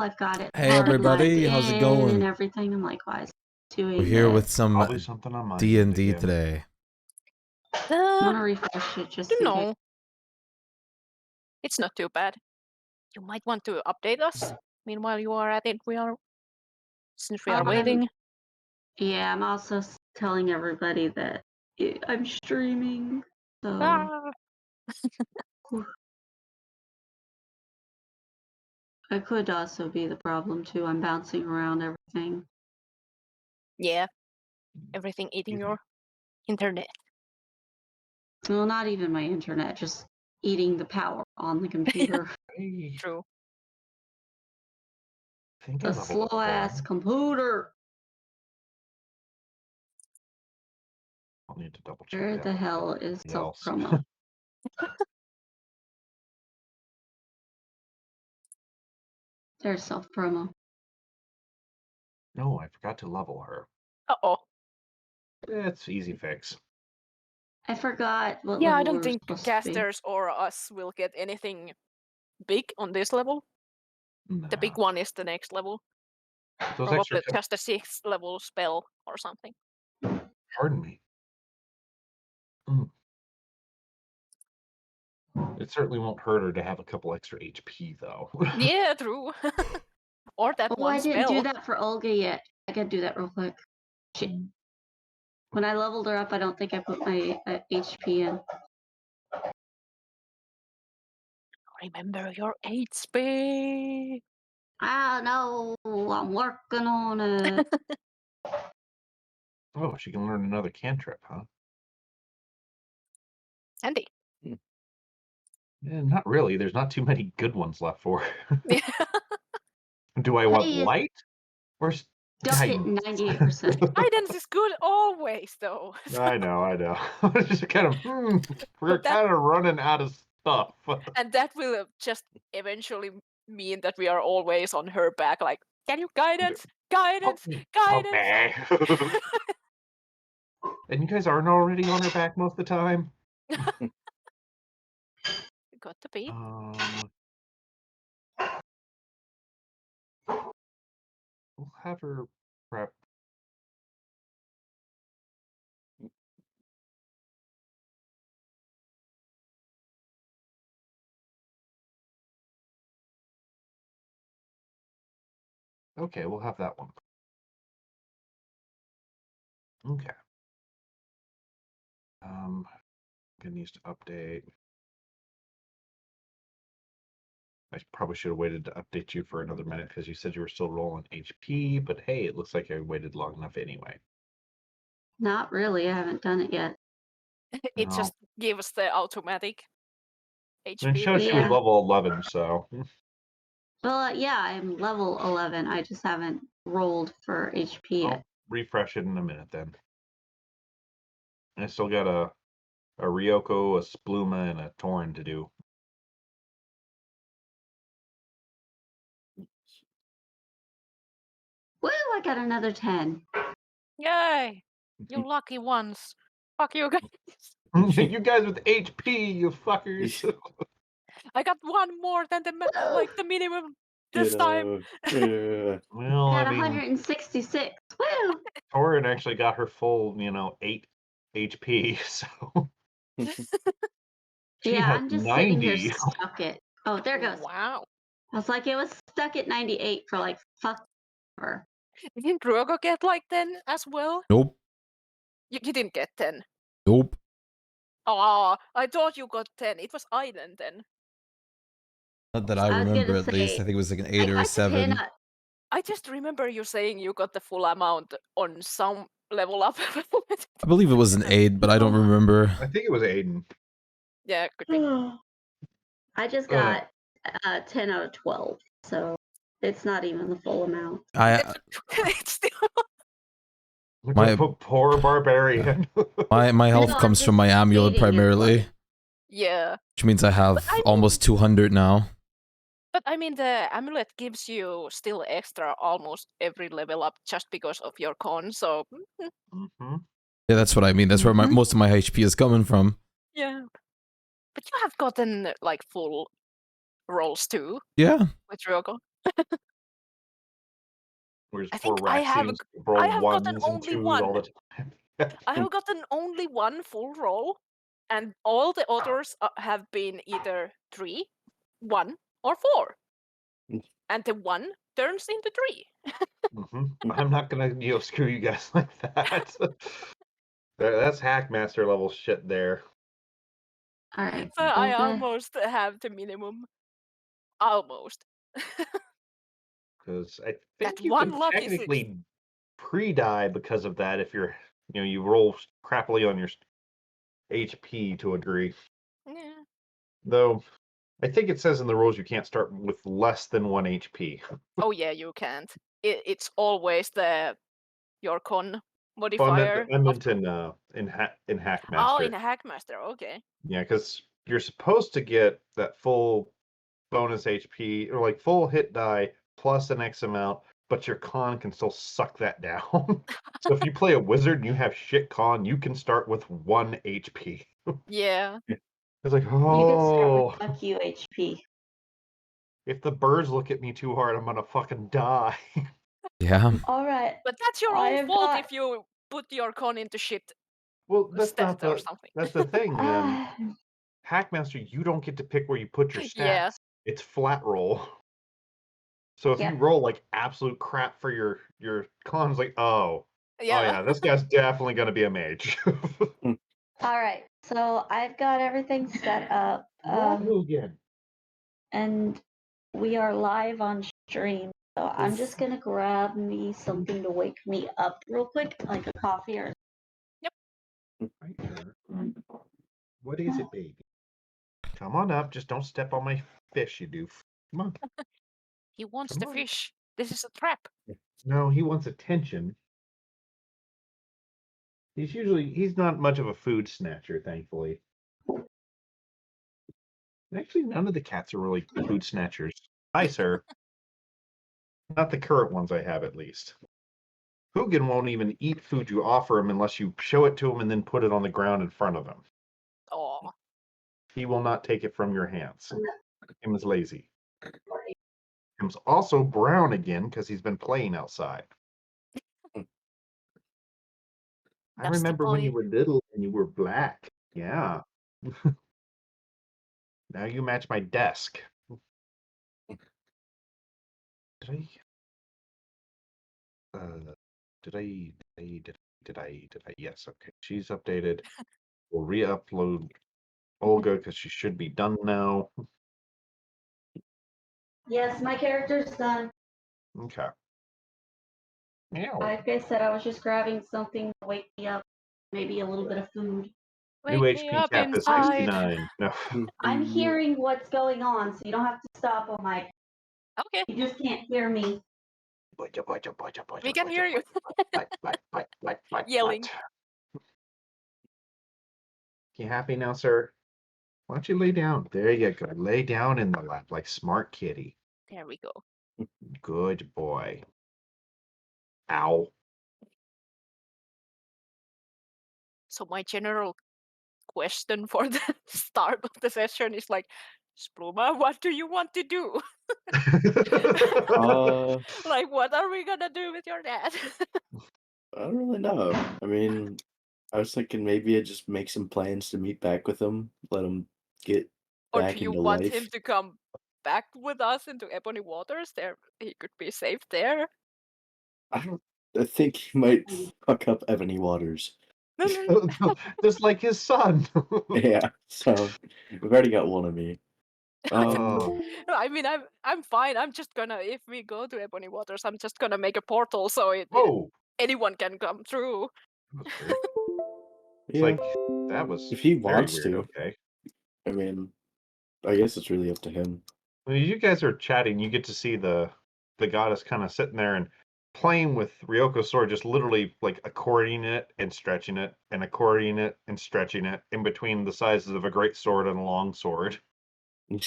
I've got it. Hey everybody, how's it going? And everything. I'm like, why is it doing We're here with this? some Probably something on my D&D again. today. I'm gonna refresh it just You in know, case. it's not too bad. You might want to update us. Meanwhile, you are at it. Since we are waiting. Yeah, I'm also telling everybody that I'm streaming. So I could also be the problem too. I'm bouncing around everything. Yeah, everything eating your internet. Well, not even my internet, just eating the power on the computer. True. I think A slow ass computer. I'll need to double check. Where that the with hell is somebody self else. promo? There's self promo. No, I forgot to level her. Uh-oh. It's easy fix. I forgot what Yeah, level I don't we were think supposed to be. casters or us will get anything big on this level. Nah. The big one is the next level. Those Probably extra just a 6th level spell or something. Pardon me. It certainly won't hurt her to have a couple extra HP, though. Yeah, true. Or that one I spell. didn't do that for Olga yet. I gotta do that real quick. Shit. When I leveled her up, I don't think I put my HP in. Remember your HP. I know. I'm working on it. Oh, she can learn another cantrip, huh? Handy. Yeah, not really. There's not too many good ones left for her. Yeah. Do I want light? Or Stuck at 98%. Guidance is good always, though. I know. Just kind of, we're But that- kind of running out of stuff. And that will just eventually mean that we are always on her back, like, can you guidance? Guidance? Guidance? Okay. And you guys aren't already on her back most of the time? Got to be. We'll have her prep. Okay, we'll have that one. Okay. Gonna need to update. I probably should have waited to update you for another minute because you said you were still rolling HP, but hey, it looks like I waited long enough anyway. Not really. I haven't done it yet. It just gives the automatic HP. And it shows she was level 11, so. Well, yeah, I'm level 11. I just haven't rolled for HP yet. I'll refresh it in a minute then. I still got a Ryoko, a Spluma, and a Torin to do. Woo! I got another 10. Yay! You lucky ones. Fuck you guys. You guys with HP, you fuckers. I got one more than the minimum this time. Well, Got I mean, 166. Woo! Torin actually got her full, 8 HP, so. She Yeah, has I'm just 90. sitting here stuck at. Oh, there it goes. Wow. I was like, it was stuck at 98 for like fuck ever. Didn't Drogo get like 10 as well? Nope. You didn't get 10. Nope. Oh, I thought you got 10. It was Aiden then. Not that I remember, at least. I think it was like an 8 or a 7. I just remember you saying you got the full amount on some level up. I believe it was an 8, but I don't remember. I think it was Aiden. Yeah, could be. I just got 10 out of 12, so it's not even the full amount. It's still... My poor barbarian. my health comes from my amulet primarily. Yeah. Which means I have almost 200 now. But I mean, the amulet gives you still extra almost every level up just because of your con, so... Mm-hmm. Yeah, that's what I mean. That's where most of my HP is coming from. Yeah. But you have gotten, like, full rolls too. Yeah. With Drogo. Whereas I poor think I have Raccoons roll gotten ones and only twos one. all the time. I have gotten only one full roll, and all the others have been either 3, 1, or 4. And the 1 turns into 3. I'm not gonna screw you guys like that. That's Hackmaster level shit there. All right. So I almost have the minimum. Almost. Because I That think you one can lucky 6. technically pre-die because of that if you're you roll crappily on your HP to a degree. Yeah. Though I think it says in the rules you can't start with less than 1 HP. Oh yeah, you can't. It's always your con Well, modifier. I meant in Hackmaster. Oh, in Hackmaster, okay. Yeah, because you're supposed to get that full bonus HP or like full hit die plus an X amount, but your con can still suck that down. So if you play a wizard and you have shit con, you can start with 1 HP. Yeah. It's like, You can start oh, with fuck you HP. if the birds look at me too hard, I'm gonna fucking die. Yeah. All right. But that's your I own have fault got- if you put your con into shit Well, that's stat not or the something. that's the thing. Hackmaster, you don't get to pick where you put your stats. Yeah. It's flat roll. So if you roll like absolute crap for your cons, like Yeah. this guy's definitely gonna be a mage. All right. So I've got everything set up. Again. And we are live on stream. So I'm just gonna grab me something to wake me up real quick, like a coffee or. Right there. What is it, baby? Come on up. Just don't step on my fish, you doof. Come on. He wants Come the on. fish. This is a trap. No, he wants attention. He's not much of a food snatcher, thankfully. Actually, none of the cats are really food snatchers. Hi, sir. Not the current ones I have, at least. Hugin won't even eat food you offer him unless you show it to him and then put it on the ground in front of him. Oh. He will not take it from your hands. Him is lazy. Him's also brown again because he's been playing outside. I Nasty remember when you boy. were little and you were black. Yeah. Now you match my desk. Did I? Yes, okay. She's updated. We'll re-upload Olga because she should be done now. Yes, my character's done. Okay. Meow. Like I said, I was just grabbing something to wake me up, maybe a little bit of food. New Wake me HP up cap is inside. 69. No. I'm hearing what's going on, so you don't have to stop on my. Okay. You just can't hear me. We can hear you. Yelling. You happy now, sir? Why don't you lay down? There you go. Lay down in the lap like smart kitty. There we go. Good boy. Ow. So my general question for the start of the session is like, Spluma, what do you want to do? Like, what are we gonna do with your dad? I don't really know. I mean, I was thinking maybe I just make some plans to meet back with him, let him get Or back do you into want life. him to come back with us into Ebony Waters? There, he could be safe there. I think he might fuck up Ebony Waters. Just like his son. Yeah, so we've already got one of me. Oh. No, I mean, I'm fine. I'm just gonna, if we go to Ebony Waters, I'm just gonna make a portal so anyone can come through. That was weird. It's Yeah, like that was if he very wants weird. to. Okay. I mean, I guess it's really up to him. When you guys are chatting, you get to see the goddess kind of sitting there and playing with Ryoko's sword, just literally like accordioning it and stretching it and accordioning it and stretching it in between the sizes of a great sword and a long sword. I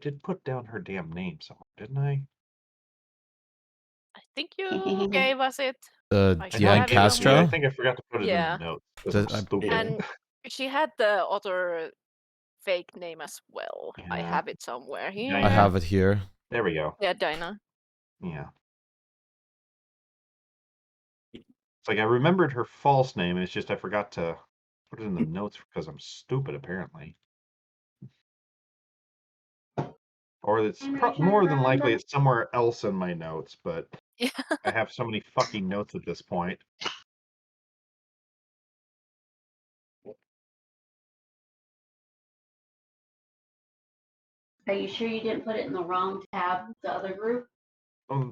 did put down her damn name somewhere, didn't I? I think you gave us it. I should Diane have it on Castro? I think I forgot to put it in Yeah. the notes. 'Cause I'm Does- stupid. And she had the other fake name as well. I Yeah. have it somewhere here. I have it here. There we go. Yeah, Dinah. Yeah. It's like I remembered her false name, and it's just I forgot to put it in the notes because I'm stupid, apparently. Or it's And I more can't than likely remember. it's somewhere else in my notes, but Yeah. I have so many fucking notes at this point. Are you sure you didn't put it in the wrong tab, the other group?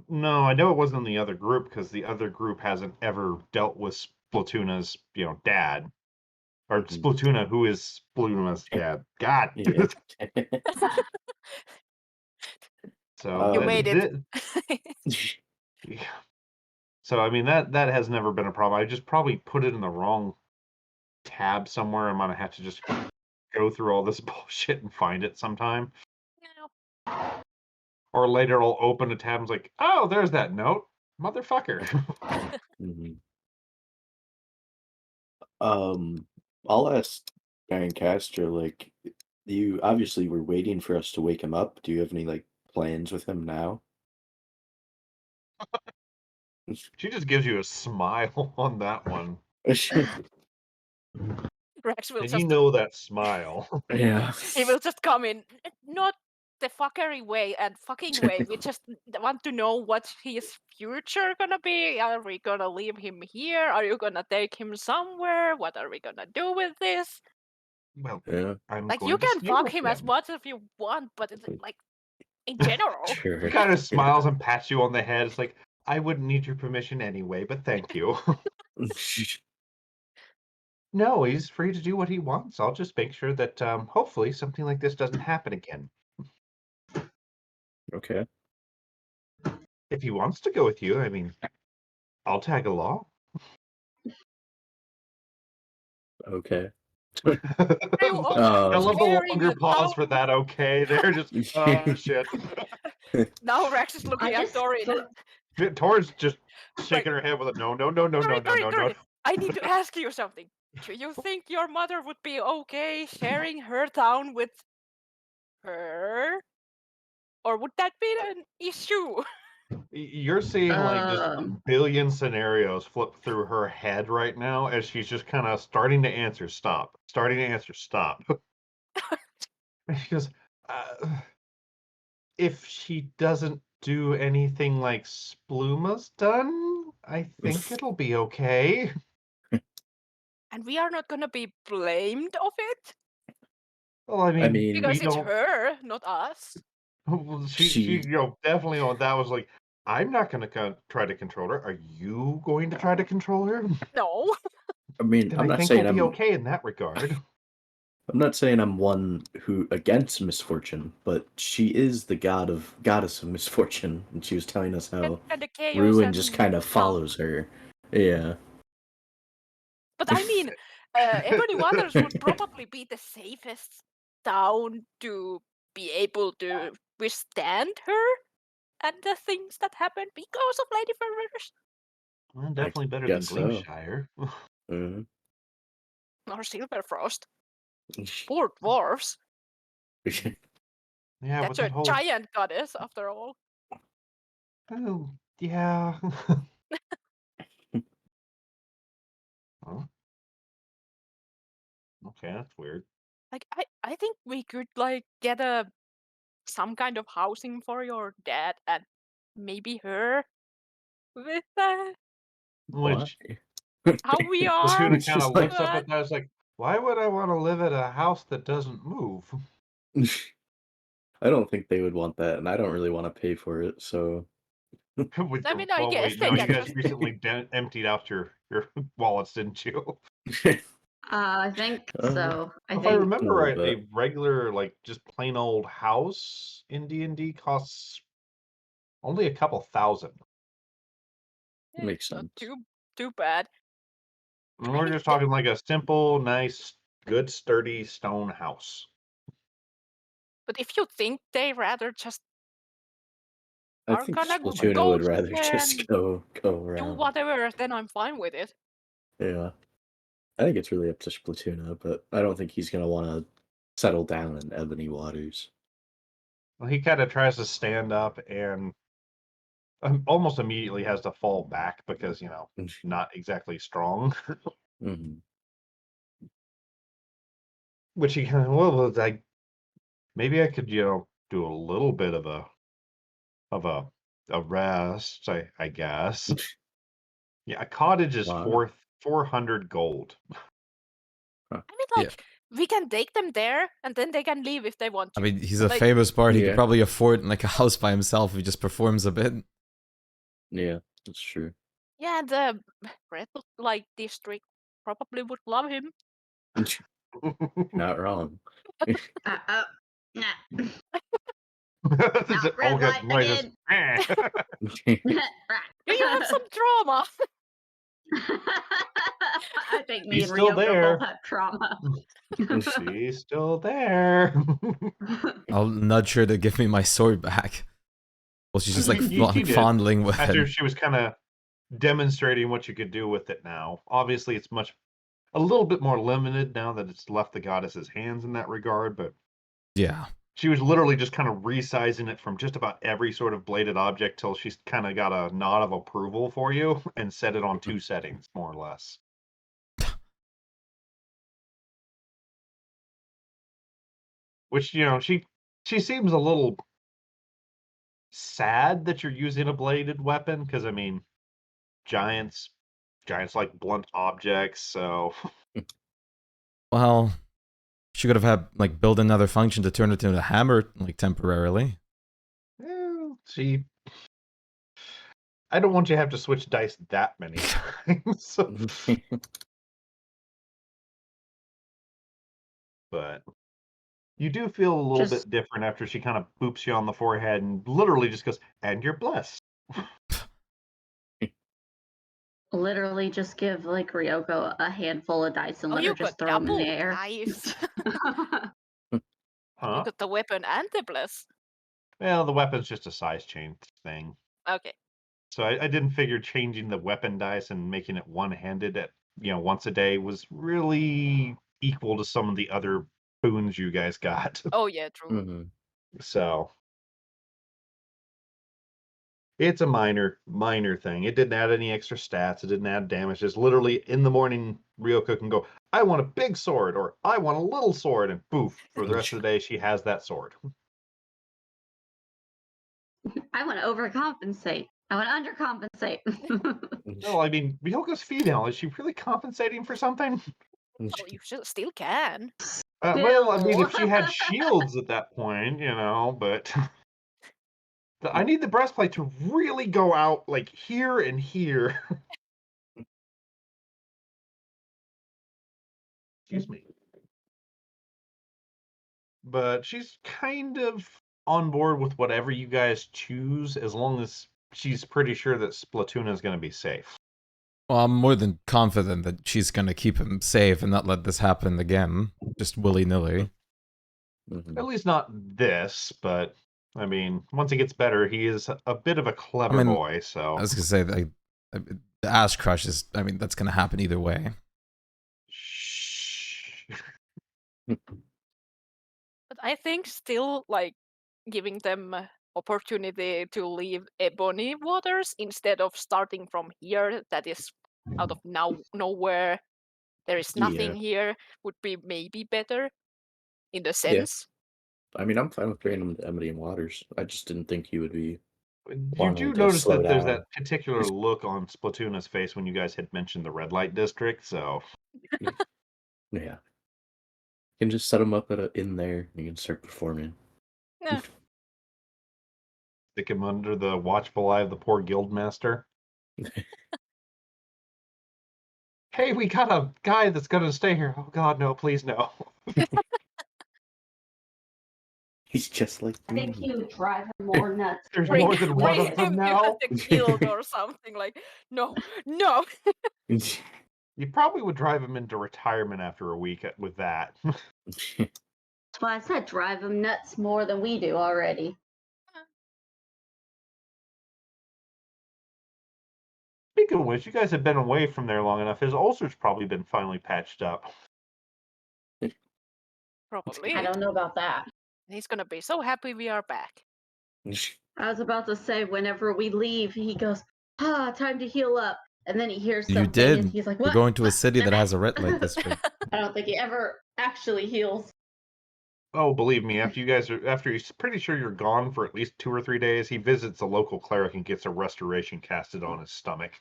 No, I know it wasn't in the other group because the other group hasn't ever dealt with Splatoona's, dad. Or Splatoona, who is Splatoona's dad. God. Yeah. So You made it. yeah. So I mean that has never been a problem. I just probably put it in the wrong tab somewhere. I'm gonna have to just go through all this bullshit and find it sometime. No. Or later I'll open a tab and it's like, oh, there's that note. Motherfucker. I'll ask Giant Castor, like, you obviously were waiting for us to wake him up. Do you have any, like, plans with him now? She just gives you a smile on that one. Rex will And just you know that smile. Yeah. he will just come in, not the fuckery way and fucking way. We just want to know what his future gonna be. Are we gonna leave him here? Are you gonna take him somewhere? What are we gonna do with this? Well, Yeah. I'm Like, going you to can stay fuck with him as them. much as you want, but it's like, in general. Sure. He kind of smiles and pats you on the head. It's like, I wouldn't need your permission anyway, but thank you. No, he's free to do what he wants. I'll just make sure that hopefully something like this doesn't happen again. Okay. If he wants to go with you, I mean, I'll tag along. Okay. You I love the sharing longer a pause for town that. Okay, they're just oh shit. Now Rex is I looking at just Dorin. Tor's just shaking her head with a no, no, no, no, no, no, no, no. Dorin, I need to ask you something. Do you think your mother would be okay sharing her town with her? Or would that be an issue? You're seeing like just a Um, billion scenarios flip through her head right now as she's just kind of starting to answer stop, starting to answer stop. And she goes, if she doesn't do anything like Spluma's done, I think it'll be okay. And we are not gonna be blamed of it? Well, I I mean, mean, we Because it's don't. her, not us. Well, she, she. definitely on that was like, I'm not going to try to control her. Are you going to try to control her? No. I mean, Then I'm I not think saying we'll be okay in that regard. I'm not saying I'm one who against misfortune, but she is the goddess of misfortune, and she was telling us how And the chaos ruin and just kind of follows her. Yeah. But I mean, Ebony Waters would probably be the safest town to be able to withstand her and the things that happen because of Lady Ferrers. Well, definitely better than guess so. Gleamshire. Mhm. Or Silverfrost. Poor dwarves. Yeah, That's with a that whole. giant goddess, after all. Oh, yeah. Oh, okay, that's weird. Like, I think we could, like, get some kind of housing for your dad and maybe her with Why? Which how we are. Tuna It's kind just of like looks up at that. It's like, why would I want to live at a house that doesn't move? I don't think they would want that, and I don't really want to pay for it. So With I your, mean, I well, guess wait, they no, you can guys just recently emptied out your wallets, didn't you? I think so. I If I think a remember little right, bit. a regular, like, just plain old house in D&D costs only a couple thousand. Makes not sense. too bad. And I we're mean, just talking like a simple, nice, good, sturdy stone house. but if you think they rather just I are think gonna Oh my Splatoona would go rather and just go do around. whatever, then I'm fine with it. Yeah. I think it's really up to Splatoona, but I don't think he's gonna want to settle down in Ebony Waters. Well, he kind of tries to stand up and almost immediately has to fall back because, not exactly strong. Mhm. Which he kind of, well, like, maybe I could, do a little bit of a rest, I guess. Yeah, a cottage is Wow. 400 gold. I mean, Yeah. we can take them there, and then they can leave if they want I to. mean, he's a Like- famous part. He could Yeah. probably afford like a house by himself if he just performs a bit. Yeah, that's true. Yeah, the Red district probably would love him. Not wrong. Nah. Just red Olga light noises. again. Do you have some trauma? I think me She's and still Ryoko there. both have trauma. She's still there. I'll nudge her to give me my sword back. Well, she's just like, You did. fondling with After him. she was kind of demonstrating what you could do with it now. Obviously, it's a little bit more limited now that it's left the goddess's hands in that regard, but Yeah. she was literally just kind of resizing it from just about every sort of bladed object till she's kind of got a nod of approval for you and set it on 2 settings, more or less. Which, she seems a little sad that you're using a bladed weapon, because, I mean, giants like blunt objects, so... Well, she could have had like build another function to turn it into a hammer like temporarily. I don't want you to have to switch dice that many times. But you do feel a little bit different after she kind of boops you on the forehead and literally just goes, "And you're blessed." Literally just give like Ryoko a handful of dice and let her you just got throw them in double the air. dice. Huh? You got the weapon and the bless. Well, the weapon's just a size change thing. Okay. So I didn't figure changing the weapon dice and making it one-handed at once a day was really equal to some of the other boons you guys got. Oh yeah, true. Mhm. So it's a minor thing. It didn't add any extra stats. It didn't add damage. Just literally in the morning, Ryoko can go, "I want a big sword," or "I want a little sword," and poof, for the rest of the day, she has that sword. I want to overcompensate. I want to undercompensate. Well, I mean, Ryoko's female. Is she really compensating for something? Well, you still can. Well, I mean, if she had shields at that point, but I need the breastplate to really go out like here and here. Excuse me. But she's kind of on board with whatever you guys choose, as long as she's pretty sure that Splatoon is going to be safe. Well, I'm more than confident that she's gonna keep him safe and not let this happen again, just willy-nilly. Mhm. At least not this, but I mean, once he gets better, he is a bit of a clever boy, so... I was gonna say, the ass crush is, I mean, that's gonna happen either way. Shh. But I think still giving them opportunity to leave Ebony Waters instead of starting from here that is out of nowhere. There is nothing here would be maybe better in the sense. I mean, I'm fine with bringing him to Ebony and Waters. I just didn't think he would be. You do wanting to notice slow that there's down. that particular look on Splatoona's face when you guys had mentioned the red light district, so... Yeah. You can just set him up in there and you can start performing. Yeah. Stick him under the watchful eye of the poor guildmaster. Hey, we got a guy that's gonna stay here. Oh god, no, please no. He's just like I think me. he would drive her more nuts. There's Bring, more than one bring of them him now. to the guild or something no. You probably would drive him into retirement after a week with that. That's why I said drive him nuts more than we do already. Speaking of which, you guys have been away from there long enough. His ulcer's probably been finally patched up. Probably. I don't know about that. He's gonna be so happy we are back. I was about to say, whenever we leave, he goes, time to heal up. And then he hears You something and did. he's like, We're what? going to a What? city that has a red light district. I don't think he ever actually heals. Oh, believe me, after he's pretty sure you're gone for at least 2 or 3 days, he visits a local cleric and gets a restoration casted on his stomach.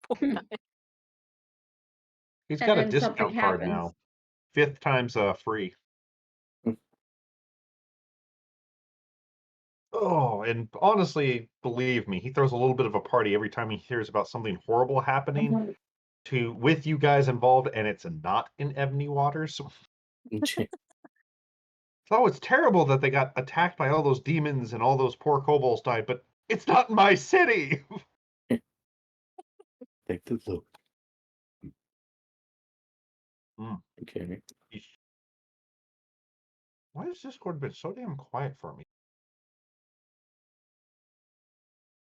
Poor guy. He's And got a then something discount card happens. now. 5th time's free. Oh, and honestly, believe me, he throws a little bit of a party every time he hears about something horrible happening with you guys involved, and it's not in Ebony Waters. Oh, it's terrible that they got attacked by all those demons and all those poor kobolds died, but it's not in my city. Take the look. Mm. Okay. Why has Discord been so damn quiet for me?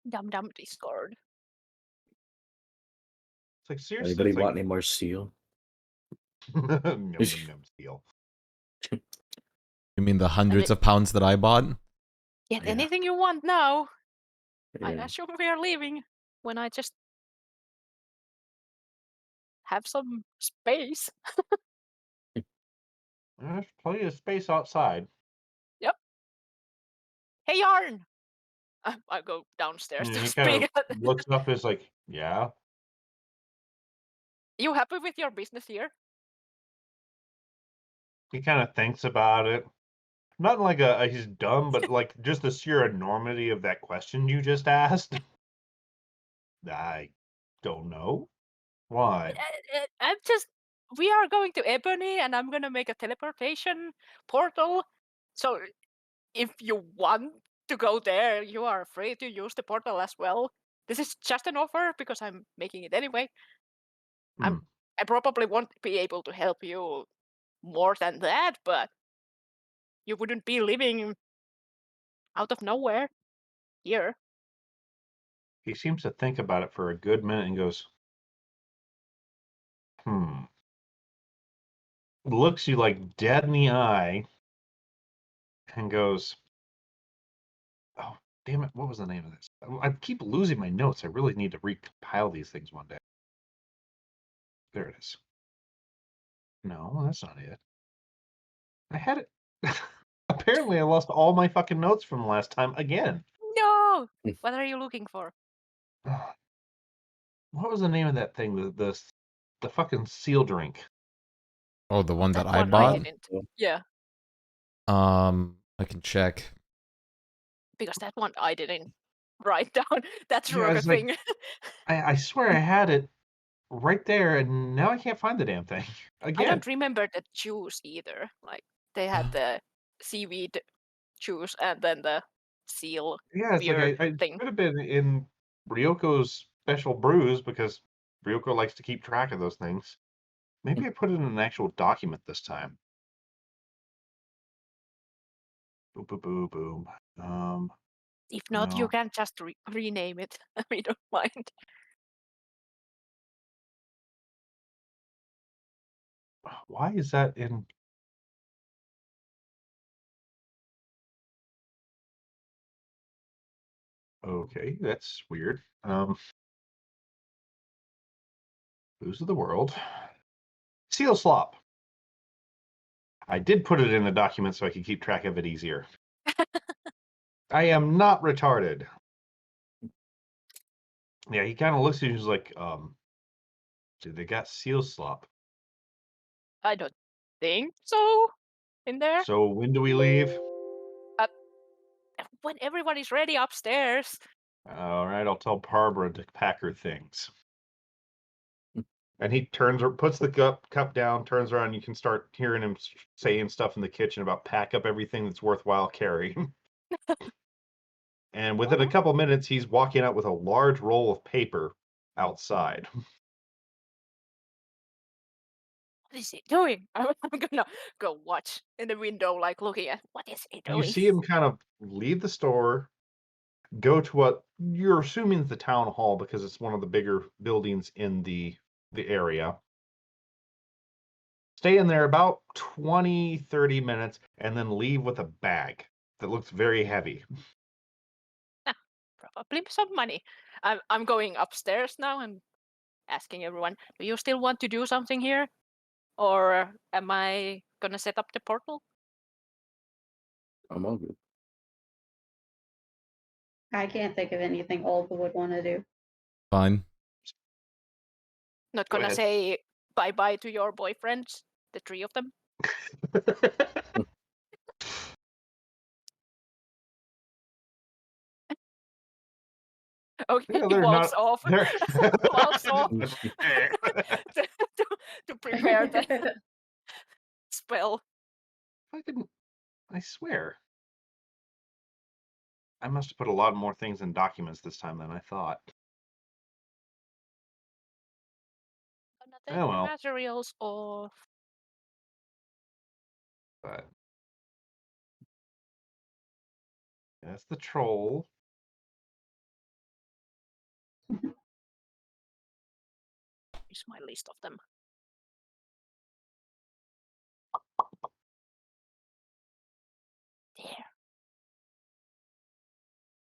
Dum Discord. It's like seriously, Anybody it's want like any more steel? Num, num, num, steel. You mean the hundreds of pounds that I bought? Get Yeah. anything you want now. I Yeah. assume we are leaving when I just have some space. There's plenty of space outside. Yep. Hey, Yarn! I go downstairs And to he kind speak. of looks up and is like, yeah. You happy with your business here? He kind of thinks about it. Not like he's dumb, but like just the sheer enormity of that question you just asked. I don't know. Why? I'm just. We are going to Ebony, and I'm gonna make a teleportation portal. So, if you want to go there, you are free to use the portal as well. This is just an offer because I'm making it anyway. I probably won't be able to help you more than that, but you wouldn't be living out of nowhere here. He seems to think about it for a good minute and goes, looks you like dead in the eye and goes, oh, damn it, what was the name of this? I keep losing my notes. I really need to recompile these things one day. There it is. No, that's not it. I had it. Apparently, I lost all my fucking notes from last time again. No! What are you looking for? What was the name of that thing? The fucking seal drink. Oh, the one that I one bought? didn't. Yeah, I can check. because that one I didn't write down. That's Yeah, rogue it's like- thing. I swear I had it right there, and now I can't find the damn thing I again. don't remember the juice either. Like they had the seaweed juice and then the seal Yeah, it's weird like I thing. could have been in Ryoko's special brews because Ryoko likes to keep track of those things. Maybe I put it in an actual document this time. Boom, boom, boom, boom. If not, you no. can just rename it. We don't mind. Why is that in? Okay, that's weird. Booze of the world. Seal slop. I did put it in the document so I could keep track of it easier. I am not retarded. Yeah, he kind of looks at you and he's like, dude, they got seal slop. I don't think so. In there, So when do we leave? when everyone is ready upstairs. All right, I'll tell Barbara to pack her things. And he turns or puts the cup down, turns around. You can start hearing him saying stuff in the kitchen about pack up everything that's worthwhile carrying. And within a couple minutes, he's walking out with a large roll of paper outside. What is he doing? I'm gonna go watch in the window, like looking at what is he doing. You see him kind of leave the store, go to what you're assuming is the town hall because it's one of the bigger buildings in the area. stay in there about 20, 30 minutes and then leave with a bag that looks very heavy. Probably some money. I'm going upstairs now and asking everyone, do you still want to do something here? Or am I gonna set up the portal? I'm all good. I can't think of anything Olga would want to do. Fine. Not Go gonna ahead. say bye-bye to your boyfriends, the three of them. Okay, Yeah, he they're walks not. off. They're Walks off Just- to prepare the spell. I swear. I must have put a lot more things in documents this time than I thought. Gonna take Oh the well. materials off. But that's the troll. Here's my list of them.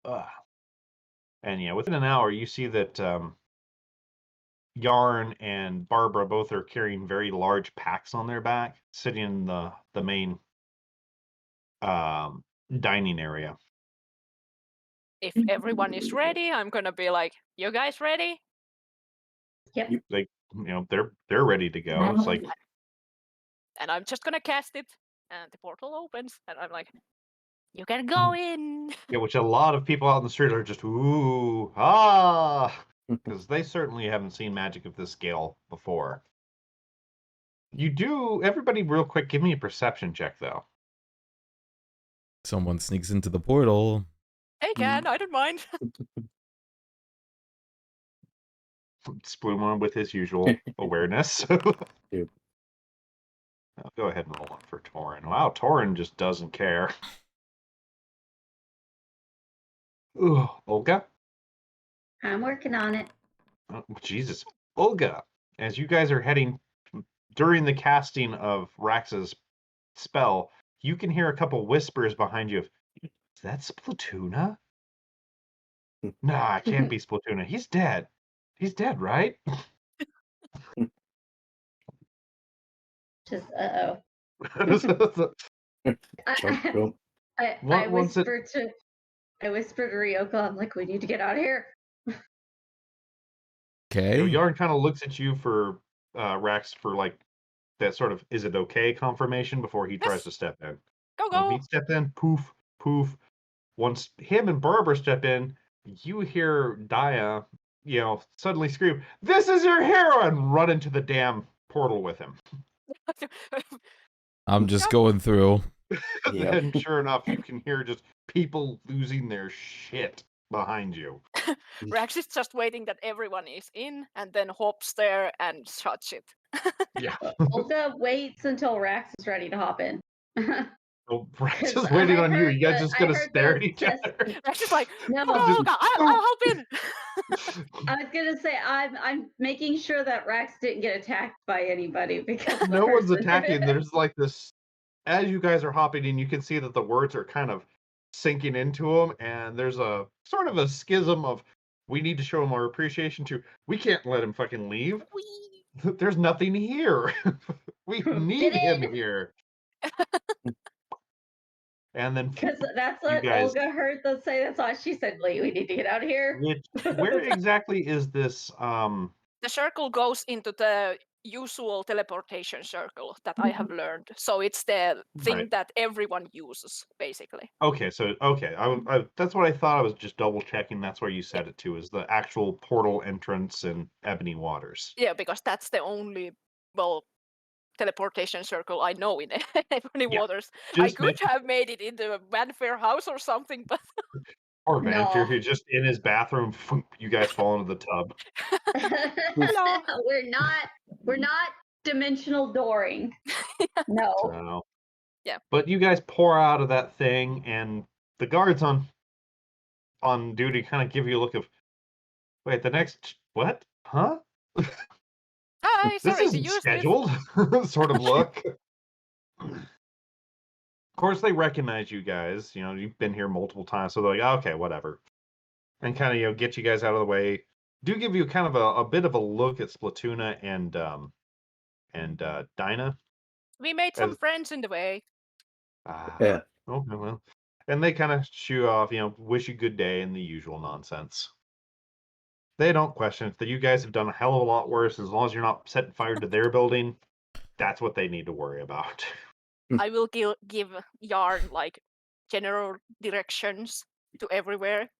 There. And yeah, within an hour, you see that Yarn and Barbara both are carrying very large packs on their back, sitting in the main dining area. If everyone is ready, I'm gonna be like, you guys ready? Yep. Like, they're ready to go. It's like, And I'm just gonna cast it, and the portal opens, and I'm like, you can go in. yeah, which a lot of people out in the street are just ooh ah, because they certainly haven't seen magic of this scale before. Everybody, real quick, give me a perception check though. Someone sneaks into the portal. Hey, Can, I don't mind. Spoomer with his usual awareness. Yep. I'll go ahead and roll one for Torin. Wow, Torin just doesn't care. Ooh, Olga? I'm working on it. Oh, Jesus. Olga, as you guys are heading during the casting of Rax's spell, you can hear a couple whispers behind you of, is that Splatoona? Nah, it can't be Splatoona. He's dead. He's dead, right? Just Jump, jump. I Once it- whispered to Ryoko, I'm like, we need to get out of here. Okay. Yarn kind of looks at you for Rax for like that sort of is it okay confirmation before he tries Yes. to step in. Go, When go. he stepped in, poof, poof. Once him and Barbara step in, you hear Daya, suddenly scream, "This is your hero!" and run into the damn portal with him. I'm just Yep. going through. Yep. And sure enough, you can hear just people losing their shit behind you. Rax is just waiting that everyone is in, and then hops there and shuts it. Yeah. Olga waits until Rax is ready to hop in. So Rax 'Cause is waiting I on you. heard You guys the- just I gonna heard stare the at each test- other. Rax is like, No, come on, Olga, I'll hop in. I was gonna say I'm making sure that Rax didn't get attacked by anybody because No the one's person- attacking. There's like this, as you guys are hopping in, you can see that the words are kind of sinking into them, and there's a sort of a schism of we need to show him our appreciation to we can't let him fucking leave. Whee! There's nothing here. We need him in. here. And then Because that's You what guys- Olga heard them say. That's why she said, "Lee, we need to get out of here." where exactly is this The circle goes into the usual teleportation circle that I have learned. So it's the thing Right. that everyone uses, basically. okay, I that's what I thought. I was just double checking. That's where you said it to, is the actual portal entrance in Ebony Waters. Yeah, because that's the only, well, teleportation circle I know in Ebony Yeah, Waters. I just could make- have made it into a Vanfair house or something, but Or Vanfear, No. who just in his bathroom, you guys fall into the tub. No. We're not dimensional dooring. No. So, Yeah. But you guys pour out of that thing, and the guards on duty kind of give you a look of, wait, the next what? Huh? Hi, This sorry to isn't use this. scheduled sort of look. Of course, they recognize you guys. You know, you've been here multiple times, so they're like, okay, whatever. And kind of, you know, get you guys out of the way. Do give you kind of a bit of a look at Splatoona and Dinah. We made some As friends in the way. Yeah. Okay, well. And they kind of shoo off, you know, wish you good day and the usual nonsense. They don't question it. That you guys have done a hell of a lot worse. As long as you're not setting fire to their building, that's what they need to worry about. I will give Yarn like general directions to everywhere,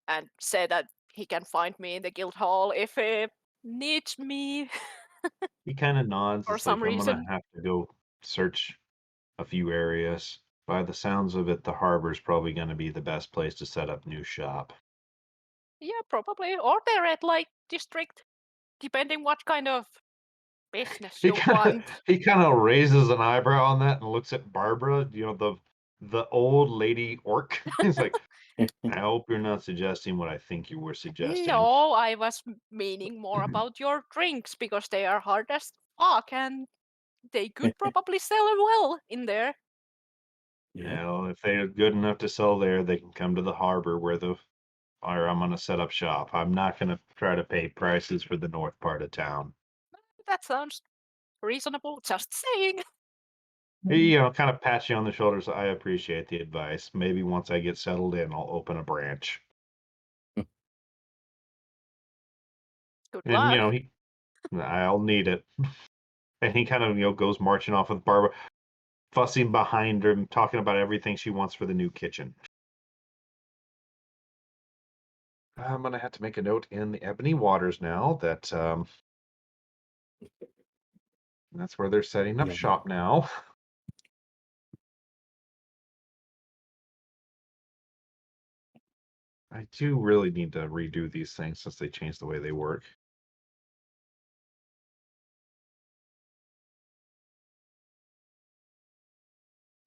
and say that he can find me in the guild hall if he needs me. He kind of nods. For It's some like, I'm gonna reason. have to go search a few areas. By the sounds of it, the harbor's probably going to be the best place to set up new shop. Yeah, probably. Or the red light district, depending what kind of business you want. He kind of raises an eyebrow on that and looks at Barbara, you know, the old lady orc. He's like, I hope you're not suggesting what I think you were suggesting. No, I was meaning more about your drinks because they are hard as fuck and they could probably sell well in there. Yeah. Well, if they're good enough to sell there, they can come to the harbor where I'm going to set up shop. I'm not going to try to pay prices for the north part of town. That sounds reasonable. Just saying. He, you know, kind of pats you on the shoulders. I appreciate the advice. Maybe once I get settled in, I'll open a branch. Good And, you luck. know, I'll need it. And he kind of, you know, goes marching off with Barbara, fussing behind her, talking about everything she wants for the new kitchen. I'm going to have to make a note in the Ebony Waters now that that's where they're setting up Yeah. shop now. I do really need to redo these things since they changed the way they work.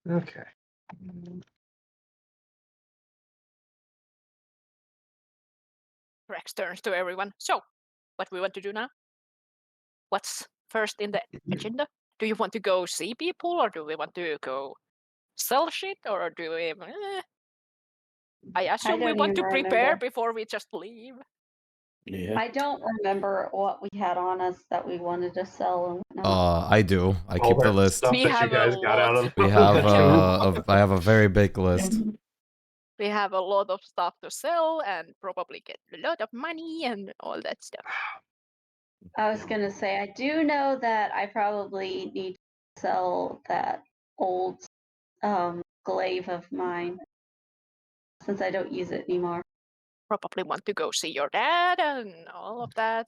Okay. Rex turns to everyone. So, what we want to do now? What's first in the agenda? Do you want to go see people or do we want to go sell shit or do we... I assume we don't want to even prepare remember. before we just leave. Yeah. I don't remember what we had on us that we wanted to sell and whatnot. I do. I All keep the that list. stuff We that you have a guys got out of lot. We the have tube. I have a very big list. We have a lot of stuff to sell and probably get a lot of money and all that stuff. I was gonna say I do know that I probably need to sell that old glaive of mine since I don't use it anymore. Probably want to go see your dad and all of that.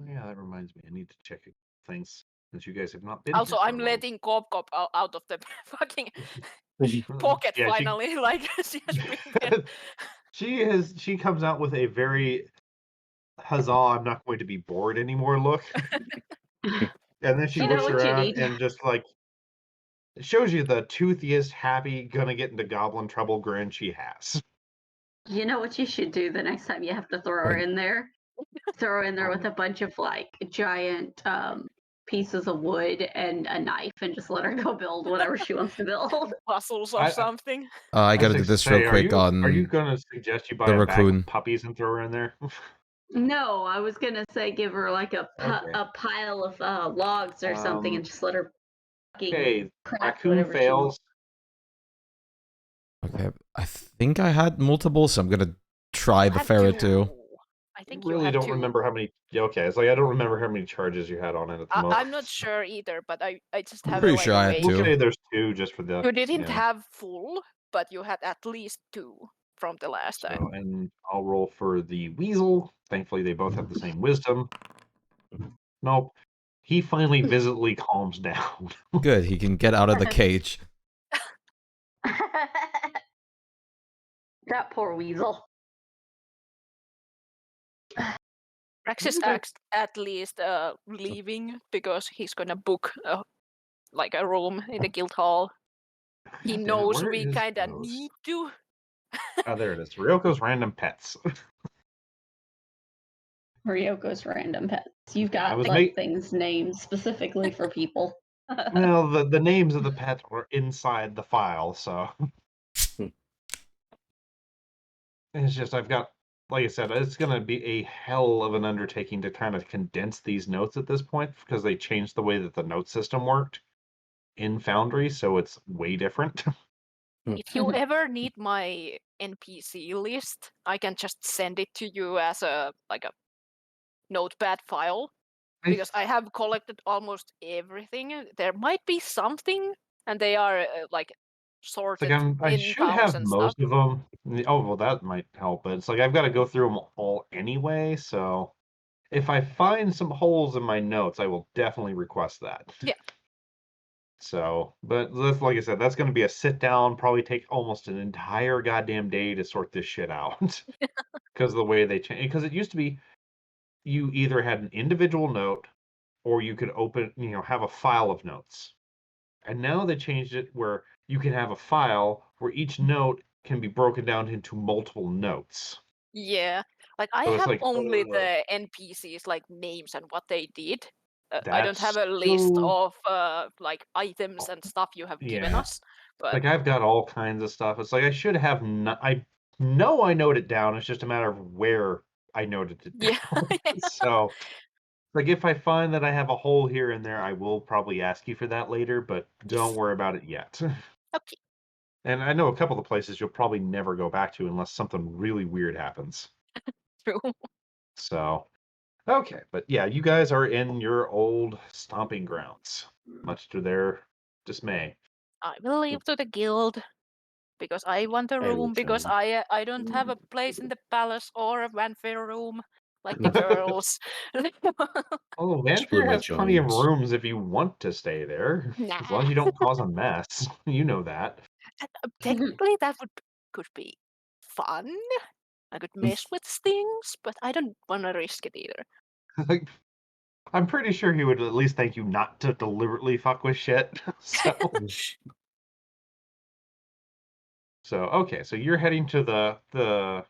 Yeah, that reminds me. I need to check things since you guys have not been Also, here. I'm letting Cop out of the fucking pocket Yeah, finally. Like she has been. she comes out with a very huzzah, I'm not going to be bored anymore look. And then she You know looks what you around need? and just like it shows you the toothiest, happy, gonna get into goblin trouble grin she has. You know what you should do the next time you have to throw her What? in there? Throw her in there with a bunch of like giant pieces of wood and a knife and just let her go build whatever she wants to build. Puzzles or I- something. I gotta was do gonna this real say, quick are you on gonna suggest you buy the a bag raccoon. of puppies and throw her in there? No, I was gonna say give her like a Okay. a pile of logs or something and just let her fucking Okay, craft raccoon whatever she wants. fails. Okay, I think I had multiple, so I'm gonna try the Have ferret two. too. I I think you really had don't two. remember how many. Yeah, okay, it's like I don't remember how many charges you had on it at the moment. I'm not sure either, but I just I'm have pretty like sure a I had vague. We'll two. say there's two just for the. You didn't Yeah. have full, but you had at least two from the last time. So, and I'll roll for the weasel. Thankfully, they both have the same wisdom. Nope. He finally visibly calms down. Good, he can get out of the cage. That poor weasel. Rex is at least leaving because he's gonna book like a room in the guild hall. He God damn it, knows where we is kinda those? need to. Oh, there it is. Ryoko's random pets. Ryoko's random pets. You've I got was like things named specifically for people. Well, the names of the pets were inside the file, so it's just I've got, like I said, it's gonna be a hell of an undertaking to kind of condense these notes at this point because they changed the way that the note system worked in Foundry, so it's way different. If you ever need my NPC list, I can just send it to you as a notepad file because I have collected almost everything. There might be something, and they are like sorted I in should towns have and stuff. most of them. Oh, well, that might help, but it's like I've got to go through them all anyway, so if I find some holes in my notes, I will definitely request that. Yeah. So, but that's, like I said, that's going to be a sit down, probably take almost an entire goddamn day to sort this shit out because of the way they change. Because it used to be you either had an individual note or you could open, have a file of notes. And now they changed it where you can have a file where each note can be broken down into multiple notes. Yeah, like I So it's have like, only the NPCs like names and what they did. I don't have that's a list so, of like items and stuff you have given yeah. us. But Like I've got all kinds of stuff. It's like I should have. I know I note it down. It's just a matter of where I noted it yeah, down. So, like if I find that I have a hole here and there, I will probably ask you for that later. But don't Yes. worry about it yet. Okay. And I know a couple of places you'll probably never go back to unless something really weird happens. True. So, okay, but yeah, you guys are in your old stomping grounds, much to their dismay. I will leave to the guild because I want a I will room because join. I don't have a place in the palace or a fanfare room like the girls. Oh, Vampire Spluma has plenty of joins. rooms if you want to stay there, as long Nah. as you don't cause a mess. You know that. Technically, that could be fun. I could mess with things, but I don't want to risk it either. Like, I'm pretty sure he would at least thank you not to deliberately fuck with shit. So okay, so you're heading to the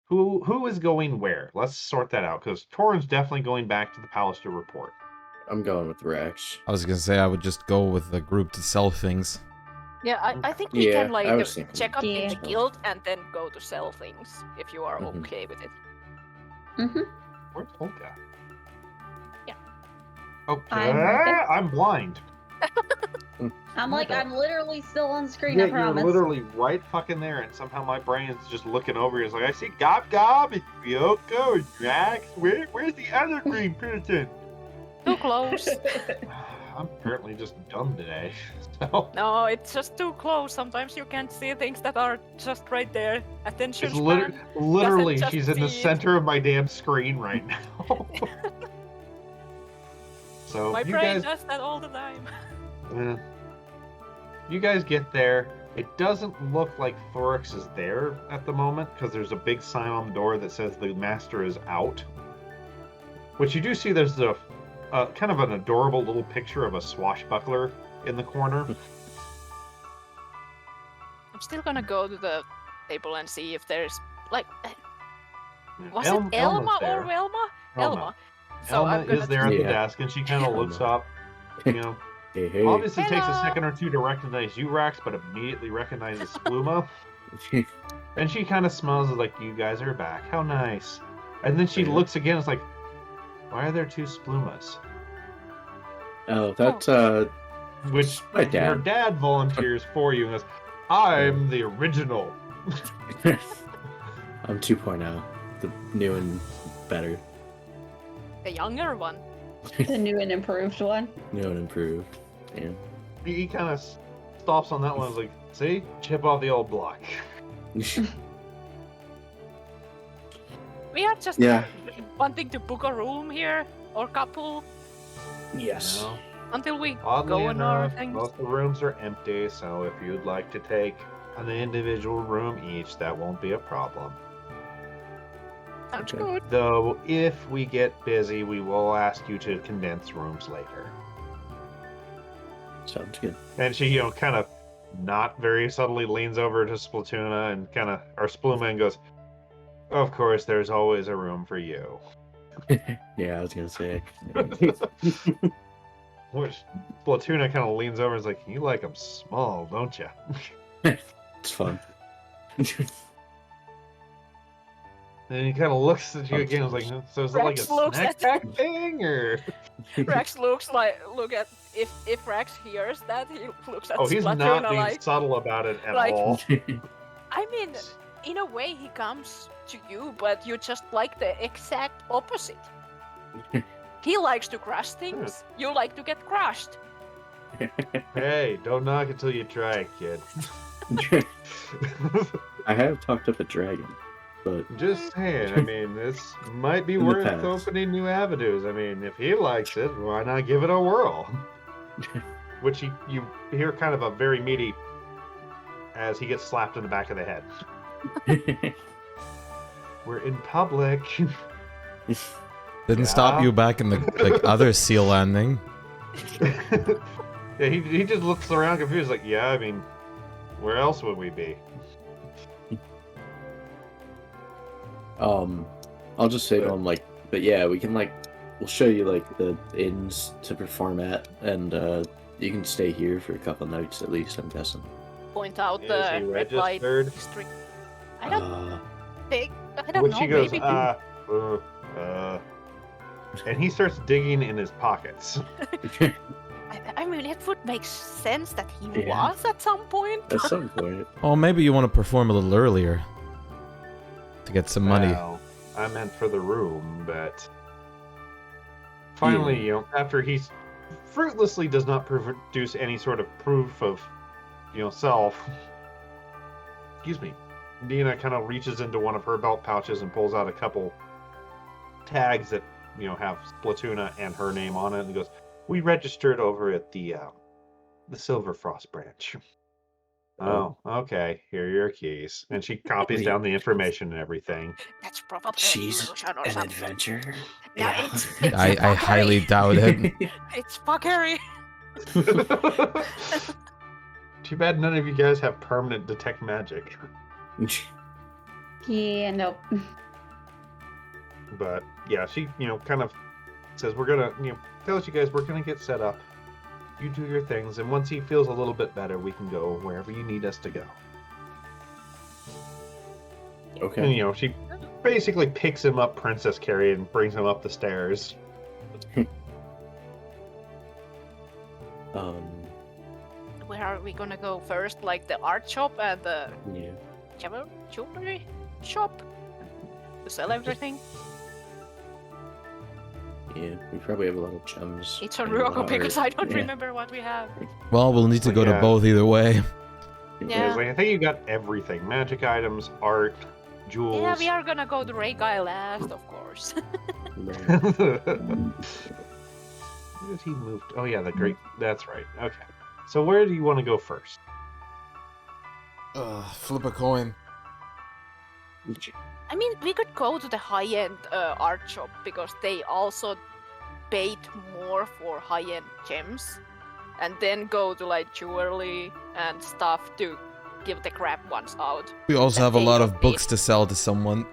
who is going where? Let's sort that out because Torin's definitely going back to the palace to report. I'm going with Rex. I was gonna say I would just go with the group to sell things. Yeah, I think we Yeah, can like I was thinking check up in Yeah. the guild and then go to sell things if you are Mhm. okay with it. Where's Olga? Yeah. Oh, I'm right there. I'm blind. I'm literally still on screen, Yeah, I you're promise. literally right fucking there, and somehow my brain's just looking over. It's like I see Gob Gob and Ryoko and Drax. Where's the other green person? Too close. I'm apparently just dumb today. So No, it's just too close. Sometimes you can't see things that are just right there. Attention it's span. literally just she's in the see it. center of my damn screen right now. So My you brain guys, does that all the time. you guys get there. It doesn't look like Thorax is there at the moment because there's a big sign on the door that says the master is out. Which you do see there's a kind of an adorable little picture of a swashbuckler in the corner. I'm still gonna go to the table and see if there's like was it Elma's Elma there. or Velma? Elma. So Elma I'm gonna is there at the Yeah. desk, and she kind of looks Elma. up. You know, Hey. obviously takes a Hello. second or two to recognize you, Rax, but immediately recognizes Spluma. And she kind of smiles like, "You guys are back. How nice." And then she Yeah. looks again. It's like, "Why are there two Splumas?" Oh, that's Which my her dad. dad volunteers for you and goes, "I'm the original." I'm 2.0, the new and better, the younger one. The new and improved one. new and improved. Yeah. He kind of stops on that one. Is like, "See, chip off the old block." We are just Yeah. wanting to book a room here or couple Yes. No. until we Oddly go on our enough, things. most of the rooms are empty, so if you'd like to take an individual room each, that won't be a problem. Sounds Okay. good. Though, if we get busy, we will ask you to condense rooms later. Sounds good. And she, kind of not very subtly leans over to Splatoona and or Spluma and goes, "Of course, there's always a room for you." Yeah, I was gonna say. Which Splatuna kind of leans over and is like, "You like them small, don't you?" It's fun. And he kind of looks at you again. And is like, "So is it like a Rex looks snack at- pack thing, or?" Rex look at if Rex hears that, he looks at Oh, he's Splatuna not being like, subtle about it at like- all. I mean, in a way he comes to you, but you just like the exact opposite. He likes to crush things, you like to get crushed. Hey, don't knock it till you try it, kid. I have talked up a dragon, but Just saying. I mean, this might be In the worth past. opening new avenues. I mean, if he likes it, why not give it a whirl? Which you hear kind of a very meaty as he gets slapped in the back of the head. We're in public. Didn't stop Yeah. you back in the other seal landing. Yeah, he just looks around confused, like, yeah, I mean, where else would we be? I'll just say to him like, but yeah, we can we'll show you like the inns to perform at, and you can stay here for a couple nights at least. I'm guessing. Point out Is the he red light registered? district. I don't think. I don't Which know. he goes, Maybe. and he starts digging in his pockets. I mean, it would make sense that he Yeah. was at some point. At some point. Oh, maybe you want to perform a little earlier to get some money. Well, I meant for the room, but finally, after he fruitlessly does not produce any sort of proof of, self. Excuse me. Dina kind of reaches into one of her belt pouches and pulls out a couple tags that have Splatuna and her name on it, and goes, "We registered over at the Silver Frost branch." Oh, okay. Here are your keys. And she copies Wait. down the information and everything. That's probably She's an illusion or an something. adventurer. Yeah, it's I fuckery. highly doubt it. It's fuckery. Too bad none of you guys have permanent detect magic. Yeah, nope. But yeah, she kind of says, "We're gonna tells you guys we're gonna get set up. You do your things, and once he feels a little bit better, we can go wherever you need us to go." Okay. And she basically picks him up, Princess Carrie, and brings him up the stairs. Where are we gonna go first? Like the art shop and the Yeah. jewelry shop? To sell everything? Yeah. We probably have a lot of gems. It's on and a lot Ryoko of because art. I don't Yeah. remember what we have. Well, we'll need to go to Yeah. both either way. Yeah. It's like, I think you got everything: magic items, art, jewels. Yeah, we are gonna go to Ray Guy last, of course. Right. Where did he move? Oh yeah, the great. That's right. Okay. So where do you want to go first? Flip a coin. I mean, we could go to the high-end art shop because they also paid more for high-end gems, and then go to like jewelry and stuff to give the crap ones out. We also That have a they lot don't of books to sell to someone.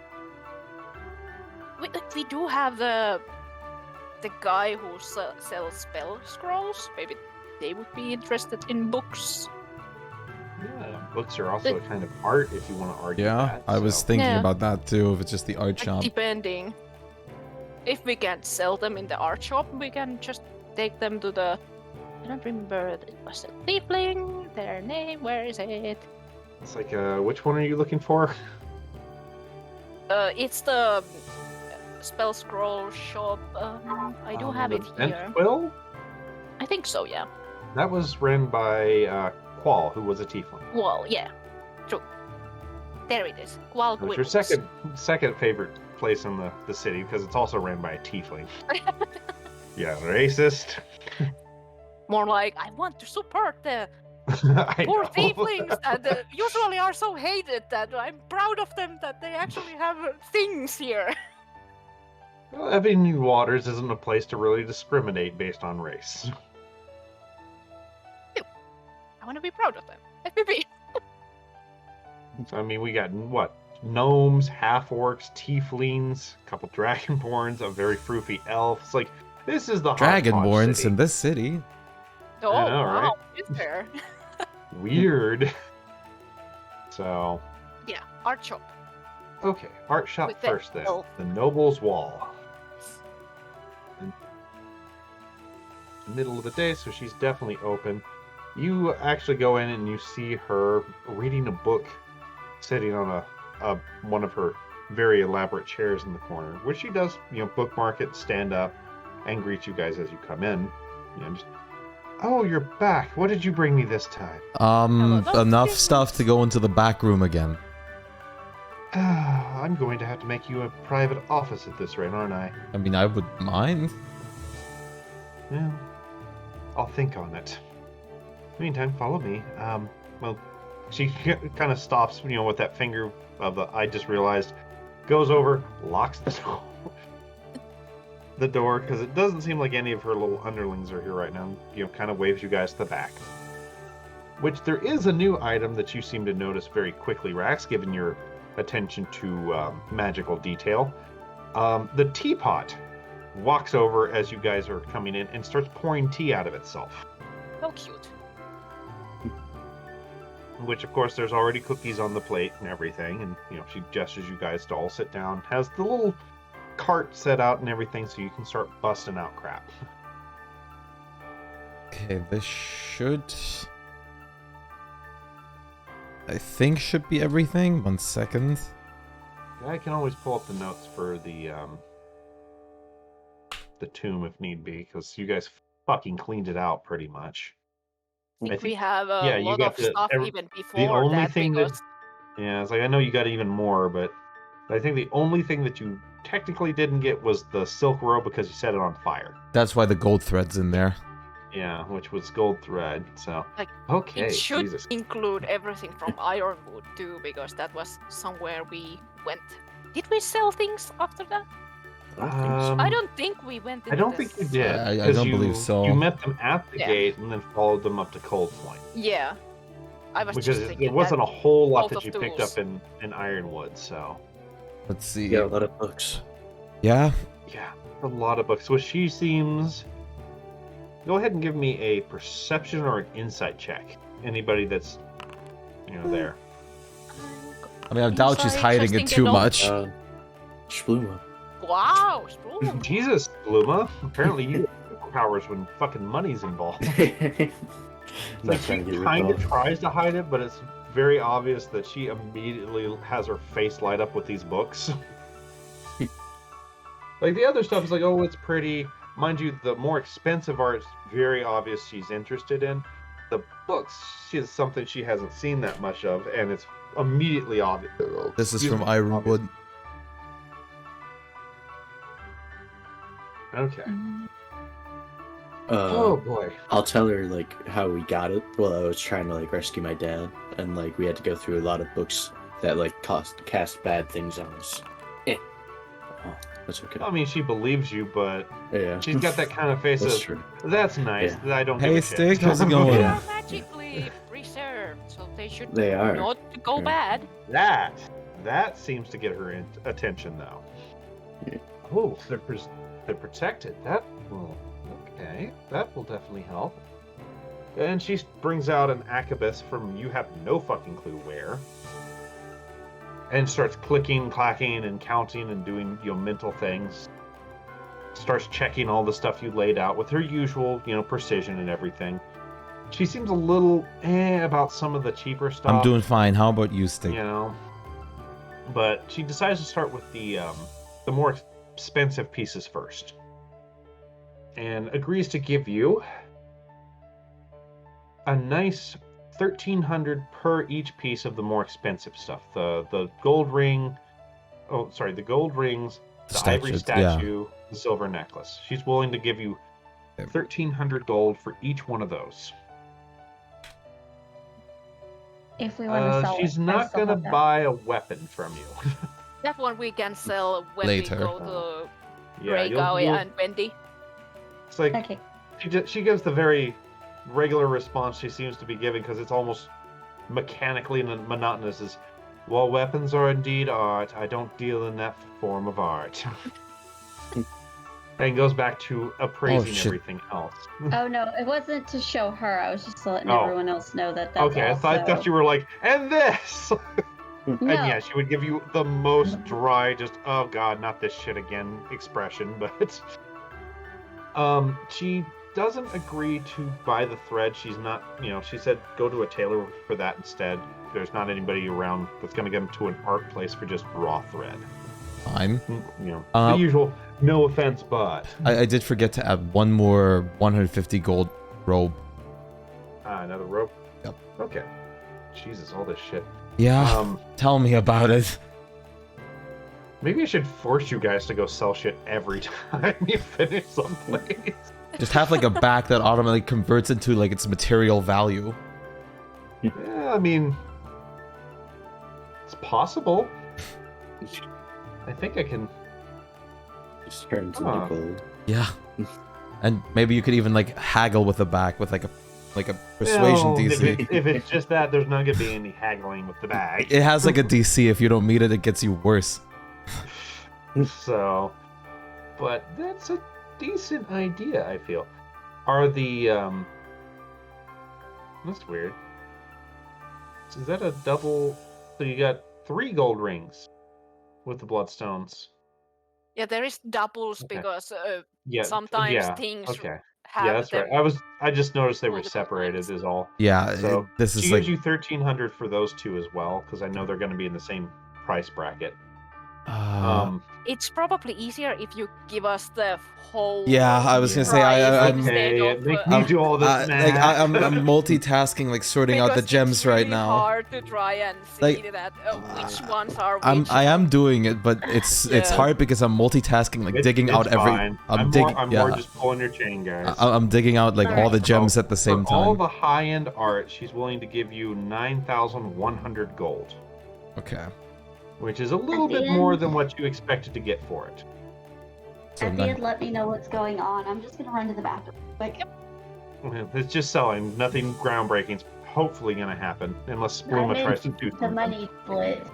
We do have the guy who sells spell scrolls. Maybe they would be interested in books. Yeah, books are also a kind of art if you want to argue Yeah, that. I was so. thinking Yeah. about that too, if it's just the art Like, shop. depending. If we can't sell them in the art shop, we can just take them to the. I don't remember. It was a tiefling. Their name. Where is it? It's like, which one are you looking for? It's the spell scroll shop. I do have it here. Quill? I think so. Yeah. That was ran by Qual, who was a tiefling. Well, yeah. True. There it is. Qual It's your second favorite place in the city because it's also ran by a tiefling. Yeah, racist. More like I want to support the I poor know. tieflings that usually are so hated that I'm proud of them that they actually have things here. Well, Ebbing Waters isn't a place to really discriminate based on race. I want to be proud of them. Let me be. I mean, we got, what, gnomes, half-orcs, tieflings, a couple dragonborns, a very froofy elf. It's like, this is the Dragonborns city. in this city. Oh, I know, wow. right? Is there? Weird. So, Yeah, art shop. okay, art shop With the first then. elf. The Noble's Wall. Middle of the day, so she's definitely open. You actually go in and you see her reading a book, sitting on a one of her very elaborate chairs in the corner, which she does, bookmark it, stand up, and greet you guys as you come in. Oh, you're back. What did you bring me this time? Enough stuff to go into the back room again. I'm going to have to make you a private office at this rate, aren't I? I mean, I would mind. Yeah, I'll think on it. Meantime, follow me. Well, she kind of stops, with that finger of the, I just realized, goes over, locks the door. The door, because it doesn't seem like any of her little underlings are here right now. Kind of waves you guys to the back. Which there is a new item that you seem to notice very quickly, Rax, given your attention to magical detail. The teapot walks over as you guys are coming in and starts pouring tea out of itself. So cute. Which, of course, there's already cookies on the plate and everything. And, she gestures you guys to all sit down. Has the little cart set out and everything so you can start busting out crap. Okay, this should... I think should be everything. 1 second. I can always pull up the notes for the tomb if need be, because you guys fucking cleaned it out pretty much. I think we have a you lot got of stuff even the before only that thing because yeah, it's like I know you got even more, but I think the only thing that you technically didn't get was the silk robe because you set it on fire. That's why the gold thread's in there. Yeah, which was gold thread. So Like, okay, it should Jesus. include everything from Ironwood too, because that was somewhere we went. Did we sell things after that? I don't think we went. I don't think you did. I 'cause don't believe so. You met them at the Yeah. gate and then followed them up to Cold Point. Yeah, I was Because just thinking there wasn't a whole lot both that you of picked those. up in Ironwood, so Let's see. Yeah, a lot of books. Yeah. yeah, a lot of books. So she seems. Go ahead and give me a perception or an insight check. Anybody that's, there. I mean, I doubt she's Insight, hiding trusting it the too gnome. much. Spluma. Wow, Spoon. Jesus, Bluma. Apparently you have powers when fucking money's involved. It's like she kind of tries to hide it, but it's very obvious that she immediately has her face light up with these books. Like the other stuff is like, oh, it's pretty. Mind you, the more expensive art is very obvious she's interested in. The books, is something she hasn't seen that much of, and it's immediately obvious. This is Excuse from me, Ironwood. Okay. Oh Oh boy. I'll tell her like how we got it. Well, I was trying to like rescue my dad, and like we had to go through a lot of books that like cast bad things on us. Oh, that's okay. I mean, she believes you, but Yeah, she's got that kind of face that's of, true. that's nice. Yeah. I don't Hey, give a Stick, shit. how's it going? They Yeah. are magically preserved, so they should They are. not go Yeah. bad. That seems to get her attention, though. Yeah. Oh, they're protected. That will, okay. That will definitely help. And she brings out an arquebus from you have no fucking clue where, and starts clicking, clacking, and counting and doing mental things. Starts checking all the stuff you laid out with her usual precision and everything. She seems a little about some of the cheaper stuff. I'm doing fine. How about you, Stick? But she decides to start with the more expensive pieces first, and agrees to give you a nice 1,300 per each piece of the more expensive stuff. The gold ring, the gold rings, the ivory statue, the silver necklace. She's willing to give you 1,300 gold for each one of those. If we want to sell She's it, I not still gonna have that. buy a weapon from you. That one we can sell when Later. we go to Yeah, Grey Gaui and Wendy. it's like Okay. she gives the very regular response she seems to be giving because it's almost mechanically monotonous. Is While weapons are indeed art, I don't deal in that form of art. And goes back to appraising shit. everything else. Oh no, it wasn't to show her. I was just letting Oh. everyone else know that that's Okay, also... I thought you were like, and this! No. And yeah, she would give you the most dry, just, oh god, not this shit again expression, but... She doesn't agree to buy the thread. She's not, she said go to a tailor for that instead. There's not anybody around that's going to get them to an art place for just raw thread. Fine. The usual, no offense, but... I did forget to add one more 150 gold robe. Another rope? Yep. Okay. Jesus, all this shit. Yeah, tell me about it. Maybe I should force you guys to go sell shit every time you finish someplace. Just have like a back that automatically converts into like its material value. Yeah, I mean... It's possible. I think I can... Just turns into gold. Yeah. And maybe you could even like haggle with the back with like a persuasion DC. If it's just that, there's not gonna be any haggling with the bag. It has like a DC. If you don't meet it, it gets you worse. So, but that's a decent idea, I feel. Are the that's weird. Is that a double? So you got 3 gold rings with the bloodstones. Yeah, there is doubles Okay. because Yeah. sometimes things Okay. have Yeah, that's them. right. I just noticed they were multiple separated. times. Is all. Yeah, So this she is like gives you 1,300 for those 2 as well, because I know they're going to be in the same price bracket. It's probably easier if you give us the whole. Yeah, I was gonna say I'm okay. instead of, Make me do all this math. like I'm multitasking, like sorting out the because gems it's right really now. hard to try and see Like, that which ones are which. I am doing it, but it's Yeah. hard because I'm multitasking, like digging out It's every. fine. I'm more just pulling your chain, guys. I'm digging out like all the Alright. gems at the same For all time. the high-end art, she's willing to give you 9,100 gold, Okay. which is a little At the bit more end- than what you expected to get for it. So At the end, let me know what's going on. I'm just gonna run to the bathroom. Like, It's just selling. Nothing groundbreaking's hopefully going to happen, unless Bluma I'm tries to into do the something. money split.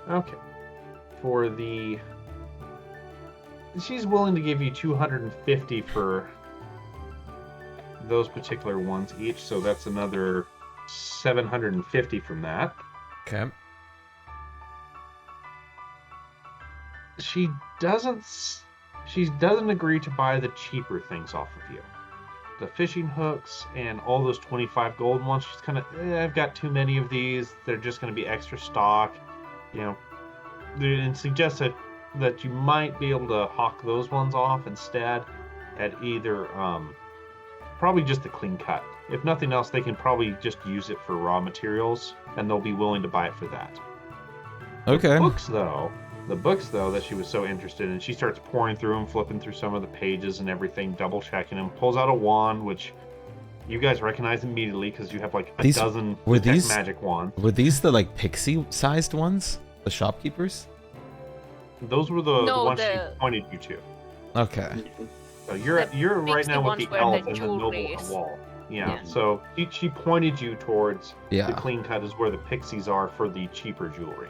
Okay. For the... She's willing to give you 250 for those particular ones each, so that's another 750 from that. Okay. She doesn't agree to buy the cheaper things off of you. The fishing hooks and all those 25 gold ones, she's kind of, I've got too many of these. They're just going to be extra stock, and suggests that you might be able to hawk those ones off instead at either, probably just the clean cut. If nothing else, they can probably just use it for raw materials, and they'll be willing to buy it for that. Okay. The books, though, that she was so interested in, she starts pouring through them, flipping through some of the pages and everything, double-checking them, pulls out a wand, which you guys recognize immediately because you have like a dozen detect magic wands. Were these the like pixie-sized ones? The shopkeepers? Those were the ones she the- pointed you to. Okay. So you're right pixie now with ones the were elf the and the noble on jewelries. the wall. Yeah, Yeah. so she pointed you towards the Yeah. clean cut is where the pixies are for the cheaper jewelry.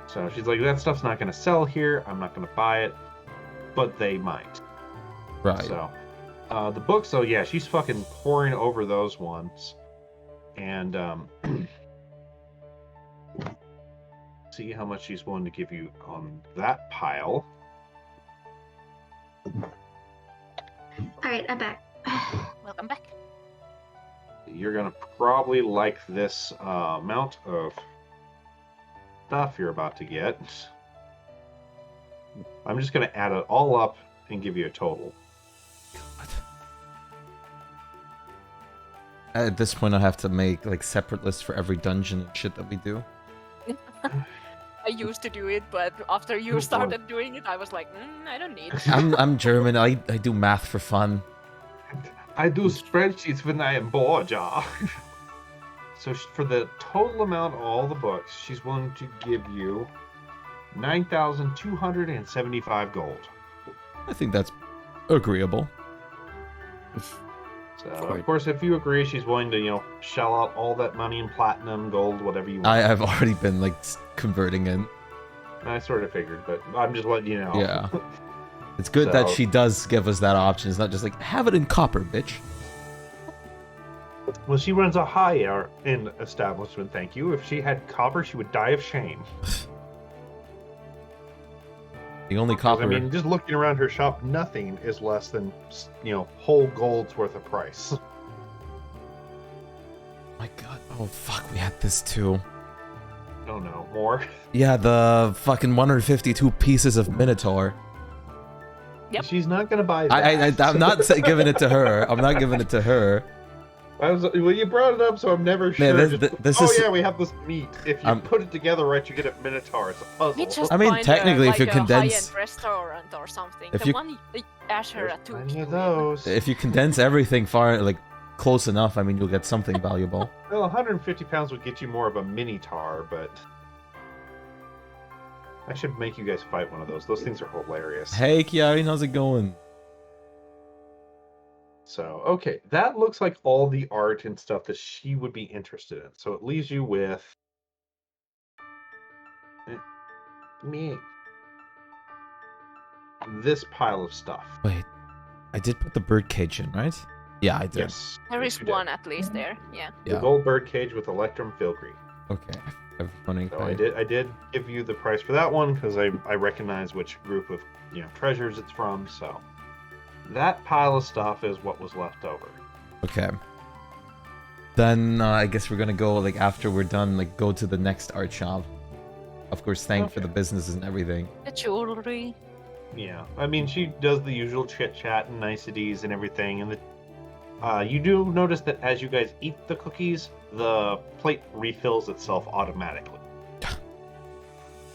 So she's like, that stuff's not going to sell here. I'm not going to buy it, but they might. Right. So the books, though, yeah, she's fucking pouring over those ones. And see how much she's willing to give you on that pile. Alright, I'm back. Welcome back. You're going to probably like this amount of stuff you're about to get. I'm just going to add it all up and give you a total. At this point, I have to make like separate lists for every dungeon and shit that we do. I used to do it, but after you Oh, started doing it, I was like, I don't need. I'm German. I do math for fun. I do spreadsheets when I am bored, ja. So for the total amount of all the books, she's willing to give you 9,275 gold. I think that's agreeable. So, of course, if you agree, she's willing to, shell out all that money in platinum, gold, whatever you want. I've already been, like, converting it. I sort of figured, but I'm just letting you know. Yeah. It's good that she does give us that option. It's not just like, have it in copper, bitch. Well, she runs a high-end establishment, thank you. If she had copper, she would die of shame. The only copper... I mean, just looking around her shop, nothing is less than, whole gold's worth of price. My god. Oh, fuck, we had this too. Oh no, more? Yeah, the fucking 152 pieces of Minotaur. Yep. She's not gonna buy that. I'm not giving it to her. I'm not giving it to her. Well, you brought it up, so I'm never sure. Man, this is... yeah, we have this meat. If you put it together right, you get a Minotaur. It's a puzzle. I mean, technically, if you condense... high-end restaurant or something. If the you... one Asher at 2 Any of those. If you condense everything far, like, close enough, I mean, you'll get something valuable. Well, 150 pounds would get you more of a Minotaur, but... I should make you guys fight one of those. Those things are hilarious. Hey, Kiari, how's it going? So, okay, that looks like all the art and stuff that she would be interested in. So it leaves you with... me. This pile of stuff. Wait, I did put the birdcage in, right? Yeah, I did. Yes. There yes, is you did. one at least there, yeah. The gold bird cage with electrum filigree. Okay. So I did give you the price for that one because I recognize which group of treasures it's from. So that pile of stuff is what was left over. Okay. Then I guess we're gonna go, like, after we're done, like, go to the next art shop. Of course, thank for the businesses and everything. The jewelry. Yeah, I mean, she does the usual chit chat and niceties and everything, and you do notice that as you guys eat the cookies, the plate refills itself automatically.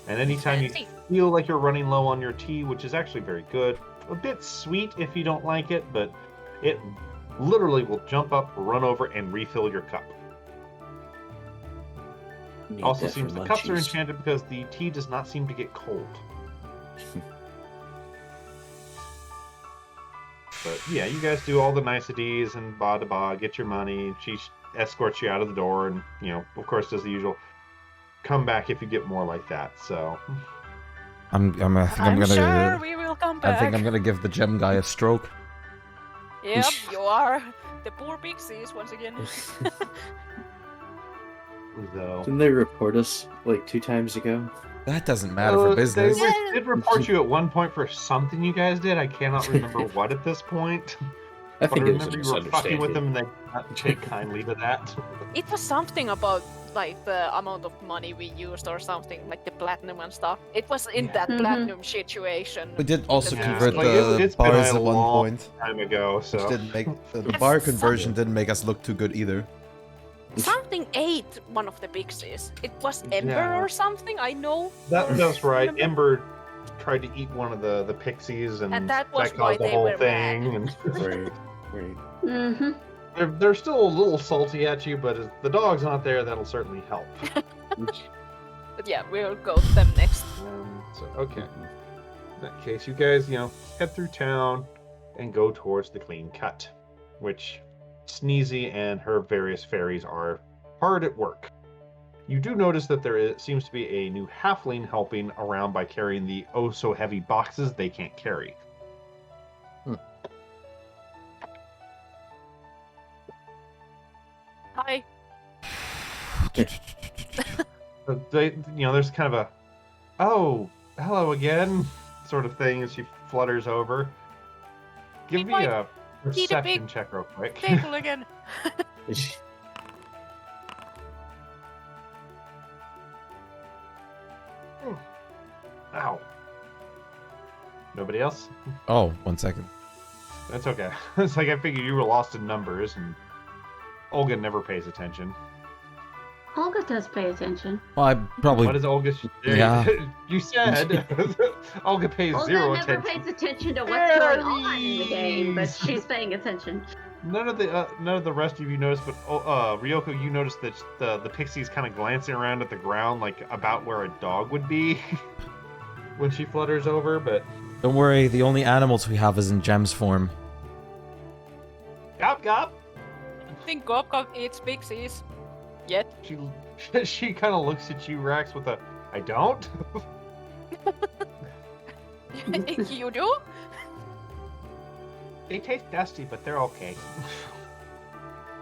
And anytime you feel like you're running low on your tea, which is actually very good, a bit sweet if you don't like it, but it literally will jump up, run over, and refill your cup. Also seems the cups are enchanted because the tea does not seem to get cold. But yeah, you guys do all the niceties and ba-da-ba, get your money. She escorts you out of the door and, of course, does the usual come back if you get more like that. So I think I'm gonna sure we will come back. I think I'm gonna give the gem guy a stroke. Yep, you are. The poor pixies once again. Didn't they report us like 2 times ago? That doesn't matter for business. They did report you at one point for something you guys did. I cannot remember what at this point. I think but I it was a remember you were fucking with them and they did not take kindly to that. It was something about like the amount of money we used or something, like the platinum and stuff. It was in that platinum situation. We did also convert like the bars at one point. Time ago, so which didn't make the bar conversion didn't make us look too good either. Something ate one of the pixies. It was Ember or something, I know. That's right. Ember tried to eat one of the pixies and that was caused why the they whole were thing. Right. Mm-hmm. They're still a little salty at you, but if the dog's not there, that'll certainly help. But yeah, we'll go to them next. Okay. In that case, you guys, head through town and go towards the Clean Cut, which Sneezy and her various fairies are hard at work. You do notice that there seems to be a new halfling helping around by carrying the oh-so-heavy boxes they can't carry. Hi. There's kind of a, oh, hello again, sort of thing as she flutters over. Give me a perception check real quick. Table again. Ow. Nobody else? Oh, 1 second. That's okay. It's like I figured you were lost in numbers, and Olga never pays attention. Olga does pay attention. Well, I probably... What is Olga? Yeah. You said Olga pays zero Olga never attention. pays attention to what's going on in the game, but she's paying attention. None of the rest of you noticed, but Ryoko, you noticed that the pixie's kind of glancing around at the ground, like about where a dog would be when she flutters over. But don't worry, the only animals we have is in gems form. Gop gop. I think Gop eats pixies. Yet. She kind of looks at you, Rex, with a I don't. You do? They taste dusty, but they're okay.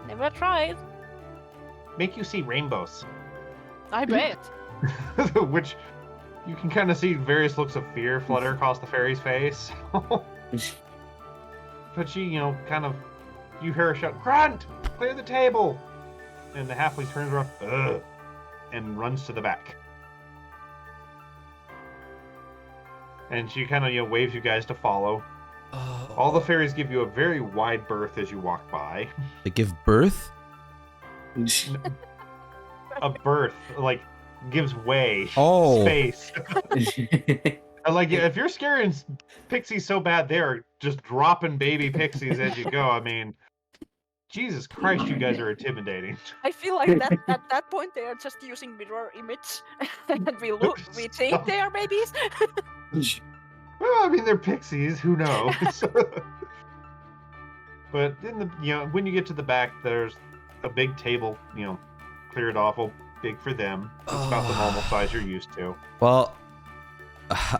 Never tried. Make you see rainbows. I bet. Which you can kind of see various looks of fear flutter across the fairy's face. But she, kind of, you hear her shout, "Grunt! Clear the table!" And the halfling turns around, ugh, and runs to the back. And she kind of, waves you guys to follow. All the fairies give you a very wide berth as you walk by. They give birth? A berth, like, gives way. Oh. Space. Like, if you're scaring pixies so bad, they're just dropping baby pixies as you go. I mean, Jesus Christ, you guys are intimidating. I feel like that at that point they are just using mirror image, and we think they are babies. Well, I mean, they're pixies. Who knows? But in the when you get to the back, there's a big table. Cleared off, big for them. It's about the normal size you're used to. Well,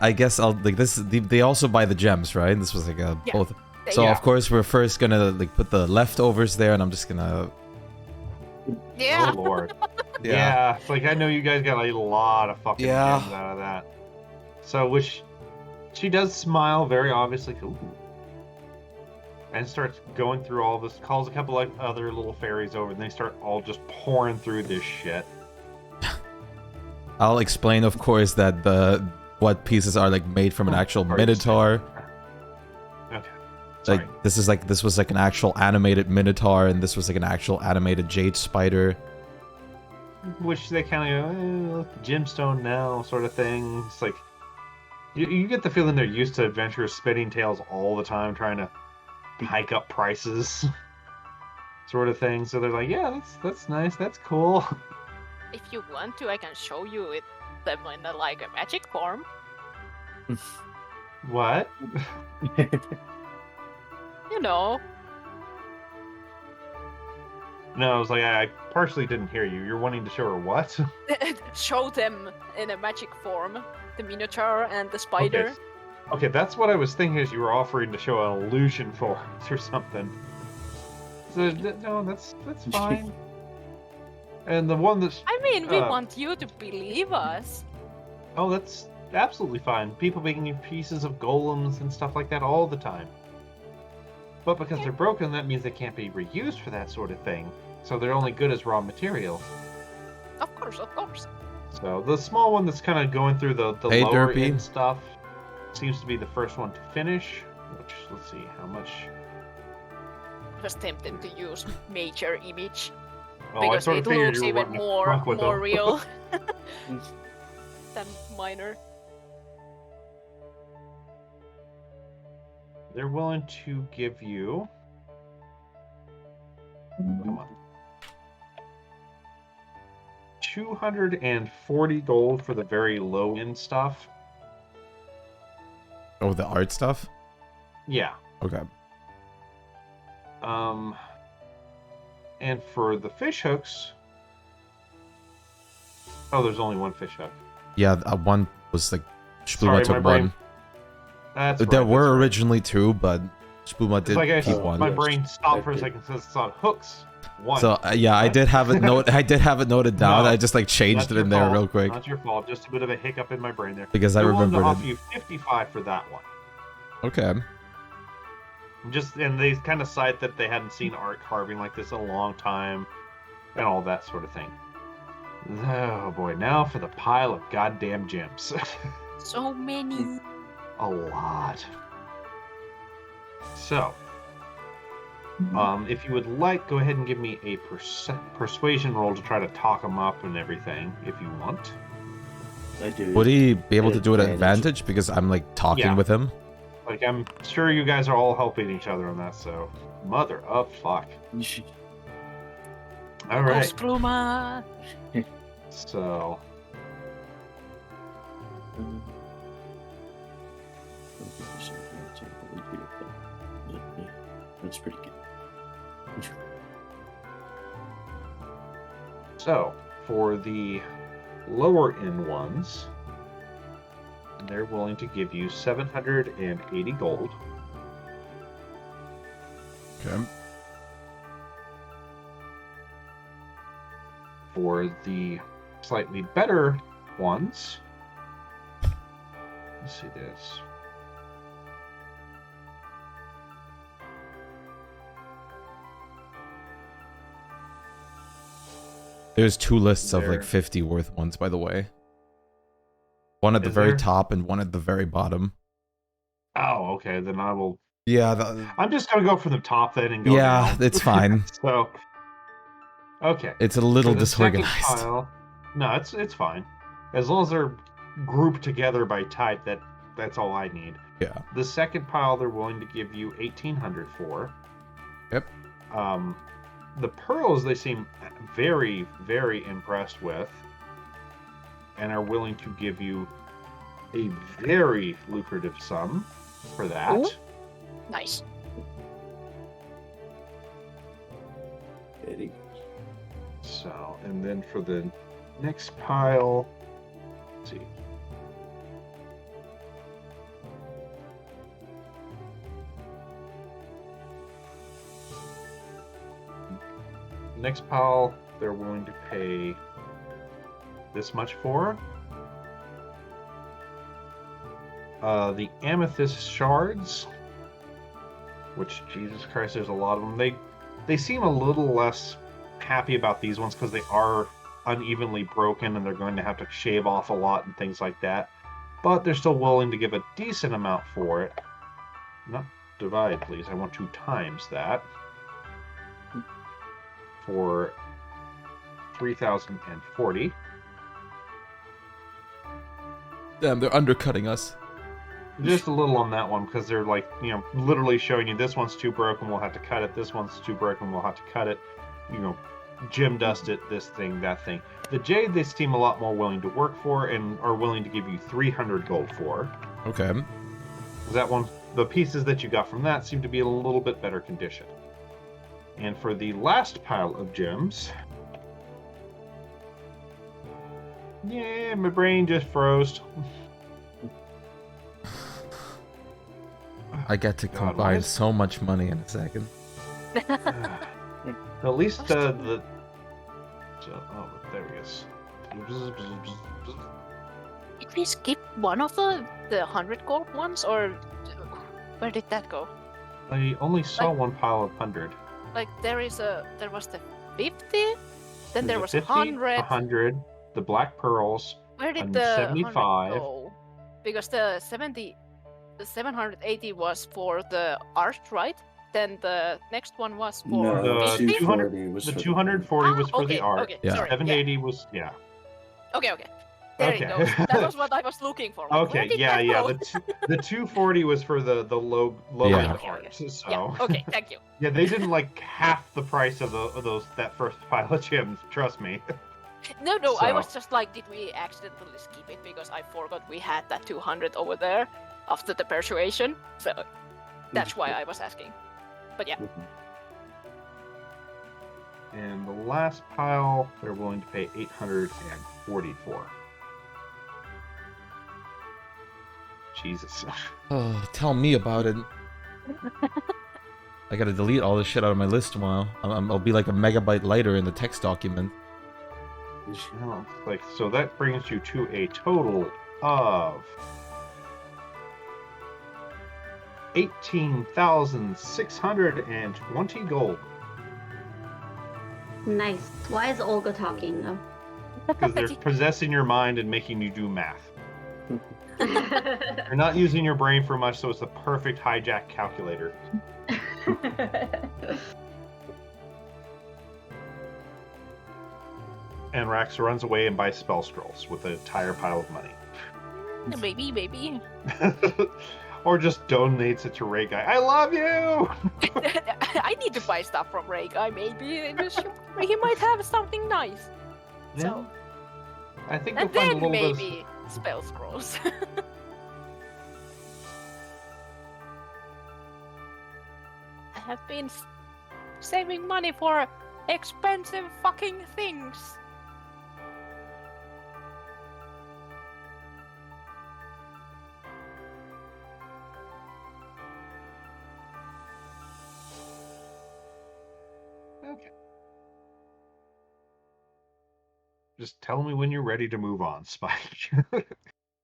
I guess I'll like this. They also buy the gems, right? This was like a both. So of course we're first gonna like put the leftovers there, and I'm just gonna. Yeah. Oh Lord. Yeah. It's like I know you guys got a lot of fucking gems out of that. So which she does smile very obviously. Ooh. And starts going through all this, calls a couple of other little fairies over, and they start all just pouring through this shit. I'll explain, of course, that what pieces are like made from an actual minotaur. Okay. Sorry. Like this was like an actual animated minotaur, and this was like an actual animated jade spider. Which they kind of gemstone now, sort of thing. It's like you get the feeling they're used to adventurers spinning tales all the time, trying to hike up prices, sort of thing. So they're like, yeah, that's nice, that's cool. If you want to, I can show you it them in a magic form. What? You know. No, I was like, I partially didn't hear you. You're wanting to show her what? Show them in a magic form, the minotaur and the spider. Okay, that's what I was thinking as you were offering to show an illusion for us or something. So, no, that's fine. And the one that's... I mean, we want you to believe us. Oh, that's absolutely fine. People making pieces of golems and stuff like that all the time. But because they're broken, that means they can't be reused for that sort of thing. So they're only good as raw material. Of course, of course. So the small one that's kind of going through the Hey, lower Derpy. end stuff seems to be the first one to finish. Which, let's see, how much... I was tempted to use major image. Oh, I Because sort it of figured looks you were even wanting to fuck with more them. real than minor. They're willing to give you... Come on. 240 gold for the very low end stuff. Oh, the art stuff? Yeah. Okay. And for the fish hooks... Oh, there's only one fish hook. Yeah, one was like... Shpuma Sorry, took my brain- one. That's There right, were that's right. originally two, but Shpuma It's did like keep one. my brain stopped for a second since it's on hooks. One. So yeah, I did have it noted down. No, I just like changed That's it your in there fault. real quick Not your fault. Just a bit of a hiccup in my brain there. because I They're willing to remembered offer it. you 55 for that one. Okay. And they kind of cite that they hadn't seen art carving like this in a long time, and all that sort of thing. Oh boy, now for the pile of goddamn gems. So many. A lot. So, if you would like, go ahead and give me a persuasion roll to try to talk them up and everything, if you want. I do. Would he be able to do it at Advantage. advantage because I'm like talking Yeah. with him? Like, I'm sure you guys are all helping each other on that, so... Mother of fuck. Alright, Pluma. so... That's pretty good. So, for the lower end ones, they're willing to give you 780 gold. Okay. For the slightly better ones, let's see this. There's two lists of There. like 50 worth ones, by the way. One at the Is very there? top and one at the very bottom. Oh, okay. Then I will. Yeah, I'm just gonna go from the top then and go yeah, down. it's fine. So, okay. It's a little For the second disorganized. pile, no, it's fine. As long as they're grouped together by type, that's all I need. Yeah. The second pile, they're willing to give you 1,800 for. Yep. The pearls they seem very, very impressed with, and are willing to give you a very lucrative sum for that. Ooh. Nice. Very So, and then for the next pile, let's see. Next pile, they're willing to pay this much for. The amethyst shards, which, Jesus Christ, there's a lot of them. They seem a little less happy about these ones because they are unevenly broken and they're going to have to shave off a lot and things like that. But they're still willing to give a decent amount for it. Not divide, please. I want to times that for 3,040. Damn, they're undercutting us. Just a little on that one because they're like, literally showing you this one's too broken, we'll have to cut it. This one's too broken, we'll have to cut it. Gem dust it, this thing, that thing. The jade they seem a lot more willing to work for and are willing to give you 300 gold for. Okay. That one, the pieces that you got from that seem to be a little bit better condition. And for the last pile of gems, yeah, my brain just froze. I get to God, combine why is- so much money in a second. At least the oh, there he is. Did we skip one of the 100 gold ones, or where did that go? I only saw one pile of 100. Like there was the 50, then there There's was a 50, 100. 100, the black pearls. Where did and the 75. 100 go? Because the 780 was for the art, right? Then the next one was for No, The 50? 240 was The for 240 was for okay, the art. Okay, Yeah. sorry. 780 was Okay. There Okay. it goes. That was what I was looking for. Like, where Okay, did yeah. that go? The 240 was for the low Yeah. end Okay, art. okay. So Yeah. Okay. Thank you. yeah, they didn't like half the price of that first pile of gems. Trust me. No, I So- was just like, did we accidentally skip it because I forgot we had that 200 over there after the persuasion? So that's why I was asking. But yeah. And the last pile, they're willing to pay 844. Jesus. Oh, tell me about it. I gotta delete all this shit out of my list tomorrow. I'll be like a megabyte lighter in the text document. Well, so that brings you to a total of 18,620 gold. Nice. Why is Olga talking though? Because they're possessing your mind and making you do math. You're not using your brain for much, so it's the perfect hijack calculator. And Rax runs away and buys spell scrolls with an entire pile of money. Maybe. Or just donates it to Ray Guy. I love you! I need to buy stuff from Ray Guy. Maybe he might have something nice. So, I think and you'll find a then little bit. maybe spell scrolls. I have been saving money for expensive fucking things. Okay. Just tell me when you're ready to move on, Shpyke.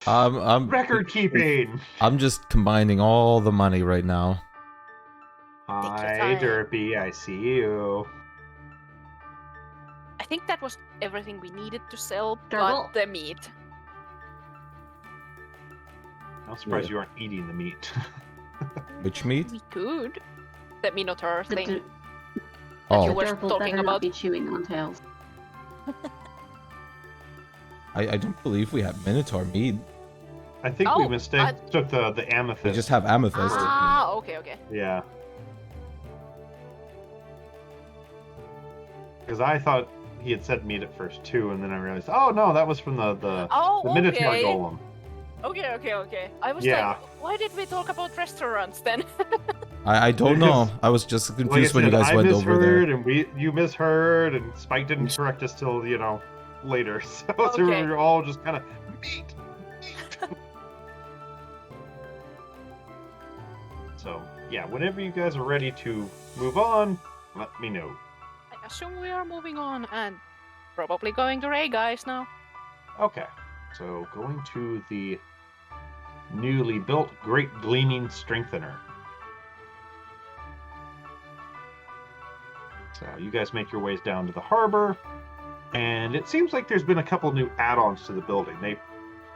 I'm Record keeping. I'm just combining all the money right now. Hi, Derpy. I see you. I think that was everything we needed to sell, Double. but the meat. I'm surprised you aren't eating the meat. Which meat? We could. The Minotaur The thing d- that Oh. you were Durple talking better not about. be chewing on tails. I don't believe we have Minotaur meat. I think we Oh, mistook the amethyst. We just have amethyst. Ah, okay. Yeah. Because I thought he had said meat at first too, and then I realized, oh no, that was from the Minotaur okay. golem. Okay. I was Yeah. like, why did we talk about restaurants then? I don't know. Because- I was just Like I confused when you said, guys I went over there. misheard, and you misheard, and Spike didn't correct us till later. So we Okay. were all just kind of meat. So yeah, whenever you guys are ready to move on, let me know. I assume we are moving on and probably going to Ray Guys now. Okay, so going to the newly built Great Gleaming Strengthener. So you guys make your ways down to the harbor, and it seems like there's been a couple new add-ons to the building. They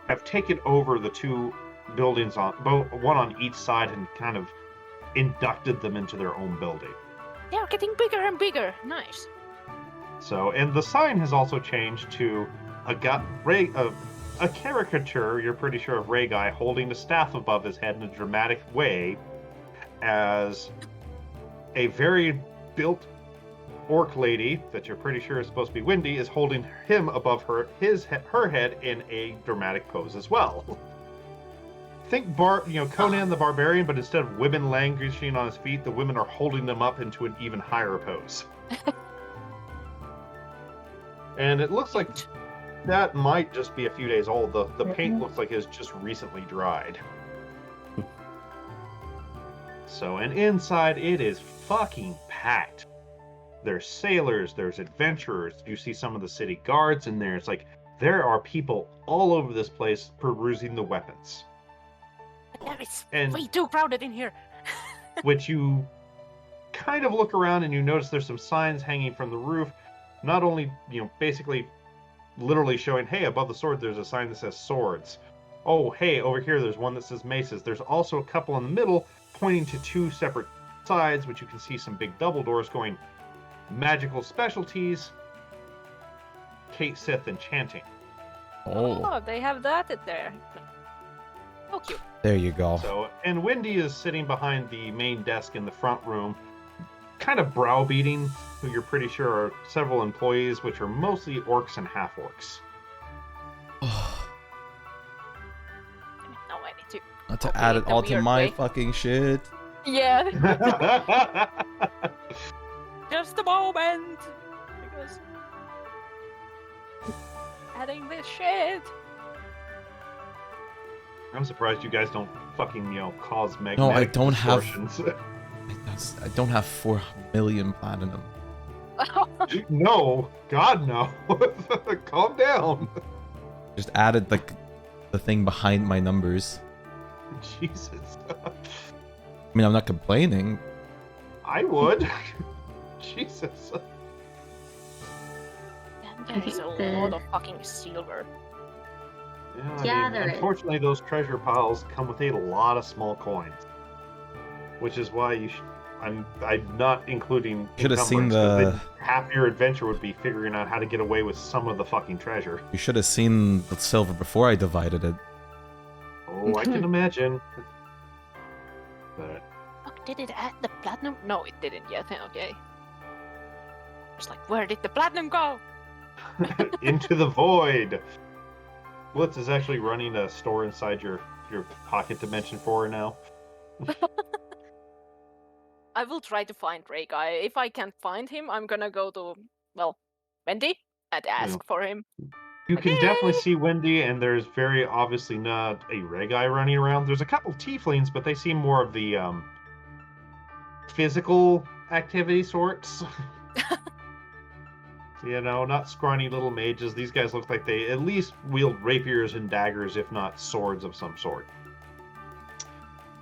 have taken over the two buildings one on each side and kind of inducted them into their own building. They are getting bigger and bigger. Nice. So, and the sign has also changed to a caricature, you're pretty sure, of Ray Guy holding the staff above his head in a dramatic way, as a very built orc lady that you're pretty sure is supposed to be Wendy is holding him above her head in a dramatic pose as well. Think Conan the Barbarian, but instead of women languishing on his feet, the women are holding them up into an even higher pose. And it looks like that might just be a few days old. The paint looks like it's just recently dried. So, and inside it is fucking packed. There's sailors, there's adventurers. You see some of the city guards in there. It's like there are people all over this place perusing the weapons. There is And- way too crowded in here. Which you kind of look around and you notice there's some signs hanging from the roof. Not only, basically literally showing, hey, above the sword there's a sign that says swords. Oh, hey, over here there's one that says maces. There's also a couple in the middle pointing to two separate sides, which you can see some big double doors going magical specialties, Kate Sith enchanting. Oh, they have that in there. Oh, cute. there you go. So, and Wendy is sitting behind the main desk in the front room, kind of browbeating who you're pretty sure are several employees, which are mostly orcs and half-orcs. No, I need to. Not to Okay, add it the all to weird my way. fucking shit. Yeah, just a moment. Because adding this shit. I'm surprised you guys don't fucking, cause magnetic No, I don't have- distortions. I don't have 4 million platinum. No, God, no. Calm down. Just added the thing behind my numbers. Jesus. I mean, I'm not complaining. I would. Jesus. And there's a lot of fucking silver. Yeah, there is. unfortunately, those treasure piles come with a lot of small coins, which is why you should. I'm not including. Should have seen encumbrance, 'cause the. then half your adventure would be figuring out how to get away with some of the fucking treasure. You should have seen the silver before I divided it. Oh, I can imagine. But Fuck, did it add the platinum? No, it didn't yet. Okay. It's like, where did the platinum go? into the void. Blitz is actually running a store inside your pocket dimension for her now. I will try to find Ray Guy. If I can't find him, I'm gonna go to Wendy and ask for him. You can definitely see Wendy, and there's very obviously not a Ray Guy running around. There's a couple tieflings, but they seem more of the physical activity sorts. Not scrawny little mages. These guys look like they at least wield rapiers and daggers, if not swords of some sort.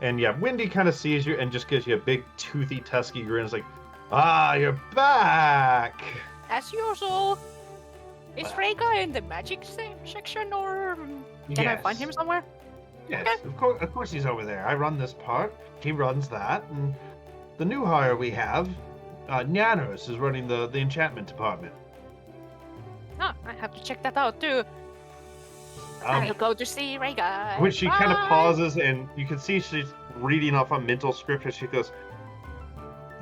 And yeah, Wendy kind of sees you and just gives you a big, toothy, tusky grin. It's like, you're back! As usual. Is Ray Guy in the magic section, or can I find him somewhere? Yes, okay. Of course he's over there. I run this part. He runs that. And the new hire we have, Nyanos, is running the enchantment department. I have to check that out too. I'll go to see Ray Guy. When she kind of pauses, and you can see she's reading off a mental script, and she goes,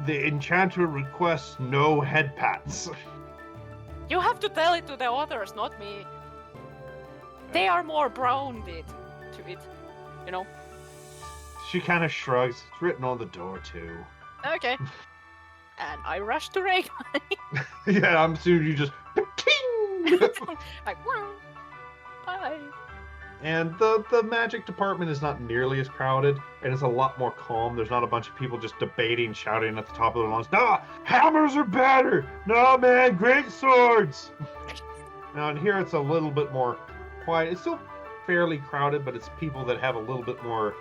"The enchanter requests no head pats." You have to tell it to the others, not me. They are more browned to it, She kind of shrugs. It's written on the door too. Okay. And I rush to Ray Guy. Yeah, I'm assuming you just Like, bye. And the magic department is not nearly as crowded, and it's a lot more calm. There's not a bunch of people just debating, shouting at the top of their lungs, "No, hammers are better! No, man, great swords!" Now, in here, it's a little bit more quiet. It's still fairly crowded, but it's people that have a little bit more,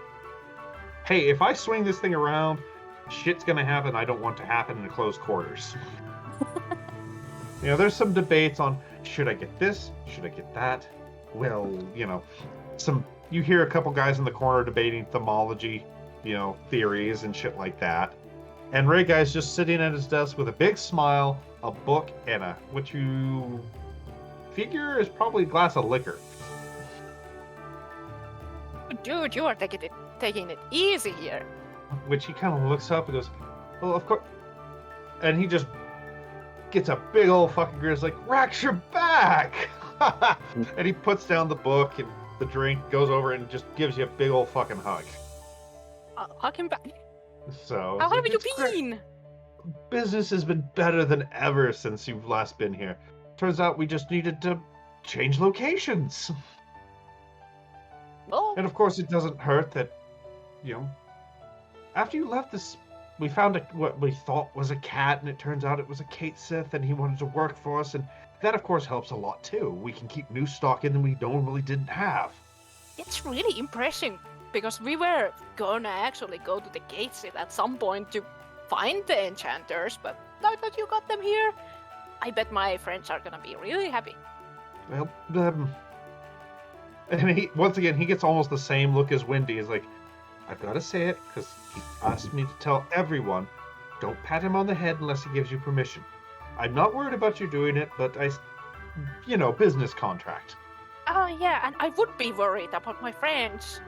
hey, if I swing this thing around, shit's gonna happen I don't want to happen in close quarters. There's some debates on, should I get this? Should I get that? Well, you hear a couple guys in the corner debating thaumaturgy, theories and shit like that. And Ray Guy's just sitting at his desk with a big smile, a book, and what you figure is probably a glass of liquor. Dude, you are taking it easy here. Which he kind of looks up and goes, "Well, of course." And he just gets a big old fucking grin. It's like, "Rax, you're back!" And he puts down the book and the drink, goes over and just gives you a big old fucking hug. Hug him back. So how have you great. been? Business has been better than ever since you've last been here. Turns out we just needed to change locations. Well, and of course it doesn't hurt that, after you left this, we found what we thought was a cat, and it turns out it was a Kate Sith, and he wanted to work for us, and that of course helps a lot too. We can keep new stock in that we normally didn't have. It's really impressive, because we were gonna actually go to the gates at some point to find the enchanters, but now that you got them here, I bet my friends are gonna be really happy. Well, and once again, he gets almost the same look as Wendy. He's like, "I've got to say it, because he asked me to tell everyone, don't pat him on the head unless he gives you permission. I'm not worried about you doing it, but business contract." Oh yeah, and I would be worried about my friends.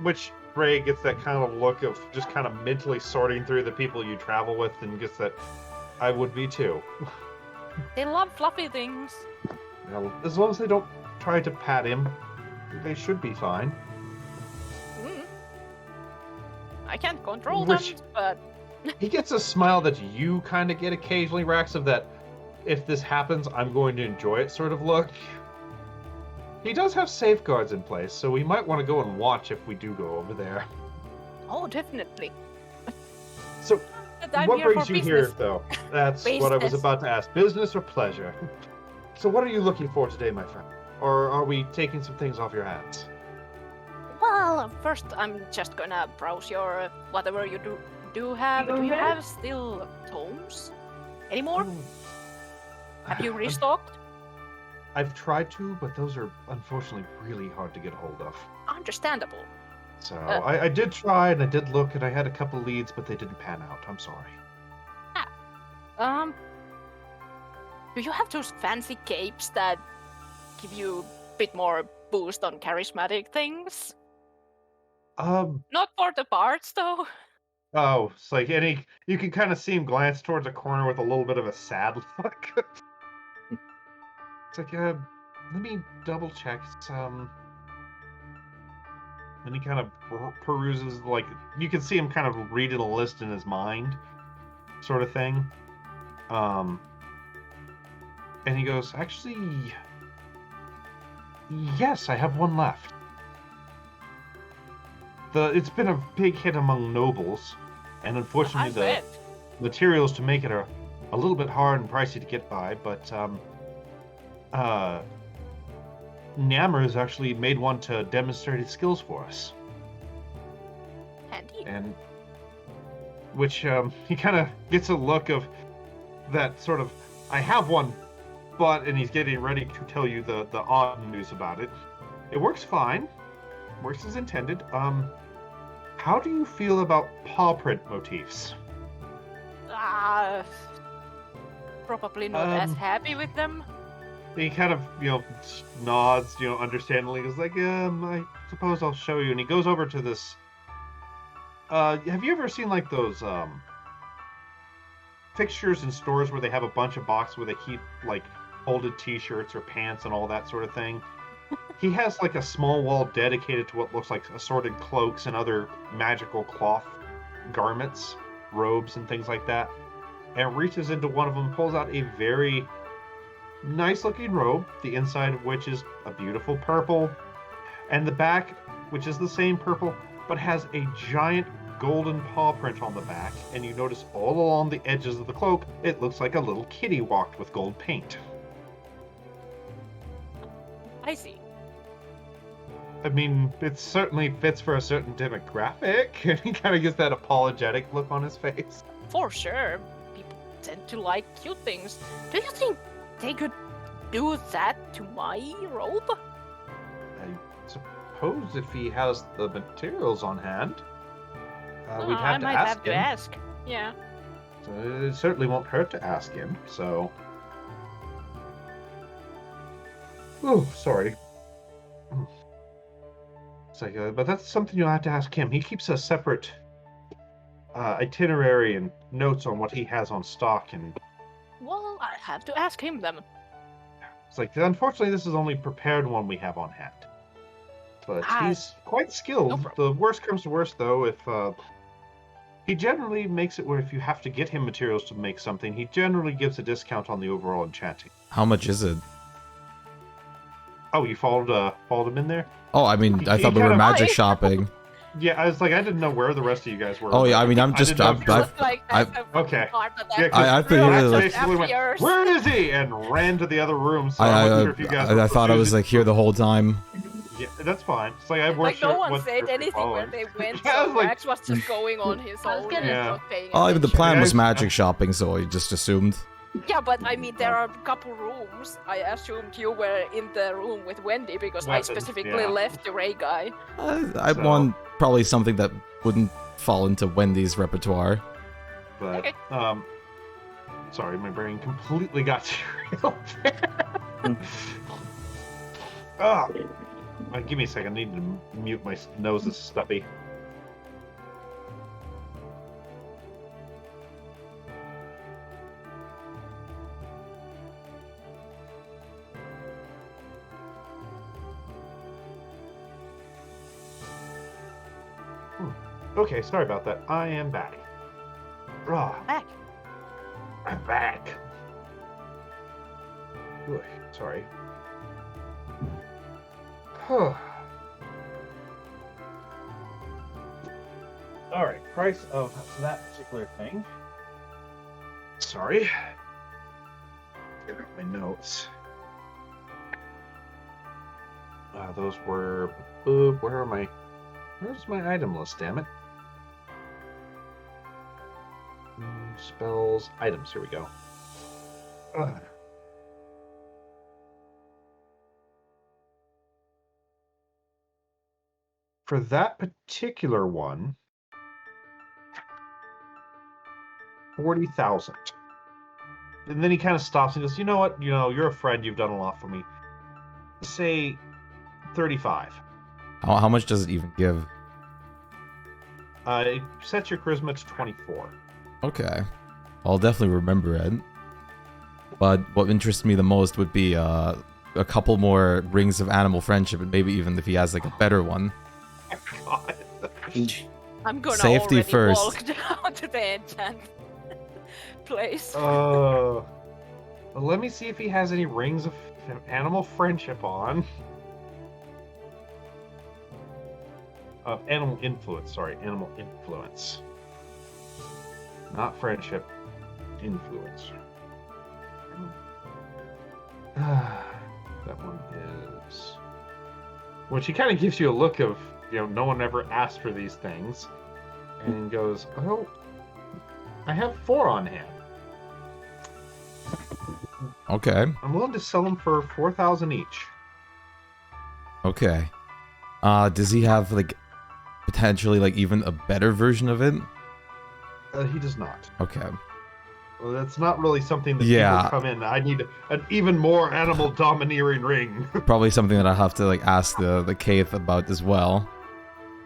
Which Ray gets that kind of look of just kind of mentally sorting through the people you travel with, and gets that, I would be too. They love fluffy things. Well, as long as they don't try to pat him, they should be fine. I can't control them, but... He gets a smile that you kind of get occasionally, Rax, of that, if this happens, I'm going to enjoy it sort of look. He does have safeguards in place, so we might want to go and watch if we do go over there. Oh, definitely. So, what brings you here, though? That's what I was about to ask. Business or pleasure? So what are you looking for today, my friend? Or are we taking some things off your hands? Well, first I'm just gonna browse your whatever you do have. Do you have still tomes anymore? Have you restocked? I've tried to, but those are unfortunately really hard to get a hold of. Understandable. So I did try, and I did look, and I had a couple leads, but they didn't pan out. I'm sorry. Do you have those fancy capes that give you a bit more boost on charismatic things? Not for the parts, though. Oh, it's like you can kind of see him glance towards a corner with a little bit of a sad look. It's like, let me double check. It's, and he kind of peruses, like, you can see him kind of reading a list in his mind, sort of thing. And he goes, actually, yes, I have one left. It's been a big hit among nobles, and unfortunately the materials to make it are a little bit hard and pricey to get by, but Nammer has actually made one to demonstrate his skills for us. Handy. And which he kind of gets a look of that sort of, I have one, and he's getting ready to tell you the odd news about it. It works fine. Works as intended. How do you feel about paw print motifs? Probably not as happy with them. He kind of, nods, understandingly. He's like, I suppose I'll show you. And he goes over to this. Have you ever seen like those fixtures in stores where they have a bunch of boxes where they keep like folded T-shirts or pants and all that sort of thing? He has like a small wall dedicated to what looks like assorted cloaks and other magical cloth garments, robes and things like that, and reaches into one of them, pulls out a very nice looking robe, the inside of which is a beautiful purple, and the back, which is the same purple, but has a giant golden paw print on the back, and you notice all along the edges of the cloak, it looks like a little kitty walked with gold paint. I see. I mean, it certainly fits for a certain demographic, and he kind of gets that apologetic look on his face. For sure. People tend to like cute things. Do you think they could do that to my robe? I suppose if he has the materials on hand, we'd have I to might ask have him. to ask. Yeah. So it certainly won't hurt to ask him, so... Oh, sorry. It's like, but that's something you'll have to ask him. He keeps a separate itinerary and notes on what he has on stock, and Well, I have to ask him then. it's like, unfortunately, this is only prepared one we have on hand. But he's quite skilled. No problem. The worst comes to worst, though, if he generally makes it where if you have to get him materials to make something, he generally gives a discount on the overall enchanting. How much is it? Oh, you followed him in there? Oh, I mean, I He thought we were kinda- magic shopping. Yeah, I was like, I didn't know where the rest of you guys were. Oh, yeah, I mean, I'm I just, didn't know if you were- Okay. Yeah, 'cause I've been Max here, like- basically went, Appears. where is he? And ran to the other room. So I wasn't sure if you guys were I thought I was confused. like here the whole time. Yeah, that's fine. It's like I Like wasn't no sure one what said you're anything where following. they went, Yeah, I so was like- Max was just going on his I was own gonna- and Yeah. not paying Oh, even the attention. plan was Guys- magic shopping, so I just assumed. Yeah, but I mean, there are a couple rooms. I assumed you were in the room with Wendy because Weapons, I specifically yeah. left the Ray guy. I So- want probably something that wouldn't fall into Wendy's repertoire. But Okay. sorry, my brain completely got derailed there. Ah, give me a second. I need to mute my nose. Is stuffy. Okay, sorry about that. I am back. Back. I'm back. Ooh, sorry. Alright, price of that particular thing. Sorry. Get out my notes. Those were... where are my... Where's my item list, damn it? Spells, items, here we go. Ugh. For that particular one, 40,000. And then he kind of stops and goes, you know what? You're a friend. You've done a lot for me. Say 35. How much does it even give? It sets your charisma to 24. Okay. I'll definitely remember it. But what interests me the most would be a couple more rings of animal friendship, and maybe even if he has like a better one. God. I'm gonna Safety already first. walk down to the enchant place. Well, let me see if he has any rings of animal friendship on. Animal influence, sorry, animal influence. Not friendship, influence. That one is... When she kind of gives you a look of, no one ever asked for these things, and goes, oh, I have 4 on hand. Okay. I'm willing to sell them for 4,000 each. Okay. Does he have, like, potentially, like, even a better version of it? He does not. Okay. Well, that's not really something that Yeah. people come in. I need an even more animal domineering ring. Probably something that I have to, like, ask the Kaith about as well.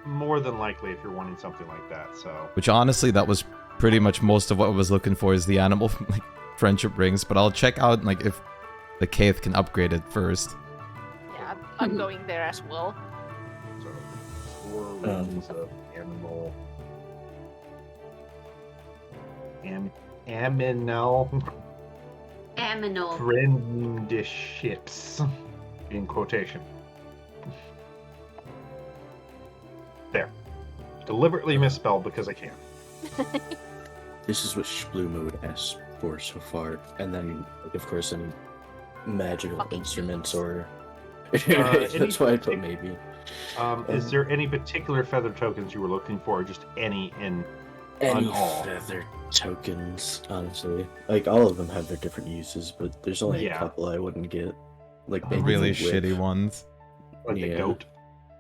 More than likely if you're wanting something like that, so... Which, honestly, that was pretty much most of what I was looking for is the animal, like, friendship rings. But I'll check out, like, if the Kaith can upgrade it first. Yeah, I'm going there as well. So, 4 rings of animal... Aminal Aminal. friendiships. In quotation. There. Deliberately misspelled because I can. This is what Shpyke would ask for so far, and then, of course, any magical Fucking instruments bees. or. Any That's why I put maybe. Is there any particular feather tokens you were looking for, or just any in Any all? feather tokens, honestly. Like, all of them have their different uses, but there's only a couple I wouldn't get. Like, maybe Really the whip. shitty ones. Like the Yeah. goat?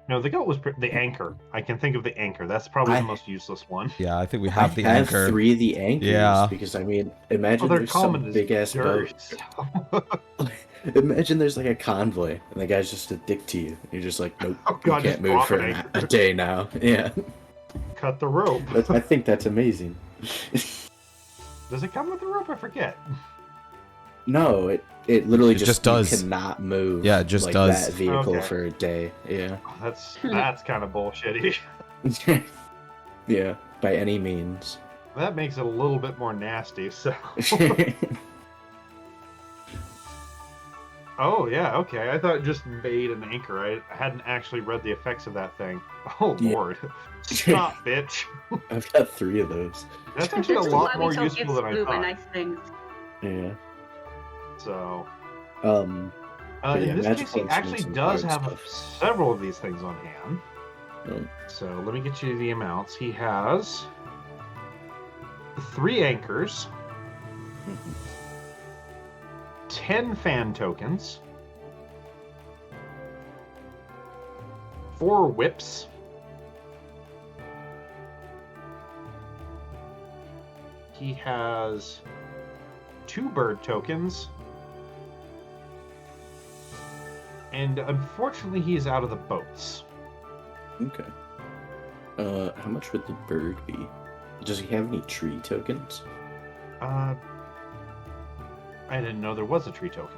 No, the goat was the anchor. I can think of the anchor. That's probably the most useless one. Yeah, I think we have the I have anchor. 3 of the anchors, Yeah. because, I mean, imagine they're there's common some as big-ass dirt. boat. Imagine there's, like, a convoy, and the guy's just a dick to you. You're just like, nope, Oh, God, you just can't move drop for an a anchor. day now. Yeah. Cut the rope. I think that's amazing. Does it come with the rope? I forget. No, it literally It just, just does. You cannot move. Yeah, it just like, does. that vehicle Okay. for a day. Yeah. That's kind of bullshitty. Yeah, by any means. That makes it a little bit more nasty. So. Oh yeah, okay. I thought it just made an anchor. I hadn't actually read the effects of that thing. Oh Yeah. lord! Stop, bitch. I've got 3 of those. That's actually a This is lot why more we don't useful give than I Spooba thought. nice things. Yeah. So, But in yeah, this case, he magical actually instruments and does hard have stuff. several of these things on hand. Um, So let me get you the amounts. He has 3 anchors, 10 fan tokens, 4 whips, he has 2 bird tokens, and unfortunately he is out of the boats. Okay. How much would the bird be? Does he have any tree tokens? I didn't know there was a tree token.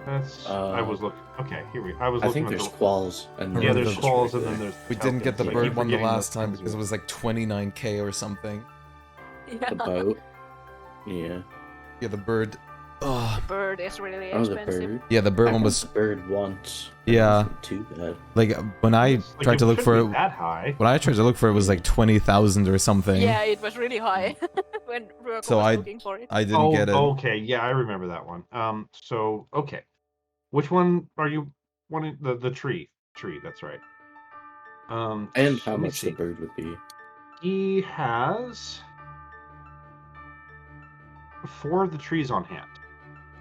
That's I was looking. Okay, here we. I was I looking think at there's the. qualls and Yeah, there's Just qualls right and then there. there's. We didn't get the tokens. I keep bird one the forgetting last those time things because it was like 29k or something. Yeah, the boat. Yeah. Yeah, the bird. Oh, bird is really Oh, the expensive. bird. yeah, the bird I one got was the bird once. but Yeah. it wasn't too bad. like when I Like, tried to look for shouldn't it. be that high. When I tried to look for it, was like 20,000 or something. Yeah, it was really high when Rurko So was looking for it. I didn't get it. Okay, yeah, I remember that one. So okay, which one are you wanting? The tree. That's right. And how let me much the see. bird would be. He has 4 of the trees on hand.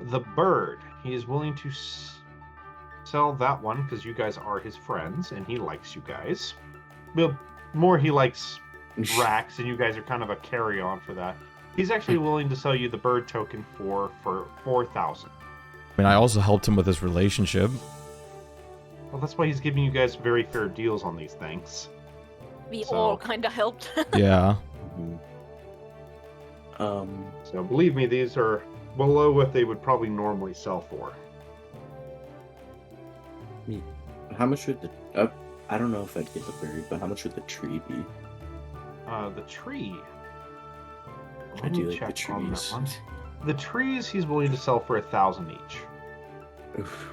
The bird, he is willing to sell that one because you guys are his friends and he likes you guys. Well, more he likes Rax, and you guys are kind of a carry-on for that. He's actually willing to sell you the bird token for 4,000. I mean, I also helped him with his relationship. Well, that's why he's giving you guys very fair deals on these things. We So- all kind of helped. Yeah. Mhm. So believe me, these are below what they would probably normally sell for. How much would the? I don't know if I'd get the bird, but how much would the tree be? The tree. I do like the trees. The trees he's willing to sell for 1,000 each. Oof.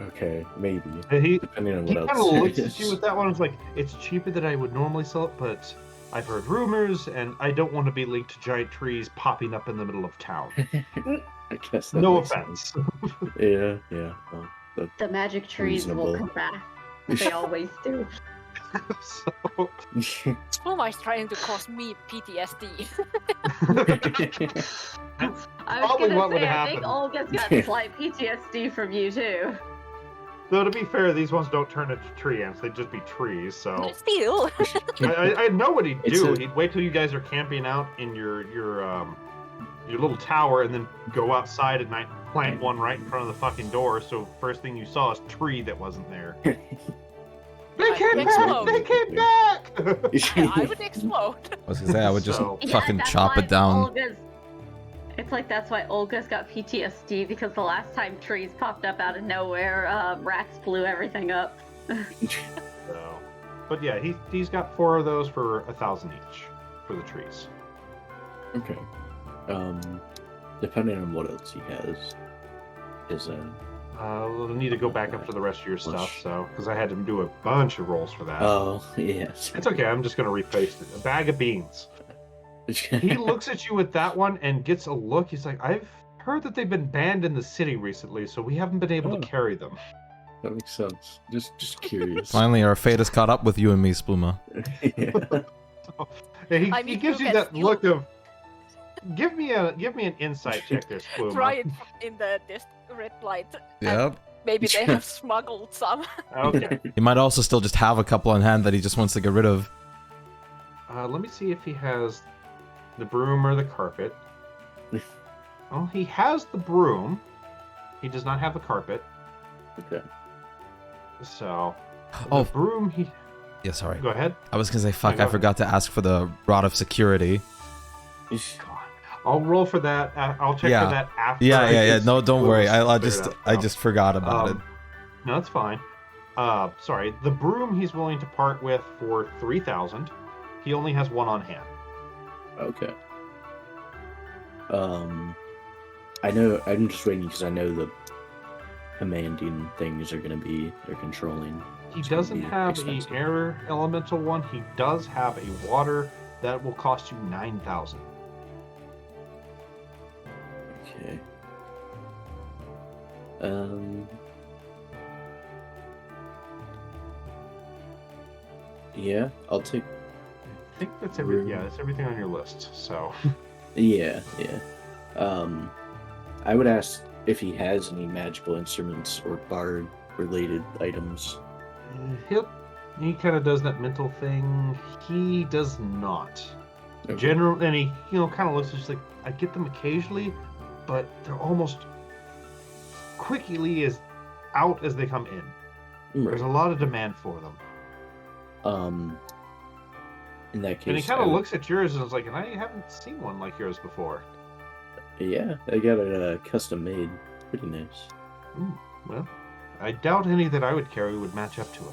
Okay, maybe. Depending on he what kind else. of looks at you with that one. It's like, it's cheaper than I would normally sell it, but I've heard rumors, and I don't want to be linked to giant trees popping up in the middle of town. I guess that No makes offense. sense. Yeah. Well, The magic trees will reasonable. come back. They always do. So, Spuma is trying to cause me PTSD. I was Probably gonna what would say, I happen. think Olga's got slight PTSD from you too. though, to be fair, these ones don't turn into tree ants. They'd just be trees, so... Still. I know what he'd It's do. a- He'd wait till you guys are camping out in your little tower, and then go outside at night, plant one right in front of the fucking door. So first thing you saw is tree that wasn't there. They came back! Explode. They came back! I would explode. I was gonna say, I would just So- fucking that's chop why it down. It's like that's why Olga's got PTSD, because the last time trees popped up out of nowhere, rats blew everything up. So, but yeah, he's got 4 of those for 1,000 each for the trees. Okay. Depending on what else he has, We'll need to go back up to the rest of your stuff, so because I had to do a bunch of rolls for that. Oh yes. It's okay. I'm just gonna reface it. A bag of beans. He looks at you with that one and gets a look. He's like, I've heard that they've been banned in the city recently, so we haven't been able to carry them. That makes sense. Just curious. Finally, our fate has caught up with you and me, Spluma. Yeah. And I he mean, gives you you can that look of, give me an insight check there, Spluma. Try it in the red light. Yep. Maybe they have smuggled some. Okay. He might also still just have a couple on hand that he just wants to get rid of. Let me see if he has the broom or the carpet. Oh, he has the broom. He does not have the carpet. Okay. So, Oh. the broom. Yeah, sorry. Go ahead. I was gonna say, fuck, go I ahead. forgot to ask for the rod of security. God. I'll roll for that. I'll check Yeah. for that after. Yeah. I No, don't worry. I clear just it up. I just forgot about it. No, that's fine. Sorry. The broom he's willing to part with for 3,000. He only has one on hand. Okay. I know. I'm just waiting because I know the commanding things are gonna be or controlling. He It's gonna doesn't be have expensive. a air elemental one. He does have a water that will cost you 9,000. Okay. Yeah, I'll take. I think that's that's everything on your list. So Yeah. I would ask if he has any magical instruments or bard-related items. he kind of does that mental thing. He does not. Okay. General, and he kind of looks just like, I get them occasionally, but they're almost quickly as out as they come in. There's a lot of demand for them. In that case, And he kind I of would- looks at yours and is like, and I haven't seen one like yours before. Yeah, I got it custom made. Pretty nice. Well, I doubt any that I would carry would match up to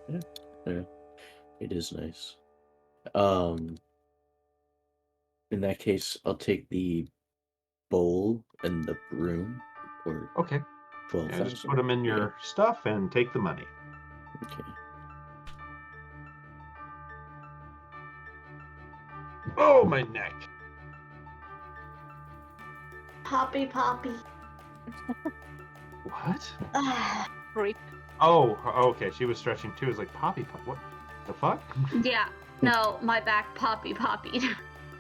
it. Yeah, it is nice. In that case, I'll take the bowl and the broom, or Okay. 12,000. Yeah, just put them in your stuff and take the money. Okay. Oh, my neck. Poppy. What? Rip. Oh, okay. She was stretching too. It's like, Poppy, what the fuck? Yeah, no, my back poppy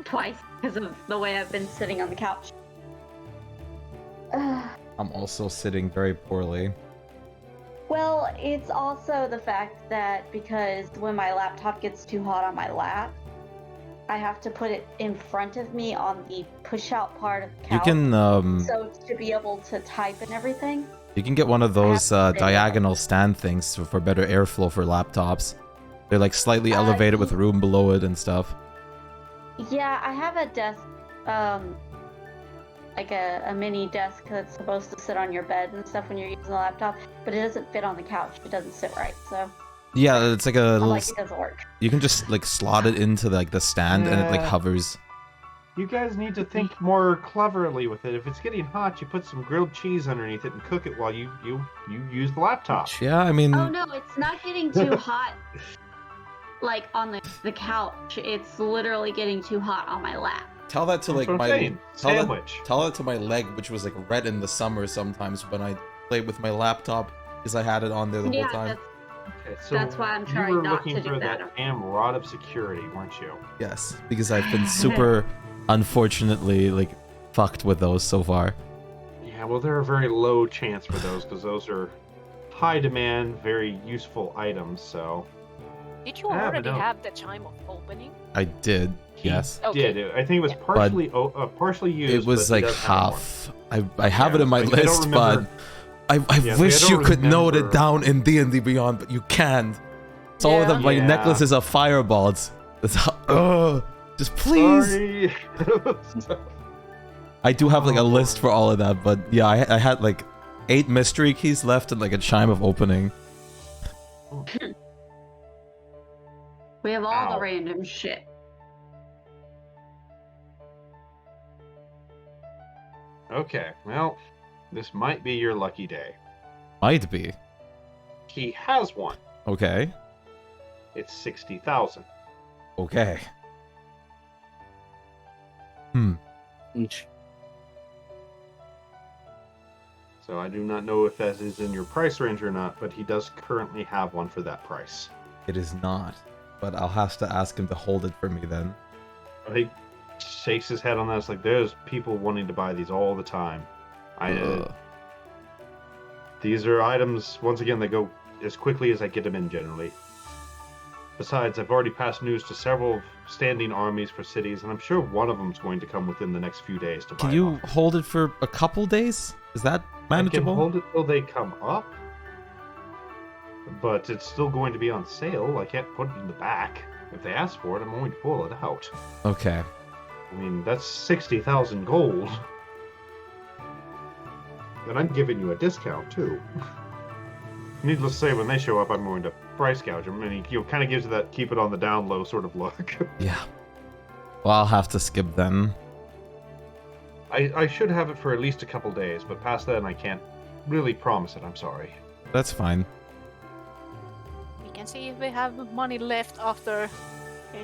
twice because of the way I've been sitting on the couch. I'm also sitting very poorly. Well, it's also the fact that because when my laptop gets too hot on my lap, I have to put it in front of me on the push-out part of the couch. You can So to be able to type and everything. get one of those I have to- diagonal stand things for better airflow for laptops. They're like slightly elevated with room below it and stuff. Yeah, I have a desk. like a mini desk that's supposed to sit on your bed and stuff when you're using the laptop, but it doesn't fit on the couch. It doesn't sit right, so. Yeah, it's like a little. Like it doesn't work. You can just like slot it into like the stand and it like hovers. You guys need to think more cleverly with it. If it's getting hot, you put some grilled cheese underneath it and cook it while you use the laptop. Yeah, I mean. Oh no, it's not getting too hot. Like on the couch, it's literally getting too hot on my lap. Tell that to like That's what I'm saying. Sandwich. Tell that to my leg, which was like red in the summer sometimes when I played with my laptop because I had it on there the whole time. Okay, so That's why I'm trying you were not looking to do for that. damn rod of security, weren't you? Yes, because I've been super, unfortunately, like fucked with those so far. Yeah, well, they're a very low chance for those because those are high demand, very useful items. So. Did you Yeah, already but no. have the chime of opening? I did. Yes. Okay. Did. I think it was partially used. It was but he like does have half. I have it in my I don't list, remember- but I Yeah, wish I you don't could note it remember- down in D&D Beyond, but you can't. It's all of Yeah. them. My Yeah. necklaces are fireballs. That's how, just please. Sorry. I do have like a Oh, list for all of that, but yeah, I had like 8 mystery keys left and like a chime of opening. We have all Ow. the random shit. Okay, well, this might be your lucky day. Might be. He has one. Okay. It's 60,000. Okay. Hmm. So I do not know if that is in your price range or not, but he does currently have one for that price. It is not, but I'll have to ask him to hold it for me then. He shakes his head on that. It's like, there's people wanting to buy these all the time. These are items, once again, they go as quickly as I get them in generally. Besides, I've already passed news to several standing armies for cities, and I'm sure one of them is going to come within the next few days to buy Can it you off. hold it for a couple days? Is that I can manageable? hold it till they come up, but it's still going to be on sale. I can't put it in the back. If they ask for it, I'm going to pull it out. Okay. I mean, that's 60,000 gold. And I'm giving you a discount, too. Needless to say, when they show up, I'm going to price gouge them, and he kind of gives you that keep it on the down low sort of look. Yeah. Well, I'll have to skip then. I should have it for at least a couple days, but past then I can't really promise it. I'm sorry. That's fine. We can see if we have money left after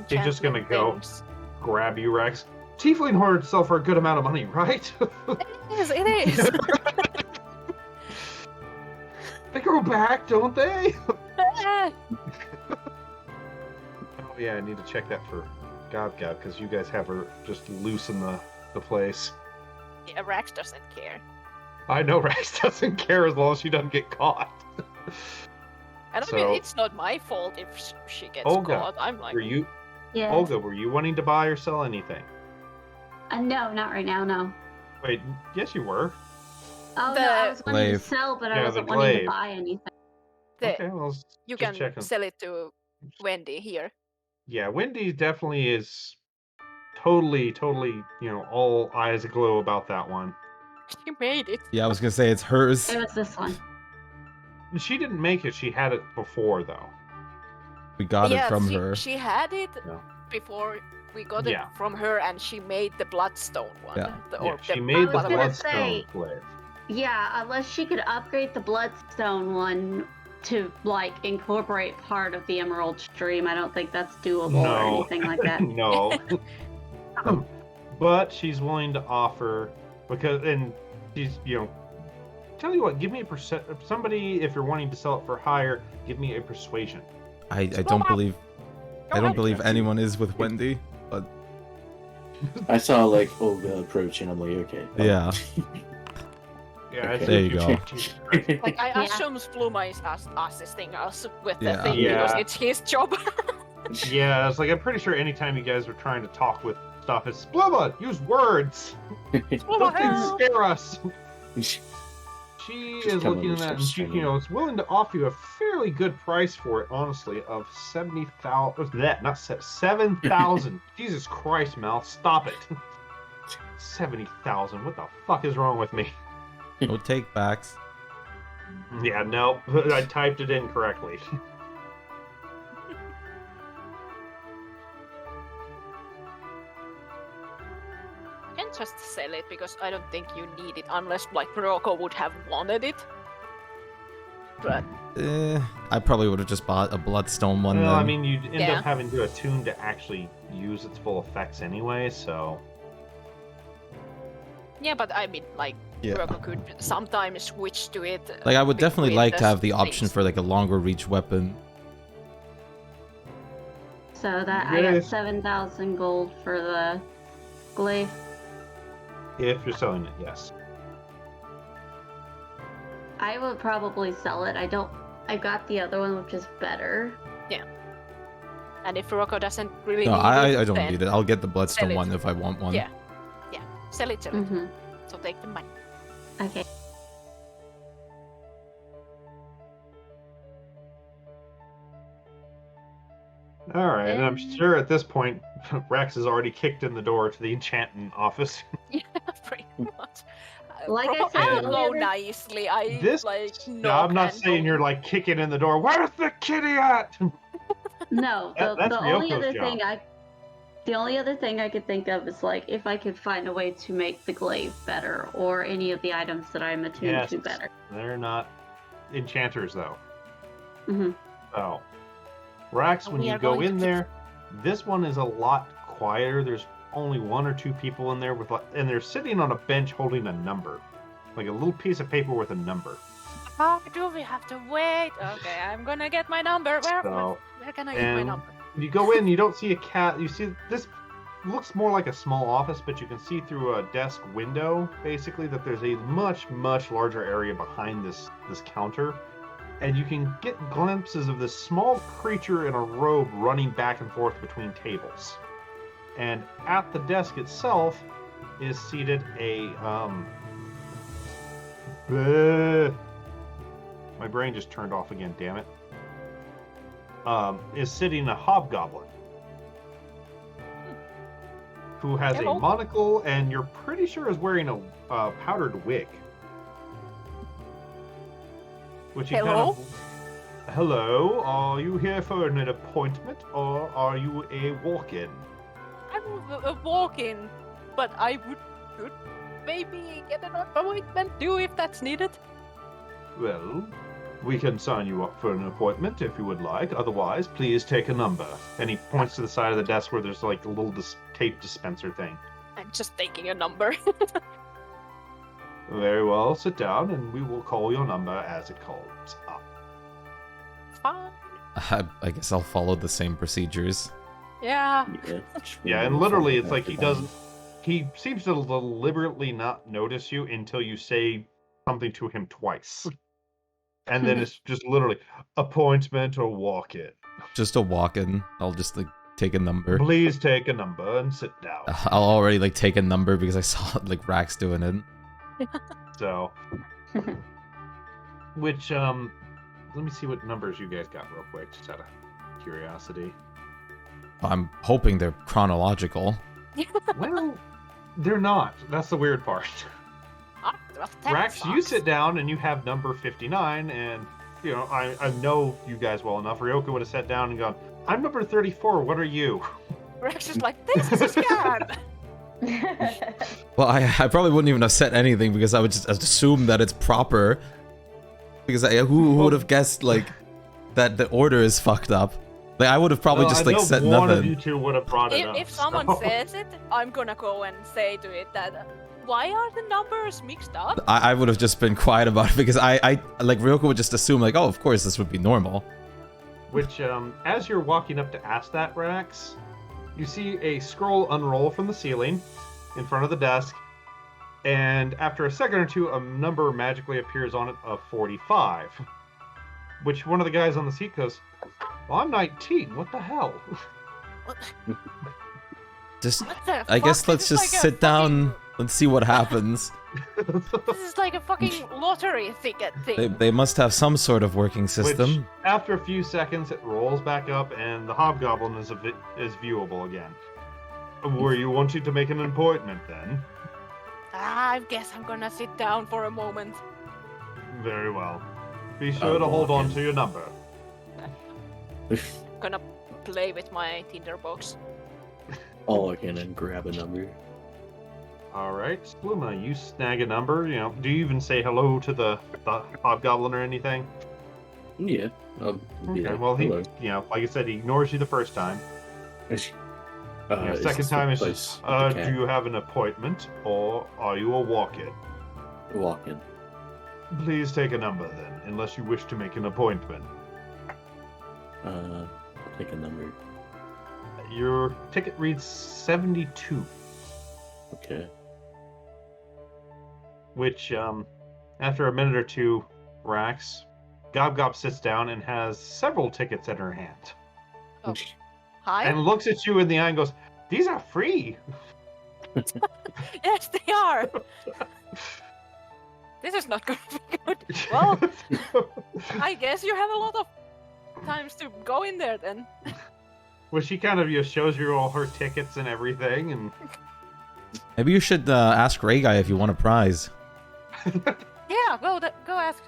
He's just gonna enchantment go. things. Grab you, Rex. Tiefling horrors sell for a good amount of money, right? It is. They grow back, don't they? Ah, Oh yeah, I need to check that for Gob because you guys have her just loose in the place. yeah, Rex doesn't care. I know Rex doesn't care as long as she doesn't get caught. And I So- mean, it's not my fault if she gets Olga, caught. I'm like, Were you, Yeah. Olga? Were you wanting to buy or sell anything? No, not right now, no. Wait, yes, you were. Oh, The no, I was wanting to glaive. sell, but I Yeah, wasn't the wanting to glaive. buy anything. Okay, well, you just can checking. sell it to Wendy here. Yeah, Wendy definitely is totally, all eyes aglow about that one. She made it. Yeah, I was gonna say it's hers. It was this one. She didn't make it. She had it before, though. We got it from she, her. She had it Yeah. before we got Yeah. it from her, and she made the bloodstone one. Yeah. Yeah, she made the was gonna Bloodstone say- glaive. Yeah, unless she could upgrade the Bloodstone one to, like, incorporate part of the Emerald Stream, I don't think that's doable or No. anything like that. No. But she's willing to offer and she's, tell you what, give me somebody, if you're wanting to sell it for higher, give me a persuasion. I don't believe anyone is with Wendy, but I saw like Olga approach and I'm like, okay. yeah. Yeah, Okay. There you go. Like, I Yeah. assume Spluma is assisting us with the Yeah. thing Yeah. because it's his job. Yeah, it's like, I'm pretty sure anytime you guys are trying to talk with stuff, it's Spluma, use words! Spluma, Don't things help! scare us! She Just is come looking over at that, and and start she, singing. is willing to offer you a fairly good price for it, honestly, of 70,000. Not 7,000. Jesus Christ, Mel, stop it. 70,000. What the fuck is wrong with me? No take backs. Yeah, no, I typed it in correctly. You can just sell it because I don't think you need it unless like Rocco would have wanted it. But I probably would have just bought a Bloodstone one Well, then. I mean, you'd end up having to attune to actually use its full effects anyway, so... yeah, but I mean, like, Rocco could sometimes switch to it. Like, I would definitely between like to have the things. option for, like, a longer reach weapon. So that I got 7,000 gold for the glaive. If you're selling it, yes. I would probably sell it. I got the other one, which is better. Yeah. And if Rocco doesn't really No, need it, I don't then need it. I'll get the Bloodstone sell it. one if I want one. Yeah. Yeah. Sell it. Mm-hmm. So take the money. Okay. Alright, and I'm sure at this point, Rex has already kicked in the door to the enchanting office. Yeah, pretty much. Like I Rocco, said, I don't the know other- nicely. I This, like no, I'm not saying you're like kicking in the door. Where's the kitty at? No, That's the only Ryoko's other job. thing I could think of is like if I could find a way to make the glaive better or any of the items that I'm attuned to better. They're not enchanters though. Mm-hmm. Oh. Rax, when We you are go going to in keep- there, this one is a lot quieter. There's only 1 or 2 people in there with, and they're sitting on a bench holding a number, like a little piece of paper with a number. How do we have to wait? Okay, I'm gonna get my number. Where can I get my and number? When you go in, you don't see a cat. You see this looks more like a small office, but you can see through a desk window, basically, that there's a much, much larger area behind this counter. And you can get glimpses of this small creature in a robe running back and forth between tables. And at the desk itself is seated a my brain just turned off again, damn it. Is sitting a hobgoblin who has Hello. a monocle and you're pretty sure is wearing a powdered wig. Which Hello? Hello, are you here for an appointment or are you a walk-in? I'm a walk-in, but I could maybe get an appointment too if that's needed. Well, we can sign you up for an appointment if you would like. Otherwise, please take a number. And he points to the side of the desk where there's like a little tape dispenser thing. I'm just taking a number. Very well, sit down and we will call your number as it calls up. Fine. I guess I'll follow the same procedures. Yeah. Yeah, and literally it's like he seems to deliberately not notice you until you say something to him twice. And then it's just literally appointment or walk-in. Just a walk-in. I'll just like take a number. Please take a number and sit down. I'll already like take a number because I saw like Rax doing it. So, which let me see what numbers you guys got real quick, just out of curiosity. I'm hoping they're chronological. Well, they're not. That's the weird part. That Rax, sucks. you sit down and you have number 59, and you know I know you guys well enough. Ryoka would have sat down and gone, "I'm number 34. What are you?" Rex is like, this is a scam. Well, I probably wouldn't even have said anything because I would just assume that it's proper. Because who would have guessed like that the order is fucked up? Like I would have probably just I like know said one of nothing. you two would have brought it up. If someone so- says it, I'm gonna go and say to it that, why are the numbers mixed up? I would have just been quiet about it because I like Ryoko would just assume like, oh, of course this would be normal. Which, as you're walking up to ask that, Rax, you see a scroll unroll from the ceiling in front of the desk, and after a second or two, a number magically appears on it of 45. Which one of the guys on the seat goes, well, I'm 19, what the hell? Just, What the I guess fuck? let's This is just like a sit down and see what happens. This is like a fucking lottery ticket thing. They must have some sort of working Which, system. after a few seconds, it rolls back up, and the hobgoblin is viewable again. Were you wanting to make an appointment, then? I guess I'm gonna sit down for a moment. Very well. Be sure to hold on to your number. Gonna play with my Tinder box. I'll look in and grab a number. All right, Spluma, you snag a number. You know, do you even say hello to the hobgoblin or anything? Yeah. Okay. Well, he, hello. you know, like I said, he ignores you the first time. Is Second this the time is place just, with the do cat? you have an appointment or are you a walk-in? Walk in. Please take a number then, unless you wish to make an appointment. I'll take a number. Your ticket reads 72, Okay. which, after a minute or two, Rax, Gob sits down and has several tickets in her hand. Oh. Hi. And looks at you in the eye and goes, "These are free." Yes, they are. This is not going to be good. Well, I guess you have a lot of times to go in there then. Well, she kind of just shows you all her tickets and everything, and Maybe you should ask Ray Guy if you want a prize. Yeah, go ask.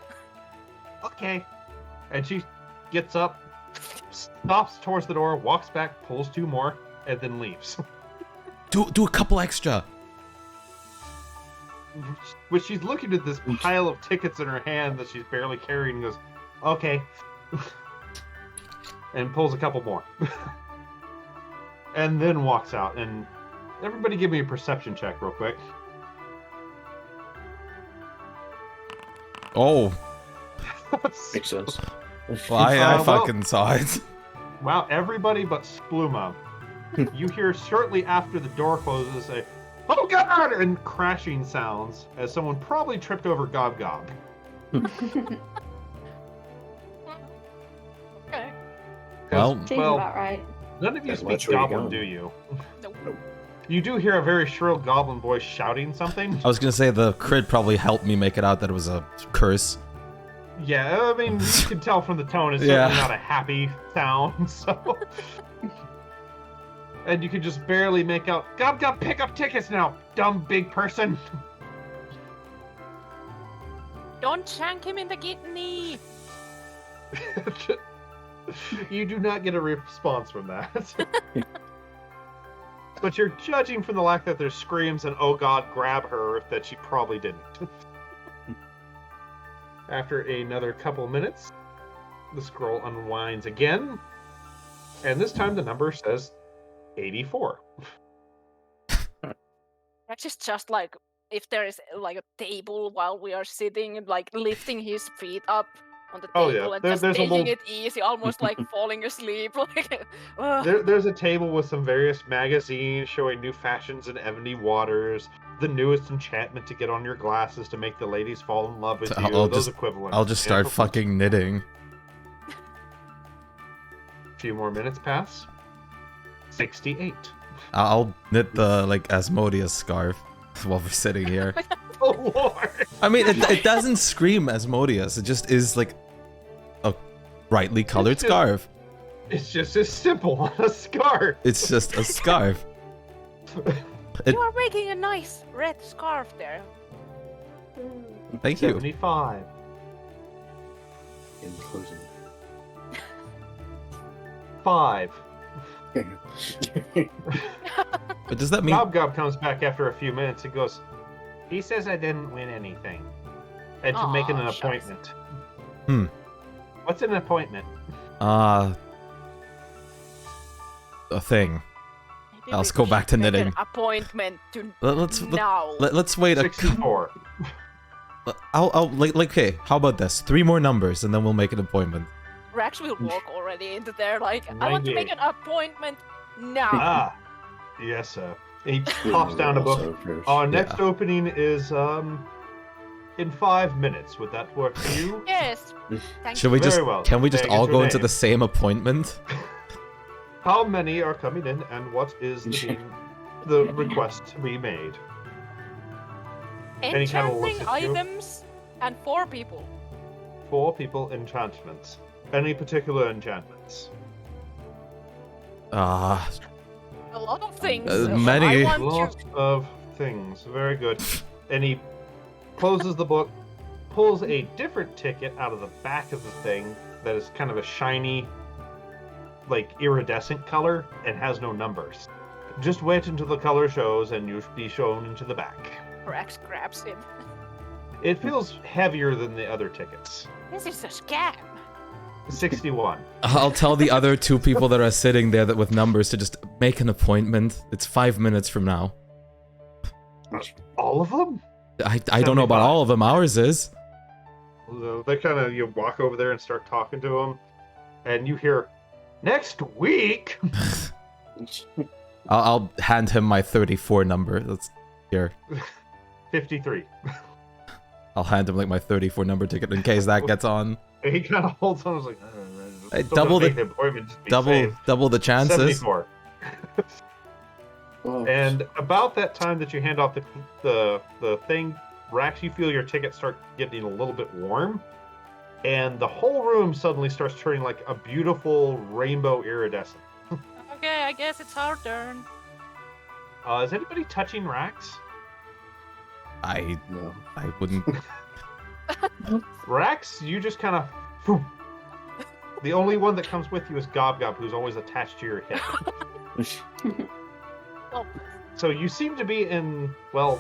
okay. And she gets up, stops towards the door, walks back, pulls two more, and then leaves. Do a couple extra. When she's looking at this pile of tickets in her hand that she's barely carrying, and goes, "Okay," and pulls a couple more, and then walks out. And everybody, give me a perception check, real quick. Oh, Makes sense. well, I well- fucking saw it. Wow, everybody but Spluma. You hear shortly after the door closes a "Oh God!" and crashing sounds as someone probably tripped over Gob. Okay. Well, Seems about right. None of you Yeah, speak watch where you're Goblin, going. do you? Nope. You do hear a very shrill Goblin voice shouting something. I was gonna say the crit probably helped me make it out that it was a curse. Yeah, I mean, you can tell from the tone it's Yeah. certainly not a happy sound, so... And you can just barely make out, Gob, pick up tickets now, dumb big person! Don't shank him in the kidney. You do not get a response from that. But you're judging from the lack that there's screams and "Oh God, grab her" that she probably didn't. After another couple minutes, the scroll unwinds again, and this time the number says 84. Rex is just like, if there is like a table while we are sitting and like lifting his feet up on the Oh, table yeah. and There's just a taking little- it easy, almost like falling asleep. Like, ugh. There's a table with some various magazines showing new fashions in ebony waters, the newest enchantment to get on your glasses to make the ladies fall in love with So you, I'll those just- equivalents. I'll just And start for- fucking knitting. A few more minutes pass. 68. I'll knit the like Asmodeus scarf while we're sitting here. Oh Lord! I mean, it doesn't scream Asmodeus. It just is like a brightly colored just- scarf. It's just as simple on a scarf. It's just a scarf. It- You are making a nice red scarf there. Thank you. 75. In closing. 5. But does that mean? Gob comes back after a few minutes and goes, "He says I didn't win anything. And to make an Aw, shucks. appointment." Hmm. What's an appointment? A thing. Maybe Let's we go back to should make knitting. An appointment to Let's now. let's wait a. 64. I'll like okay. How about this? 3 more numbers and then we'll make an appointment. Rex will walk already into there like, I want to make 98. an appointment now. Ah, yes, sir. And he pops down a book. Our next opening is in 5 minutes. Would that work for you? Yes. Thank Should we Very just? well. Can we just May I get all your go into name? the same appointment? How many are coming in, and what is the request to be made? Any kind of Enchanting looks at you? items and 4 people. 4 people enchantments. Any particular enchantments? Ah, A lot of things. many. I want Lots of things. Very good. And he closes the book, pulls a different ticket out of the back of the thing that is kind of a shiny, like iridescent color and has no numbers. Just wait until the color shows and you'll be shown into the back. Rex grabs him. It feels heavier than the other tickets. This is a scam. 61. I'll tell the other 2 people that are sitting there that with numbers to just make an appointment. It's 5 minutes from now. All of them? I don't know about 75. all of them. Ours is. So they kind of, you walk over there and start talking to them, and you hear, next week. I'll hand him my 34 number. That's here. 53. I'll hand him like my 34 number ticket in case that gets on. And he kind of holds on. I was like, Hey, still double gonna the- make appointment, just be safe. Double the chances. 74. Oh, And about that time that you hand off the thing, Rax, you feel your ticket start getting a little bit warm, and the whole room suddenly starts turning like a beautiful rainbow iridescent. Okay, I guess it's our turn. Is anybody touching Rax? I no. wouldn't. Rax, you just kind of. The only one that comes with you is Gob Gob, who's always attached to your hip. Oh, So you seem to be in, well,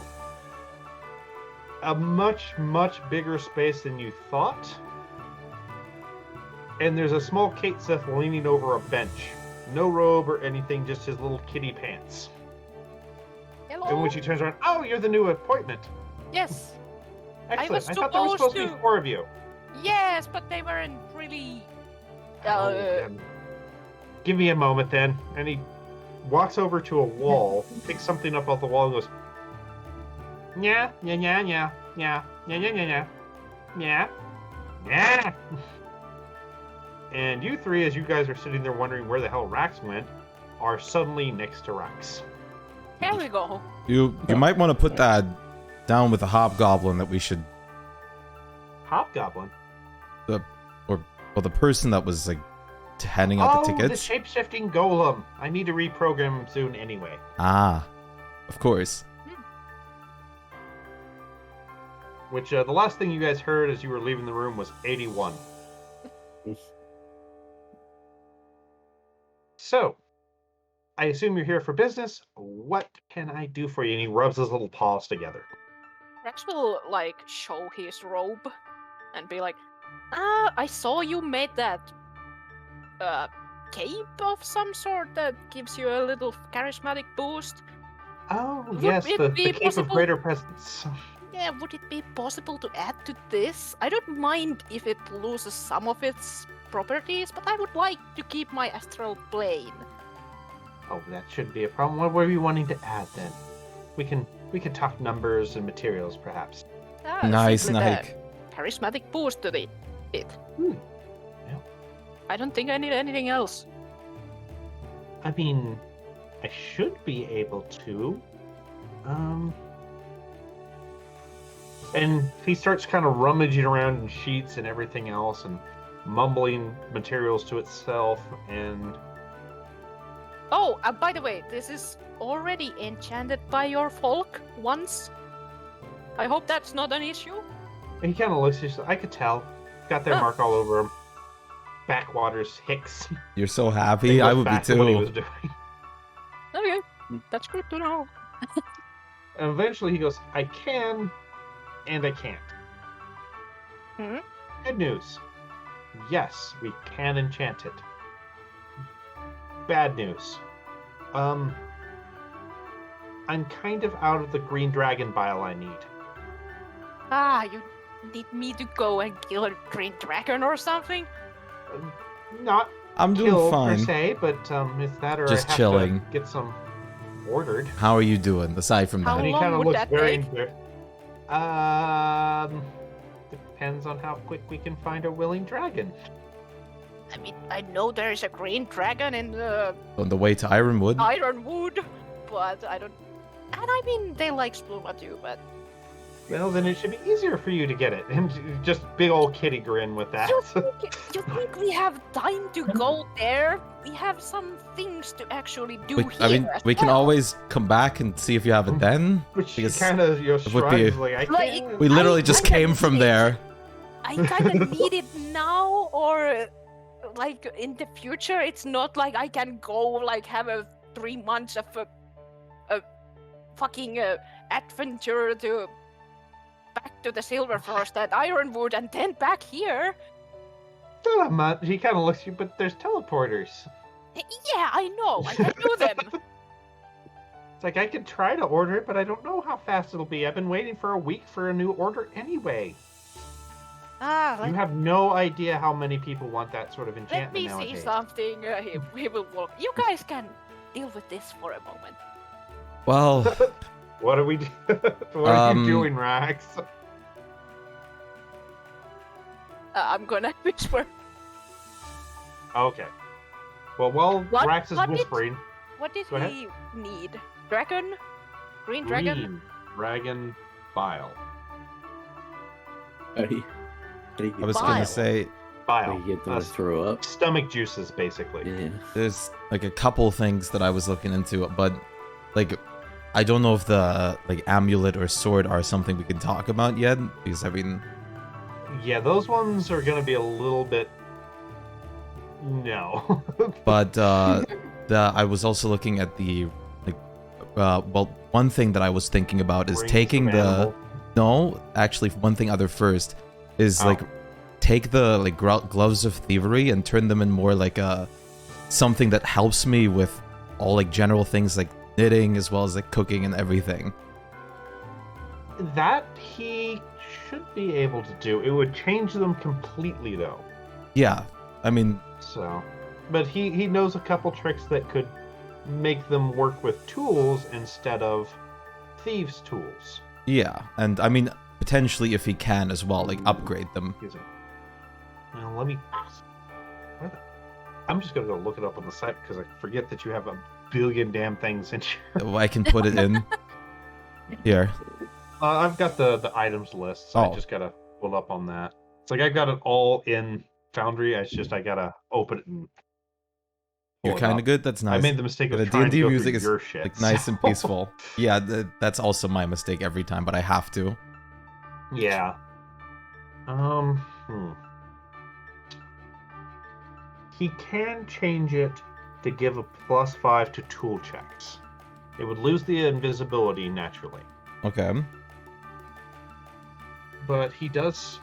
a much, much bigger space than you thought. And there's a small Kate Seth leaning over a bench. No robe or anything, just his little kitty pants. hello. And when she turns around, oh, you're the new appointment. Yes, Excellent. was I thought there was supposed to be supposed to. 4 of you. yes, but they weren't really. Oh, then give me a moment then. And he walks over to a wall, picks something up off the wall, and goes, yeah, yeah, yeah, yeah, yeah, yeah, yeah, yeah, yeah, yeah. And you 3, as you guys are sitting there wondering where the hell Rax went, are suddenly next to Rax. Here we go. You might want to put that down with the hobgoblin that we should, Hobgoblin. or the person that was like handing out the the tickets. shape-shifting golem. I need to reprogram him soon anyway. Ah, of course. Which the last thing you guys heard as you were leaving the room was 81. So, I assume you're here for business. What can I do for you? And he rubs his little paws together. Rex will like show his robe and be like, I saw you made that cape of some sort that gives you a little charismatic boost. Oh, Would yes, it the be cape of possible- greater presence. Yeah, would it be possible to add to this? I don't mind if it loses some of its properties, but I would like to keep my astral plane. Oh, that shouldn't be a problem. What were you wanting to add then? We can talk numbers and materials, perhaps. Nice, simply the Nike. charismatic boost to it. Yeah. I don't think I need anything else. I mean, I should be able to. And he starts kind of rummaging around in sheets and everything else and mumbling materials to itself. And Oh, by the way, this is already enchanted by your folk once. I hope that's not an issue. he kind of looks, he's like, I could tell. Got their Ah. mark all over him. Backwaters Hicks. You're so happy. I would be Back to what he too. was doing. Okay, that's good to know. And eventually he goes, I can, and I can't. Hmm? Good news. Yes, we can enchant it. Bad news. I'm kind of out of the green dragon bile I need. Ah, you need me to go and kill a green dragon or something? Not I'm doing kill per fine. se, but it's that or Just I have chilling. to get some ordered. How are you doing aside from How that? And he long kind of would looks that very. take? Depends on how quick we can find a willing dragon. I mean, I know there's a green dragon in the On the way to Ironwood? Ironwood, but I don't. And I mean, they like Spluma too, but Well, then it should be easier for you to get it. And just big old kitty grin with that. You think we have time to go there? We have some things to actually do here. I mean, as we can well. always come back and see if you have it then. Which Because kind of it would be- shrugs like, I Like, can't. We literally just kinda came from need it. there. I kind of need it now, or like in the future. It's not like I can go like have a 3 months of a fucking adventure to back to the Silverfrost at Ironwood and then back here. Not much. He kind of looks at you, but there's teleporters. Yeah, I know. I can do them. It's like I could try to order it, but I don't know how fast it'll be. I've been waiting for a week for a new order anyway. You have no idea how many people want that sort of Let enchantment me nowadays. see something. He will walk. You guys can deal with this for a moment. Well, What are we? What are you Um, doing, Rax? I'm gonna whisper. Okay. Well, while What- Rax is what did- whispering, What did Go ahead. he need? Dragon? Green dragon? Green Dragon Bile. How do you I was get gonna Bile. say How Bile. do you get them Uh, to throw up? stomach juices, basically. Yeah. there's like a couple things that I was looking into, but like I don't know if the like amulet or sword are something we can talk about yet, because I mean, Yeah, those ones are gonna be a little bit. No. but I was also looking at the like well, one thing that I was thinking about is Rings taking of the animal. no, actually one thing other first is Oh. like take the like gloves of thievery and turn them in more like a something that helps me with all like general things like knitting as well as like cooking and everything. That he should be able to do. It would change them completely, though. Yeah, I mean, So, but he knows a couple tricks that could make them work with tools instead of thieves' tools. yeah, and I mean potentially if he can as well, like upgrade them. Excuse me. Now let me. I'm just gonna go look it up on the site because I forget that you have a billion damn things in here. I can put it in here. I've got the items list, so Oh. I just gotta pull up on that. It's like I got it all in Foundry. It's just I gotta open it and. You're pull it kind of up. good. That's nice. I made the mistake of The trying to D&D go music through is your shit. like nice and so- peaceful. Yeah, that's also my mistake every time, but I have to. Yeah. He can change it to give a +5 to tool checks. It would lose the invisibility naturally. Okay. But he does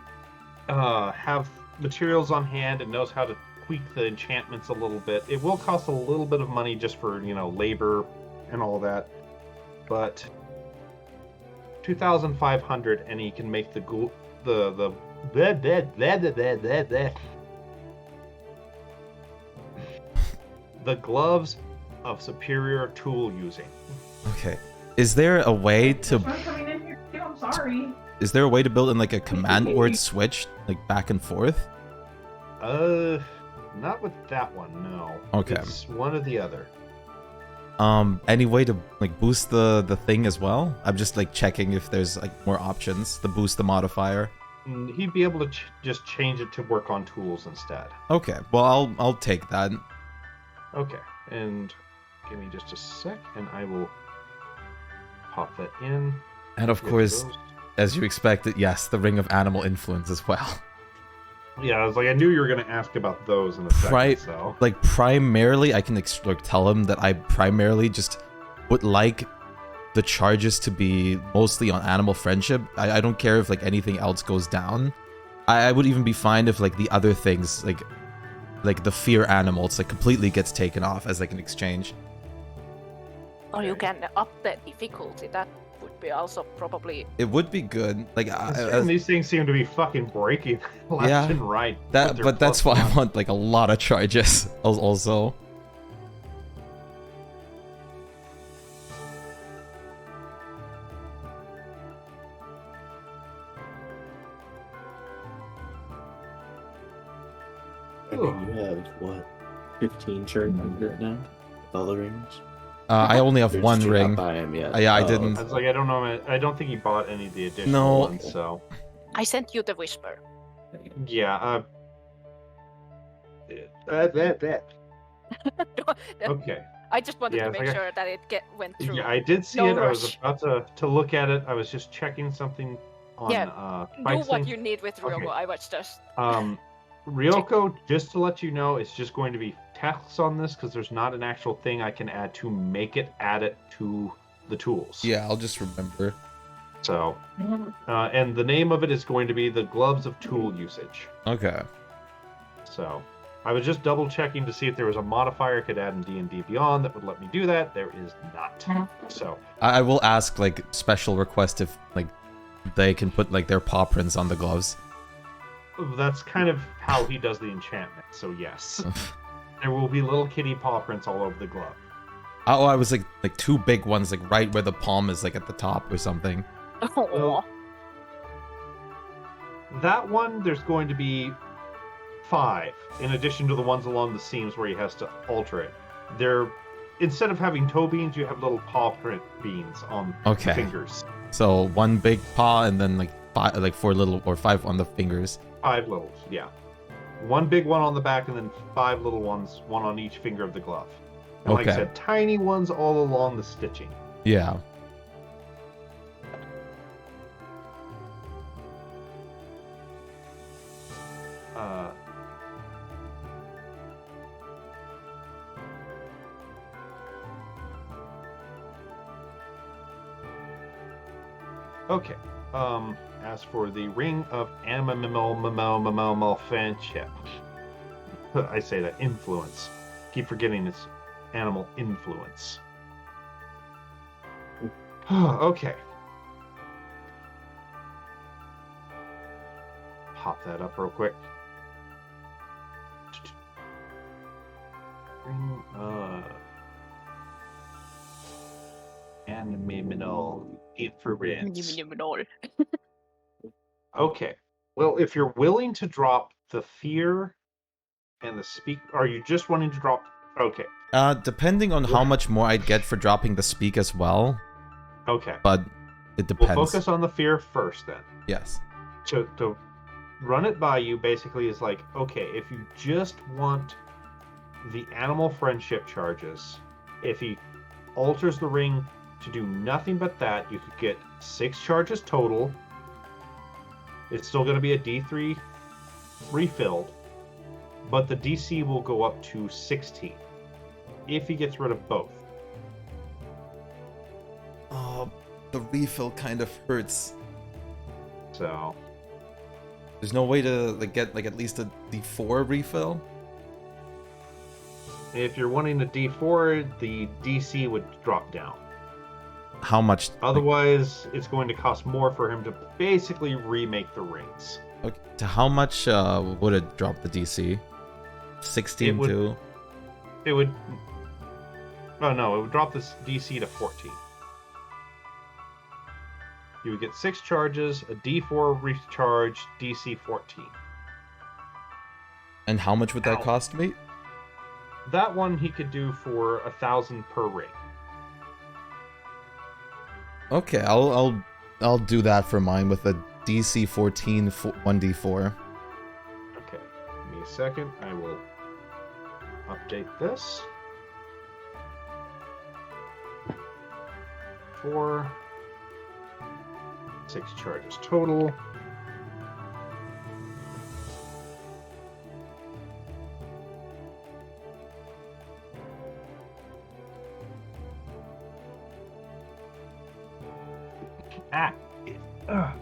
have materials on hand and knows how to tweak the enchantments a little bit. It will cost a little bit of money just for, labor and all that. But 2,500 and he can make the gloves of superior tool using. Okay. Is there a way to I'm coming in here too, I'm sorry. is there a way to build in like a command word switch like back and forth? Not with that one, no. Okay. It's one or the other. Any way to like boost the thing as well? I'm just like checking if there's like more options to boost the modifier. He'd be able to just change it to work on tools instead. Okay. Well, I'll take that. Okay, and give me just a sec, and I will pop that in. And of Get course, those. as you expected, yes, the ring of animal influence as well. Yeah, I was like, I knew you were going to ask about those in a second, Right. so. Like primarily, I can like tell him that I primarily just would like the charges to be mostly on animal friendship. I don't care if like anything else goes down. I would even be fine if like the other things like the fear animals like completely gets taken off as like an exchange. Or you can up the difficulty. That would be also probably. It would be good. Like And these things seem to be fucking breaking left Yeah, and right. that, with their but that's why +1. I want like a lot of charges also. I mean, you have what, 15 charges right now? With all the rings? I only have We one just did not ring. buy him yet. Yeah, I Oh, didn't. I was like, I don't know. I don't think he bought any of the additional No. ones. So I sent you the whisper. yeah. That. Okay. I just wanted Yeah, to it's make like sure that it went through. Yeah, I did see No it. I was rush. about to look at it. I was just checking something on Yeah, Do Spike's what thing. you need with Ryoko. Okay. I was just. Ryoko, just to let you know, it's just going to be text on this because there's not an actual thing I can add to make it add it to the tools. Yeah, I'll just remember. So, and the name of it is going to be the Gloves of Tool Usage. Okay. So, I was just double checking to see if there was a modifier I could add in D&D Beyond that would let me do that. There is not. So, I will ask like special request if like they can put like their paw prints on the gloves. that's kind of how he does the enchantment. So yes, there will be little kitty paw prints all over the glove. Oh, I was like two big ones, like right where the palm is, like at the top or something. Aw. That one, there's going to be 5, in addition to the ones along the seams where he has to alter it. They're instead of having toe beans, you have little paw print beans on Okay. the fingers. So one big paw and then like 4 little or 5 on the fingers. 5 littles, yeah. One big one on the back, and then 5 little ones, one on each finger of the glove. And like I Okay. said, tiny ones all along the stitching. Yeah. Okay. As for the Ring of Animal Friendship, I say that influence. Keep forgetting it's animal influence. Okay. Pop that up real quick. Ring of Animal Influence. Okay. Well, if you're willing to drop the fear and the speak, are you just wanting to drop? Okay. Depending on how much more I'd get for dropping the speak as well, Okay. but it depends. We'll focus on the fear first then. Yes. To run it by you basically is like, okay, if you just want the animal friendship charges, if he alters the ring to do nothing but that, you could get 6 charges total. It's still going to be a D3 refilled, but the DC will go up to 16 if he gets rid of both. Oh, the refill kind of hurts. So There's no way to like get like at least a D4 refill. if you're wanting a D4, the DC would drop down. How much? Otherwise, it's going to cost more for him to basically remake the rings. Okay, to how much would it drop the DC? 16 It would- to. It would... Oh no, it would drop this DC to 14. You would get 6 charges, a D4 recharge, DC 14. And how much would that Ow. cost me? That one he could do for 1,000 per ring. Okay, I'll do that for mine with a DC 14 1d4. Okay, give me a second. I will update this. 4. 6 charges total. I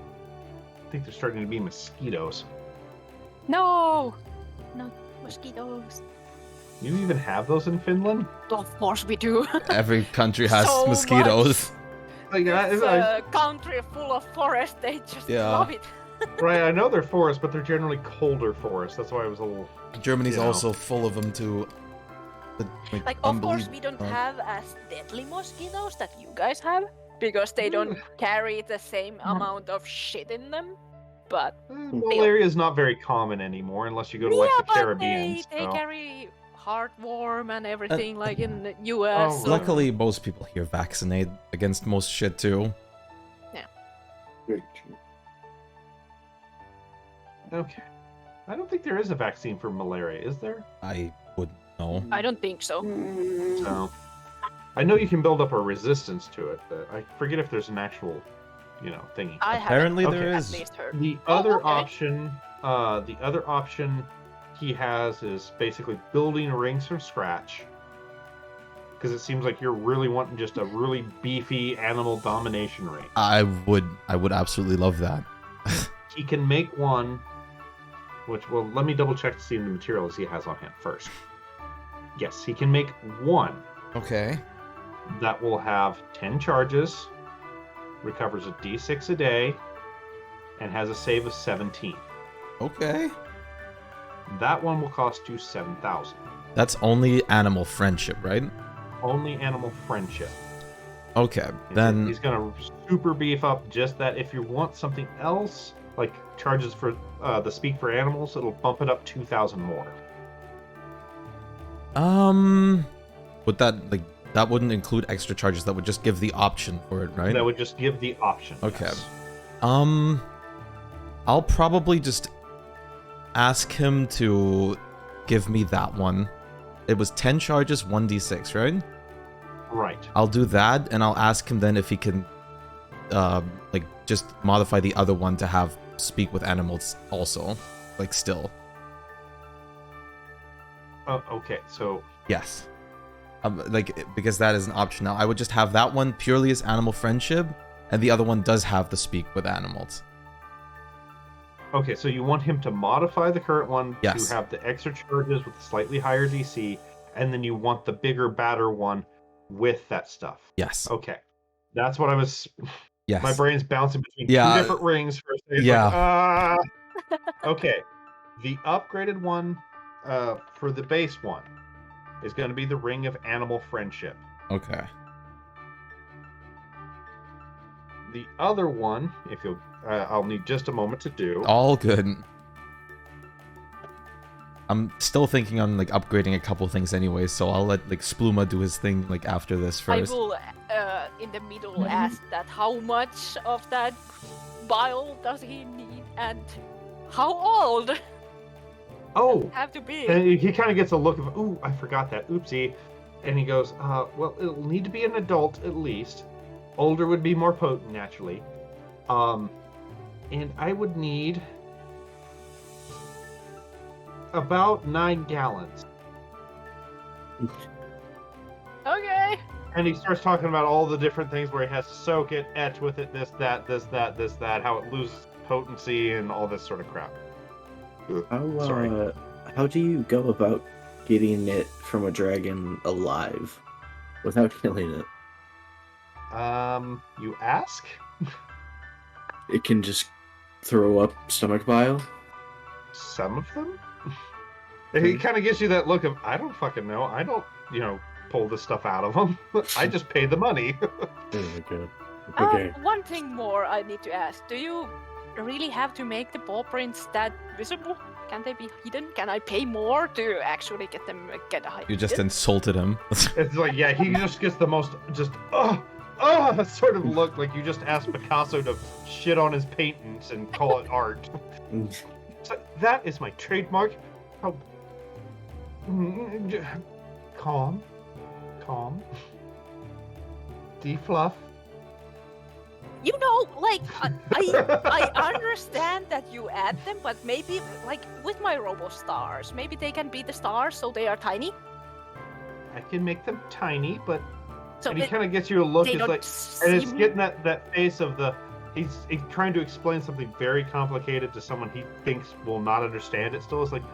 think there's starting to be mosquitoes. No, not mosquitoes. You even have those in Finland? Of course we do. Every country has So mosquitoes. Like, It's a country full of forest. They just Yeah. love it. right, I know they're forests, but they're generally colder forests. That's why I was a little... Germany's You know. also full of them too. Like, of course, we don't have as deadly mosquitoes that you guys have because they don't carry the same amount of shit in them. But Malaria is not very common anymore unless you go to like the but Caribbean. they so- carry heartworm and everything like in the US. Oh, or- Luckily, most people here vaccinate against most shit too. Very true. Okay. I don't think there is a vaccine for malaria, is there? I wouldn't know. I don't think so. Mm, No. I know you can build up a resistance to it, but I forget if there's an actual, thingy. I Apparently haven't there at is. least heard. The Oh, other okay. option he has is basically building rings from scratch. Because it seems like you're really wanting just a really beefy animal domination ring. I would absolutely love that. He can make one, well, let me double check to see the materials he has on hand first. Yes, he can make one Okay. that will have 10 charges, recovers a d6 a day, and has a save of 17. Okay. That one will cost you 7,000. That's only animal friendship, right? Only animal friendship. Okay. Then He's gonna super beef up just that. If you want something else, like charges for the speak for animals, it'll bump it up 2,000 more. would that wouldn't include extra charges, that would just give the option for it, right? That would just give the option. Okay. yes. I'll probably just ask him to give me that one. It was 10 charges, 1d6, right? Right. I'll do that, and I'll ask him then if he can, just modify the other one to have speak with animals also, still. Okay, so Yes. Because that is an option now. I would just have that one purely as animal friendship, and the other one does have the speak with animals. so you want him to modify the current one Yes. to have the extra charges with slightly higher DC, and then you want the bigger, badder one with that stuff. Yes. Okay, that's what I was. Yes. My brain's bouncing between Yeah. two different rings for a second. Yeah. Okay. The upgraded one for the base one is going to be the Ring of Animal Friendship. Okay. The other one, if you'll, I'll need just a moment to do. All good. I'm still thinking on upgrading a couple things anyway, so I'll let Spluma do his thing after this first. I will, in the middle, ask that how much of that bile does he need and how old Oh, have to be? and he kind of gets a look of, ooh, I forgot that. Oopsie. And he goes, well, it'll need to be an adult at least. Older would be more potent, naturally. And I would need about 9 gallons. Okay. And he starts talking about all the different things where he has to soak it, etch with it, this, that, how it loses potency and all this sort of crap. Sorry. How do you go about getting it from a dragon alive without killing it? You ask? It can just throw up stomach bile? Some of them? He kind of gives you that look of, I don't fucking know. I don't, pull this stuff out of them. I just pay the money. Oh, okay. Okay. One thing more I need to ask. Do you really have to make the paw prints that visible? Can they be hidden? Can I pay more to actually get them hidden? You just insulted him. It's like, yeah, he just gets the most, just, sort of look like you just asked Picasso to shit on his paintings and call it art. So that is my trademark. How... Calm. Defluff. You know, I understand that you add them, but maybe with my Robo Stars, maybe they can be the stars so they are tiny. I can make them tiny, but So and he kind of gets you a look. they It's don't like, and it's seem- getting that face of the. He's trying to explain something very complicated to someone he thinks will not understand it. Still, it's like,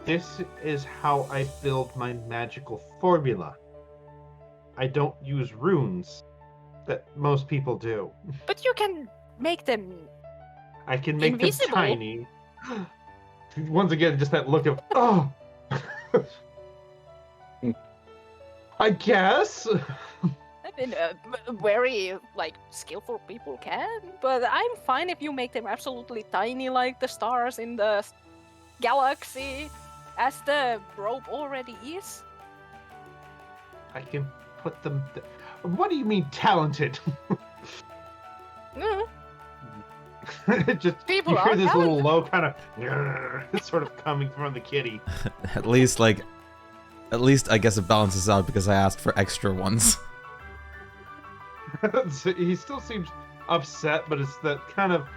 this is how I build my magical formula. I don't use runes that most people do. But you can make them. I can make Invisible. them tiny. Once again, just that look of, oh. I guess. I mean, very skillful people can, but I'm fine if you make them absolutely tiny, like the stars in the galaxy. as the rope already is. I can put them. What do you mean talented? Mm, Just People you hear are this little talented. low kind of sort of coming from the kitty. At least I guess it balances out because I asked for extra ones. So he still seems upset, but it's that kind of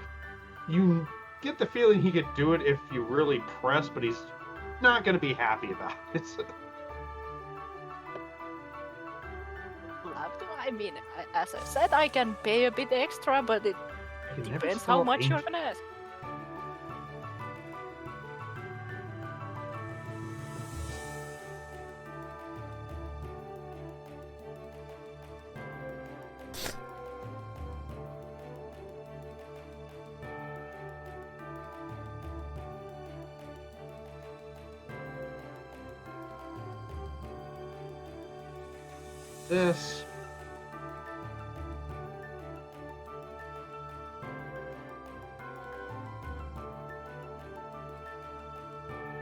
you get the feeling he could do it if you really press, but he's not going to be happy about it. Love to. I mean, as I said, I can pay a bit extra, but it I can never depends spell how much you're angel. gonna ask. This.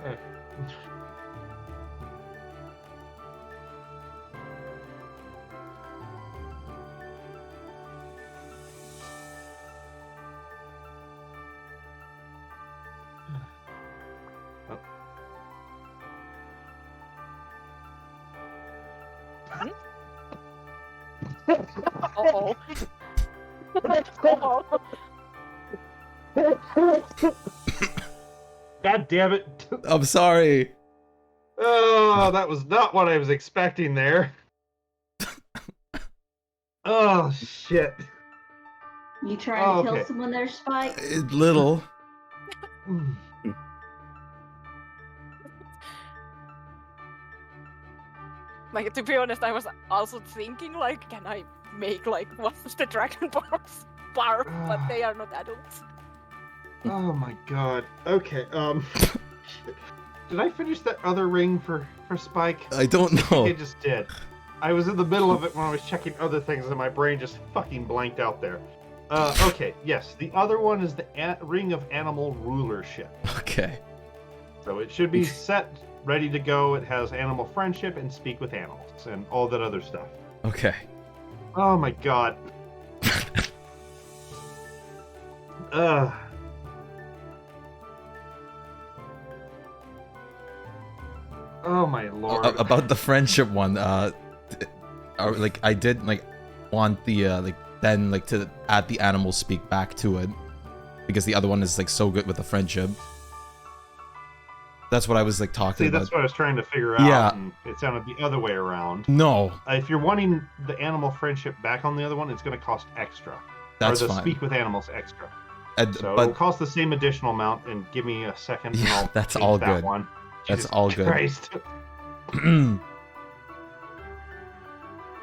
Uh, Uh-oh. Uh-oh. God damn it! I'm sorry. Oh, that was not what I was expecting there. Oh shit! You trying to kill Okay. someone there, Spike? Little. Mm. Like, to be honest, I was also thinking, like, can I make, like, what was the Dragon Balls barf, but they are not adults. Oh my god. Okay. Shit. Did I finish that other ring for Spike? I don't I know. just did. I was in the middle of it when I was checking other things, and my brain just fucking blanked out there. Okay, yes. The other one is the Ring of Animal Rulership. Okay. So it should be set, ready to go. It has animal friendship and speak with animals and all that other stuff. Okay. Oh my god. Oh my lord. About the friendship one, like I did like want the to add the animal speak back to it because the other one is like so good with the friendship. That's what I was like talking See, about. that's what I was trying to figure out. Yeah. And it sounded the other way around. No, If you're wanting the animal friendship back on the other one, it's going to cost extra. that's or the fine. speak with animals extra. So But it'll cost the same additional amount, and give me a second. And Yeah, I'll that's change all that good. One. That's Jesus all good. Christ.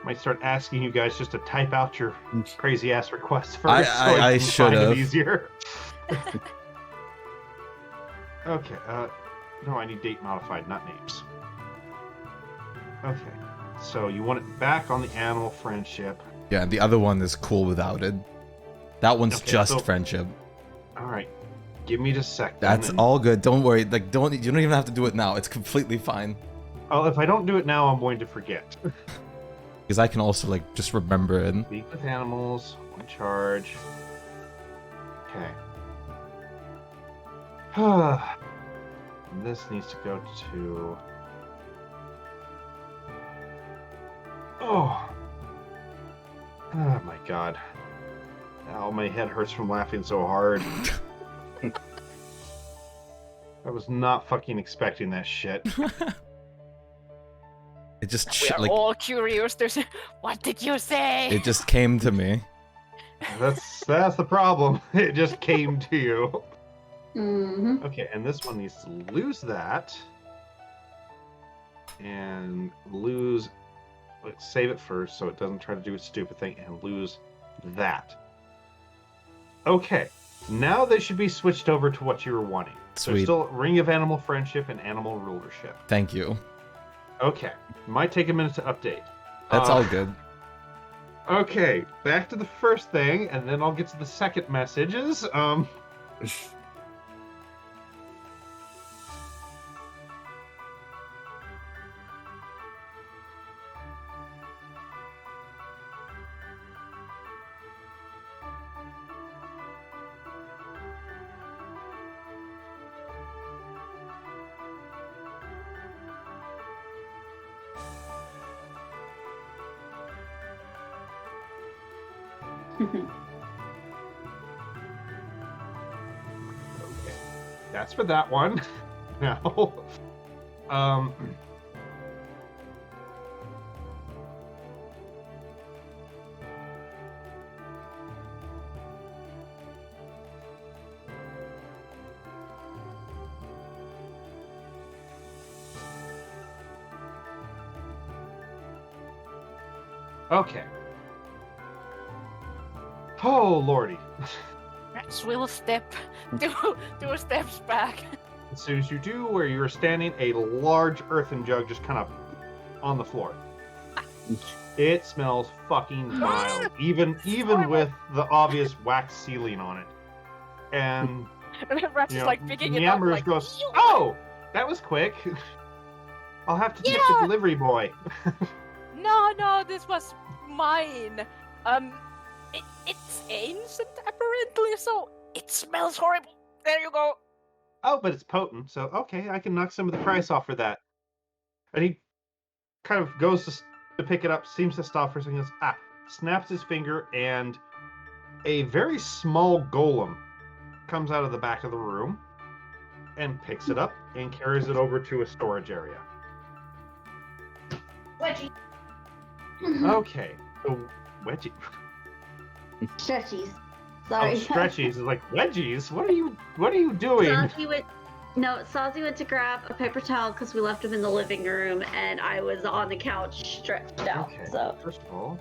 Might start asking you guys just to type out your crazy ass requests first. I can should find them have. easier. Okay. No, I need date modified, not names. Okay. So you want it back on the animal friendship. yeah, the other one is cool without it. That one's Okay, just so- friendship. All right. Give me just a sec. then, That's and- all good. Don't worry. Like you don't even have to do it now. It's completely fine. Oh, if I don't do it now, I'm going to forget. Because I can also like just remember it. Speak with animals. One charge. Okay. This needs to go to. Oh. Oh my god. Ow, my head hurts from laughing so hard. I was not fucking expecting that shit. It just We are like all curious to see, what did you say? it just came to me. That's the problem. It just came to you. Mm-hmm. Okay, and this one needs to lose that. And lose. Let's save it first so it doesn't try to do its stupid thing, and lose that. Okay, now they should be switched over to what you were wanting. So Sweet. still Ring of Animal Friendship and Animal Rulership. Thank you. Okay, might take a minute to update. That's all good. Okay, back to the first thing, and then I'll get to the second messages. Okay. That's for that one. Now, okay. Oh, lordy. Rex will step two steps back. As soon as you do, where you are standing, a large earthen jug just kind of on the floor. It smells fucking vile, even horrible. with the obvious wax ceiling on it. And And then Rex you is know, like picking it up Yammers like, goes, "Ew." "Oh, that was quick. I'll have to tip the Yeah. delivery boy." No, this was mine. It's ancient apparently, so it smells horrible. There you go. Oh, but it's potent, so okay, I can knock some of the price off for that. And he kind of goes to pick it up, seems to stop for a second, snaps his finger, and a very small golem comes out of the back of the room and picks it up and carries it over to a storage area. Wedgie. Okay, so wedgie. Stretchies. Oh, Sorry. stretchies is like wedgies. What are you doing? Sazi went to grab a paper towel because we left him in the living room, and I was on the couch stretched out. Okay, So. first of all,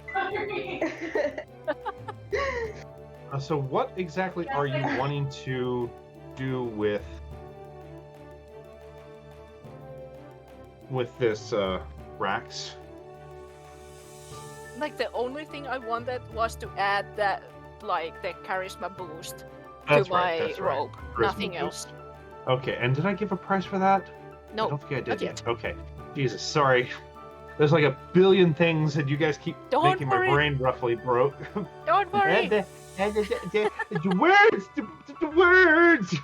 so what exactly are you wanting to do with this Rax? Like the only thing I wanted was to add that, like the charisma boost That's to my right, that's right. robe. Charisma Nothing boost. else. Okay, and did I give a price for that? I No, don't think I did not yet. yet. Okay, Jesus, sorry. There's like a billion things that you guys keep Don't making worry. my brain roughly broke. Don't worry. The words, the words.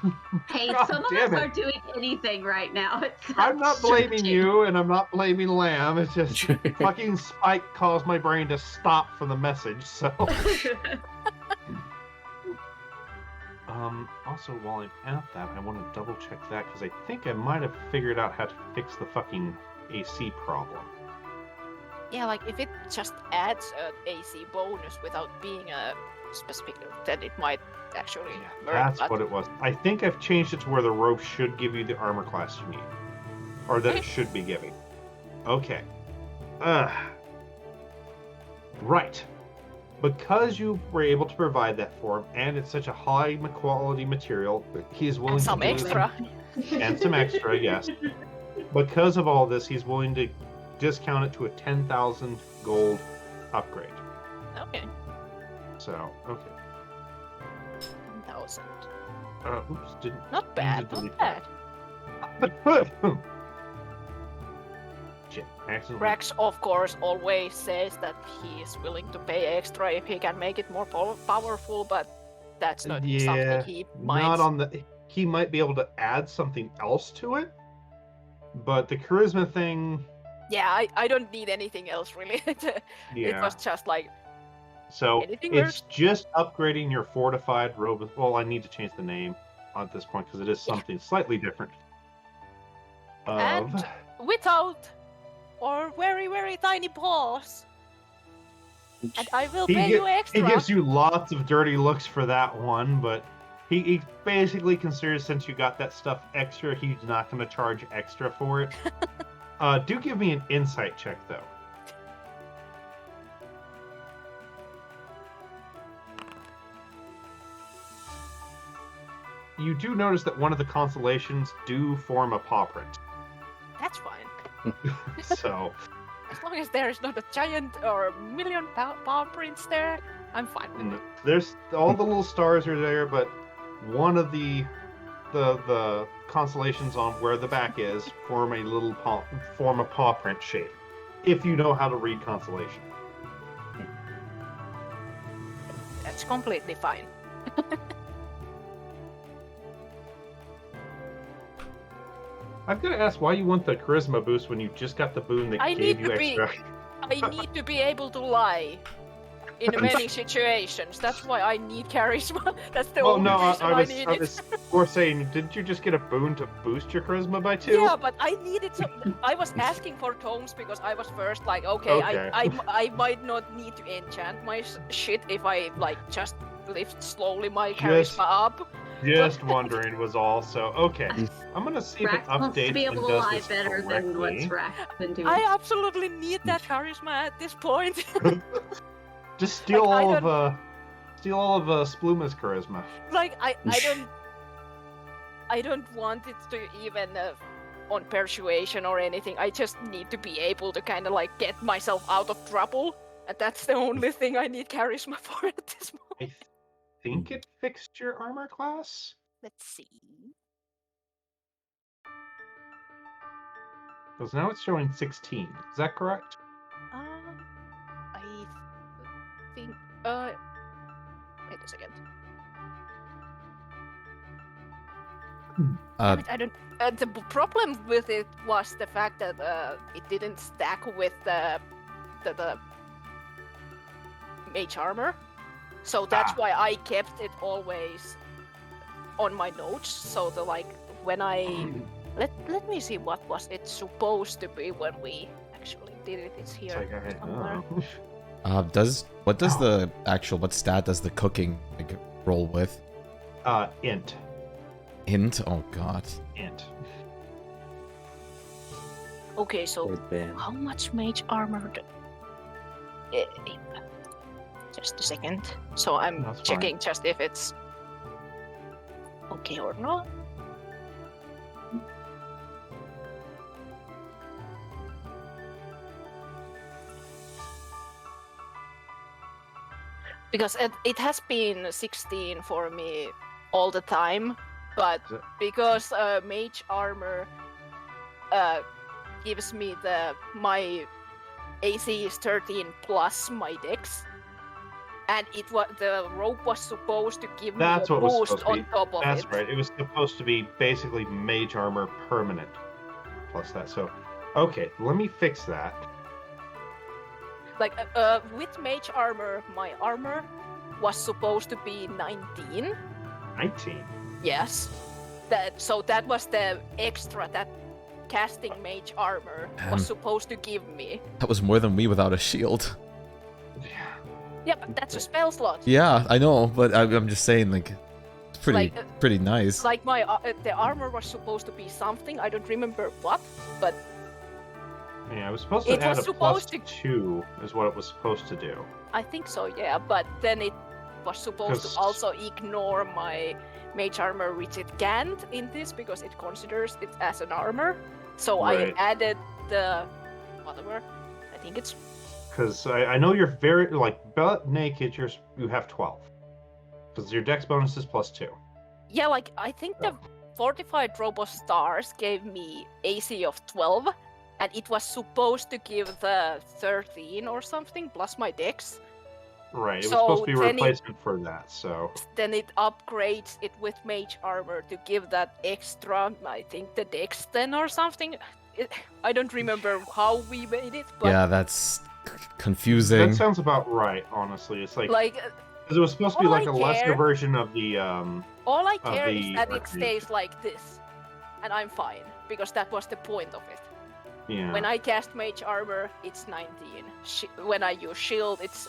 Hey, God some of damn us it. are doing anything right now. It's I'm not blaming stretching. you, and I'm not blaming Lamb. It's just fucking Spike caused my brain to stop from the message. So, also while I'm at that, I want to double check that because I think I might have figured out how to fix the fucking AC problem. Yeah, like if it just adds an AC bonus without being a specific, then it might actually work. That's but what it was. I think I've changed it to where the rope should give you the armor class you need, or that it should be giving. Okay. Right. Because you were able to provide that for him, and it's such a high quality material, he is willing and to some do it. extra. And some extra, yes. Because of all this, he's willing to discount it to a 10,000 gold upgrade. Okay. So, okay. 1,000. Oops, didn't. Not bad. delete Not bad. Shit, accidentally. Rex, of course, always says that he is willing to pay extra if he can make it more powerful, but that's not something he minds. Not on the. He might be able to add something else to it, but the charisma thing. Yeah, I don't need anything else really. It Yeah. was just like, So anything it's works. just upgrading your fortified robe. Well, I need to change the name at this point because it is something slightly different. And without or very, very tiny paws. And I will He pay gi- you extra. He gives you lots of dirty looks for that one, but he basically considers since you got that stuff extra, he's not going to charge extra for it. Do give me an insight check, though. You do notice that one of the constellations do form a paw print. That's fine. So, As long as there is not a giant or a million paw prints there, I'm fine with it. there's all the little stars are there, but one of the constellations on where the back is form a paw print shape. If you know how to read constellation. That's completely fine. I've got to ask why you want the charisma boost when you just got the boon that I gave need you to be- extra. I need to be able to lie. in many situations. That's why I need charisma. That's the Well, only no, reason I need I it. was more saying, didn't you just get a boon to boost your charisma by 2? Yeah, but I needed some. I was asking for tomes because I was first like, okay, Okay. I might not need to enchant my shit if I like just lift slowly my Just- charisma up. Just wondering was all. So okay, I'm gonna see if it Rax wants to updates be and able to does lie this better than what's correctly. Rax been doing. I absolutely need that charisma at this point. Just steal Like, I all of Spluma's charisma. Like I don't want it to even on persuasion or anything. I just need to be able to kind of like get myself out of trouble, and that's the only thing I need charisma for at this moment. I think it fixed your armor class. Let's see. Because now it's showing 16. Is that correct? I think. Wait a second. I don't. The problem with it was the fact that it didn't stack with the mage armor, so that's why I kept it always on my notes. So the like when I let me see what was it supposed to be when we actually did it. It's here. It's like, somewhere. What stat does the cooking like, roll with? Int. Int? Oh god. Int. Okay, so Or ban. how much mage armor? Just a second. So I'm That's fine. checking just if it's okay or not. Because it has been 16 for me all the time, but Is it- because mage armor gives me my AC is 13 plus my dex, and the rope was supposed to give That's me a what was boost supposed to on be. top of That's it. right. It was supposed to be basically mage armor permanent. Plus that. So, okay, let me fix that. Like with mage armor, my armor was supposed to be 19. 19. Yes. That was the extra that casting mage armor Damn. was supposed to give me. That was more than me without a shield. Yeah. Yeah, but that's a spell slot. Yeah, I know, but I'm just saying, like, it's pretty nice. Like my the armor was supposed to be something. I don't remember what, but Yeah, it was supposed to It add was a plus supposed 2 is what it was supposed to do. I think so. Yeah, but then it was supposed 'Cause- to also ignore my mage armor, which it can't in this because it considers it as an armor. So Right. I added the whatever. I think it's Because I know you're very, like, butt naked, you have 12. Because your dex bonus is plus 2. yeah. Like I think the fortified robo stars gave me AC of 12, and it was supposed to give the 13 or something plus my dex. Right, it was So supposed to be a then it- replacement for that, so... Then it upgrades it with mage armor to give that extra, I think the dex 10 or something. I don't remember how we made it, but Yeah, that's confusing. That sounds about right, honestly. It's like... like Because it was supposed to be all like I a lesser care- version of the, all I Of care is the that it arcade. stays like this, and I'm fine because that was the point of it. yeah. When I cast mage armor, it's 19. When I use shield, it's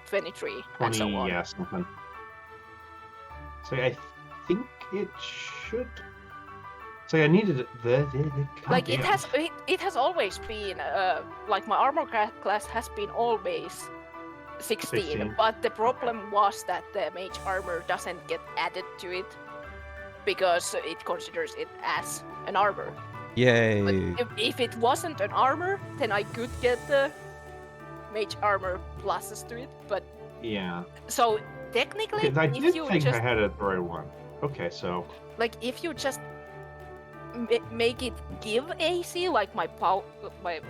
23, 20, and so on. yeah, something. So I think it should... So I needed Like it goddamn. has always been like my armor class has been always 16, 16. but the problem was that the mage armor doesn't get added to it because it considers it as an armor. But Yay. if it wasn't an armor, then I could get the mage armor pluses to it. But Yeah. so technically, I if did you think just I had it the right one. Okay, so... like if you just make it give AC, like my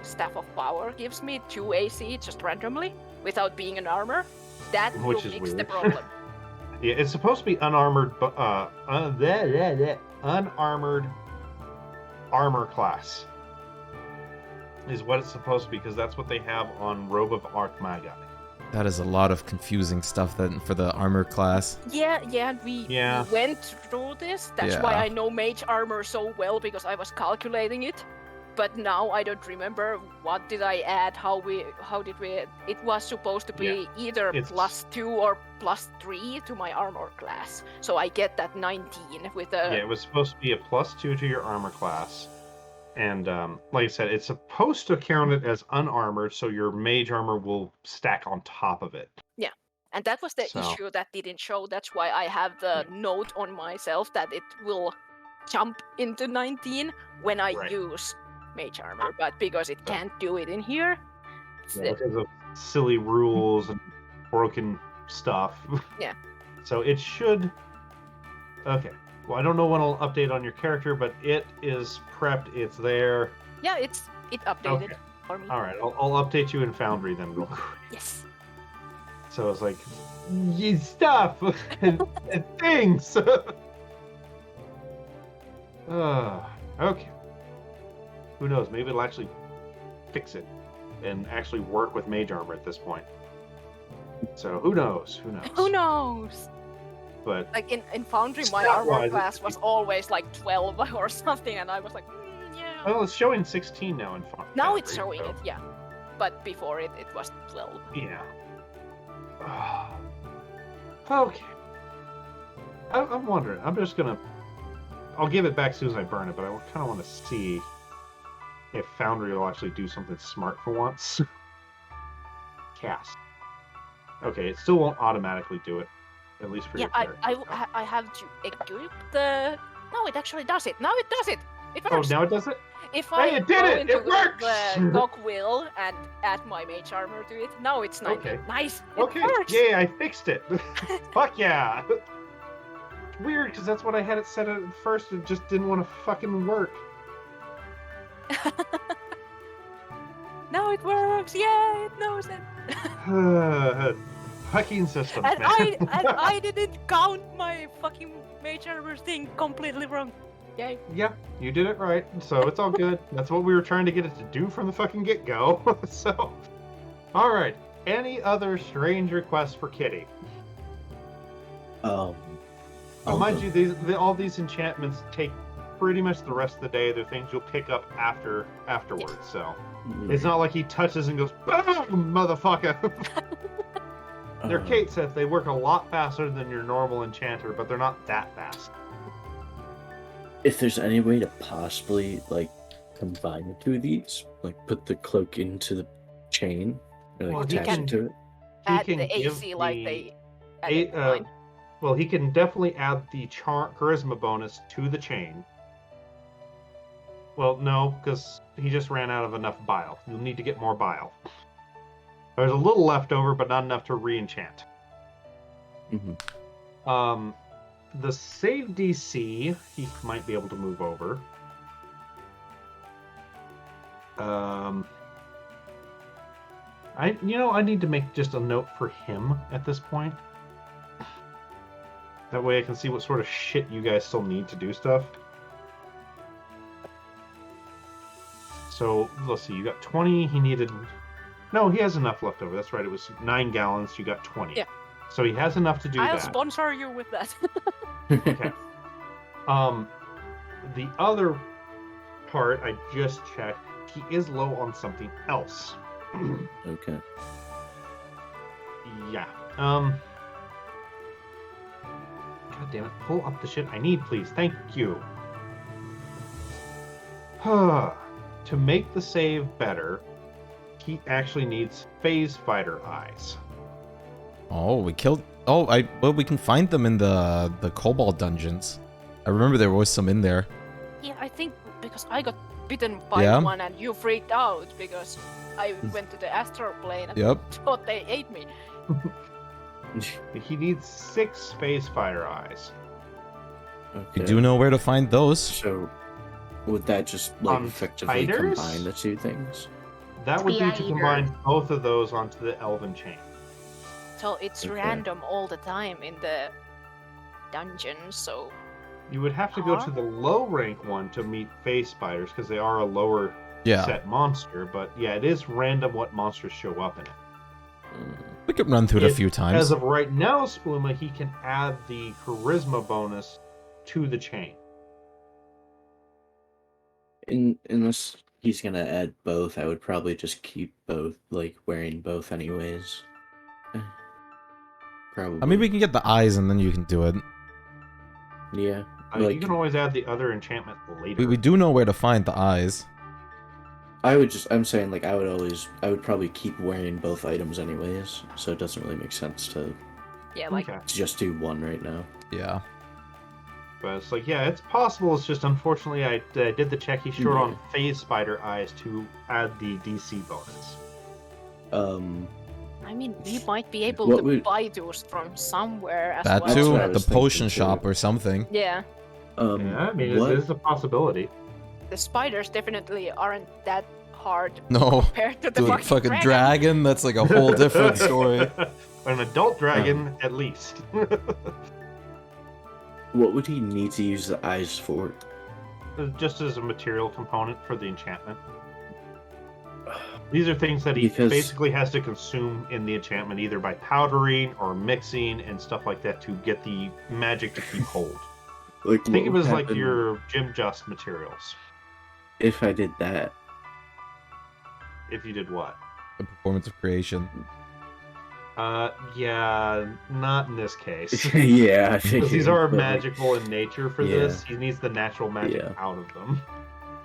staff of power gives me 2 AC just randomly without being an armor, that Which will is fix the weird. problem. Yeah, it's supposed to be unarmored, but unarmored armor class is what it's supposed to be, because that's what they have on Robe of Archmagi. That is a lot of confusing stuff then for the armor class. Yeah, we went through this. That's why Yeah. I know mage armor so well, because I was calculating it. But now I don't remember what did I add, how did we... It was supposed to be either +2 or +3 to my armor class. So I get that 19 with a... Yeah, it was supposed to be a +2 to your armor class. And like I said, it's supposed to count it as unarmored, so your mage armor will stack on top of it. Yeah, and that was the issue that didn't show. That's why I have the note on myself that it will jump into 19 when I use mage armor, but because it can't do it in here. Because of silly rules and broken stuff. Yeah. So it should... Okay. Well, I don't know when I'll update on your character, but it is prepped. It's there. Yeah, it updated for me. All right, I'll update you in Foundry then real quick. Yes. So it's like, stuff and things. Okay. Who knows? Maybe it'll actually fix it and actually work with mage armor at this point. So who knows? Who knows? But like in Foundry, my armor class was always like 12 or something, and I was like, yeah. Well, it's showing 16 now in Foundry. Now it's showing it, yeah. But before it was 12. Yeah. Okay. I'm wondering. I'm just gonna... I'll give it back as soon as I burn it, but I kind of want to see if Foundry will actually do something smart for once. Cast. Okay, it still won't automatically do it. At least for your character. I have to equip the... No, it actually does it. Now it does it. It works. Oh, now it does it? If I it did it! It works! the Gog Will and add my mage armor to it, now it's 90. Okay. Nice. Okay, It works. yay, I fixed it. Fuck yeah. Weird, because that's what I had it set at first. It just didn't want to fucking work. Now it works. Yeah, it knows it. Fucking systems, and man. I didn't count my fucking mage armor thing completely wrong. Yay. Yeah, you did it right, so it's all good. That's what we were trying to get it to do from the fucking get-go. So, all right. Any other strange requests for Kitty? Mind you, all these enchantments take pretty much the rest of the day. They're things you'll pick up afterwards. So it's not like he touches and goes, boom, motherfucker. They're Kate sets. They work a lot faster than your normal enchanter, but they're not that fast. If there's any way to possibly like combine the two of these, like put the cloak into the chain, or like attach it to it. Add the AC like they added mine. Well, he can definitely add the charisma bonus to the chain. Well, no, because he just ran out of enough bile. You'll need to get more bile. There's a little left over, but not enough to re-enchant. Mm-hmm. The save DC, he might be able to move over. I need to make just a note for him at this point. That way I can see what sort of shit you guys still need to do stuff. So, let's see, you got 20, he needed... No, he has enough left over, that's right, it was 9 gallons, you got 20. Yeah. So he has enough to do that. I'll sponsor you with that. Okay. The other part, I just checked, he is low on something else. Okay. Yeah. God damn it. Pull up the shit I need, please. Thank you. To make the save better, he actually needs phase fighter eyes. Oh, we killed... Oh, well, we can find them in the Cobalt dungeons. I remember there was some in there. Yeah, I think because I got bitten by one and you freaked out because I went to the astral plane and thought they ate me. He needs 6 phase fighter eyes. Okay. You do know where to find those. So, would that just like effectively combine the two things? That would be to combine both of those onto the Elven chain. So it's random all the time in the dungeon, so... You would have to go to the low rank one to meet phase spiders, because they are a lower set monster, but yeah, it is random what monsters show up in it. We could run through it a few times. As of right now, Spuma, he can add the charisma bonus to the chain. Unless he's gonna add both, I would probably just keep both, like wearing both anyways. Probably. I mean, we can get the eyes and then you can do it. Yeah. You can always add the other enchantment later. We do know where to find the eyes. I'm saying, like, I would probably keep wearing both items anyways, so it doesn't really make sense to just do one right now. Yeah. But it's like, yeah, it's possible. It's just, unfortunately, I did the check. He's short on phase spider eyes to add the DC bonus. I mean, we might be able to buy those from somewhere as that well. too, the potion shop or something. Yeah. Yeah, I mean, it is a possibility. The spiders definitely aren't that hard compared to the Dude, fucking dragon. That's like a whole different story. An adult dragon, at least. What would he need to use the eyes for? Just as a material component for the enchantment. These are things that he basically has to consume in the enchantment, either by powdering or mixing and stuff like that to get the magic to keep hold. Like, think of it as like your Jim Just materials. If I did that. If you did what? The performance of creation. Yeah, not in this case. Yeah, I think because these are magical in nature for this. He needs the natural magic out of them.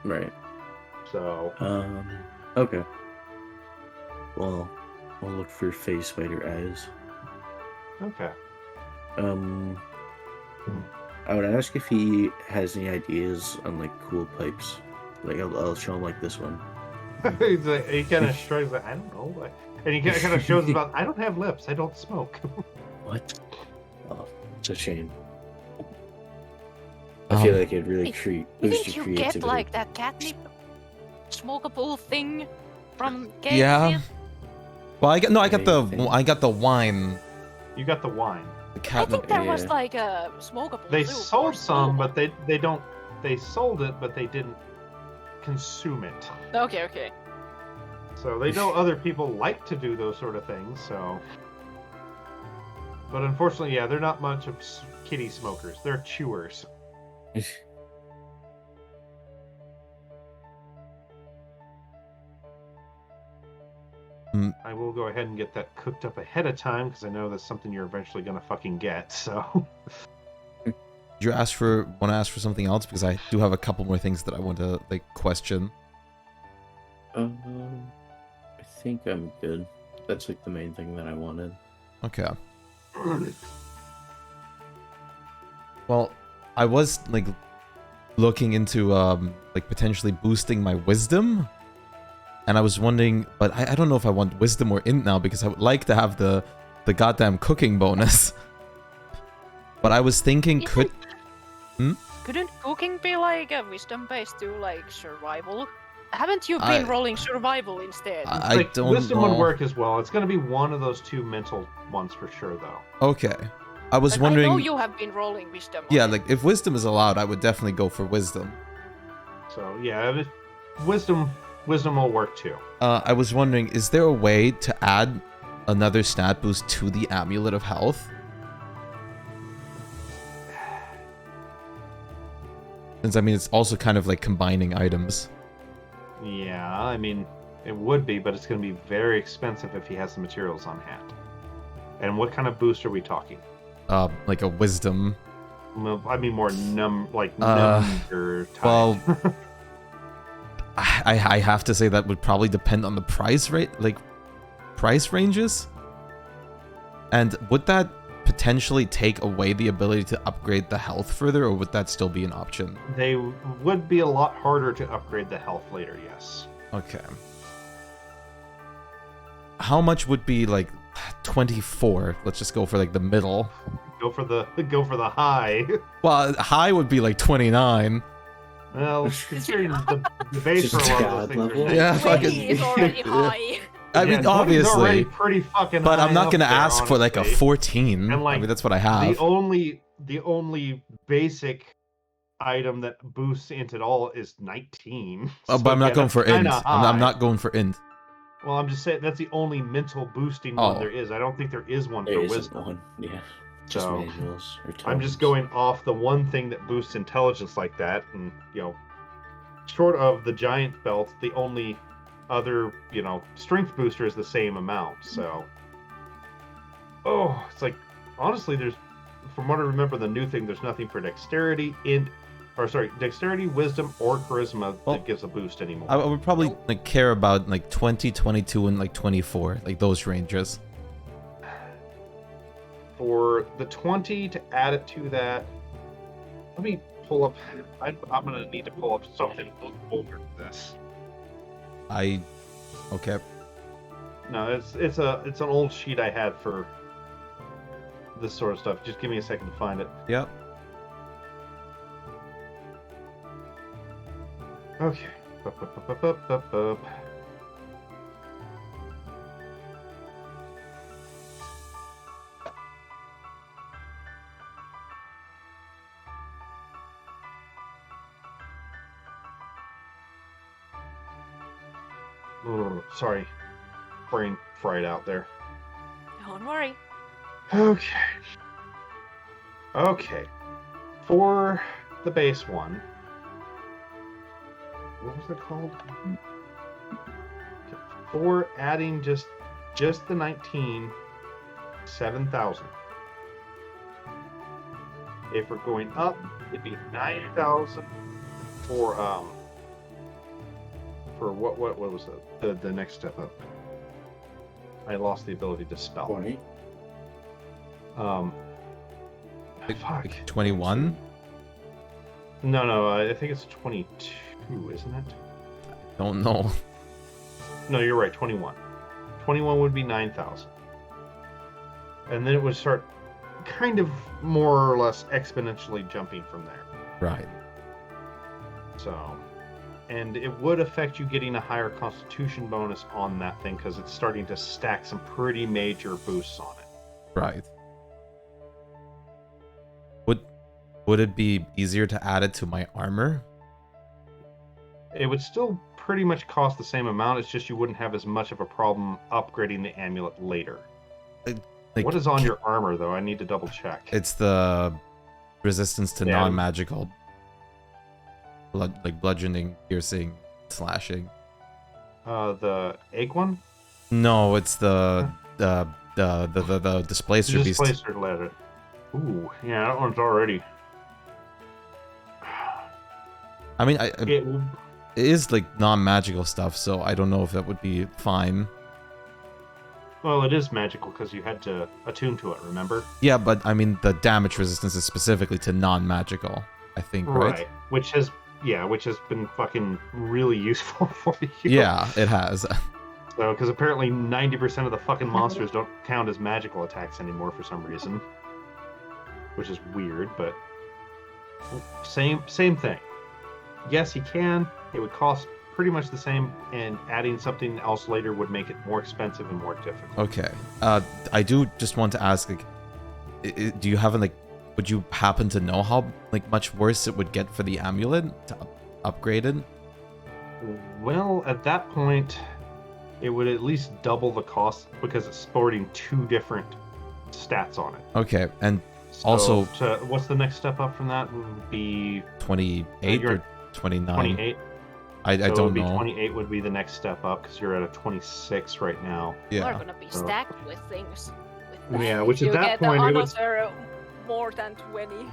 Right. So. Okay. Well, I'll look for face spider eyes. Okay. I would ask if he has any ideas on like cool pipes. Like I'll show him like this one. He's like, he kind of shrugs like, I don't know. And he kind of shows about, I don't have lips, I don't smoke. What? Oh, it's a shame. I feel like it'd really boost your creativity. Didn't you get like that catnip smokable thing from Game? Yeah. Well, I got the wine. You got the wine. The catnip. I think there was like a smokable. They sold some, but they sold it, but they didn't consume it. Okay. So they know other people like to do those sort of things, so. But unfortunately, yeah, they're not much of kitty smokers. They're chewers. I will go ahead and get that cooked up ahead of time, because I know that's something you're eventually going to fucking get, so. Did you want to ask for something else? Because I do have a couple more things that I want to, like, question. I think I'm good. That's, like, the main thing that I wanted. Okay. Well, I was, like, looking into, like, potentially boosting my wisdom. And I was wondering, but I don't know if I want wisdom or int now, because I would like to have the goddamn cooking bonus. But I was thinking, couldn't cooking be like a wisdom based to like survival? Haven't you been rolling survival instead? I don't wisdom know. would work as well. It's going to be one of those two mental ones for sure, though. Okay. I was wondering. I know you have been rolling wisdom. Yeah, like if wisdom is allowed, I would definitely go for wisdom. So yeah, wisdom will work too. I was wondering, is there a way to add another stat boost to the Amulet of Health? Since, I mean, it's also kind of like combining items. Yeah, I mean, it would be, but it's going to be very expensive if he has the materials on hand. And what kind of boost are we talking? Like a wisdom. I mean, more number type. Well, I have to say that would probably depend on the price rate, like price ranges. And would that potentially take away the ability to upgrade the health further, or would that still be an option? They would be a lot harder to upgrade the health later, yes. Okay. How much would be like 24? Let's just go for like the middle. Go for the high. Well, high would be like 29. Well, considering the base for a lot of those things are yeah, fucking. It's already high. I mean, obviously, pretty fucking but I'm not gonna there, ask for like a 14. And like, I mean, that's what I have. The only basic item that boosts int at all is 19. But I'm not going for int. I'm not going for int. Well, I'm just saying that's the only mental boosting one Oh. there is. I don't think there is one There for isn't wisdom. one. Yeah. Just So, manuals or I'm just tokens. going off the one thing that boosts intelligence like that, and short of the giant belt, the only other strength booster is the same amount. So, it's like honestly, from what I remember, the new thing, there's nothing for dexterity, dexterity, wisdom, or charisma Well, that gives a boost anymore. I would probably like care about like 20, 22, and like 24, like those ranges. For the 20 to add it to that, let me pull up. I'm gonna need to pull up something over this. Okay. No, it's an old sheet I had for this sort of stuff. Just give me a second to find it. Yep. Okay. Bup. Sorry, brain fried out there. Don't worry. Okay. For the base one, what was it called? For adding just the 19, 7,000. If we're going up, it'd be 9,000 for what was the next step up? I lost the ability to spell. 20. Fuck. 21? No, I think it's 22, isn't it? Don't know. No, you're right, 21. 21 would be 9,000. And then it would start kind of more or less exponentially jumping from there. Right. So, and it would affect you getting a higher constitution bonus on that thing because it's starting to stack some pretty major boosts on it. Right. Would it be easier to add it to my armor? It would still pretty much cost the same amount. It's just you wouldn't have as much of a problem upgrading the amulet later. Like, What is on your armor, though? I need to double check. It's the resistance to Yeah. non-magical, bludgeoning, piercing, slashing. The egg one? No, it's the displacer beast. Displacer letter. Ooh, yeah, that one's already. I mean, It it is like non-magical stuff, so I don't know if that would be fine. Well, it is magical because you had to attune to it, remember? Yeah, but I mean, the damage resistance is specifically to non-magical, I think, right? Which has been fucking really useful for you. Yeah, it has. So, because apparently 90% of the fucking monsters don't count as magical attacks anymore for some reason, which is weird. But same thing. Yes, you can. It would cost pretty much the same, and adding something else later would make it more expensive and more difficult. Okay. I do just want to ask, like, do you have would you happen to know how much worse it would get for the amulet to upgrade it? Well, at that point, it would at least double the cost because it's sporting two different stats on it. Okay, and So also, what's the next step up from that? Would be 28 you're or 29? 28. I So it don't would be know. 28 would be the next step up because you're at a 26 right now. We're Yeah. gonna be stacked with things. With Yeah, that. which If at you that get point it would. another more than 20.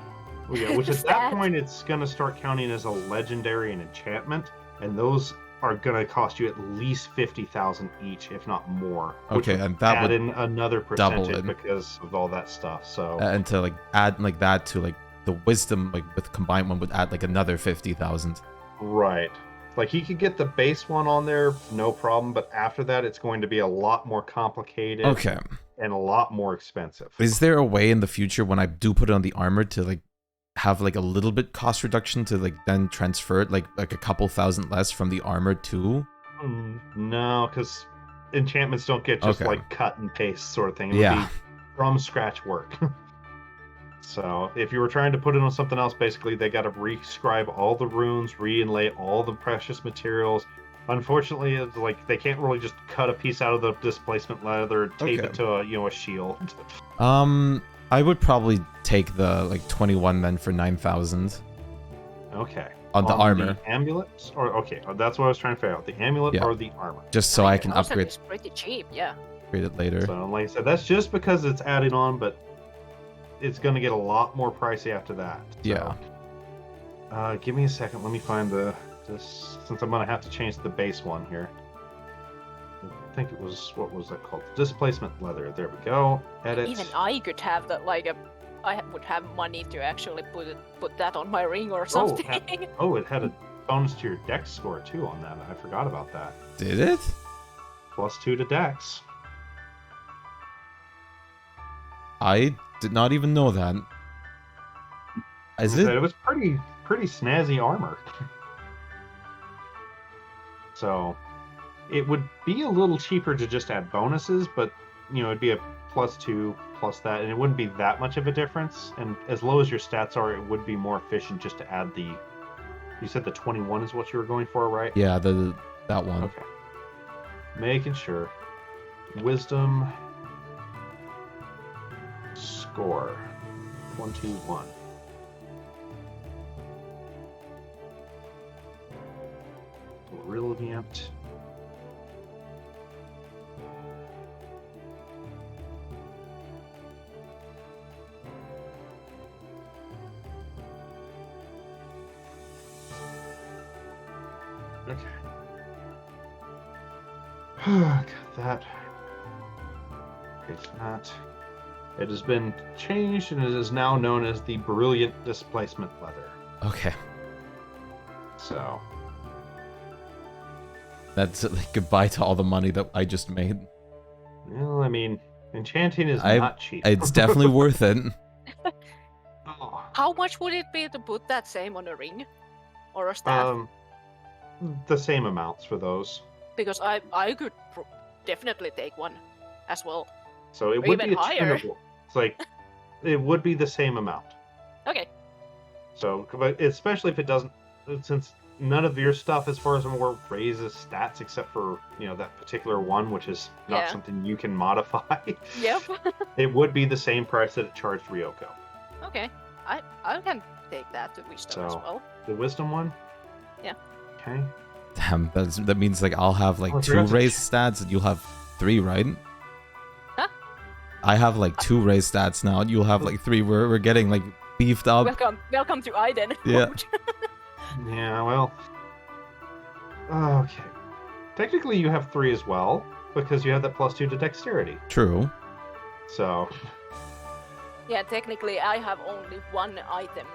Well, yeah, which at that Stats. point it's gonna start counting as a legendary and enchantment, and those are gonna cost you at least 50,000 each, if not more. Which Okay, would and that add would in another double percentage it. because of all that stuff. So And to add that to the wisdom with combined one would add another 50,000. right, like he could get the base one on there, no problem. But after that, it's going to be a lot more complicated. Okay. And a lot more expensive. Is there a way in the future when I do put it on the armor to have a little bit cost reduction to then transfer it like a couple thousand less from the armor to? No, because enchantments don't get just Okay. cut and paste sort of thing. It would Yeah. be from scratch work. So if you were trying to put it on something else, basically they got to rescribe all the runes, re-inlay all the precious materials, Unfortunately, it's like they can't really just cut a piece out of the displacement leather, tape Okay. it to a shield. I would probably take the like 21 then for 9,000 Okay. on the armor, The amulet, or okay, that's what I was trying to figure out. The amulet Yeah. or the armor. just so I can 9,000 upgrade is pretty cheap, yeah. it later. So, like I said, that's just because it's added on, but it's going to get a lot more pricey after that. So, Yeah. Give me a second. Let me find this since I'm going to have to change the base one here. I think it was, what was that called? Displacement leather. There we go. Edit. Even I could have that, like I would have money to actually put that on my ring or something. Oh, it had a bonus to your dex score too on that. I forgot about that. Did it? +2 to dex. I did not even know that. Is It it? was pretty snazzy armor. So it would be a little cheaper to just add bonuses, but it'd be a +2 plus that, and it wouldn't be that much of a difference. And as low as your stats are, it would be more efficient just to add the. You said the 21 is what you were going for, right? Yeah, that one. Okay. Making sure. Wisdom score 21. Brilliant. Okay. Got that. It's not. It has been changed and it is now known as the Brilliant Displacement Leather. Okay. So. That's like goodbye to all the money that I just made. Well, I mean, enchanting is not cheap. It's definitely worth it. Oh. How much would it be to put that same on a ring? Or a staff? The same amounts for those. Because I could definitely take one as well. So it Or would even be a higher. tunable. It's like it would be the same amount. Okay. So, but especially if it doesn't, since none of your stuff, as far as I'm aware, raises stats except for that particular one, which is not Yeah. something you can modify. Yep. It would be the same price that it charged Ryoko. Okay. I can take that to wisdom as So- well. The wisdom one. Yeah. Okay. Damn, that means like I'll have like Oh, I 2 forgot to raised stats and you'll have 3, right? Huh? I have like 2 raised stats now and you'll have like 3. We're getting like beefed up. Welcome to Aiden. Yeah. Yeah. Well. Okay. Technically, you have 3 as well because you have that +2 to dexterity. True. So. Yeah, technically I have only one item.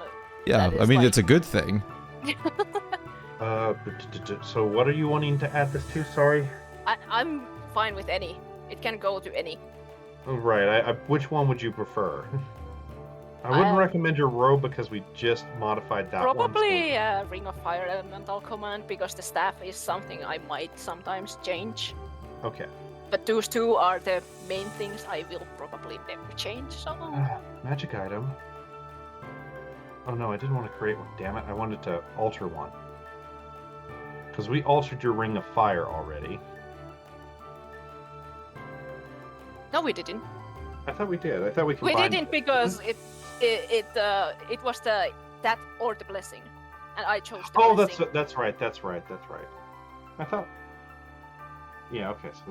Yeah, That I is mean like- it's a good thing. So what are you wanting to add this to? Sorry. I'm fine with any. It can go to any. Right. Which one would you prefer? I wouldn't recommend your robe because we just modified that one. Probably Ring of Fire Elemental Command because the staff is something I might sometimes change. Okay. But those two are the main things I will probably never change. So Magic item. Oh no, I didn't want to create one. Damn it! I wanted to alter one. Because we altered your Ring of Fire already. no, we didn't. I thought we did. I thought we We combined. didn't because it was that or the blessing, and I chose the Oh, blessing. that's right. I thought. Yeah. Okay. So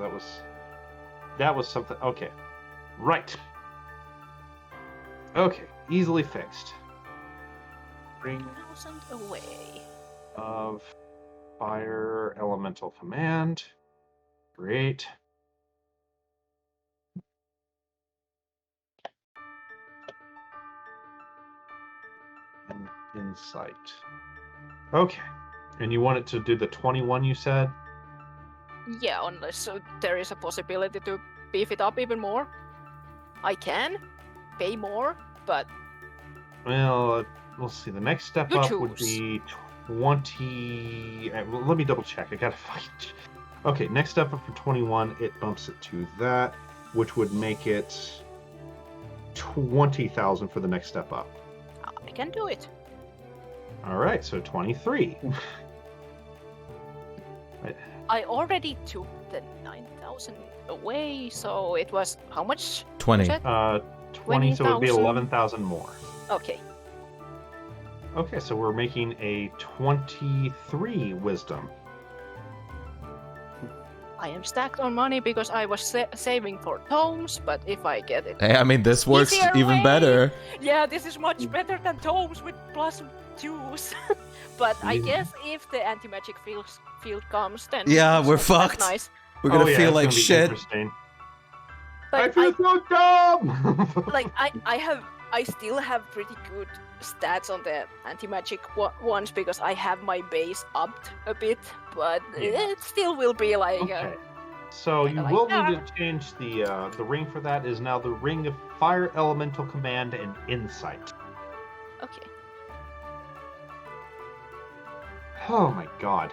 that was something. Okay. Right. Okay. Easily fixed. Ring 1,000 away. of Fire Elemental Command. Great. And Insight. Okay. And you want it to do the 21 you said? Yeah, unless there is a possibility to beef it up even more. I can pay more, but Well, we'll see. The next step You up would choose. be 20. Well, let me double check. I gotta find. Okay, next step up for 21, it bumps it to that, which would make it 20,000 for the next step up. I can do it. All right, so 23. I already took the 9,000 away, so it was how much? 20. Was it? 20, so it would be 20,000. 11,000 more. Okay. Okay, so we're making a 23 wisdom. I am stacked on money because I was saving for tomes, but if I get it... Hey, I mean, this works Easier even way. better. Yeah, this is much better than tomes with +2s. But I Yeah. guess if the anti-magic field comes, then... Yeah, it's we're not that fucked. Nice. We're gonna yeah, feel it's like gonna be shit. Interesting. Like, I feel so dumb! like I still have pretty good stats on the anti-magic ones because I have my base upped a bit, but Yeah. it still will be like Okay. So you like, will need to change the ring for that. Is now the ring of fire elemental command and insight. okay. Oh my god.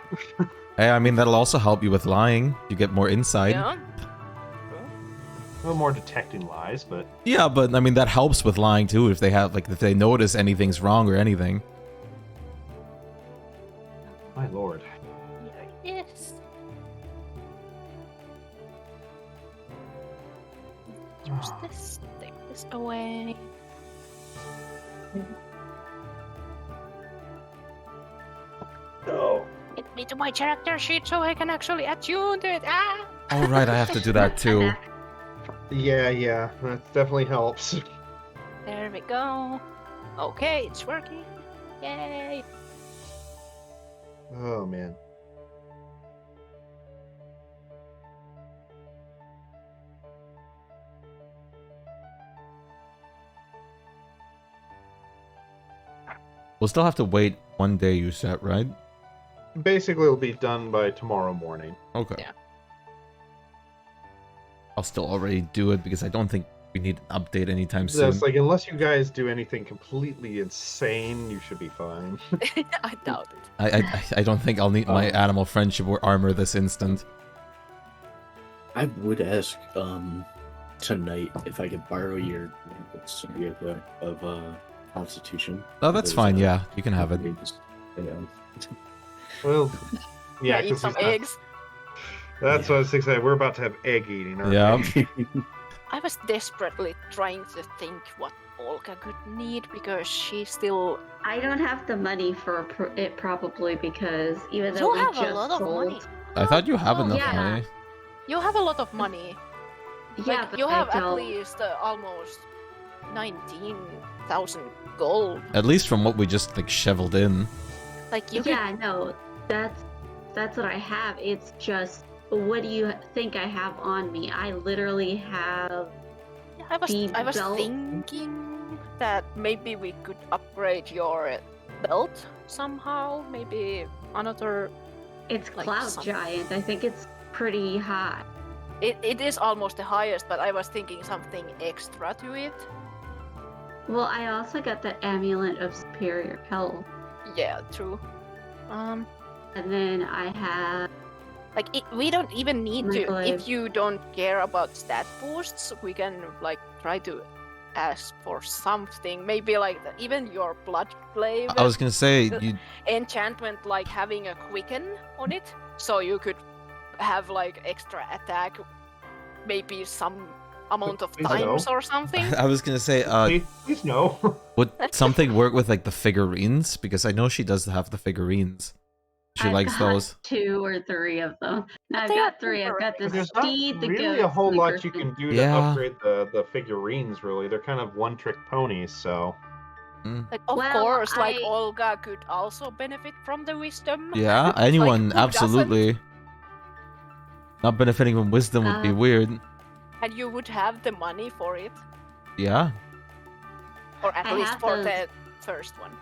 Hey, I mean, that'll also help you with lying. You get more insight. Yeah. A little more detecting lies, but Yeah, but I mean, that helps with lying too if they have, like, if they notice anything's wrong or anything. my lord. Yes. Use this. Take this away. No. Get me to my character sheet so I can actually attune to it. Ah! All right, I have to do that too. Yeah, that definitely helps. There we go. Okay, it's working. Yay! Oh man. We'll still have to wait one day, you said, right? Basically, it'll be done by tomorrow morning. Okay. Yeah. I'll still already do it because I don't think we need an update anytime soon. That's like, unless you guys do anything completely insane, you should be fine. I doubt it. I don't think I'll need my animal friendship or armor this instant. I would ask tonight if I could borrow your of Constitution. Oh, that's Because, fine. Yeah, you can have it. Well, yeah, Eat 'cause some he's not- eggs. That's what I was thinking. We're about to have egg eating. aren't Yeah. we? I was desperately trying to think what Olga could need because she's still. I don't have the money for it probably because even though You we have just a lot of sold, money. I thought you have Oh, enough yeah. money. You have a lot of money. yeah, Like, but you have I at don't. least almost 19,000 gold. At least from what we just like shoveled in. Like you Yeah, no, that's what I have. It's just, what do you think I have on me? I literally have. could. I was belt. thinking that maybe we could upgrade your belt somehow. Maybe another. It's Like Cloud some- Giant. I think it's pretty high. It is almost the highest, but I was thinking something extra to it. Well, I also got the Amulet of Superior Health, Yeah, true. and then I have. Like we don't even need My to. glaive. If you don't care about stat boosts, we can like try to ask for something. Maybe like even your blood glaive I was gonna say you. enchantment, like having a quicken on it, so you could have like extra attack, maybe some amount of Please times no. or something. I was gonna say, Please no. would something work with like the figurines? Because I know she does have the figurines. She I've likes got those. 2 or 3 of them. No, I've they are got 3. I've got the But there's not steed, the really goat, a whole and the lot you griffin. can do to Yeah. upgrade the figurines. Really, they're kind of one-trick ponies. So Like of Well, course, like I- Olga could also benefit from the wisdom. Yeah, anyone, who doesn't? absolutely. Not benefiting from wisdom would be weird. And you would have the money for it, Yeah. or at I least have for those. the first one.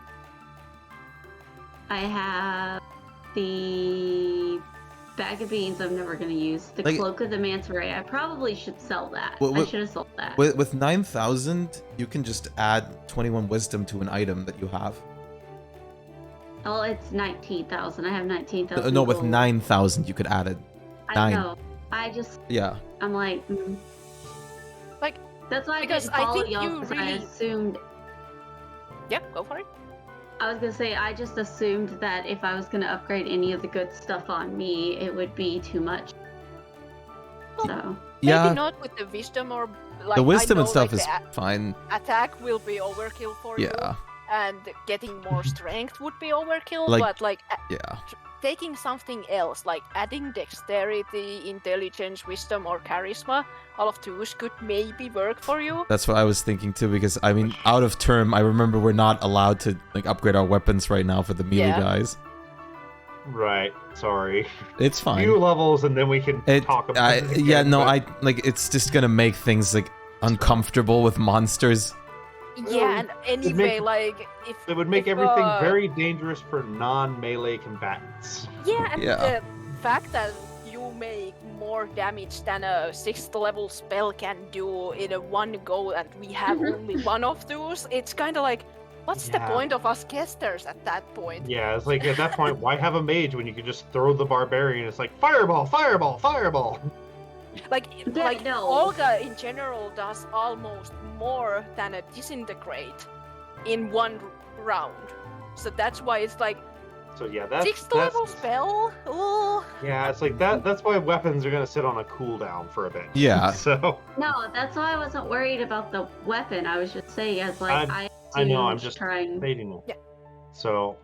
I have the bag of beans I'm never going to use. The Like- cloak of the Manta Ray. I probably should sell that. Well, I with- should have sold that. With 9,000, you can just add 21 wisdom to an item that you have. Oh, it's 19,000. I have 19,000. No, with gold. 9,000, you could add it. I 9. know. I just, Yeah. I'm like, Like, that's why I because didn't I follow think y'all you because I really- assumed. Yeah, go for it. I was gonna say, I just assumed that if I was gonna upgrade any of the good stuff on me, it would be too much. So. Yeah, Maybe not with the wisdom or like the wisdom I know, and stuff like, is fine. attack will be overkill for you, Yeah, and getting more strength would be overkill. Like- but like yeah. taking something else, like adding dexterity, intelligence, wisdom, or charisma, all of those could maybe work for you. That's what I was thinking too, because I mean, out of term, I remember we're not allowed to like upgrade our weapons right now for the melee Yeah. guys. Right. Sorry. It's fine. Few levels, and then we can talk about it. Again, yeah, no, but- like it's just gonna make things like uncomfortable with monsters. Yeah, and anyway, make- like if It would make if, everything uh, very dangerous for non-melee combatants. Yeah, and Yeah. the fact that you make more damage than a 6th level spell can do in a one go, and we have only one of those, it's kind of like, what's the Yeah. point of us casters at that point? Yeah, it's like at that point, why have a mage when you could just throw the barbarian? It's like fireball, fireball, fireball. Like, Yeah, like no. Olga in general does almost more than a disintegrate in one round. So that's why it's like So yeah, that's 6th level spell. Ooh. Yeah, it's like that. That's why weapons are gonna sit on a cooldown for a bit. Yeah. So No, that's why I wasn't worried about the weapon. I was just saying, as like I know, I'm just trying. debating them. Yeah. So,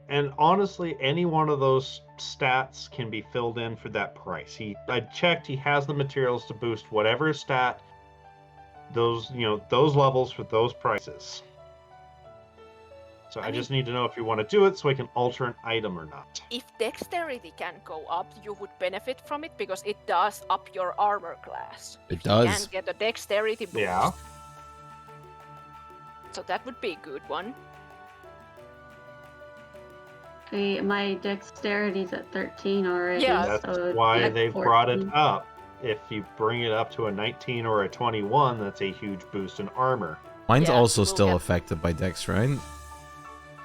and honestly, any one of those stats can be filled in for that price. I checked. He has the materials to boost whatever stat. Those those levels for those prices. So I just need to know if you want to do it, so I can alter an item or not. If dexterity can go up, you would benefit from it because it does up your armor class. It If you does. can get a dexterity boost. Yeah. So that would be a good one. My dexterity's at 13 already. Yeah. That's so it'd why be at they've brought it 14. up. If you bring it up to a 19 or a 21, that's a huge boost in armor. Mine's Yeah, also we'll still get- affected by Dex, right?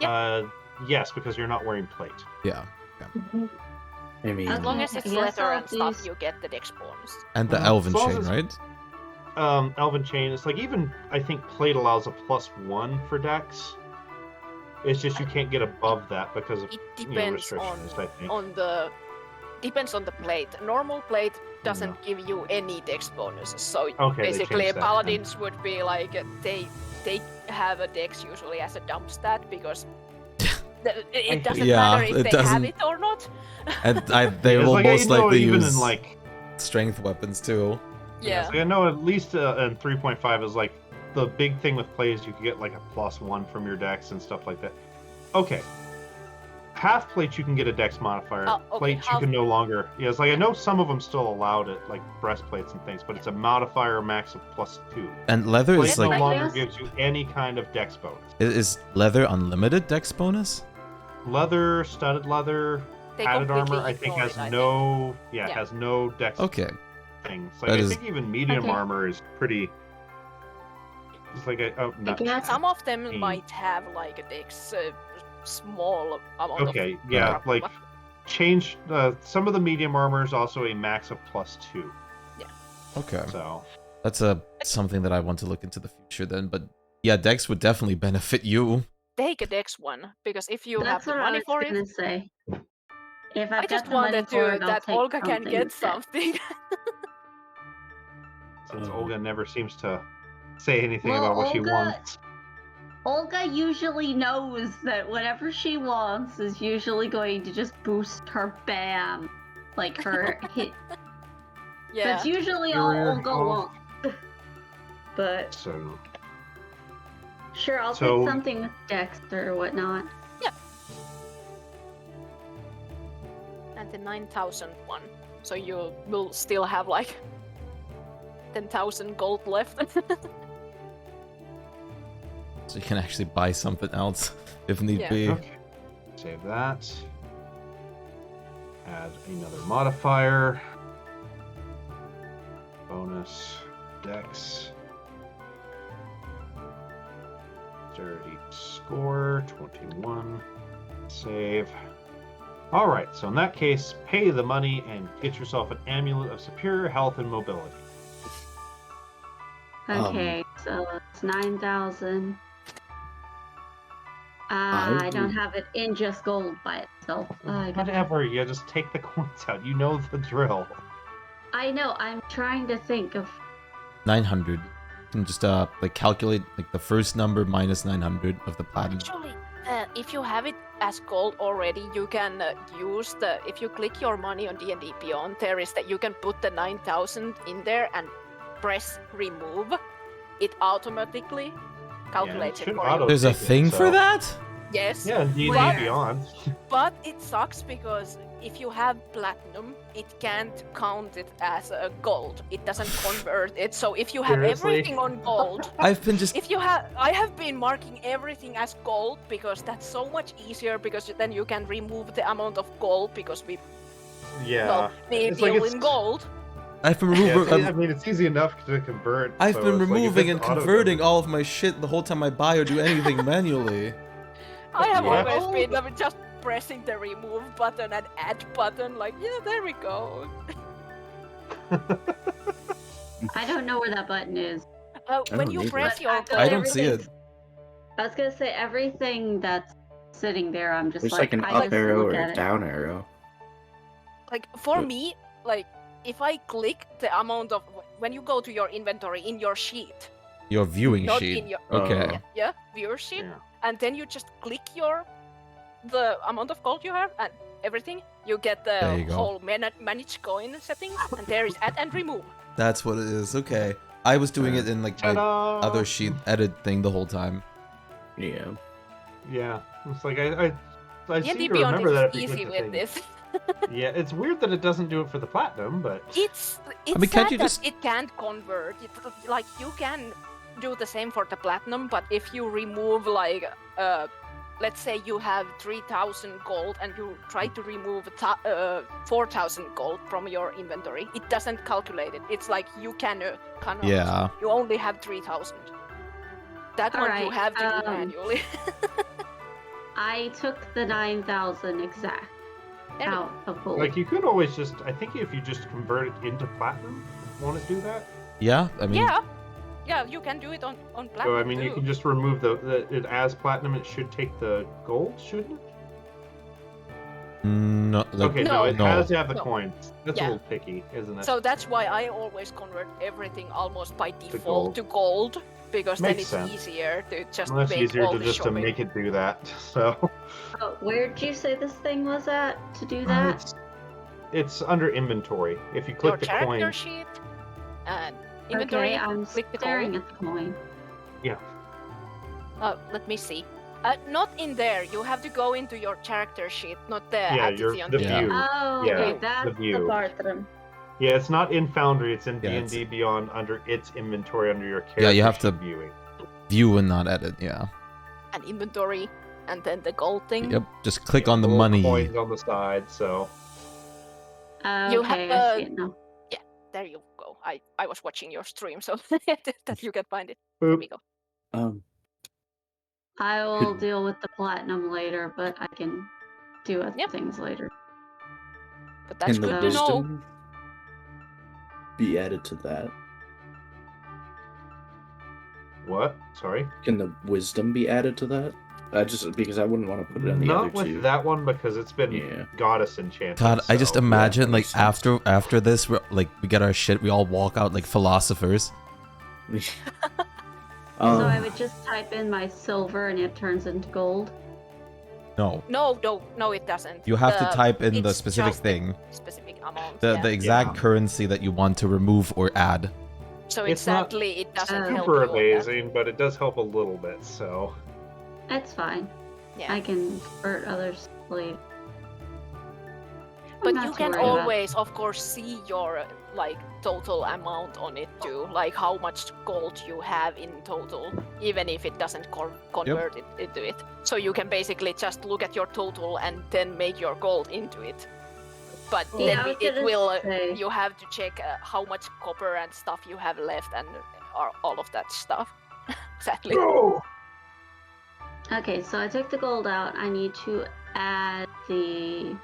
Yep. Yes, because you're not wearing plate. Yeah. I mean, As long as it's Yes, leather all and stuff, these- you get the dex bonus. And the Mhm. Elven As long Chain, as right? Elven Chain, it's like even I think plate allows a +1 for Dex. It's just you can't get above that because of It depends restrictions, I think. depends on the plate. Normal plate doesn't give you any dex bonuses, so Okay, they basically changed that, paladins would be like they have a dex usually as a dump stat because it doesn't Yeah, matter if it they have doesn't- it or not. And they It's will like, most I know likely even use in like strength weapons too. Yeah. I know at least in 3.5 is like the big thing with play is you can get like a +1 from your Dex and stuff like that. Okay. Half plates you can get a Dex modifier. Oh, okay, Plates you can no longer. Yeah, it's like I know some of them still allowed it, like breastplates and things, but it's a modifier max of +2. And leather Plate is no like, longer Yes. gives you any kind of Dex bonus. is leather unlimited Dex bonus? Leather, studded leather, They padded completely armor, I think ignore has it, I no. Yeah. Has no Dex Okay. things. Like That I is- think even medium Okay. armor is pretty. It's like not. guess- Some of them 15. might have like a dex small amount Okay, of yeah, crap, like but- change some of the medium armor is also a max of +2. Okay. So That's something that I want to look into the future then, but yeah, Dex would definitely benefit you. take a dex one because if you That's have the what I money was for gonna it, say. If I've I just got the money wanted for to it, I'll that take Olga can something get instead. something. since Oh. Olga never seems to say anything Well, about what she Olga- wants. Olga usually knows that whatever she wants is usually going to just boost her BAM. Like her hit. Yeah. That's usually all Superior Olga health. wants. But So sure, I'll So- take something with Dex or whatnot. And the 9,000 one. So you will still have like 10,000 gold left. So you can actually buy something else if need Yeah. be. okay, save that. Add another modifier. Bonus Dex. Dirty score 21. Save. All right, so in that case, pay the money and get yourself an amulet of superior health and mobility. Okay, so it's 9,000. I don't would- have it in just gold by itself. Whatever, you just take the coins out. You know the drill. I know. I'm trying to think of. 900. You can just like calculate like the first number minus 900 of the platinum. Actually, if you have it as gold already, you can use the. If you click your money on D&D Beyond, there is that you can put the 9,000 in there and press remove. It automatically calculates it should for auto- you. There's a take it, thing for so- that? Yes. Yeah, D&D But- Beyond. But it sucks because if you have platinum, it can't count it as a gold. It doesn't convert it. So if you have Seriously? everything on gold, I've been just I have been marking everything as gold because that's so much easier because then you can remove the amount of gold because we Yeah. we It's like deal it's- in gold. I've been Yeah, removing I mean, it's easy enough to convert. I've so been it's like, if removing it's and auto converting all of my shit the whole time I buy or do anything manually. I have Yeah. always been just pressing the remove button and add button like yeah there we go. I don't know where that button is. When don't you either. press But your I've got I don't see it. everything- I was gonna say everything that's sitting there. I'm just There's like like an I up just arrow look or at a it. down arrow. like for Yeah. me like if I click the amount of when you go to your inventory in your sheet, Your viewing not sheet. in your Okay. viewer sheet, Yeah. and then you just click the amount of gold you have and everything, you get There the you go. whole manage coin settings, and there is add and remove. That's what it is. Okay. I was doing it in like my Ta-da! other sheet edit thing the whole time. Yeah. Yeah. It's like I seem D&D to Beyond remember that is if you easy click the with thing. this. Yeah, it's weird that it doesn't do it for the platinum, but It's mean, can't sad you that just- it can't convert. Like you can do the same for the platinum, but if you remove like let's say you have 3,000 gold and you try to remove 4,000 gold from your inventory, it doesn't calculate it. It's like you cannot. Yeah. You only have 3,000. That one you Alright, have to do manually. I took the 9,000 exact There we out of gold. like you could always just I think if you just convert it into platinum, want to do that? Yeah, I mean, Yeah, you can do it on platinum. So I mean you too. can just remove it as platinum, it should take the gold, shouldn't it? no, like, Okay, no, No. it No. has to have the No. coins. That's Yeah. a little picky, isn't it? So that's why I always convert everything almost by gold. default to gold, because then Makes it's sense. easier to just Well, that's make easier all to the just to shopping. make it do that. So Oh, where'd you say this thing was at to do that? it's under inventory. If you Your click the character coin, sheet and inventory. Okay, I'm click the staring coin. at the coin. Let me see. Not in there. You have to go into your character sheet, not the Yeah, Addition the Yeah. view. Oh, Yeah, okay, the that's the view. part that I'm. Yeah, it's not in Foundry. It's in Yeah, it's- D&D Beyond under its inventory under your character Yeah, you have sheet to- viewing. view and not edit. Yeah. an inventory, and then the gold thing. Yep. Just click Yeah, on the little money. coins on the side. So You Okay, have, I see it now. There you go. I was watching your stream, so that you can find it. boop. There we go. I will deal with the platinum later, but I can do other Yep. things later. But that's Can the good to know. wisdom be added to that? What? Sorry. Can the wisdom be added to that? Just because I wouldn't want to put it on the Not other with two. that one because it's been Yeah. goddess enchanted. God, I just so- imagine like makes sense. after this, we're, like we get our shit, we all walk out like philosophers. So I would just type in my silver and it turns into gold. No, No, it doesn't. you have to type in the it's specific just thing, specific amount. the yeah. the exact Yeah. currency that you want to remove or add. So It's not exactly, it doesn't help super you on that. amazing, but it does help a little bit. So That's fine. Yeah. I can convert others later. But Not you to can worry about. always, of course, see your like total amount on it too, like how much gold you have in total, even if it doesn't convert it into it. So you can basically just look at your total and then make your gold into it. But Yeah, then I was it gonna will. say. You have to check how much copper and stuff you have left and all of that stuff. Sadly. Okay, so I took the gold out. I need to add the.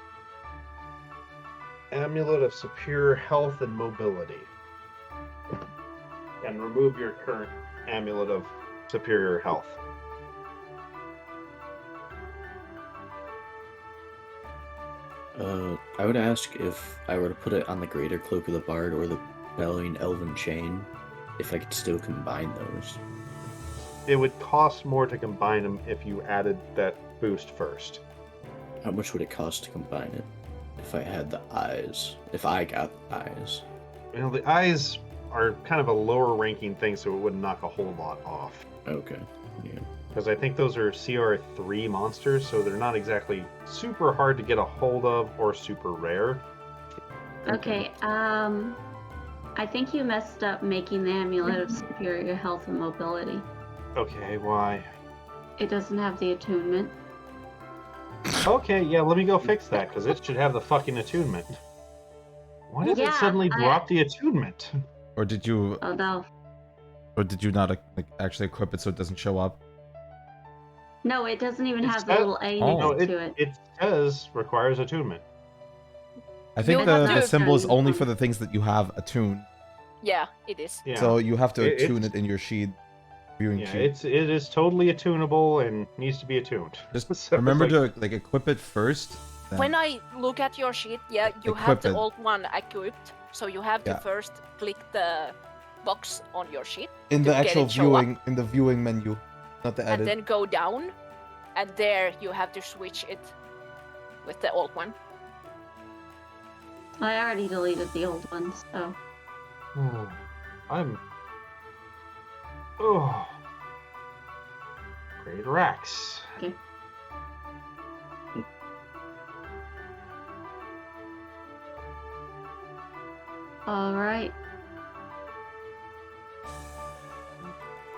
Amulet of Superior Health and Mobility, and remove your current Amulet of Superior Health. I would ask if I were to put it on the Greater Cloak of the Bard or the Bellowing Elven Chain, if I could still combine those. It would cost more to combine them if you added that boost first. How much would it cost to combine it? If I had the eyes. If I got the eyes. You know, the eyes are kind of a lower ranking thing, so it wouldn't knock a whole lot off. Okay. Yeah. Because I think those are CR3 monsters, so they're not exactly super hard to get a hold of or super rare. Okay, I think you messed up making the amulet of superior health and mobility. Okay, why? It doesn't have the attunement. Okay, yeah, let me go fix that, because it should have the fucking attunement. Why did it Yeah, suddenly drop the attunement? Or did you? Oh no. Or did you not like actually equip it so it doesn't show up? No, it doesn't even It have the says- little A Oh. next to it. It says requires attunement. I think You the, have the to- symbol is only for the things that you have attuned. Yeah, it is. Yeah. So you have to It- attune it's- it in your sheet, viewing Yeah, sheet. it is totally attunable and needs to be attuned. Just So it's remember like- to like equip it first. then- When I look at your sheet, yeah, you have Equip the it. old one equipped, so you have to Yeah. first click the box on your sheet in to the get actual it show up. viewing, in the viewing menu, not the and edit. then go down, and there you have to switch it with the old one. I already deleted the old ones, so. I'm. Oh. Great Rex. Okay. Alright.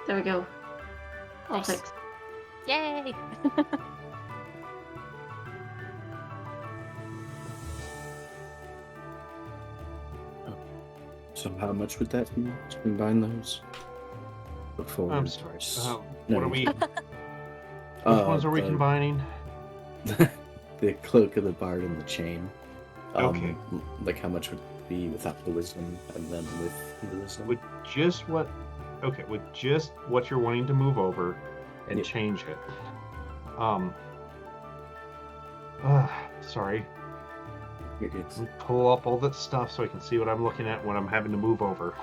There we go. All Nice. fixed. Yay! So how much would that be to combine those? Before I'm sorry. No, What are we? Which uh, ones are we the- combining? the Cloak of the Bard and the Chain. Okay. Like how much would it be without the wisdom and then with the wisdom? With just what? Okay, with just what you're wanting to move over, and Yep. change it. Sorry. It's- Let me pull up all that stuff so I can see what I'm looking at when I'm having to move over.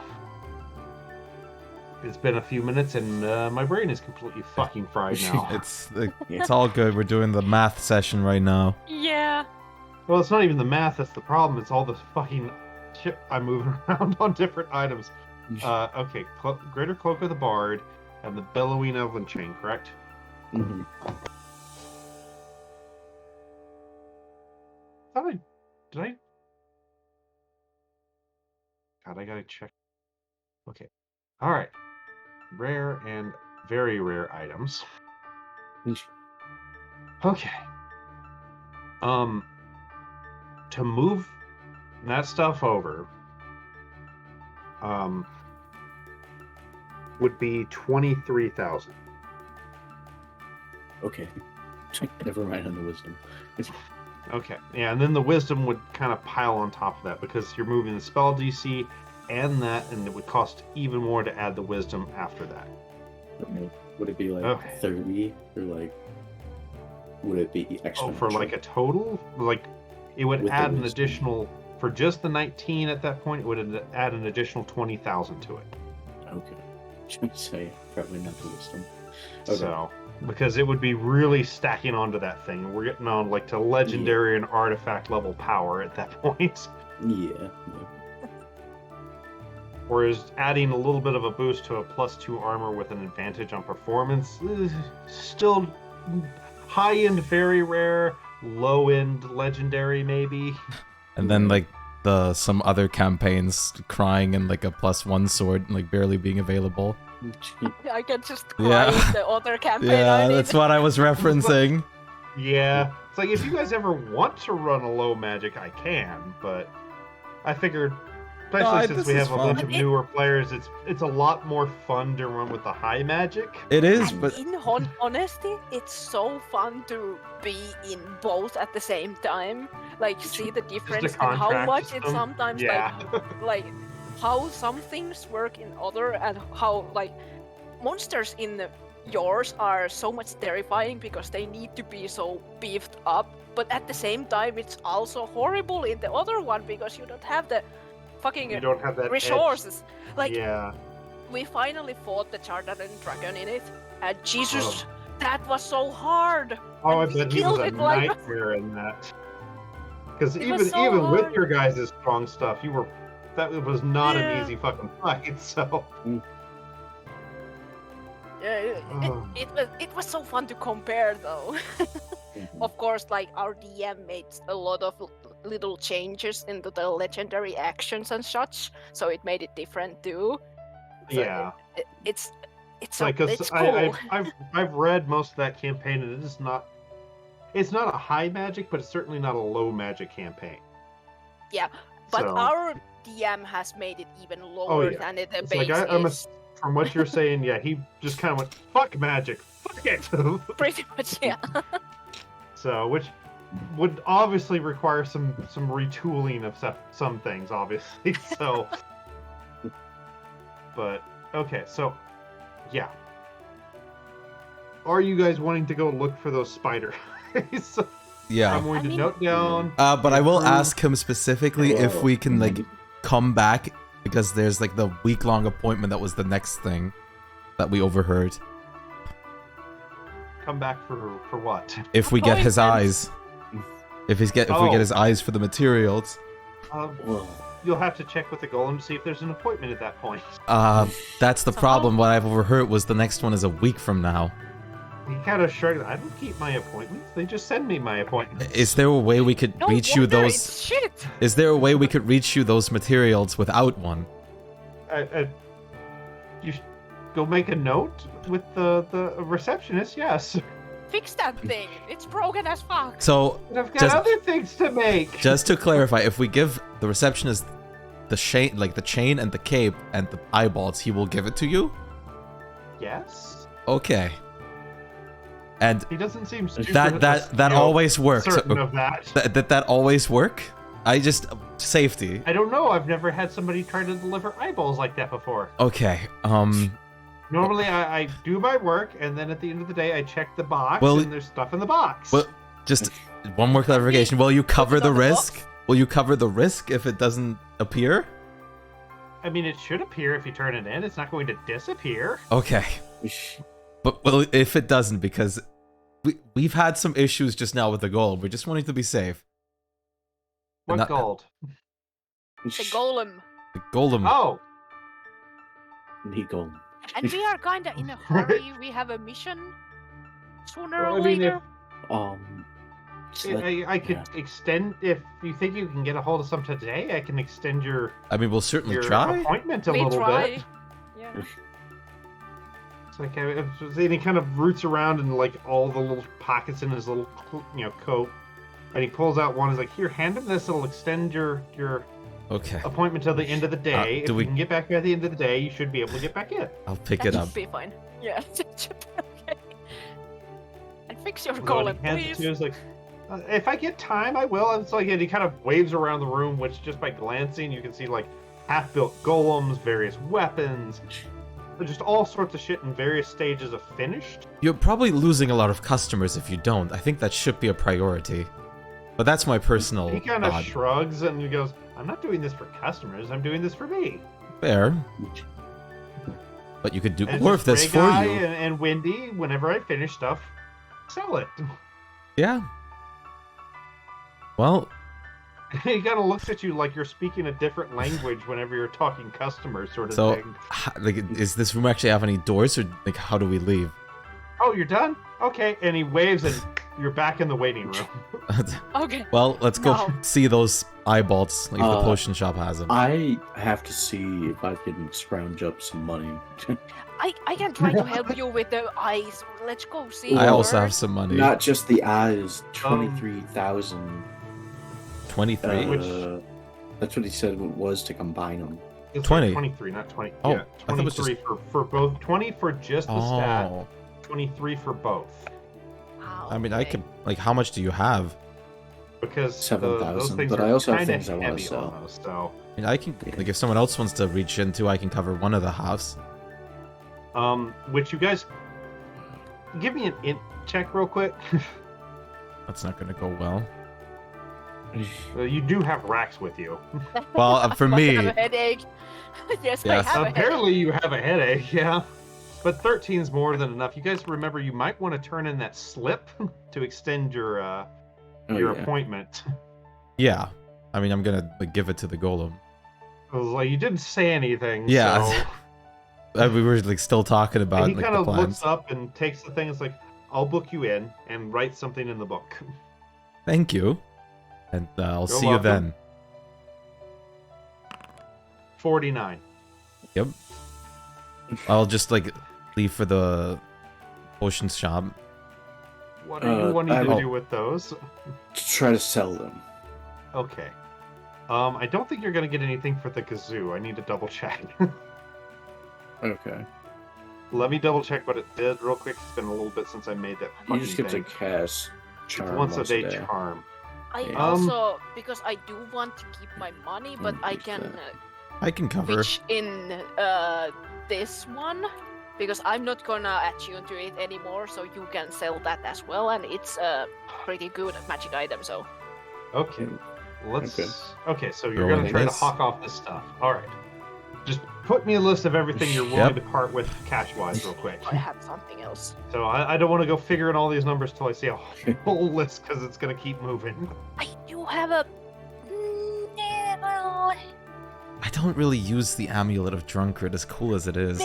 It's been a few minutes and my brain is completely fucking fried now. It's like, it's all good. We're doing the math session right now. Yeah. Well, it's not even the math that's the problem. It's all the fucking shit I'm moving around on different items. Okay, Greater Cloak of the Bard and the Bellowing Elven Chain, correct? Mhm. Did I? God, I gotta check. Okay. All right. Rare and very rare items. Okay. To move that stuff over, would be 23,000. Okay. Never mind on the wisdom. Okay, yeah, and then the wisdom would kind of pile on top of that because you're moving the spell DC and that, and it would cost even more to add the wisdom after that. Okay. Would it be like Okay. 30 or like? Would it be extra? Oh, for like a total? Like, it would With the add an wisdom. additional, for just the 19 at that point, it would add an additional 20,000 to it. Okay. Should say probably not the wisdom. Okay. So, because it would be really stacking onto that thing. We're getting on like to legendary and artifact level power at that point. Yeah. Whereas adding a little bit of a boost to a +2 armor with an advantage on performance, still high-end very rare, low-end legendary maybe. And then like some other campaigns crying and like a +1 sword like barely being available. I can just cry Yeah. in the other campaign. Yeah, I need. that's what I was referencing. Yeah, it's like if you guys ever want to run a low magic, I can, but I figured, especially since this we is have a fun. bunch of newer players, it's a lot more fun to run with the high magic. It is, And but in honesty, it's so fun to be in both at the same time. Like, see the difference and how contract much system? it's sometimes Yeah. like how some things work in other, and how like monsters in the yours are so much terrifying because they need to be so beefed up, but at the same time it's also horrible in the other one because you don't have the fucking You don't have that edge. resources. Like Yeah. we finally fought the Chartreuse dragon in it, and Jesus, that was so hard. Oh, I And we bet he was killed a it like- nightmare in that. Because It even was so even with hard. your guys' strong stuff, that was not Yeah. an easy fucking fight. So It was so fun to compare though. Of course, like our DM made a lot of little changes into the legendary actions and such, so it made it different too. So yeah, it's like because it's cool. I've read most of that campaign, and it's not a high magic, but it's certainly not a low magic campaign. Yeah, but So, our DM has made it even lower yeah. than the it's base like is. from what you're saying, yeah, he just kind of went fuck magic, fuck it. Pretty much, yeah. So, which would obviously require some retooling of some things, obviously. So, but okay, so yeah, are you guys wanting to go look for those spider eyes? Yeah. I'm going to note down. But I will improve- ask him specifically if we can like come back because there's like the week-long appointment that was the next thing that we overheard. Come back for what? If we get his Appointment. eyes, if we get his eyes for the materials, Well, You'll have to check with the golem to see if there's an appointment at that point. that's the So problem. What I've overheard was the next one is a week from now. He kind of shrugged. I don't keep my appointments. They just send me my appointments. Is there a way we could No reach you wonder those? it's shit. Is there a way we could reach you those materials without one? You should go make a note with the receptionist. Yes, Fix that thing. It's broken as fuck. So but I've got Just- other things to make. just to clarify, if we give the receptionist the chain and the cape and the eyeballs, he will give it to you. Yes, Okay. And he doesn't seem super, that you know, always works. certain of that. That always work. I just safety. I don't know. I've never had somebody try to deliver eyeballs like that before. Okay. Normally, I do my work, and then at the end of the day, I check the box, Well- and there's stuff in the box. Well, just one more clarification. Will you cover it the on the risk? box? Will you cover the risk if it doesn't appear? I mean, it should appear if you turn it in. It's not going to disappear. Okay. But well, if it doesn't, because we've had some issues just now with the goal. We're just wanting to be safe. What not- gold? The golem. The golem. Oh, Nico. And we are kinda in a hurry. We have a mission sooner Well, or I mean, later. I could extend if you think you can get a hold of some today. I can extend your I mean, we'll certainly your try. appointment a We little try. bit. Yeah. It's like and he kind of roots around in like all the little pockets in his little coat, and he pulls out one. He's like, "Here, hand him this. It'll extend your Okay. appointment till the end of the day. do if we- you can get back by the end of the day, you should be able to get back in." I'll pick That it should up. be fine. Yeah, that should be okay. And fix your So golem, he hands it please. to you, he's like, if I get time, I will. And it's like, and he kind of waves around the room, which just by glancing, you can see like half-built golems, various weapons, just all sorts of shit in various stages of finished. You're probably losing a lot of customers if you don't. I think that should be a priority. But that's my personal He kind of thought. shrugs and he goes, "I'm not doing this for customers. I'm doing this for me." Fair. But you could do And more it's of this just for Ray Guy you. and Wendy, whenever I finish stuff, sell it. Yeah. Well, He kind of looks at you like you're speaking a different language whenever you're talking customers, sort of so thing. like, is this room actually have any doors, or like, how do we leave? Oh, you're done? Okay. And he waves and you're back in the waiting room. Okay. Well, let's go No. see those eyeballs. Like, if the Uh, potion shop has them. I have to see if I can scrounge up some money. I can try to help you with the eyes. Let's go see. I also her. have some money. Not just the eyes, 23,000. 23. Which- That's what he said it was to combine them. It's 20. like 23, not 20. Oh, Yeah, I thought it was 23 for both. 20 for just the stat. Oh, 23 for both. Wow, I mean, I okay. could. Like, how much do you have? Because 7,000, those things but are I also have kinda things I wanna heavy sell. almost, so. I mean, I can. Like, if someone else wants to reach into, I can cover one of the halves. Which you guys give me an int check real quick. That's not gonna go well. You do have racks with you. Well, for I me, have a headache. Yes, I Yes. have a headache. Apparently you have a headache, yeah. But 13 is more than enough. You guys remember you might want to turn in that slip to extend your appointment. yeah. I mean, I'm gonna like, give it to the golem. I was like, you didn't say anything. Yeah. So We were like still talking about he like kind the of plans. looks up and takes the thing. It's like, I'll book you in and write something in the book. Thank you, and I'll You're see you welcome. then. 49. Yep. I'll just like leave for the potion shop. What are you wanting I to will- do with those? Try to sell them. Okay. I don't think you're gonna get anything for the kazoo. I need to double check. Okay. Let me double check what it did real quick. It's been a little bit since I made that You fucking just get to thing. cast charm Once a day charm. I Yeah. also, because I do want to keep my money, but I use can that. I can cover. pitch in this one, because I'm not gonna attune to it anymore, so you can sell that as well, and it's a pretty good magic item, so... Okay. Let's. Okay. Okay, so you're Rolling gonna try to this. hawk off this stuff. All right. Just put me a list of everything you're willing to part with cash-wise, real quick. I have something else. So I don't want to go figuring all these numbers till I see a whole list because it's gonna keep moving. I do have a... well, I don't really use the amulet of drunkard as cool as it is.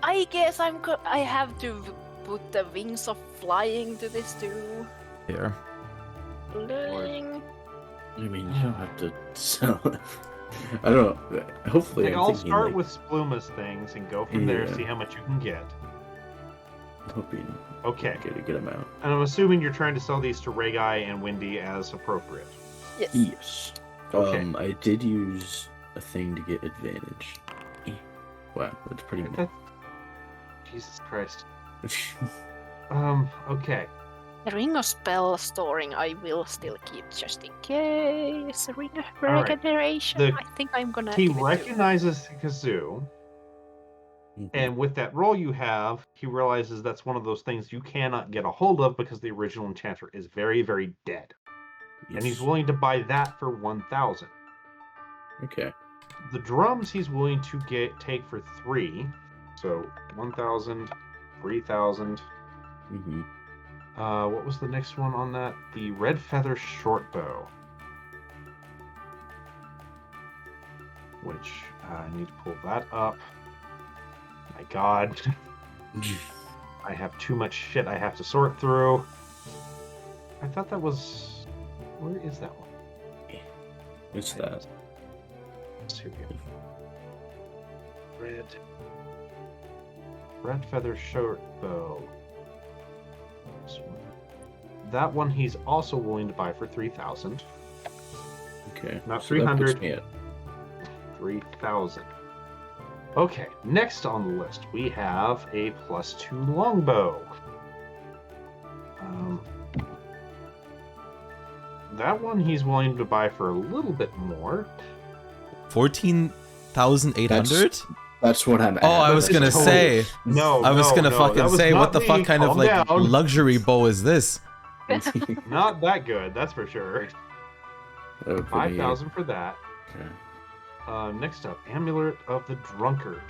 I guess I have to put the wings of flying to this too. Here. Flying. I mean, you don't have to sell it. I don't know. Hopefully, Like, I'm I'll thinking, start like, with Spluma's things and go from there, Yeah. see how much you can get. hoping Okay. get a good amount. And I'm assuming you're trying to sell these to Regai and Windy as appropriate. Yes. Yes. Okay. I did use a thing to get advantage. Wow, that's pretty That- Jesus Christ. good. Okay. The ring of spell storing I will still keep just in case. Ring of All right. regeneration. The- I think I'm gonna. He give it to- recognizes the kazoo, Mhm. and with that roll you have, he realizes that's one of those things you cannot get a hold of because the original enchanter is very, very dead. And he's Yes. willing to buy that for 1,000. Okay. The drums he's willing to take for 3. So 1,000, 3,000. Mm-hmm. What was the next one on that? The red feather short bow. Which I need to pull that up. My God. I have too much shit I have to sort through. I thought that was... Where is that one? What's that? Here we go. Red feather short bow. This one. That one he's also willing to buy for 3,000. Okay. Not so that puts 300. me at 3,000. Okay, next on the list we have a +2 longbow. That one he's willing to buy for a little bit more. 14,800? That's what I'm at. Oh, I was That's gonna total. say. No, I was no, gonna no, fucking that was say, not what the me. fuck kind of Calm like down. luxury bow is this? Not that good, that's for sure. Oh, put me 5,000 for that. Okay. Next up, Amulet of the Drunkard.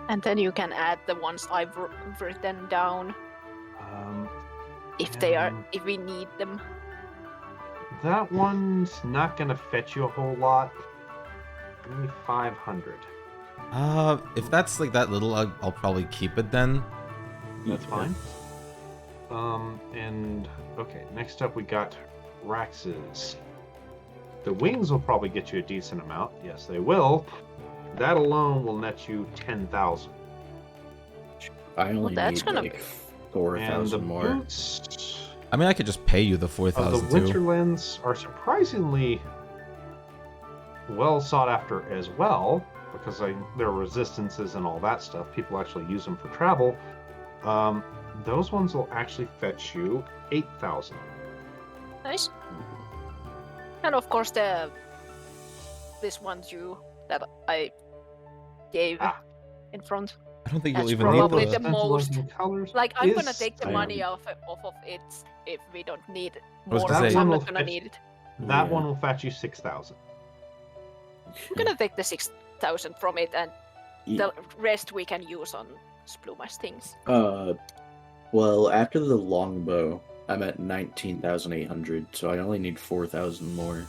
And then you can add the ones I've written down if they are, and if we need them. that one's not gonna fetch you a whole lot. Maybe 500. If that's like that little, I'll probably keep it then. That's fine. And okay, next up we got Rax's. The wings will probably get you a decent amount. Yes, they will. That alone will net you 10,000. I only that's need gonna like be- And the 4,000 more. boots I mean, I could just pay you the of the 4,000 too. Winterlands are surprisingly well sought after as well, because there are resistances and all that stuff. People actually use them for travel. Those ones will actually fetch you 8,000. Nice. And of course this one too that I gave Ah. in front. I don't think That's you'll even need probably the... the most- Stencilizing colors Like, I'm gonna is- take the I money am. off of it if we don't need was more. gonna Because say- I'm That not one gonna will need it. That Yeah. one will fetch you 6,000. I'm gonna take the 6,000 from it, and Ye- the rest we can use on Spluma's things. Well, after the longbow, I'm at 19,800, so I only need 4,000 more.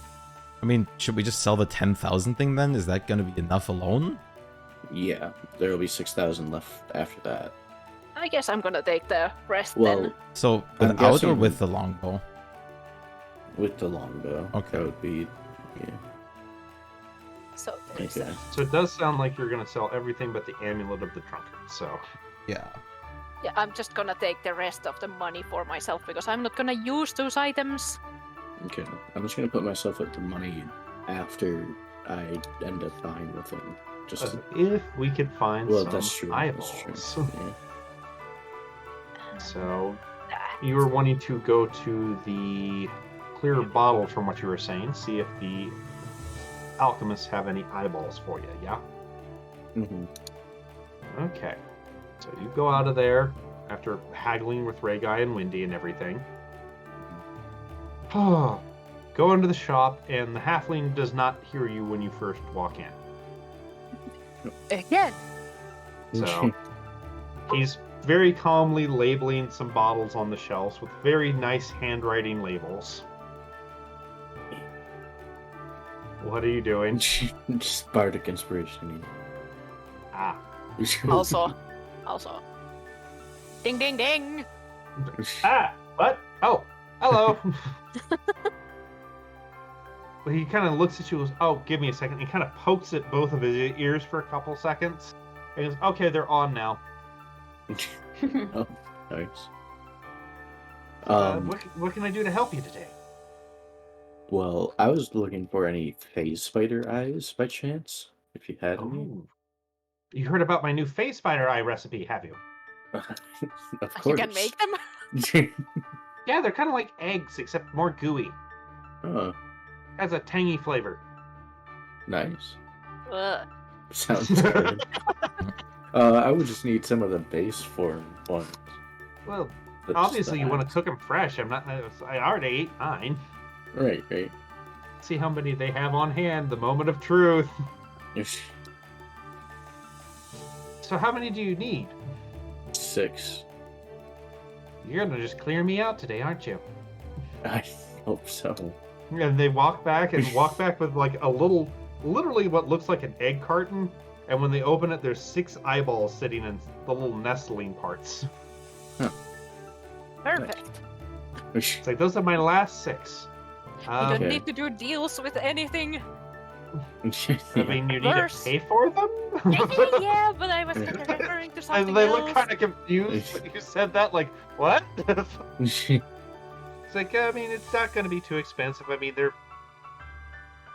I mean, should we just sell the 10,000 thing then? Is that gonna be enough alone? Yeah, there'll be 6,000 left after that. I guess I'm gonna take the rest Well, then. So, I'm without or guessing- with the longbow? with the longbow, Okay. that would be, yeah, So there's okay. So it does sound like you're going to sell everything but the amulet of the drunkard. So Yeah. yeah, I'm just gonna take the rest of the money for myself because I'm not gonna use those items. Okay, I'm just gonna put myself at the money after I end up buying the thing. Just as if we could find well, some that's true. eyeballs. That's true. Yeah. So Ah, you were wanting to go to the clear bottle from what you were saying, see if the alchemists have any eyeballs for you, yeah? Mm-hmm. Okay. So you go out of there after haggling with Rayguy and Windy and everything. Go into the shop, and the halfling does not hear you when you first walk in. Again. So he's very calmly labeling some bottles on the shelves with very nice handwriting labels. What are you doing? Just bardic inspiration. Ah, Also. Ding ding ding. what? Oh, hello. Well, he kind of looks at you and goes, oh, give me a second. He kind of pokes at both of his ears for a couple seconds. And he goes, okay, they're on now. Oh, nice. What can I do to help you today? Well, I was looking for any phase spider eyes by chance, if you had any. Oh. You heard about my new face spider eye recipe, have you? Of course. You can make them. Yeah, they're kind of like eggs, except more gooey. Oh, Has a tangy flavor. nice. Ugh. Sounds good. I would just need some of the base form ones. Well, That's obviously you the want to eyes. cook them fresh. I already ate mine. Right. See how many they have on hand. The moment of truth. So how many do you need? 6. You're gonna just clear me out today, aren't you? I hope so. And they walk back with like a little, literally what looks like an egg carton. And when they open it, there's 6 eyeballs sitting in the little nestling parts. Perfect. It's like, those are my last 6. You don't Okay. need to do deals with anything. I mean, you need to Worse. pay for them? Yeah, but I was kind of referring to And something they else. look kind of confused when you said that, like, what? It's like, I mean, it's not going to be too expensive. I mean, they're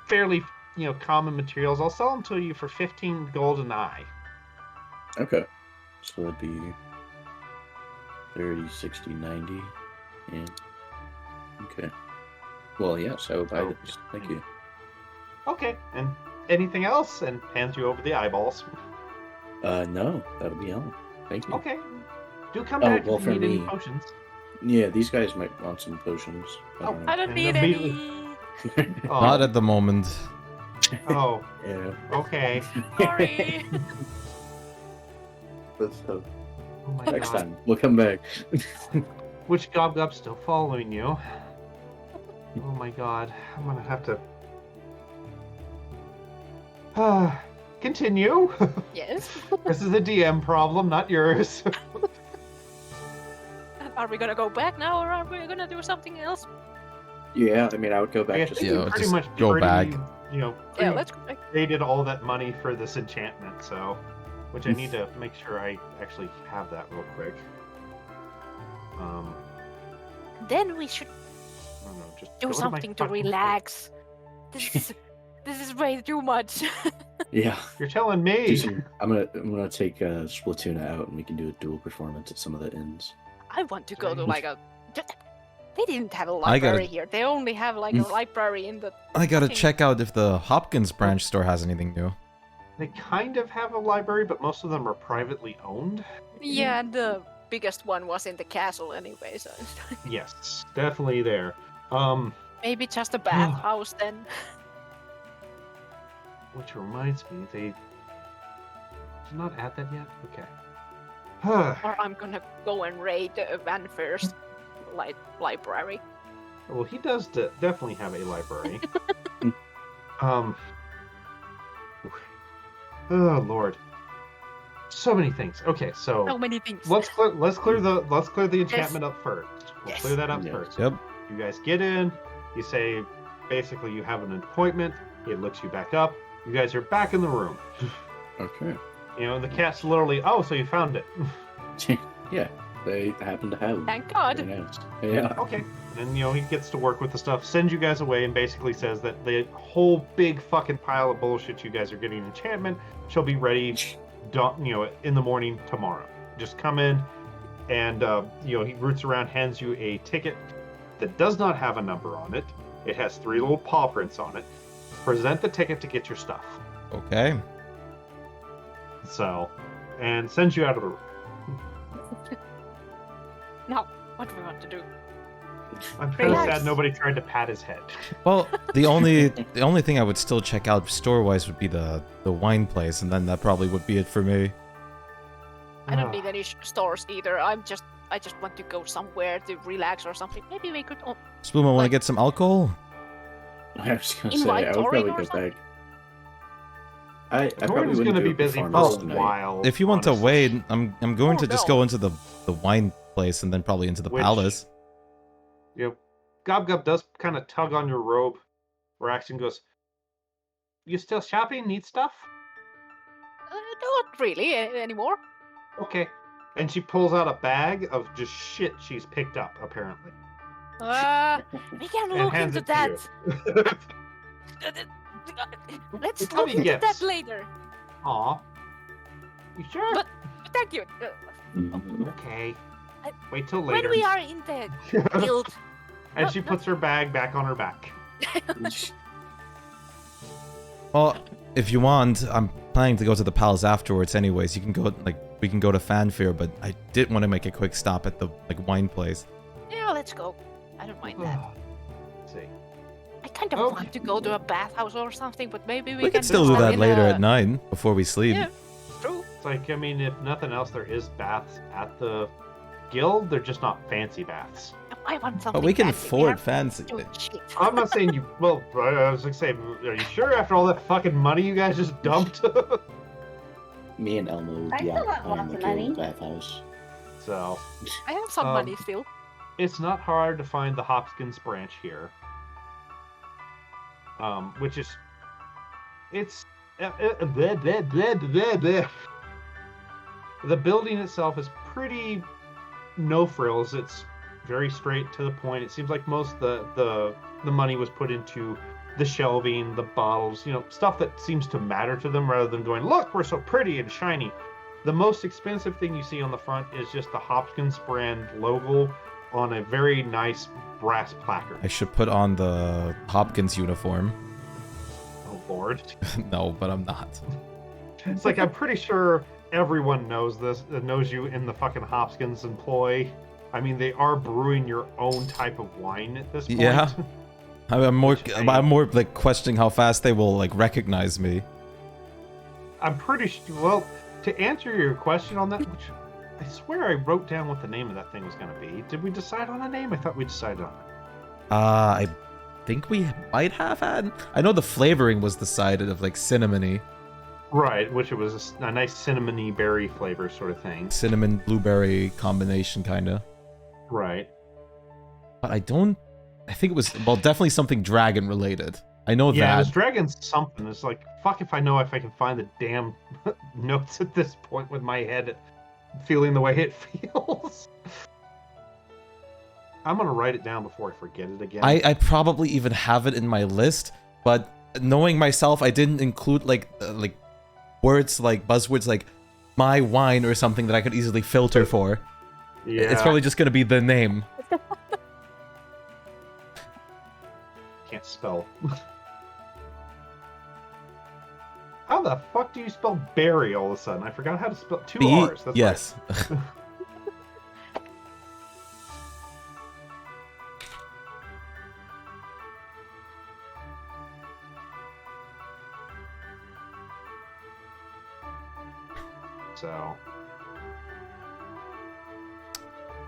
fairly, common materials. I'll sell them to you for 15 gold an eye. Okay. So that'd be 30, 60, 90. Yeah. Okay. Well, yes, I will buy Oh. this. Thank you. Okay, and anything else? And hands you over the eyeballs. No, that'll be all. Thank you. Okay. Do come Oh, back well, if for you need any me- potions. Yeah, these guys might want some potions. Oh, I don't And need immediately- any. Oh, Not at the moment. oh, Yeah. okay. Sorry. Let's hope. Oh my Next god. time, we'll come back. Which Gobgob's still following you? Oh my god. I'm gonna have to... Continue. Yes. This is a DM problem, not yours. Are we gonna go back now, or are we gonna do something else? Yeah, I mean, I would go back I just. think Yeah, we pretty just much go back. Yeah, pretty let's go back. created all that money for this enchantment, so... Which I need to make sure I actually have that real quick. Then we should I don't know, just do go my something to fucking- relax. This is way too much. Yeah. You're telling me. Do some- I'm gonna take Splatoon out, and we can do a dual performance at some of the inns. I want to go to like a. They didn't have a I gotta- library here. They only have like a library in the. I gotta fucking- check out if the Hopkins branch store has anything new. They kind of have a library, but most of them are privately owned. Yeah, and the biggest one was in the castle anyway, so Yes, definitely there. maybe just a bathhouse then. Which reminds me, they did not add that yet. Okay. Or I'm gonna go and raid Van First library. Well, he does definitely have a library. Oh Lord, so many things. Okay, so many things. let's clear the enchantment up first. We'll clear that up first. Yep. You guys get in. You say basically you have an appointment. It looks you back up. You guys are back in the room. Okay. You know, the cat's literally. Oh, so you found it. Yeah, they happen to have. Thank God. Very nice. Yeah. Okay. And you know he gets to work with the stuff, sends you guys away, and basically says that the whole big fucking pile of bullshit you guys are getting enchantment shall be ready, in the morning tomorrow. Just come in, and he roots around, hands you a ticket that does not have a number on it. It has 3 little paw prints on it. Present the ticket to get your stuff. Okay. So, and sends you out of the room. Now, what do we want to do? I'm kind of Relax. sad nobody tried to pat his head. Well, the only thing I would still check out store-wise would be the wine place, and then that probably would be it for me. I don't need any stores either. I just want to go somewhere to relax or something. Maybe we could. Spooma, want to Like- get some alcohol? I was gonna say Invite I would Tori probably or go something? back. I probably Torian's wouldn't gonna do be it busy before for most a tonight. while. If you want to honestly. wait, I'm going to just no. go into the wine place and then probably into the Which- palace. Gob Gob does kind of tug on your robe. Raxton goes, "You still shopping? Need stuff?" Not really anymore. Okay. And she pulls out a bag of just shit she's picked up, apparently. We can And look hands into it to that. you. Let's It's how look he into gets. that later. Aw. You sure? But- Thank you. Okay. I- Wait till When later. we are in the guild, And she puts her bag back on her back. Well, if you want, I'm planning to go to the palace afterwards anyways. You can go, we can go to Fanfare, but I did want to make a quick stop at the, wine place. yeah, let's go. I don't mind that. Let's see. I kind of Okay. want to go to a bathhouse or something, but maybe We can can still do them that in later a- at night, before we sleep. Yeah, true. It's like, I mean, if nothing else, there is baths at the guild. They're just not fancy baths. I want something. But we can fancy. afford We fancy. are doing shit. I'm not saying you. Well, I was gonna say, are you sure after all that fucking money you guys just dumped? Me and Elmo would I be still out have on lots the of guild money. bathhouse. So I have some Um, money still. it's not hard to find the Hopkins branch here, which is bleh, bleh, bleh, bleh, bleh. The building itself is pretty no frills. It's very straight to the point. It seems like most of the money was put into the shelving, the bottles, stuff that seems to matter to them rather than going, look, we're so pretty and shiny. The most expensive thing you see on the front is just the Hopkins brand logo on a very nice brass placard. I should put on the Hopkins uniform. Oh Lord. No, but I'm not. It's like, I'm pretty sure everyone knows this, knows you in the fucking Hopkins employ. I mean, they are brewing your own type of wine at this point. Yeah. I'm more Which like questioning how fast they will recognize me. I'm pretty sure, well, to answer your question on that, which I swear I wrote down what the name of that thing was going to be. Did we decide on a name? I thought we decided on it. I think we might have had. I know the flavoring was decided of cinnamony, Right, which it was a nice cinnamony berry flavor sort of thing. cinnamon blueberry combination kind of. Right. But I think it was definitely something dragon related. I know Yeah, that. this dragon's something. It's like, fuck if I know if I can find the damn notes at this point with my head feeling the way it feels. I'm gonna write it down before I forget it again. I probably even have it in my list, but knowing myself, I didn't include words buzzwords like my wine or something that I could easily filter for. Yeah, It's probably just gonna be the name. can't spell. Oh, how the fuck do you spell berry all of a sudden? I forgot how to spell two B. R's. That's Yes. right. So,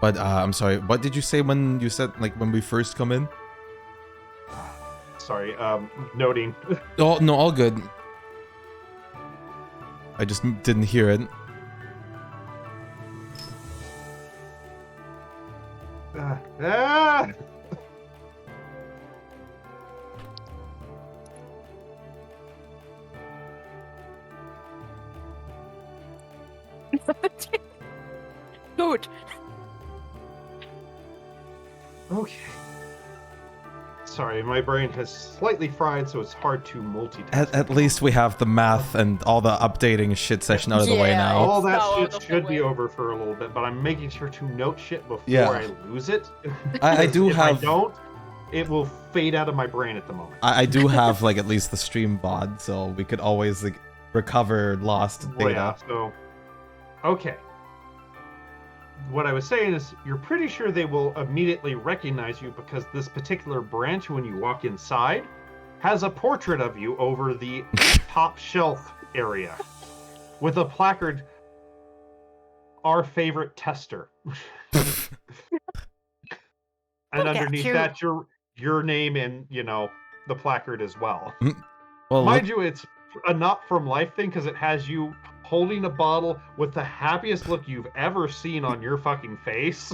But I'm sorry. What did you say when you said like when we first come in? sorry, noting. Oh no, all good. I just didn't hear it. Ah! Good. Okay. Sorry, my brain has slightly fried, so it's hard to multitask. At least we have the math and all the updating shit session out of the way Yeah, now. All that Now out shit of the should be way. over for a little bit, but I'm making sure to note shit before Yeah. I lose it. I do if have. I don't, it will fade out of my brain at the moment. I do have like at least the stream VOD, so we could always like recover lost Well, data. yeah, so okay. What I was saying is, you're pretty sure they will immediately recognize you because this particular branch, when you walk inside, has a portrait of you over the top shelf area with a placard, "Our favorite tester." And Look at underneath you. that, your name and, the placard as well. Well, Mind you, it's a not from life thing because it has you holding a bottle with the happiest look you've ever seen on your fucking face.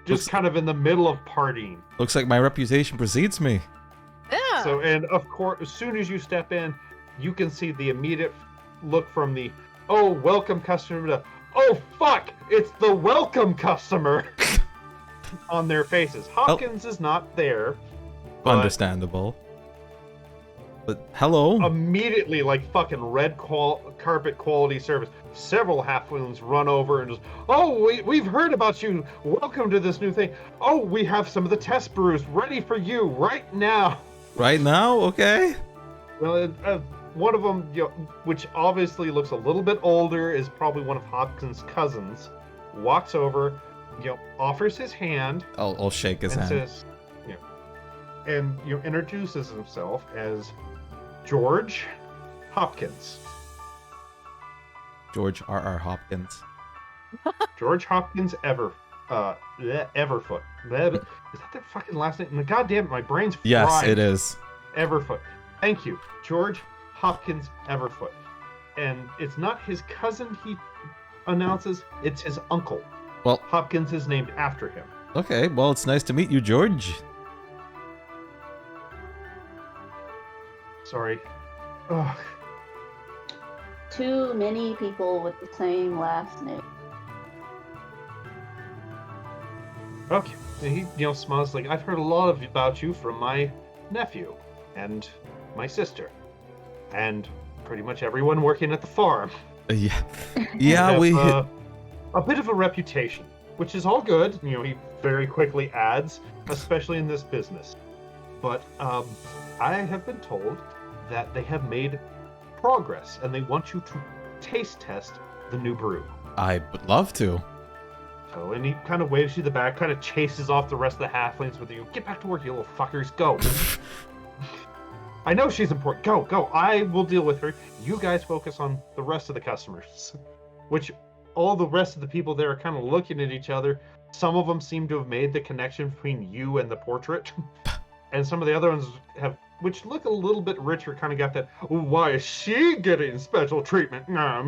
Just Looks- kind of in the middle of partying. looks like my reputation precedes me. Yeah. So, and of course, as soon as you step in, you can see the immediate look from the, "Oh, welcome customer," to, "Oh, fuck, it's the welcome customer," on their faces. Hopkins is not there. but Understandable. But hello. Immediately, like fucking red carpet quality service, several halflings run over and just, "Oh, we've heard about you. Welcome to this new thing. Oh, we have some of the test brews ready for you right now." Right now, okay. Well, one of them, which obviously looks a little bit older, is probably one of Hopkins' cousins. Walks over, offers his hand, I'll shake his and hand. says, and introduces himself as George Hopkins. George R.R. Hopkins. George Hopkins Everfoot. Is that their fucking last name? God damn it, my brain's fried. Yes, it is. Everfoot. Thank you. George Hopkins Everfoot. And it's not his cousin he announces, it's his uncle. Well, Hopkins is named after him. okay. Well, it's nice to meet you, George. Sorry. Ugh. Too many people with the same last name. Okay. And he, smiles like, "I've heard a lot about you from my nephew and my sister and pretty much everyone working at the farm. Yeah. You Yeah, have, we. a bit of a reputation, which is all good." He very quickly adds, "especially in this business. But I have been told that they have made progress and they want you to taste test the new brew." I would love to. So, and he kind of waves you the back, kind of chases off the rest of the halflings with you. "Get back to work, you little fuckers. Go." "I know she's important. Go. I will deal with her. You guys focus on the rest of the customers." Which all the rest of the people there are kind of looking at each other. Some of them seem to have made the connection between you and the portrait. And some of the other ones have, which look a little bit richer, kind of got that, "Why is she getting special treatment? Nah.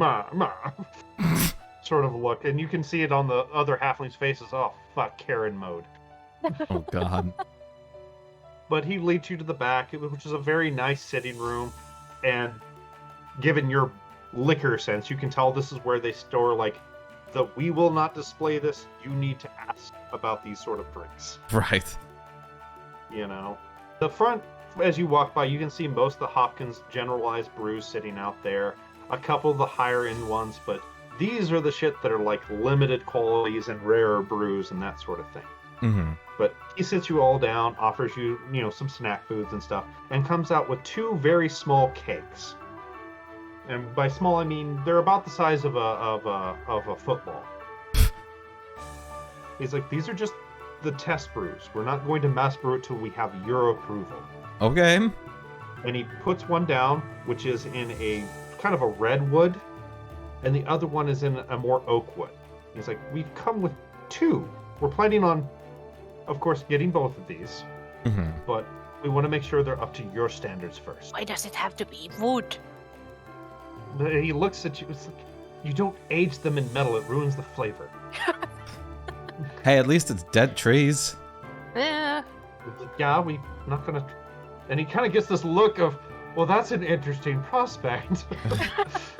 Sort of look. And you can see it on the other halflings' faces. "Oh, fuck, Karen mode." Oh God. But he leads you to the back, which is a very nice sitting room. And given your liquor sense, you can tell this is where they store, "We will not display this. You need to ask about these sort of drinks." Right. The front, as you walk by, you can see most of the Hopkins generalized brews sitting out there. A couple of the higher end ones, but these are the shit that are like limited qualities and rarer brews and that sort of thing. Mm-hmm. But he sits you all down, offers you, some snack foods and stuff, and comes out with 2 very small cakes. And by small, I mean they're about the size of a football. He's like, these are just the test brews. We're not going to mass brew it till we have your approval. Okay. And he puts one down, which is in a kind of a redwood, and the other one is in a more oak wood. He's like, we've come with 2. We're planning on, of course, getting both of these, Mm-hmm. but we want to make sure they're up to your standards first. Why does it have to be wood? And he looks at you. It's like, you don't age them in metal. It ruins the flavor. Hey, at least it's dead trees. Yeah. It's like, yeah, we're not gonna. And he kind of gets this look of, well, that's an interesting prospect.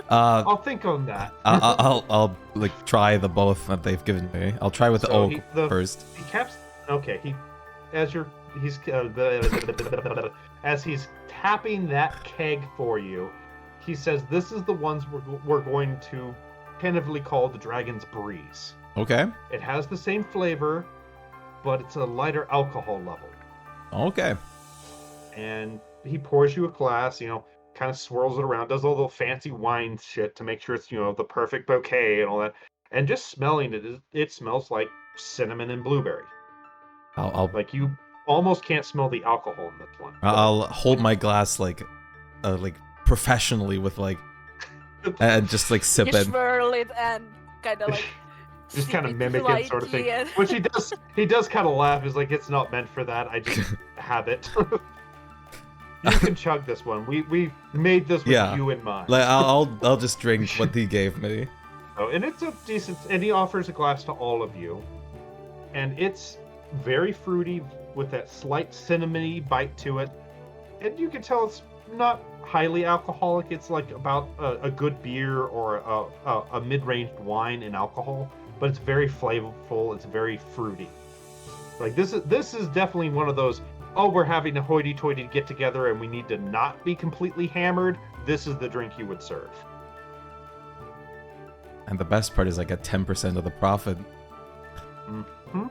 I'll think on that. I'll like try the both that they've given me. I'll try with the oak first. He caps. Okay, as he's tapping that keg for you, he says, "This is the ones we're going to tentatively call the Dragon's Breeze. Okay. It has the same flavor, but it's a lighter alcohol level." Okay. And he pours you a glass, kind of swirls it around, does all the fancy wine shit to make sure it's, the perfect bouquet and all that. And just smelling it smells like cinnamon and blueberry. I'll Like, you almost can't smell the alcohol in this one. I'll hold my glass like professionally with and just sip You it. swirl it and kind of Just kind of sip mimic it, sort of thing. lightly and- Which he does kind of laugh. He's like, it's not meant for that. I just have it. You can chug this one. We made this with you in mind. I'll just drink what he gave me. Oh, and it's a decent. And he offers a glass to all of you, and it's very fruity with that slight cinnamony bite to it, and you can tell it's not highly alcoholic. It's like about a good beer or a mid-ranged wine in alcohol, but it's very flavorful. It's very fruity. Like this is definitely one of those. Oh, we're having a hoity-toity get together, and we need to not be completely hammered. This is the drink you would serve. And the best part is I get 10% of the profit. Mm-hmm.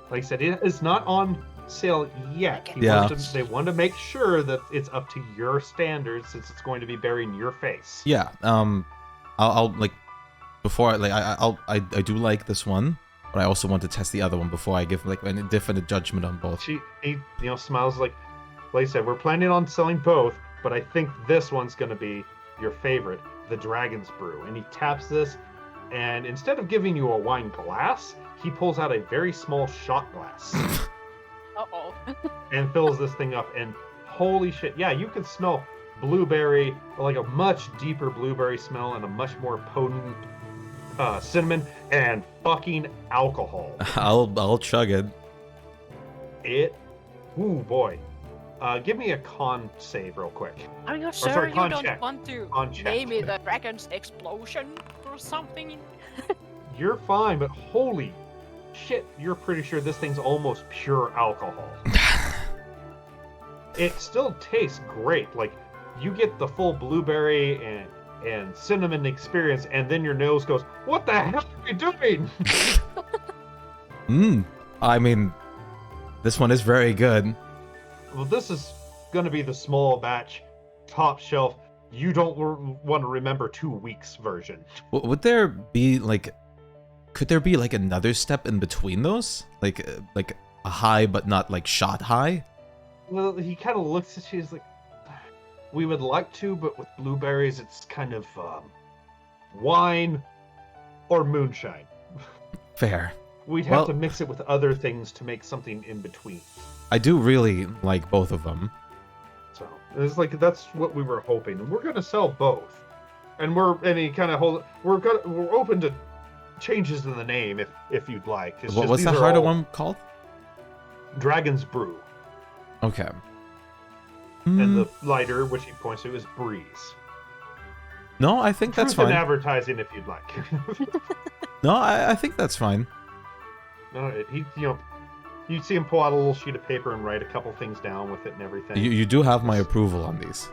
Like I said, it's not on sale yet. They want to make sure that it's up to your standards, since it's going to be bearing your face. Yeah. I'll before I do like this one, but I also want to test the other one before I give a definite judgment on both. He smiles like I said, we're planning on selling both, but I think this one's going to be your favorite, the Dragon's Brew. And he taps this, and instead of giving you a wine glass, he pulls out a very small shot glass. Uh-oh. And fills this thing up, and holy shit, yeah, you can smell blueberry, like a much deeper blueberry smell and a much more potent cinnamon and fucking alcohol. I'll chug it. Ooh boy. Give me a con save real quick. Are you sorry, sure you con don't check. want to Con check. name it a dragon's explosion or something? You're fine, but holy shit, you're pretty sure this thing's almost pure alcohol. It still tastes great. Like, you get the full blueberry and cinnamon experience, and then your nose goes, what the hell are you doing? I mean, this one is very good. Well, this is going to be the small batch, top shelf, you don't want to remember 2 weeks version. Would there be could there be another step in between those? Like a high but not shot high? Well, he kind of looks at you, he's like, we would like to, but with blueberries, it's kind of wine or moonshine. Fair. We'd have to mix it with other things to make something in between. I do really like both of them. So it's that's what we were hoping. We're gonna sell both, and he kind of we're open to changes in the name if you'd like. What's the harder one called? Dragon's Brew. Okay. And the lighter, which he points to, is Breeze. No, I think that's Truth in fine. advertising, if you'd like. No, I think that's fine. No, you see him pull out a little sheet of paper and write a couple things down with it and everything. You do have my approval on these.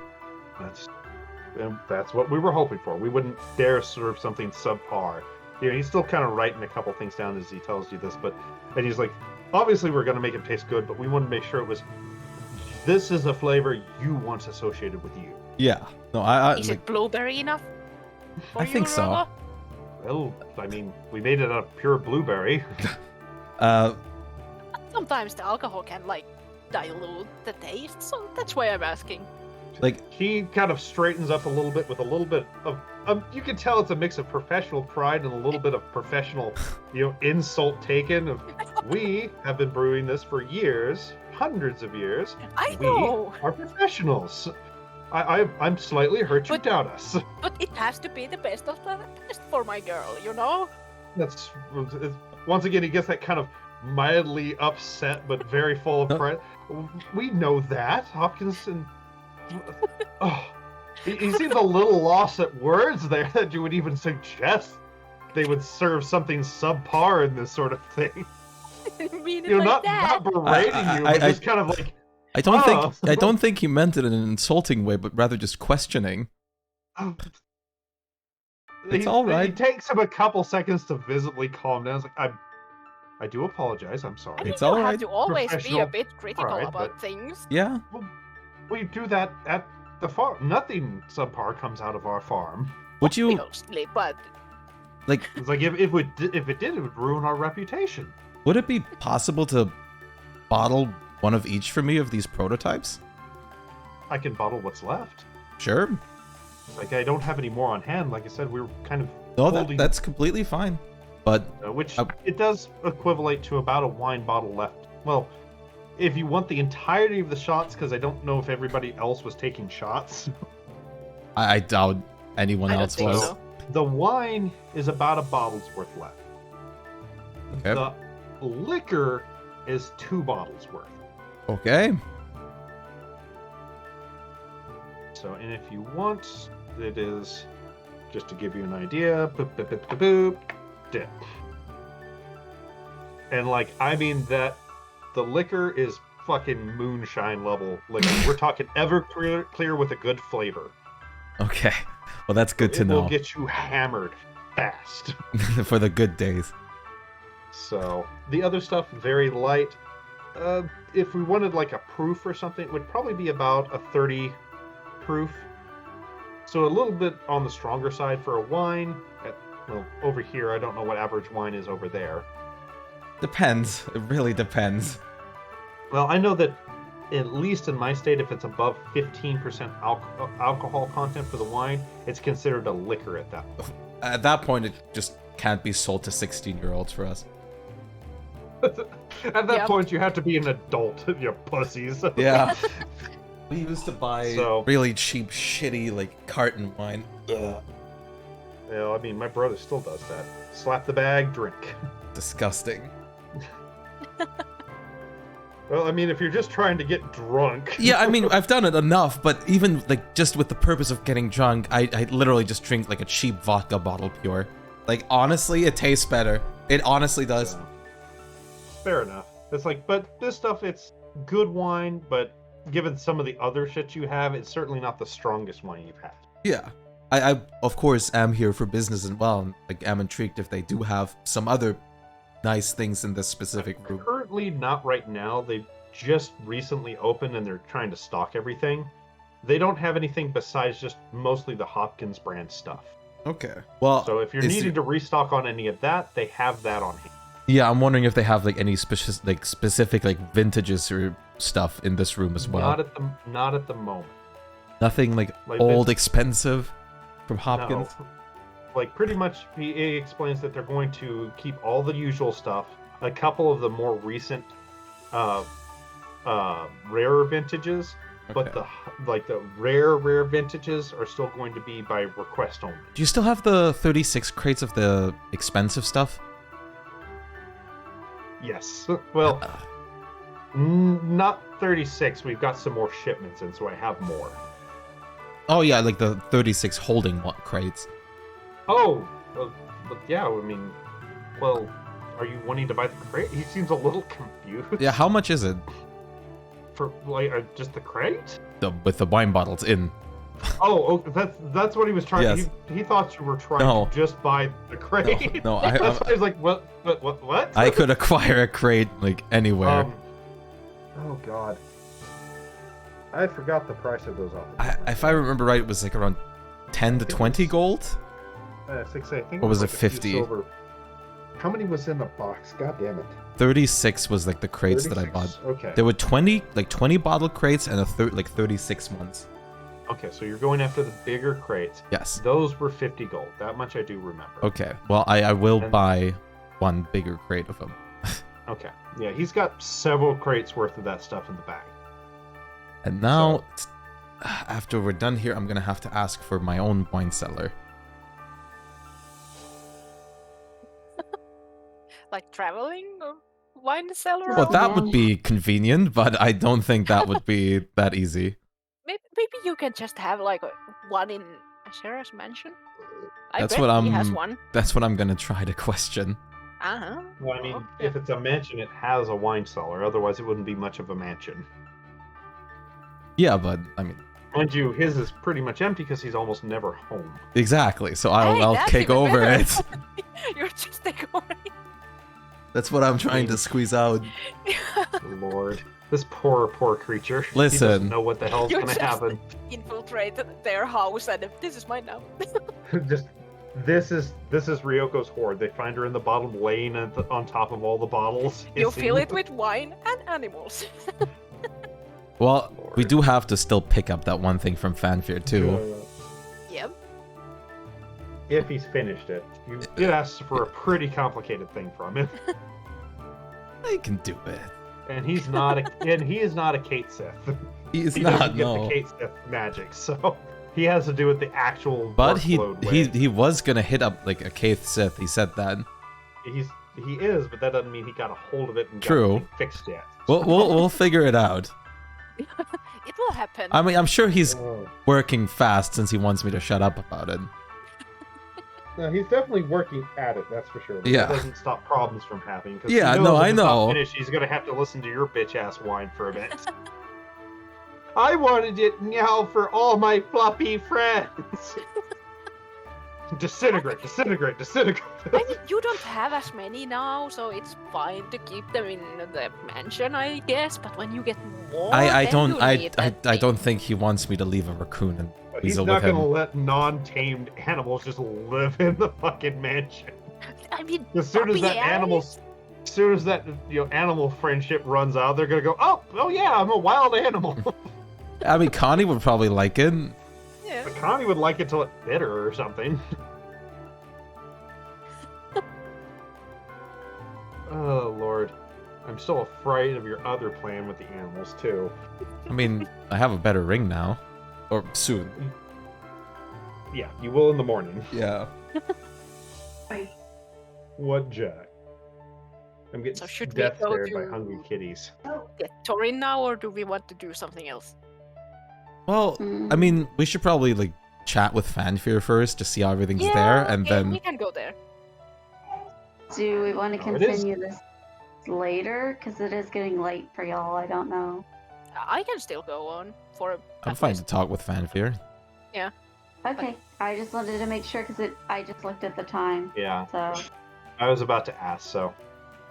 That's what we were hoping for. We wouldn't dare serve something subpar. He's still kind of writing a couple things down as he tells you this, and he's like, obviously we're going to make it taste good, but we want to make sure it was. This is a flavor you want associated with you. Yeah. No, I Is like, it blueberry enough? For I you, think so. Rolo? Well, I mean, we made it out of pure blueberry. Sometimes the alcohol can like dilute the taste, so that's why I'm asking. like He kind of straightens up a little bit with a little bit of. You can tell it's a mix of professional pride and a little bit of professional, insult taken. Of we have been brewing this for years, hundreds of years. I We know, are professionals. I'm slightly hurt you But- doubt us. but it has to be the best of the best for my girl, you know? That's once again he gets that kind of mildly upset but very full of No. pride. We know that Hopkinson. Oh, he seems a little lost at words there that you would even suggest they would serve something subpar in this sort of thing. I mean it like Not that. berating you, but just kind of like I don't Oh. think he meant it in an insulting way, but rather just questioning. It's all right. It takes him a couple seconds to visibly calm down. It's like I do apologize. I'm sorry. I mean, It's you all have right. to always be a Professional bit critical pride, about but- things. Yeah. We do that at the farm. Nothing subpar comes out of our farm. Would you Mostly, but like? It's like if it did, it would ruin our reputation. Would it be possible to bottle one of each for me of these prototypes? I can bottle what's left. Sure. Like I don't have any more on hand. Like I said, we're kind of No, holding, that's completely fine. But which it does equivalent to about a wine bottle left. Well, if you want the entirety of the shots, because I don't know if everybody else was taking shots. I doubt anyone I don't else think was. so. The wine is about a bottle's worth left. Okay. The liquor is 2 bottles worth. Okay. So, and if you want, it is, just to give you an idea, boop, boop, boop, boop, boop, dip. And like, I mean that the liquor is fucking moonshine level liquor. We're talking ever clear with a good flavor. Okay. Well, that's good to It will know get you hammered fast. for the good days. So, the other stuff, very light. If we wanted like a proof or something, it would probably be about a 30 proof. So a little bit on the stronger side for a wine. Well, over here, I don't know what average wine is over there. Depends. It really depends. Well, I know that at least in my state, if it's above 15% alcohol content for the wine, it's considered a liquor at that point. At that point, it just can't be sold to 16-year-olds for us. At that Yep. point, you have to be an adult, you pussies. Yeah. We used to buy So- really cheap, shitty, like, carton wine. Ugh. I mean, my brother still does that. Slap the bag, drink. Disgusting. Well, I mean, if you're just trying to get drunk. Yeah, I mean, I've done it enough, but even, like, just with the purpose of getting drunk, I literally just drink, like, a cheap vodka bottle pure. Like, honestly, it tastes better. It honestly does. So, fair enough. It's like, but this stuff, it's good wine, but given some of the other shit you have, it's certainly not the strongest wine you've had. Yeah. I of course, am here for business and well, and, like, am intrigued if they do have some other nice things in this specific room. Currently, not right now. They just recently opened and they're trying to stock everything. They don't have anything besides just mostly the Hopkins brand stuff. Okay. Well, So if you're is needing there- to restock on any of that, they have that on hand. yeah, I'm wondering if they have, like, any specific, like, vintages or stuff in this room as well. Not at the moment. Nothing, like old, expensive from Hopkins. No. Like pretty much, he explains that they're going to keep all the usual stuff. A couple of the more recent, rarer vintages, but Okay. the rare vintages are still going to be by request only. Do you still have the 36 crates of the expensive stuff? Yes. Well, not 36. We've got some more shipments in, so I have more. Oh yeah, like the 36 holding crates. Oh, but yeah. I mean, well, are you wanting to buy the crate? He seems a little confused. Yeah, how much is it? For like just the crate? With the wine bottles in. Oh, that's what he was trying. Yes. He thought you were trying No. to just buy the crate. No, That's why he's like, what? I could acquire a crate like anywhere. Oh god. I forgot the price of those off. If I remember right, it was like around 10 to 20 gold. I think Or was it like a few 50? silver. How many was in the box? God damn it. 36 was like the crates that I 36? bought. Okay. There were 20 bottle crates and like 36 ones. Okay, so you're going after the bigger crates. Yes. Those were 50 gold. That much I do remember. Okay. Well, I will And- buy one bigger crate of them. Okay. Yeah, he's got several crates worth of that stuff in the bag. And now, after we're done here, I'm gonna have to ask for my own wine cellar. Like traveling or wine cellar? Well, or- that would be convenient, but I don't think that would be that easy. Maybe you can just have like one in Sarah's mansion. I That's bet what he has I'm- one. That's what I'm gonna try to question. Uh-huh. Well, I mean, Oh, if it's a mansion, it has a wine cellar. Otherwise, it wouldn't be much of a mansion. Yeah, but I mean, Mind you, his is pretty much empty because he's almost never home. exactly. So Hey, I'll that's kick even over better. it. You're just ignoring. That's what I'm trying to squeeze out. Lord. This poor creature. He Listen. doesn't know what the hell's You're gonna just- happen. Infiltrate their house and this is mine now. Just this is Ryoko's hoard. They find her in the bottom, laying on top of all the bottles. You hissing. fill it with wine and animals. Well, we do have to still pick up that one thing from Fanfare too. Yep. If he's finished it. You did ask for a pretty complicated thing from him. I can do it. And he is not a Kate Sith. He's He not, doesn't get no. the Kate Sith magic, so he has to do with the actual But he workload. he was gonna hit up like a Kaith Sith. He said that. he is, but that doesn't mean he got a hold of it and got True. anything fixed yet. We'll figure it out. It will happen. I mean, I'm sure he's Oh. working fast since he wants me to shut up about it. No, he's definitely working at it, that's for sure. But Yeah. It doesn't stop problems from happening. 'cause Yeah, he knows no, if I it's not know. finished, he's gonna have to listen to your bitch ass whine for a bit. I wanted it now for all my floppy friends. Disintegrate. I mean, you don't have as many now, so it's fine to keep them in the mansion, I guess. But when you get more, I then don't you I need I, that I thing. don't think he wants me to leave a raccoon and He's weasel not with him. gonna let non-tamed animals just live in the fucking mansion. I mean, As soon as puppy that animal friendship runs out, they're gonna go, oh yeah, I'm a wild animal. I mean, Connie would probably like it. Yeah. But Connie would like it till it bit her or something. Oh Lord, I'm still afraid of your other plan with the animals too. I mean, I have a better ring now, or soon. Yeah, you will in the morning. Yeah. What, Jack? I'm getting So should we death go stared by to- hungry kitties. Get Torin now, or do we want to do something else? Well, I mean, we should probably like chat with Fanfare first to see how everything's there, and okay, we then can go there. Do we want to Oh, it is. continue this later? Because it is getting late for y'all. I don't know. I can still go on for. I'm at fine least- to talk with Fanfare. Okay, I just wanted to make sure because I just looked at the time. Yeah, So I was about to ask, so.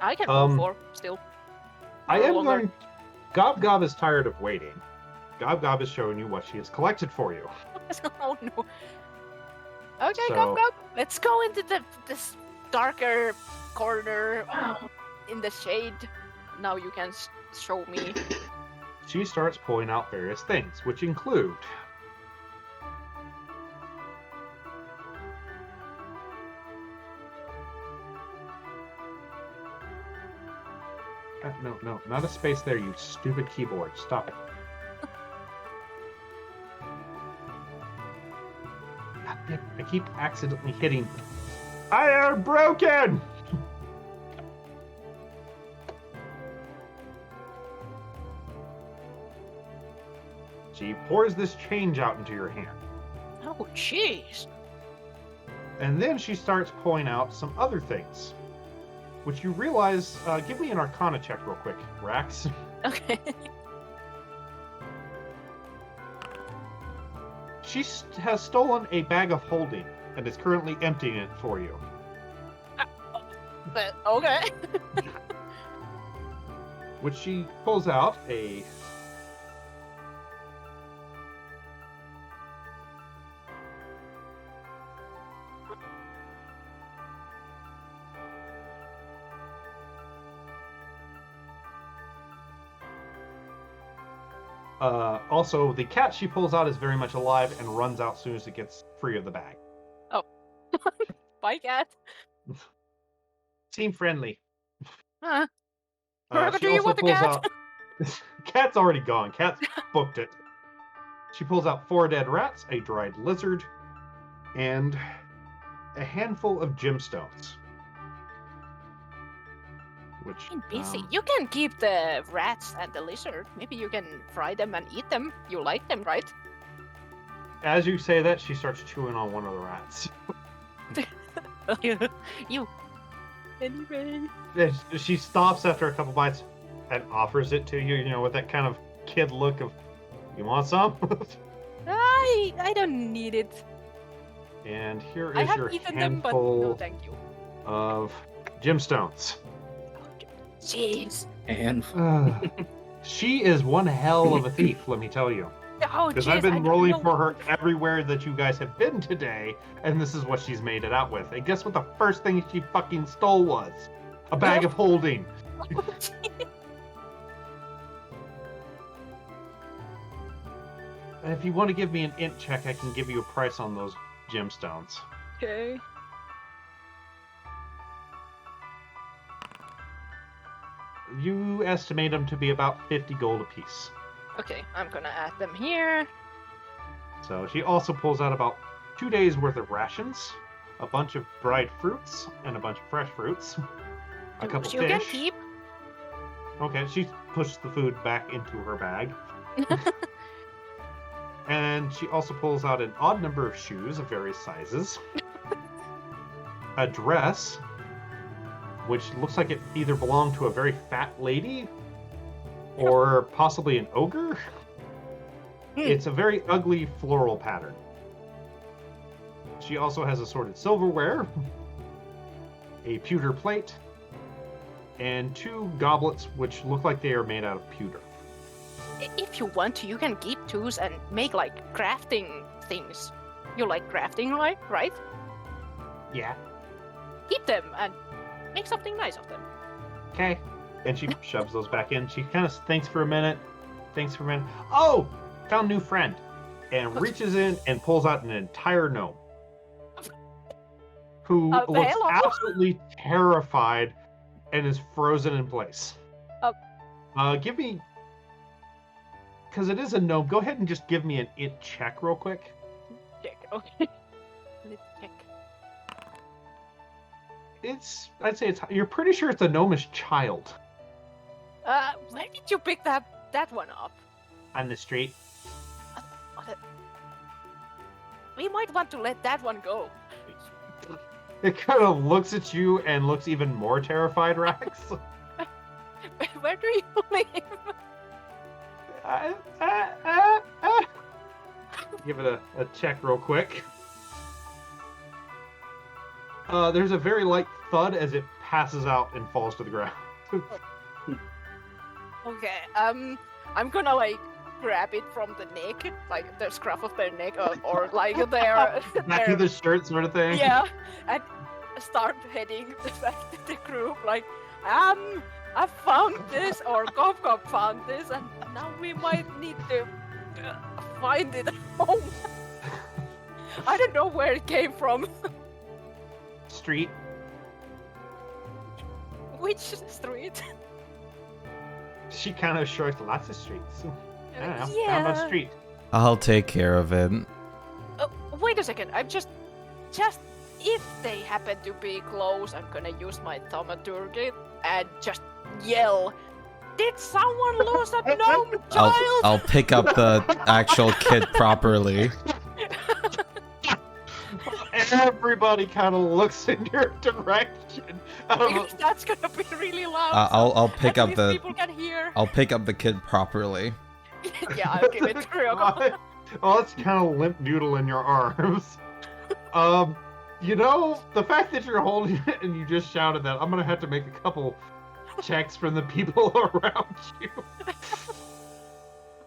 I can Um, go for still. I No am longer. going. Gob Gob is tired of waiting. Gob Gob is showing you what she has collected for you. Oh no. Okay, So- go. Let's go into this darker corner in the shade. Now you can show me. She starts pulling out various things, which include no, not a space there, you stupid keyboard. Stop it. God damn it, I keep accidentally hitting. I am broken! She pours this change out into your hand. Oh jeez. And then she starts pulling out some other things, which you realize. Give me an Arcana check real quick, Rax. Okay. She has stolen a bag of holding and is currently emptying it for you. But, okay. Which she pulls out a... Also, the cat she pulls out is very much alive and runs out as soon as it gets free of the bag. Bye, cat. Seem friendly. Huh. Whatever She do you also with the pulls cat? out... Cat's already gone. Cat's booked it. She pulls out 4 dead rats, a dried lizard, and a handful of gemstones. Which... Been busy. You can keep the rats and the lizard. Maybe you can fry them and eat them. You like them, right? As you say that, she starts chewing on one of the rats. You. Anyway. She stops after a couple bites and offers it to you, you know, with that kind of kid look of, you want some? I don't need it. And here I is have your eaten them, but no, handful thank you. of gemstones. Jeez. And She is one hell of a thief, let me tell you. Oh, Because jeez, I've I been don't rolling know. for her everywhere that you guys have been today, and this is what she's made it out with. And guess what the first thing she fucking stole was? A bag of holding. And if you want to give me an int check, I can give you a price on those gemstones. Okay. You estimate them to be about 50 gold apiece. Okay, I'm gonna add them here. So she also pulls out about 2 days worth of rations, a bunch of dried fruits, and a bunch of fresh fruits, a couple You fish. can keep. Okay, she pushes the food back into her bag. And she also pulls out an odd number of shoes of various sizes, a dress, which looks like it either belonged to a very fat lady or possibly an ogre. It's a very ugly floral pattern. She also has assorted silverware, a pewter plate, and 2 goblets which look like they are made out of pewter. If you want to, you can keep tools and make like crafting things. You like crafting, right? Yeah. Keep them and make something nice of them. Okay. And she shoves those back in. She kind of thinks for a minute. Oh! Found new friend. And reaches in and pulls out an entire gnome. Who looks hello. absolutely terrified and is frozen in place. Give me... Because it is a gnome, go ahead and just give me an int check real quick. Check. Okay. Let's check. I'd say you're pretty sure it's a gnomish child. Where did you pick that one up? On the street. We might want to let that one go. It kind of looks at you and looks even more terrified, Rax. Where do you live? Give it a check real quick. There's a very light thud as it passes out and falls to the ground. Okay, I'm gonna like grab it from the neck, like the scruff of their neck, or like their Back to the shirt sort of thing. yeah, and start heading back to the group. Like, I found this, or Gov found this, and now we might need to find it at home. I don't know where it came from. Street. Which street? She kind of shrugs. Lots of streets. I don't know. How Yeah. about street? I'll take care of it. Oh, wait a second. I'm just if they happen to be close, I'm gonna use my thaumaturgy and just yell. Did someone lose a gnome child? I'll pick up the actual kid properly. Everybody kind of looks in your direction. I don't know. Because that's gonna be really loud. I'll pick at up least the people can hear. I'll pick up the kid properly. Yeah, I'll give it to Ryoko. Oh, that's kind of limp noodle in your arms. You know, the fact that you're holding it and you just shouted that, I'm gonna have to make a couple checks from the people around you.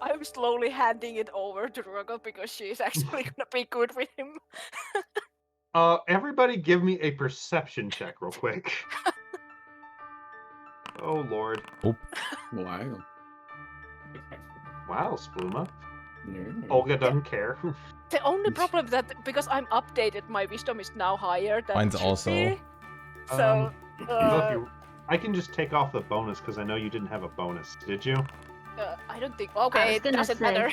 I'm slowly handing it over to Ruggle because she's actually gonna be good with him. Everybody give me a perception check real quick. Oh, Lord. Wow. Wow, Spluma. Yeah. Olga doesn't care. The only problem that because I'm updated, my wisdom is now higher than Mine's it should also. be. So I can just take off the bonus because I know you didn't have a bonus, did you? I don't think. I Okay, was it gonna doesn't say. matter.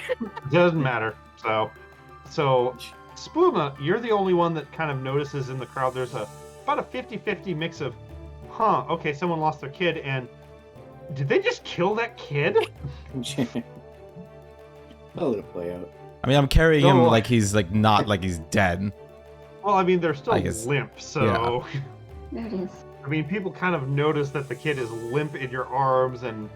Doesn't matter. So Spluma, you're the only one that kind of notices in the crowd there's about a 50-50 mix of, okay, someone lost their kid, and did they just kill that kid? I'll let it play out. I mean, I'm carrying him No. like he's like not like he's dead. Well, I mean, they're still I guess- limp, so... There it is. I mean, people kind of notice that the kid is limp in your arms and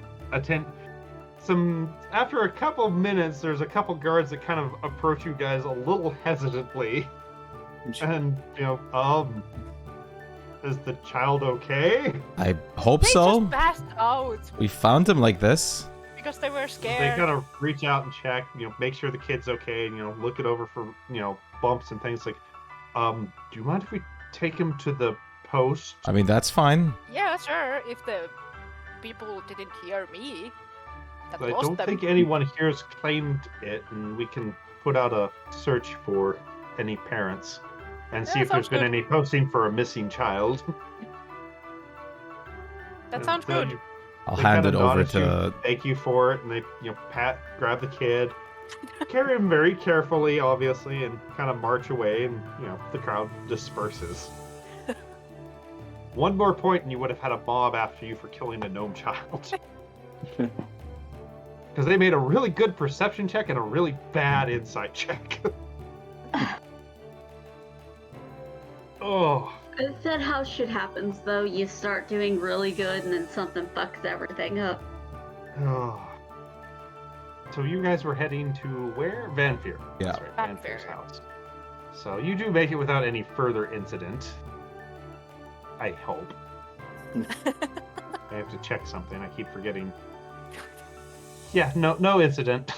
after a couple of minutes, there's a couple guards that kind of approach you guys a little hesitantly. And, is the child okay? I hope They so. just passed out We found him like this. because they were They scared. kind of reach out and check, make sure the kid's okay, and, look it over for, bumps and things like, do you mind if we take him to the post? I mean, that's fine. Yeah, sure. If the people didn't hear me, that I lost don't them. think anyone here has claimed it, and we can put out a search for any parents and see Yeah, if there's sounds been good. any posting for a missing child. That sounds Then good. I'll they hand kinda it over nod at you, to. thank you for it, and they grab the kid, carry him very carefully, obviously, and kind of march away, and the crowd disperses. One more point, and you would have had a mob after you for killing a gnome child. Because they made a really good perception check and a really bad insight check. Oh. Is that how shit happens, though? You start doing really good and then something fucks everything up. Oh. So you guys were heading to where? Vanfear. Yeah. That's right, Vanfear. Vanfear's house. So you do make it without any further incident. I hope. I have to check something. I keep forgetting. Yeah, no incident.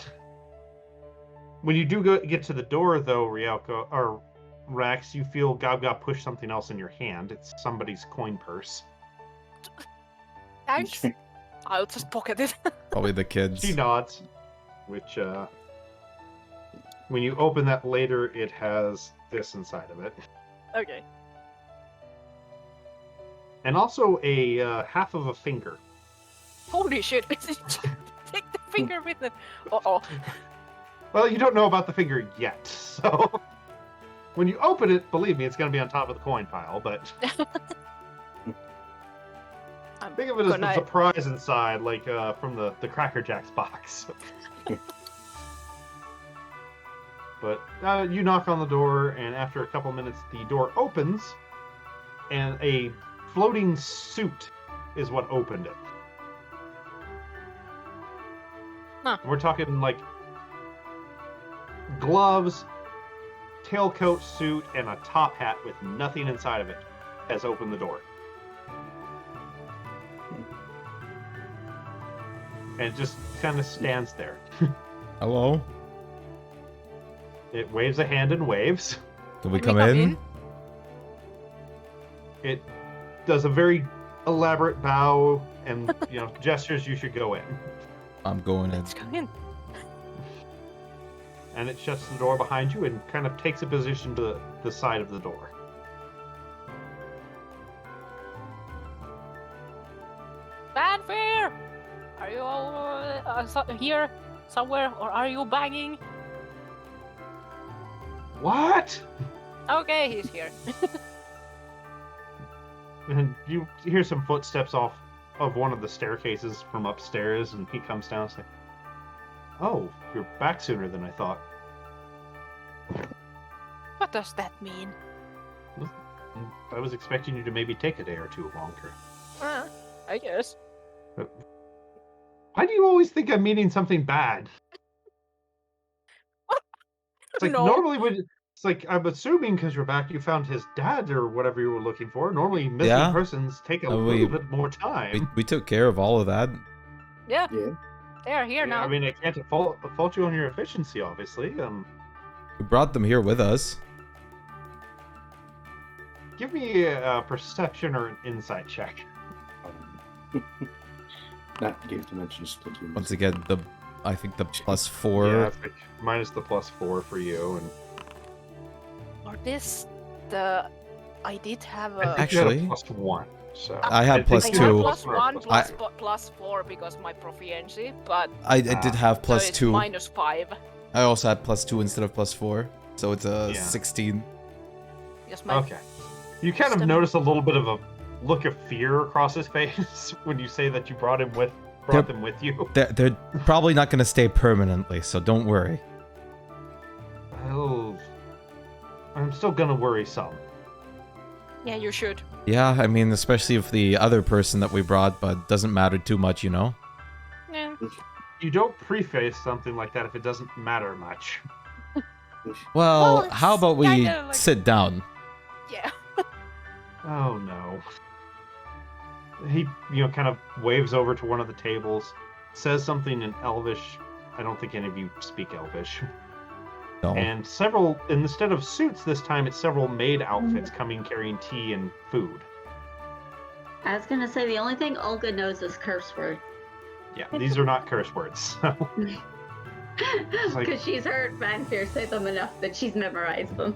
When you do get to the door, though, Ryoko, or Rax, you feel Gaga push something else in your hand. It's somebody's coin purse. Thanks. I'll just pocket it. Probably the kids. She nods, which, when you open that later, it has this inside of it. Okay. And also a half of a finger. Holy shit! Take the finger with it. Uh-oh. Well, you don't know about the finger yet, so... When you open it, believe me, it's going to be on top of the coin pile, but... Think of it as the surprise inside, like from the Cracker Jacks box. But you knock on the door, and after a couple minutes, the door opens, and a floating suit is what opened it. Huh. We're talking like gloves, tailcoat suit, and a top hat with nothing inside of it has opened the door. And it just kind of stands there. Hello? It waves a hand and waves. Can we Can come in? It does a very elaborate bow and gestures you should go in. I'm going in. Let's go in. And it shuts the door behind you and kind of takes a position to the side of the door. Fanfare! Are you all here somewhere, or are you banging? What? Okay, he's here. And you hear some footsteps off of one of the staircases from upstairs, and he comes down and says, "Oh, you're back sooner than I thought." What does that mean? I was expecting you to maybe take a day or two longer. I guess. Why do you always think I'm meaning something bad? It's like No. normally when it's like I'm assuming because you're back, you found his dad or whatever you were looking for. Normally, missing Yeah. persons take a We- little bit more time. We took care of all of that. Yeah, Yeah. they are here now. I mean, I can't fault you on your efficiency, obviously. We brought them here with us. Give me a perception or an insight check. Not give dimension split. Once again, I think the +4. Yeah, it's like minus the +4 for you, and For this, I did have I a. think you had a Actually- +1. So I had think +2. you had I had +1 plus- +4 because my proficiency, but I did have so it's +2. -5 I also had +2 instead of +4, so it's a Yeah. 16. because my Okay. You kind of Stomach. notice a little bit of a look of fear across his face when you say that you brought them with you. They're probably not going to stay permanently, so don't worry. Well, I'm still gonna worry some. yeah, you should. Yeah, I mean, especially if the other person that we brought, but doesn't matter too much, you know? Yeah. You don't preface something like that if it doesn't matter much. Well, Well, how it's about we kinda like- sit down? Yeah. Oh no. He, kind of waves over to one of the tables, says something in Elvish. I don't think any of you speak Elvish. No. And instead of suits this time, it's several maid outfits coming carrying tea and food. I was gonna say the only thing Olga knows is curse word. Yeah, these are not curse words. So, like- Because she's heard Vanfear say them enough that she's memorized them.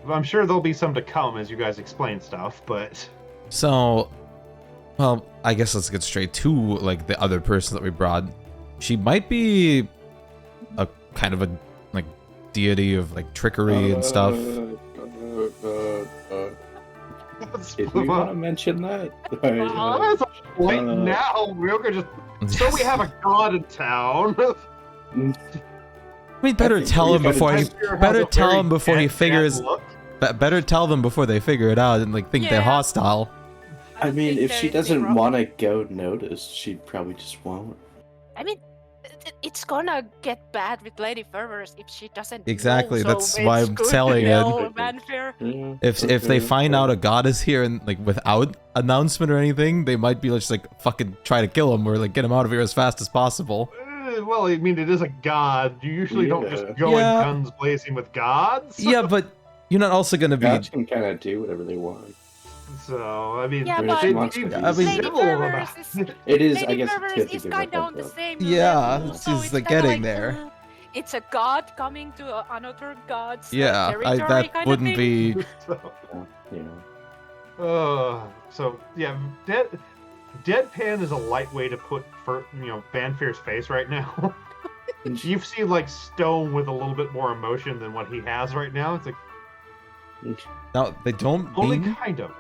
I'm sure there'll be some to come as you guys explain stuff, but So, well, I guess let's get straight to, like, the other person that we brought. She might be a kind of a, like, deity of, like, trickery and stuff. Did we want to mention that? That's late now. We're gonna just so we have a god in town. I mean, better I think tell we him gotta before he, Has a better tell very him before he dead figures, look. better tell them before they figure it out and, like, think they're Yeah. hostile. I mean, think if she there's doesn't zero- want to go notice, she probably just won't. I mean, it's gonna get bad with Lady Fervors if she doesn't. Exactly, know, so that's why it's I'm good to telling it. know, Vanfear. Yeah, If they okay, find okay. out a god is here and, like, without announcement or anything, they might be just, like, fucking try to kill him or, like, get him out of here as fast as possible. Well, I mean, it is a god. You usually don't just Yeah. go Yeah. in guns blazing with gods. Yeah, but you're not also gonna be. Gods can kind of do whatever they want. So, I mean, Yeah, There's but they monsters. need to I be mean- Lady civil Fervors about is it. It is, I Lady guess, Fervors it's good to is give kind up of on the that. same Yeah, level, it's so just, it's like, kinda getting there. It's a god coming to another god's Yeah, territory that kind wouldn't of thing. be. So, Yeah. so yeah, deadpan is a light way to put Vanfear's face right now. You've seen like stone with a little bit more emotion than what he has right now. It's like No, they don't only mean. kind of.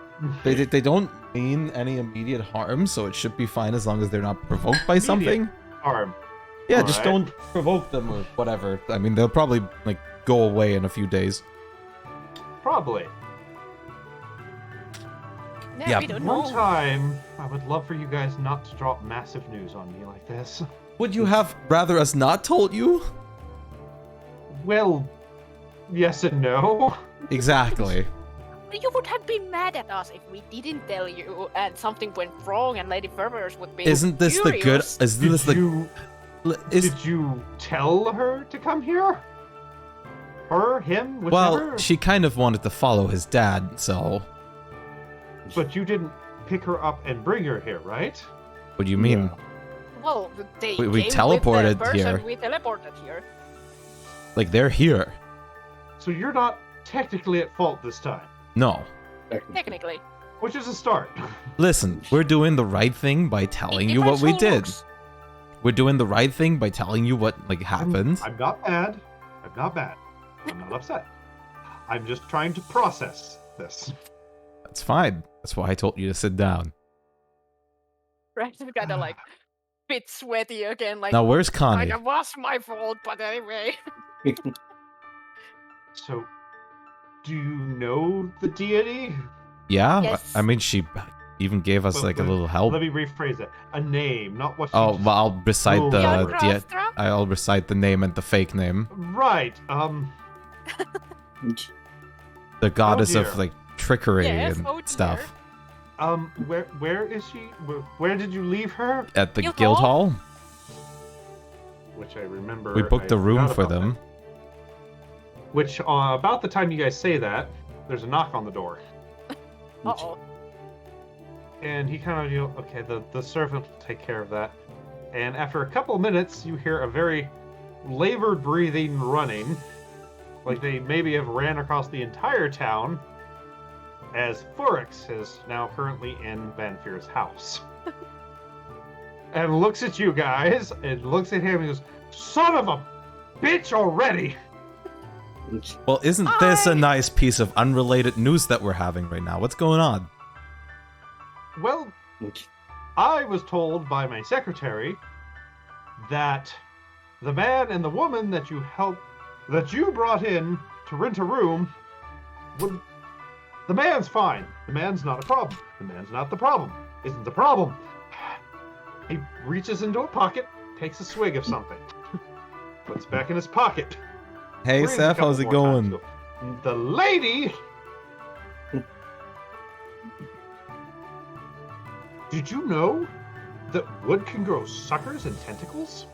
They don't mean any immediate harm, so it should be fine as long as they're not provoked by something. Arm. Yeah, just Alright. don't provoke them or whatever. I mean, they'll probably like go away in a few days. Probably. Yeah. We don't One know. time, I would love for you guys not to drop massive news on me like this. Would you have rather us not told you? Well, yes and no. Exactly. You would have been mad at us if we didn't tell you and something went wrong and Lady Fervors would be Isn't this the good? furious. Isn't this the? Is Did you tell her to come here? Her, him, whichever? well, she kind of wanted to follow his dad, so But you didn't pick her up and bring her here, right? what do you mean? No. Well, they We came teleported with the person here. We teleported here. Like they're here? So you're not technically at fault this time, No. Technically. which is a start. Listen, we're doing the right thing by telling It you what depends we who did. looks. We're doing the right thing by telling you what like happened. I'm not mad. I'm not bad. I'm not upset. I'm just trying to process this. That's fine. That's why I told you to sit down. Right? Kind of like bit sweaty again. Like, Now where's Connie? kind of was my fault, but anyway. So, do you know the deity? Yeah, Yes. I mean she even gave us Well, like a let- little help. Let me rephrase it. A name, not what. Oh, you well, I'll recite Oh, the yeah. Jan Krastra? I'll recite the name and the fake name. Right. The goddess dear. of like trickery Yes, and oh dear. stuff. Where is she? Where did you leave her? At the Guild guild hall? hall? Which I remember. We booked I a room forgot for about them. that. Which, about the time you guys say that, there's a knock on the door. Uh-oh. And he kind of, okay, the servant will take care of that. And after a couple of minutes, you hear a very labored breathing running. Like they maybe have ran across the entire town. As Forex is now currently in Vanfear's house. And looks at you guys, and looks at him and goes, "Son of a bitch already!" Well, isn't this a nice piece of unrelated news that we're having right now? What's going on? Well, I was told by my secretary that the man and the woman that you brought in to rent a room the man's fine. The man's not a problem. The man's not the problem. Isn't the problem. He reaches into a pocket, takes a swig of something, puts it back in his pocket. Hey, breathes a Seth, couple how's it more going? times, the lady... Did you know that wood can grow suckers and tentacles?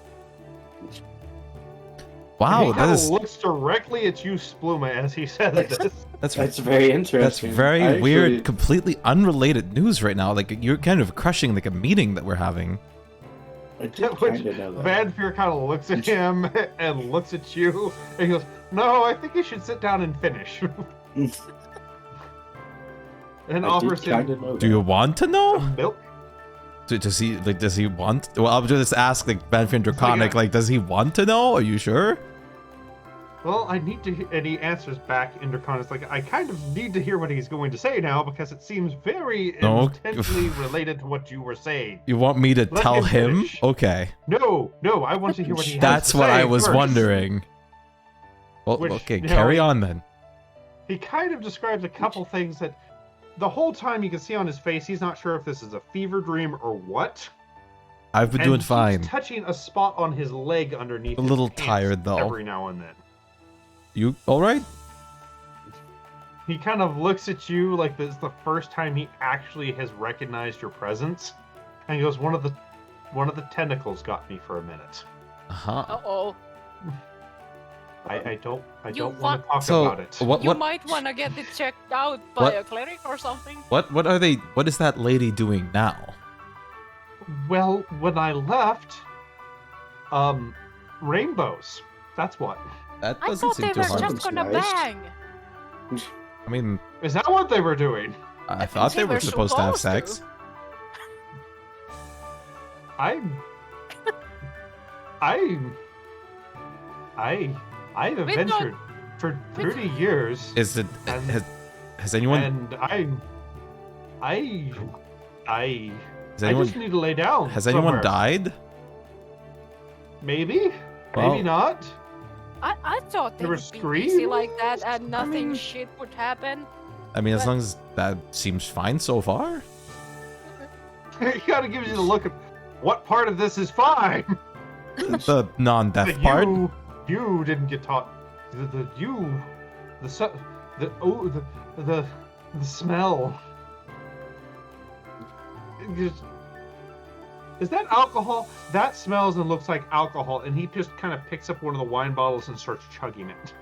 Wow, he that kinda is looks directly at you, Spluma, as he said this. That's very interesting. that's very I weird, actually- completely unrelated news right now. Like you're kind of crushing like a meeting that we're having. I did Which kind of know that. Vanfear kind of looks at him and looks at you, and he goes, "No, I think you should sit down and finish." And I offers did kind him of know Do you that. want to know? some milk. Does he want? Well, I'll just ask like Vanfear and Draconic. yeah. Like, does he want to know? Are you sure? Well, I need to, and he answers back in Draconic. It's like, I kind of need to hear what he's going to say now because it seems very No. intensely related to what you were saying. You want me to Let tell him him? finish. Okay, No, I want to hear what he has that's to what say I was first. wondering. Well, Which, okay, you know, carry on then. He kind of describes a couple things that the whole time you can see on his face, he's not sure if this is a fever dream or what. I've been And doing he keeps fine. touching a spot on his leg underneath. A his little pants tired, though. Every now and then. You all right? He kind of looks at you like this is the first time he actually has recognized your presence, and he goes, "One of the tentacles got me for a minute. Uh-huh. Uh-oh. I don't You want to talk So about it." what You what might want to get it checked out by What? a cleric or something. what are they? What is that lady doing now? Well, when I left, rainbows. That's what. That I doesn't thought seem they too were hard. just gonna Nice. bang. I mean, Is that what they were doing? I thought they were supposed to have sex. I've We adventured for 30 years. Is it? And- Has anyone? And I Has anyone? just need to lay down. Has anyone somewhere. died? Maybe, Well- maybe not. I thought they There were would be easy screams? like that and nothing mean- shit would happen. I mean, as But- long as that seems fine so far. He kind of gives you the look of what part of this is fine. The non-death But part. you didn't get taught. The smell. Is that alcohol? That smells and looks like alcohol, and he just kind of picks up one of the wine bottles and starts chugging it.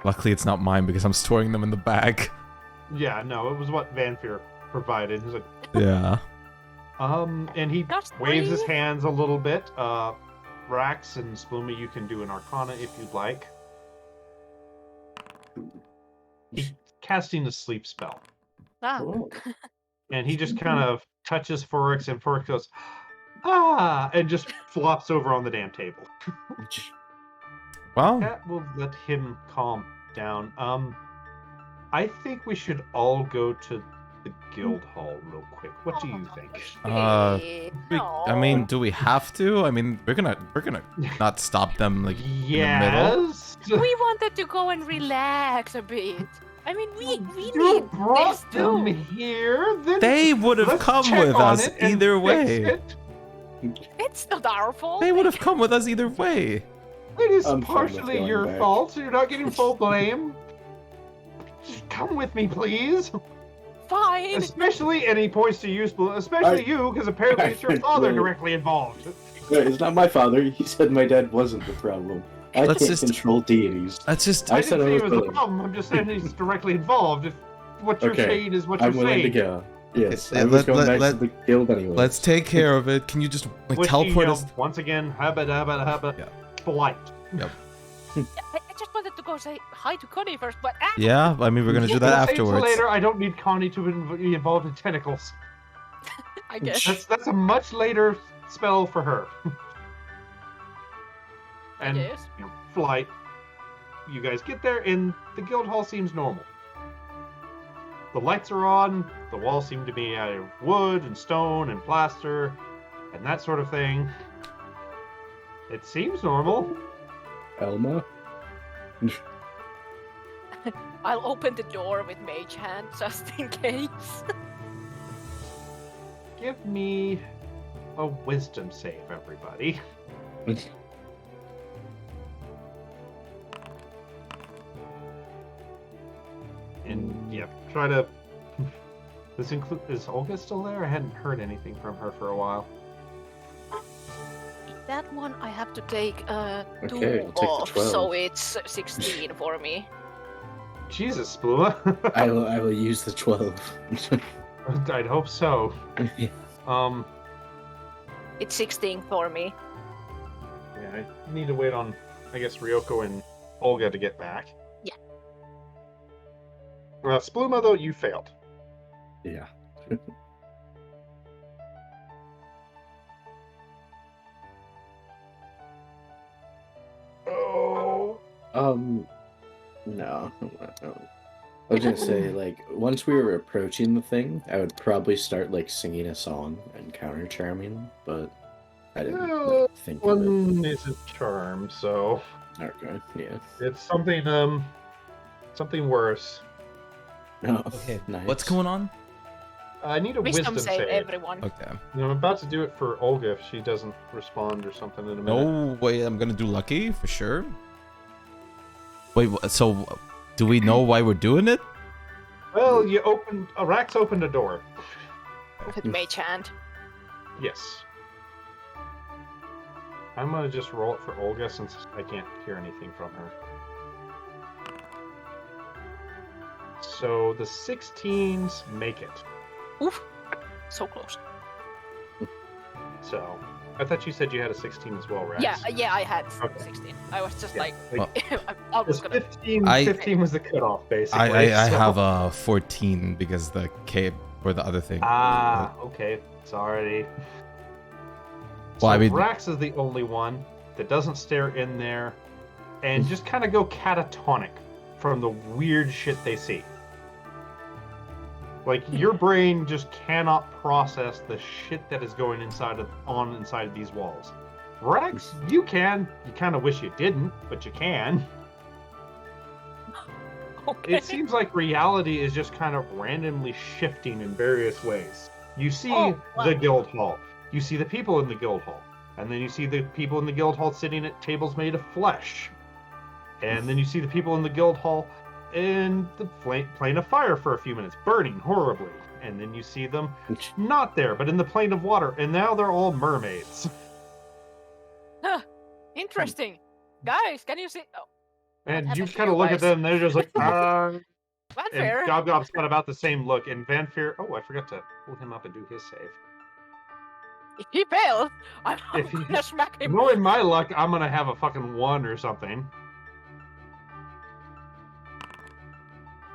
Luckily, it's not mine because I'm storing them in the bag. Yeah, no, it was what Vanfear provided. He's like, Yeah. and he Just waves his breathe. hands a little bit. Rax and Spluma, you can do an Arcana if you'd like. He's casting a sleep spell, Ah, Oh. and he just kind of touches Forex, and Forex goes, "Ah," and just flops over on the damn table. Well, That will let him calm down. I think we should all go to the guild hall real quick. What do you think? I mean, do we have to? I mean, we're gonna not stop them like in the middle. Yes. we wanted to go and relax a bit. I mean, we You need this brought them too. here. Then They would have let's come check with on us it and either fix way. it. It's not our fault. They would have come with us either way. It is I'm fine with partially going your back. fault. You're not getting full blame. Just come with me, please. Fine. Especially, and he points to you, especially you, because apparently it's your father Well- directly involved. No, it's not my father. He said my dad wasn't the problem. I Let's can't just- control deities. That's just. I I didn't said I say was he was the willing. problem. I'm just saying he's directly involved. If what you're Okay, saying is what you're I'm willing to saying. go. Yes, Okay, I was let- going let- back let- to the guild anyway. Let's take care of it. Can you just like Which teleport he us? yelled, once again, hubba dubba hubba, Yeah. flight. I just wanted to go say hi to Connie first, but Yeah, I mean we're gonna do that We'll save till afterwards. later. I don't need Connie to be involved in tentacles. I guess. That's a much later spell for her. And Yes. you know, flight. You guys get there, and the guild hall seems normal. The lights are on. The walls seem to be out of wood and stone and plaster, and that sort of thing. It seems normal. Elma? I'll open the door with mage hand just in case. Give me a wisdom save, everybody. And yeah, try to. Is Olga still there? I hadn't heard anything from her for a while. That one I have to take Okay, 2 I'll take the off, 12. so it's 16 for me. Jesus, Spluma. I will use the 12. I'd hope so. It's 16 for me. Yeah, I need to wait on, I guess, Ryoko and Olga to get back. Yeah. Spluma, though, you failed. Yeah. Oh. No. I was gonna say, like, once we were approaching the thing, I would probably start, like, singing a song and counter charming, but I didn't like, think of it. One is a charm, so Okay, yeah. it's something, something worse. No, Okay, nice. what's going on? I need a Wisdom wisdom save, save. everyone. Okay. You know, I'm about to do it for Olga if she doesn't respond or something in a minute. No way, I'm gonna do lucky for sure. Wait, so do we know why we're doing it? Well, Arax opened a door. With mage hand. Yes. I'm gonna just roll it for Olga since I can't hear anything from her. So the 16s make it. Oof. So close. So I thought you said you had a 16 as well, right? Yeah, I had Okay. 16. I was just Yeah, like, Well, I was gonna. 15 was the cutoff, basically. I so- have a 14 because the cape or the other thing. Ah, okay. Sorry. Well, I mean- Rax is the only one that doesn't stare in there and just kind of go catatonic from the weird shit they see. Like, your brain just cannot process the shit that is going inside of these walls. Rax, you can. You kind of wish you didn't, but you can. Okay. It seems like reality is just kind of randomly shifting in various ways. You see Oh, wow. the guild hall. You see the people in the guild hall. And then you see the people in the guild hall sitting at tables made of flesh. And then you see the people in the guild hall in the plane of fire for a few minutes, burning horribly. And then you see them not there, but in the plane of water. And now they're all mermaids. Interesting. Guys, can you see? Oh, And you happened to kind of you look at guys? them, and they're just like, ah. that's And fair. Gobgob's got about the same look, and Vanfear. Oh, I forgot to pull him up and do his save. If he fails, I'm If he- gonna smack him. Knowing my luck, I'm gonna have a fucking 1 or something.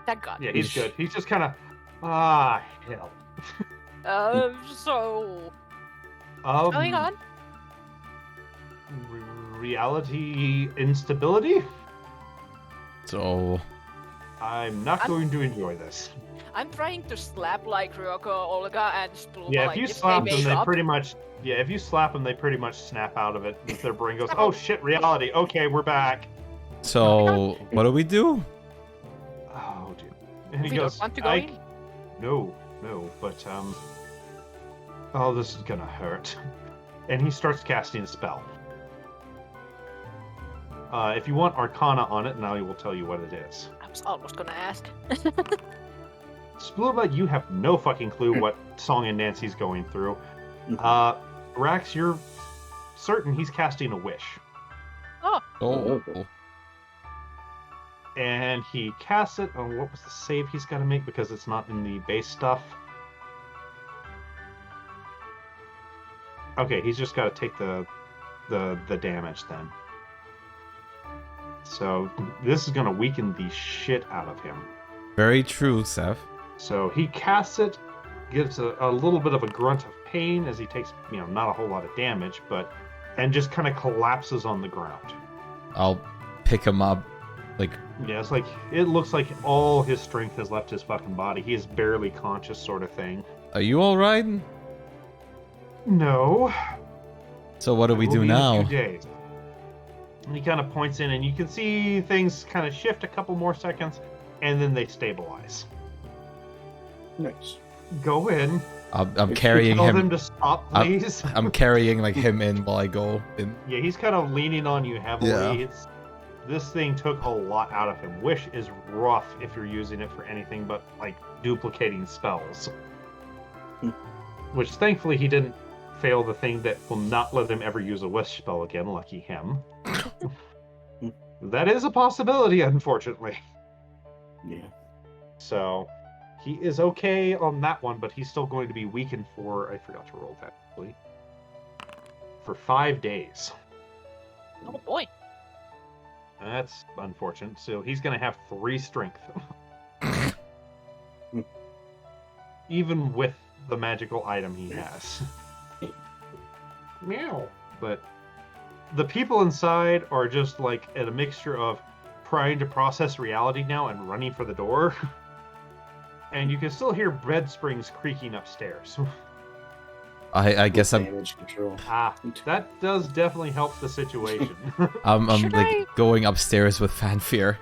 Thank God. Yeah, he's good. He's just kind of, hell. So going on. Reality instability. So I'm not going to enjoy this. I'm trying to slap like Ryoko, Olga, and Spluma. Yeah, like, if you they slap them, make they up. pretty much. Yeah, if you slap them, they pretty much snap out of it. If their brain goes, "Oh shit, reality. Okay, we're back." so what do we do? Oh, dude. And he We goes, don't want to go in. No, but oh, this is gonna hurt. and he starts casting a spell. If you want Arcana on it, now I will tell you what it is. I was almost gonna ask. Spluma, you have no fucking clue what Song and Nancy's going through. Rax, you're certain he's casting a wish. Oh. And he casts it. Oh, what was the save he's got to make because it's not in the base stuff? Okay, he's just got to take the damage then. So this is going to weaken the shit out of him. Very true, Seth. So he casts it, gives a little bit of a grunt of pain as he takes, not a whole lot of damage, and just kind of collapses on the ground. I'll pick him up. Yeah, it's like, it looks like all his strength has left his fucking body. He is barely conscious, sort of thing. Are you alright? No. So what do we We'll do be in a now? few days. And he kind of points in, and you can see things kind of shift a couple more seconds, and then they stabilize. Nice. Go in. I'm carrying Tell him. them to stop, please. I'm carrying him in while I go in. Yeah, he's kind of leaning on you heavily. Yeah. This thing took a lot out of him. Wish is rough if you're using it for anything but duplicating spells. Which thankfully he didn't fail the thing that will not let him ever use a wish spell again. Lucky him. That is a possibility, unfortunately. Yeah. So he is okay on that one, but he's still going to be weakened for, I forgot to roll that, actually, for 5 days. Oh boy. That's unfortunate. So he's going to have 3 strength. Even with the magical item he has. Meow. But the people inside are just at a mixture of trying to process reality now and running for the door. And you can still hear bread springs creaking upstairs. I guess I'm Damage control. That does definitely help the situation. I'm Should going upstairs with fanfare.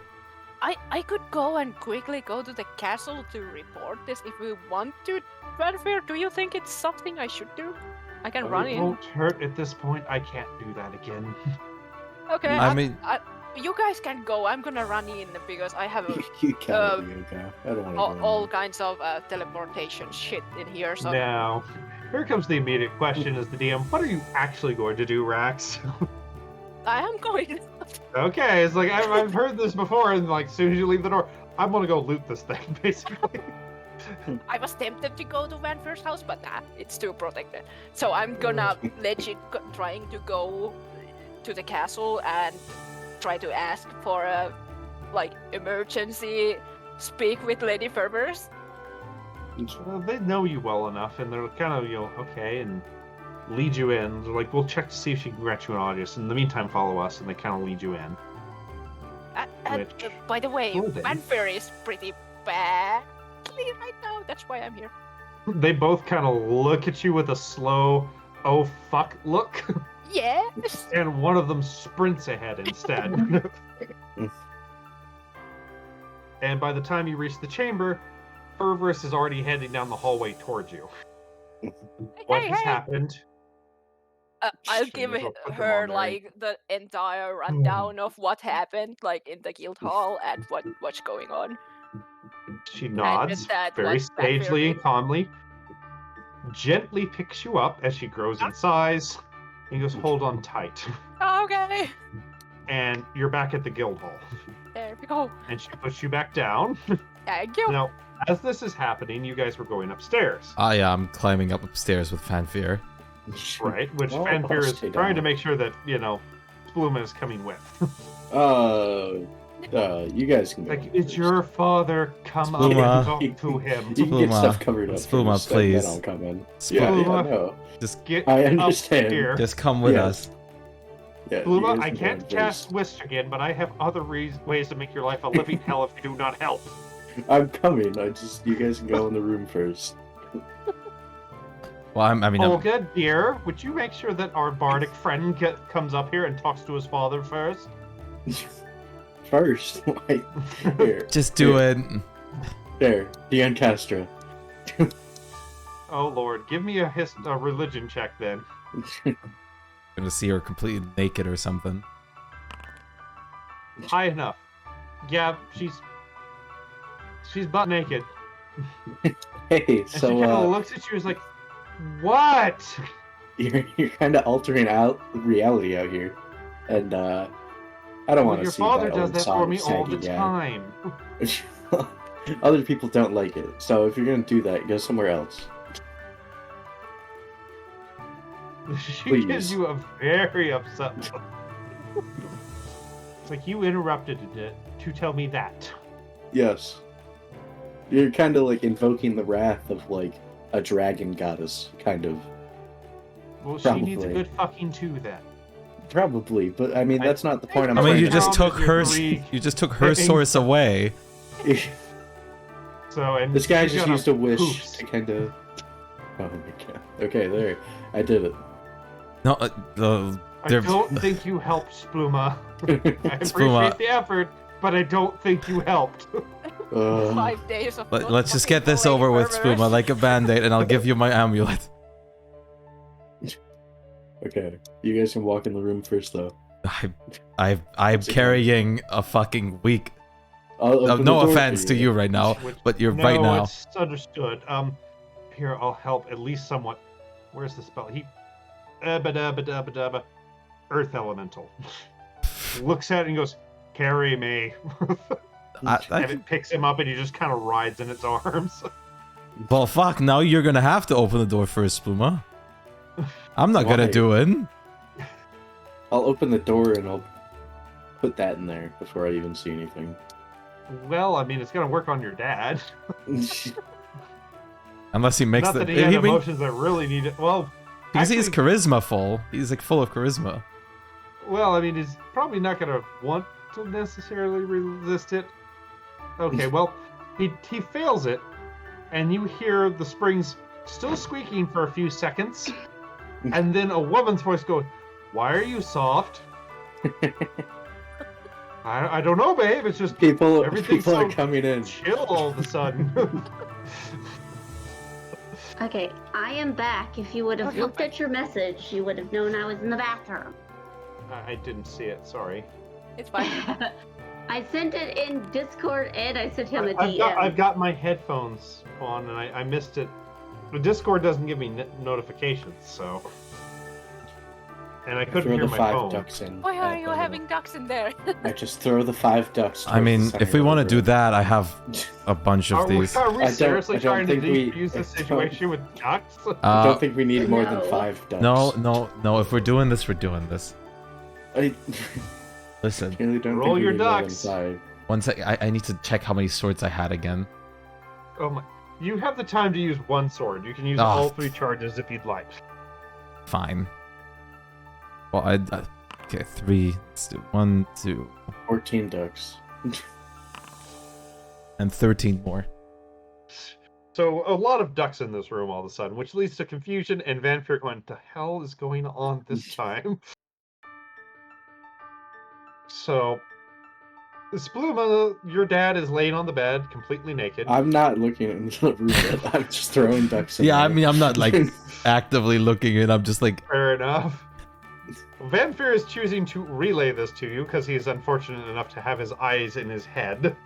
I could go and quickly go to the castle to report this if we want to. Fanfare, do you think it's something I should do? I can run It in. won't hurt at this point. I can't do that again. Okay. I mean- you guys can go. I'm gonna run in because I have You can't go. I don't want to all kinds of teleportation shit in here. So Now, here comes the immediate question as the DM. What are you actually going to do, Rax? I am going. Okay, it's I've heard this before, and as soon as you leave the door, I'm gonna go loot this thing, basically. I was tempted to go to Vanfer's house, but nah, it's too protected. So I'm gonna legit trying to go to the castle and try to ask for a emergency speak with Lady Fervers. Well, they know you well enough, and they're kind of okay, and lead you in. They're we'll check to see if she can grant you an audience. In the meantime, follow us, and they kind of lead you in. Which- By the way, Well then. Vanfer is pretty badly right now. That's why I'm here. They both kind of look at you with a slow, oh fuck look, Yes. and one of them sprints ahead instead. And by the time you reach the chamber, Fervorous is already heading down the hallway towards you. What has happened? I'll Sure, give you go put them her on there. the entire rundown of what happened, in the guild hall and what's going on. She nods that very what Vanfer sagely and did. calmly, gently picks you up as she grows in size, and goes, hold on tight. Okay. And you're back at the guild hall. There we go. And she puts you back down. Thank you. Now, as this is happening, you guys were going upstairs, I'm climbing up upstairs with fanfare. right? Which Well, Fanfare is stay trying to down. make sure that, Spluma is coming with. You guys can go. It's your father. Come up Spluma. and talk to him. You can get Spluma. stuff covered up. Spluma, first, and please. Then I'll come in. Spluma. No. Just Get I up understand. here. just come with Yes. us. Yeah, you Spluma, guys I can go can't in cast first. Wish again, but I have other ways to make your life a living hell if you do not help. I'm coming. You guys can go in the room first. Well, I'm Olga, dear, would you make sure that our bardic friend comes up here and talks to his father first? First, here, just do it. there, Dion Castro. Oh Lord, give me a religion check then. Gonna see her completely naked or something. High enough. Yeah, she's butt naked. Hey, And she kind of looks at you as like, what? you're kind of altering out reality out here, and I don't want to Your see father that does old that for me all saggy the guy. time. Other people don't like it, so if you're gonna do that, go somewhere else. She Please. gives you a very upset look. It's like, you interrupted it to tell me that. Yes. You're kind of like invoking the wrath of like a dragon goddess, kind of. Well, she needs a Probably. good fucking too then. Probably, but I mean that's not the point. I mean, you Right just now, took Mr. her. Greek. You just took her Things- source away. So, and This guy she's just gonna used a wish poops. to kind of. Oh my god. Okay, there. I did it. No, I they're- don't think you helped, Spluma. I appreciate Spluma. the effort, but I don't think you helped. 5 days of not let's just fucking get this already over with, murderers. Spuma, like a band-aid, and I'll give you my amulet. Okay, you guys can walk in the room first, though. I'm Once again. carrying a fucking weak. I'll open the No door for offense to you right now, Which- but you're no, right now. it's understood. Here, I'll help at least somewhat. Where's the spell? Earth Elemental. Looks at it and goes, carry me. And it picks him up and he just kind of rides in its arms. Well, fuck, now you're gonna have to open the door first, Spuma. I'm not gonna Why? do it. I'll open the door and I'll put that in there before I even see anything. Well, I mean, it's gonna work on your dad. Unless he makes Not the. that he had I mean, emotions that really need it. Well, because he's actually- charisma full. He's like full of charisma. Well, I mean, he's probably not gonna want to necessarily resist it. Okay, well, he fails it, and you hear the springs still squeaking for a few seconds, and then a woman's voice goes, "Why are you soft?" I don't know, babe. It's just People Everything's are so coming in. chill all of a sudden. Okay, I am back. If you would have looked at your message, you would have known I was in the bathroom. I didn't see it. Sorry. It's fine. I sent it in Discord and I sent him a I've DM. got my headphones on, and I missed it. The Discord doesn't give me notifications, so. And I couldn't Throw hear the my 5 phone. ducks in. Why are you I having ducks in there? just throw the 5 ducks. I mean, if we want to do that, I have that. a bunch of Are we, these. are we I don't- seriously I don't trying to think we- defuse this situation with ducks? I Uh, don't think we need more than No. 5 ducks. no. If we're doing this, we're doing this. I Listen, really don't Roll think we your need more than ducks. 5. one sec. I need to check how many swords I had again. Oh my! You have the time to use one sword. You can use Oh. all 3 charges if you'd like. Fine. Well, okay, 3. Let's do 1, 2, 14 ducks. and 13 more. So a lot of ducks in this room all of a sudden, which leads to confusion and Vanfear going, "The hell is going on this time?" So, Spluma, your dad is laying on the bed, completely naked. I'm not looking into the room yet. I'm just throwing ducks in Yeah, I there. mean, I'm not like actively looking in. I'm just like, Fair enough. Vanfear is choosing to relay this to you because he is unfortunate enough to have his eyes in his head.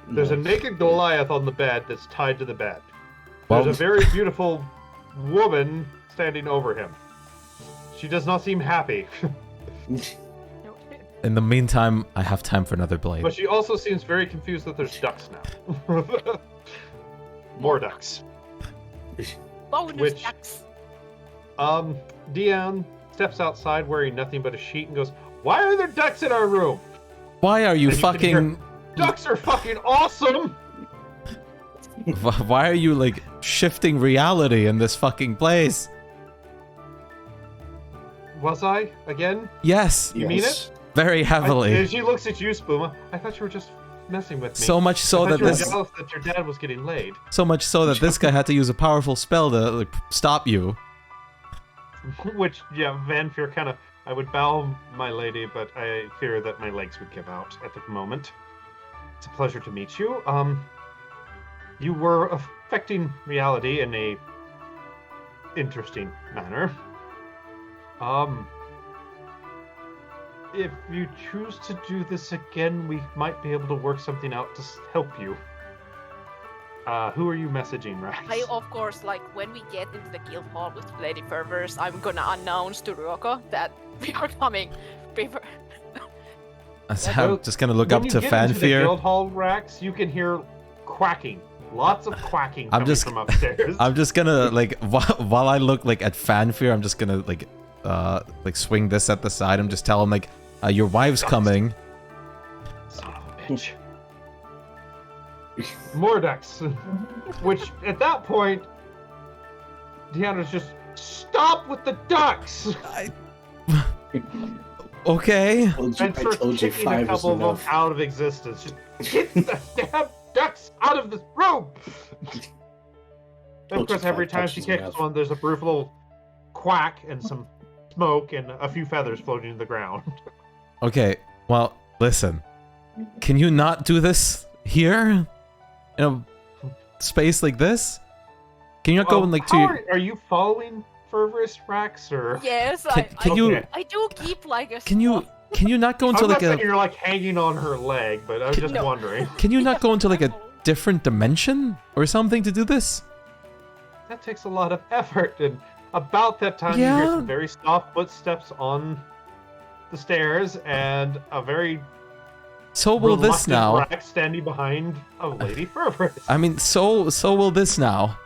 There's a Nice. naked Goliath on the bed that's tied to the bed. well, There's a very beautiful woman standing over him. She does not seem happy, in the meantime, I have time for another blade. but she also seems very confused that there's ducks now. More ducks. Bonus Which- ducks. Dion steps outside wearing nothing but a sheet and goes, "Why are there ducks in our room? Why are you And you can hear- fucking? Ducks are fucking awesome!" Why are you like shifting reality in this fucking place? Was I? Again? Yes, You mean Yes. very heavily. And she looks at you, Spuma. I thought you were just messing with me. So much so I that thought you were this, jealous that your dad was getting laid. so much so that this guy had to use a powerful spell to like stop you. Which, yeah, Vanfear kind of... I would bow, my lady, but I fear that my legs would give out at the moment. It's a pleasure to meet you. You were affecting reality in a interesting manner. If you choose to do this again, we might be able to work something out to help you. Who are you messaging, Rax? I, of course, like, when we get into the guild hall with Lady Fervors, I'm gonna announce to Ryoko that we are coming. I'm just gonna look up to When you get into the Fanfear. guild hall, Rax, you can hear quacking. Lots of quacking coming from upstairs. I'm just gonna like while I look like at Fanfear, I'm just gonna like swing this at the side and just tell him like your wife's coming. Son of a bitch. More ducks. Which at that point, Deanna's just stop with the ducks. Okay. And starts kicking a couple of them out of existence. Just get the damn ducks out of this room. And of course, every time she kicks one, there's a brief little quack and some smoke and a few feathers floating to the ground. Okay. Well, listen. Can you not do this here? In a space like this? Can you not go in like Are you following Fervorous, Rax, or? Yes, Can you? I do keep like a. Can you not go into I'm like not saying you're like hanging on her leg, but I was just No. wondering. Can you not go into like a different dimension or something to do this? That takes a lot of effort, and about that time you hear some very soft footsteps on the stairs, and a very So will this now. Rax standing behind a Lady Fervorous. I mean, so will this now.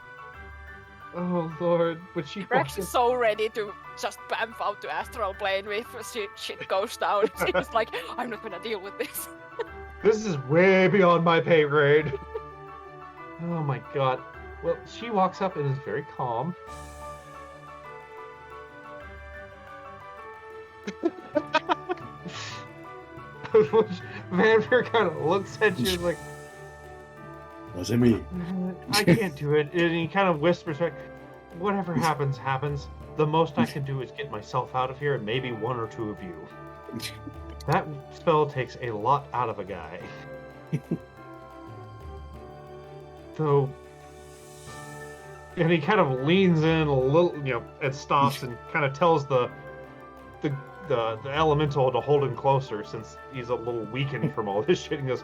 Oh Lord, would she? Rex is so ready to just bamf out to astral plane if shit goes down. She's like, I'm not gonna deal with this. This is way beyond my pay grade. Oh my god. Well, she walks up and is very calm. Vampire kind of looks at you like, wasn't me. I can't do it. And he kind of whispers back, whatever happens, happens. The most I can do is get myself out of here and maybe one or two of you. That spell takes a lot out of a guy. So, and he kind of leans in a little, and stops and kind of tells the elemental to hold him closer since he's a little weakened from all this shit. And goes,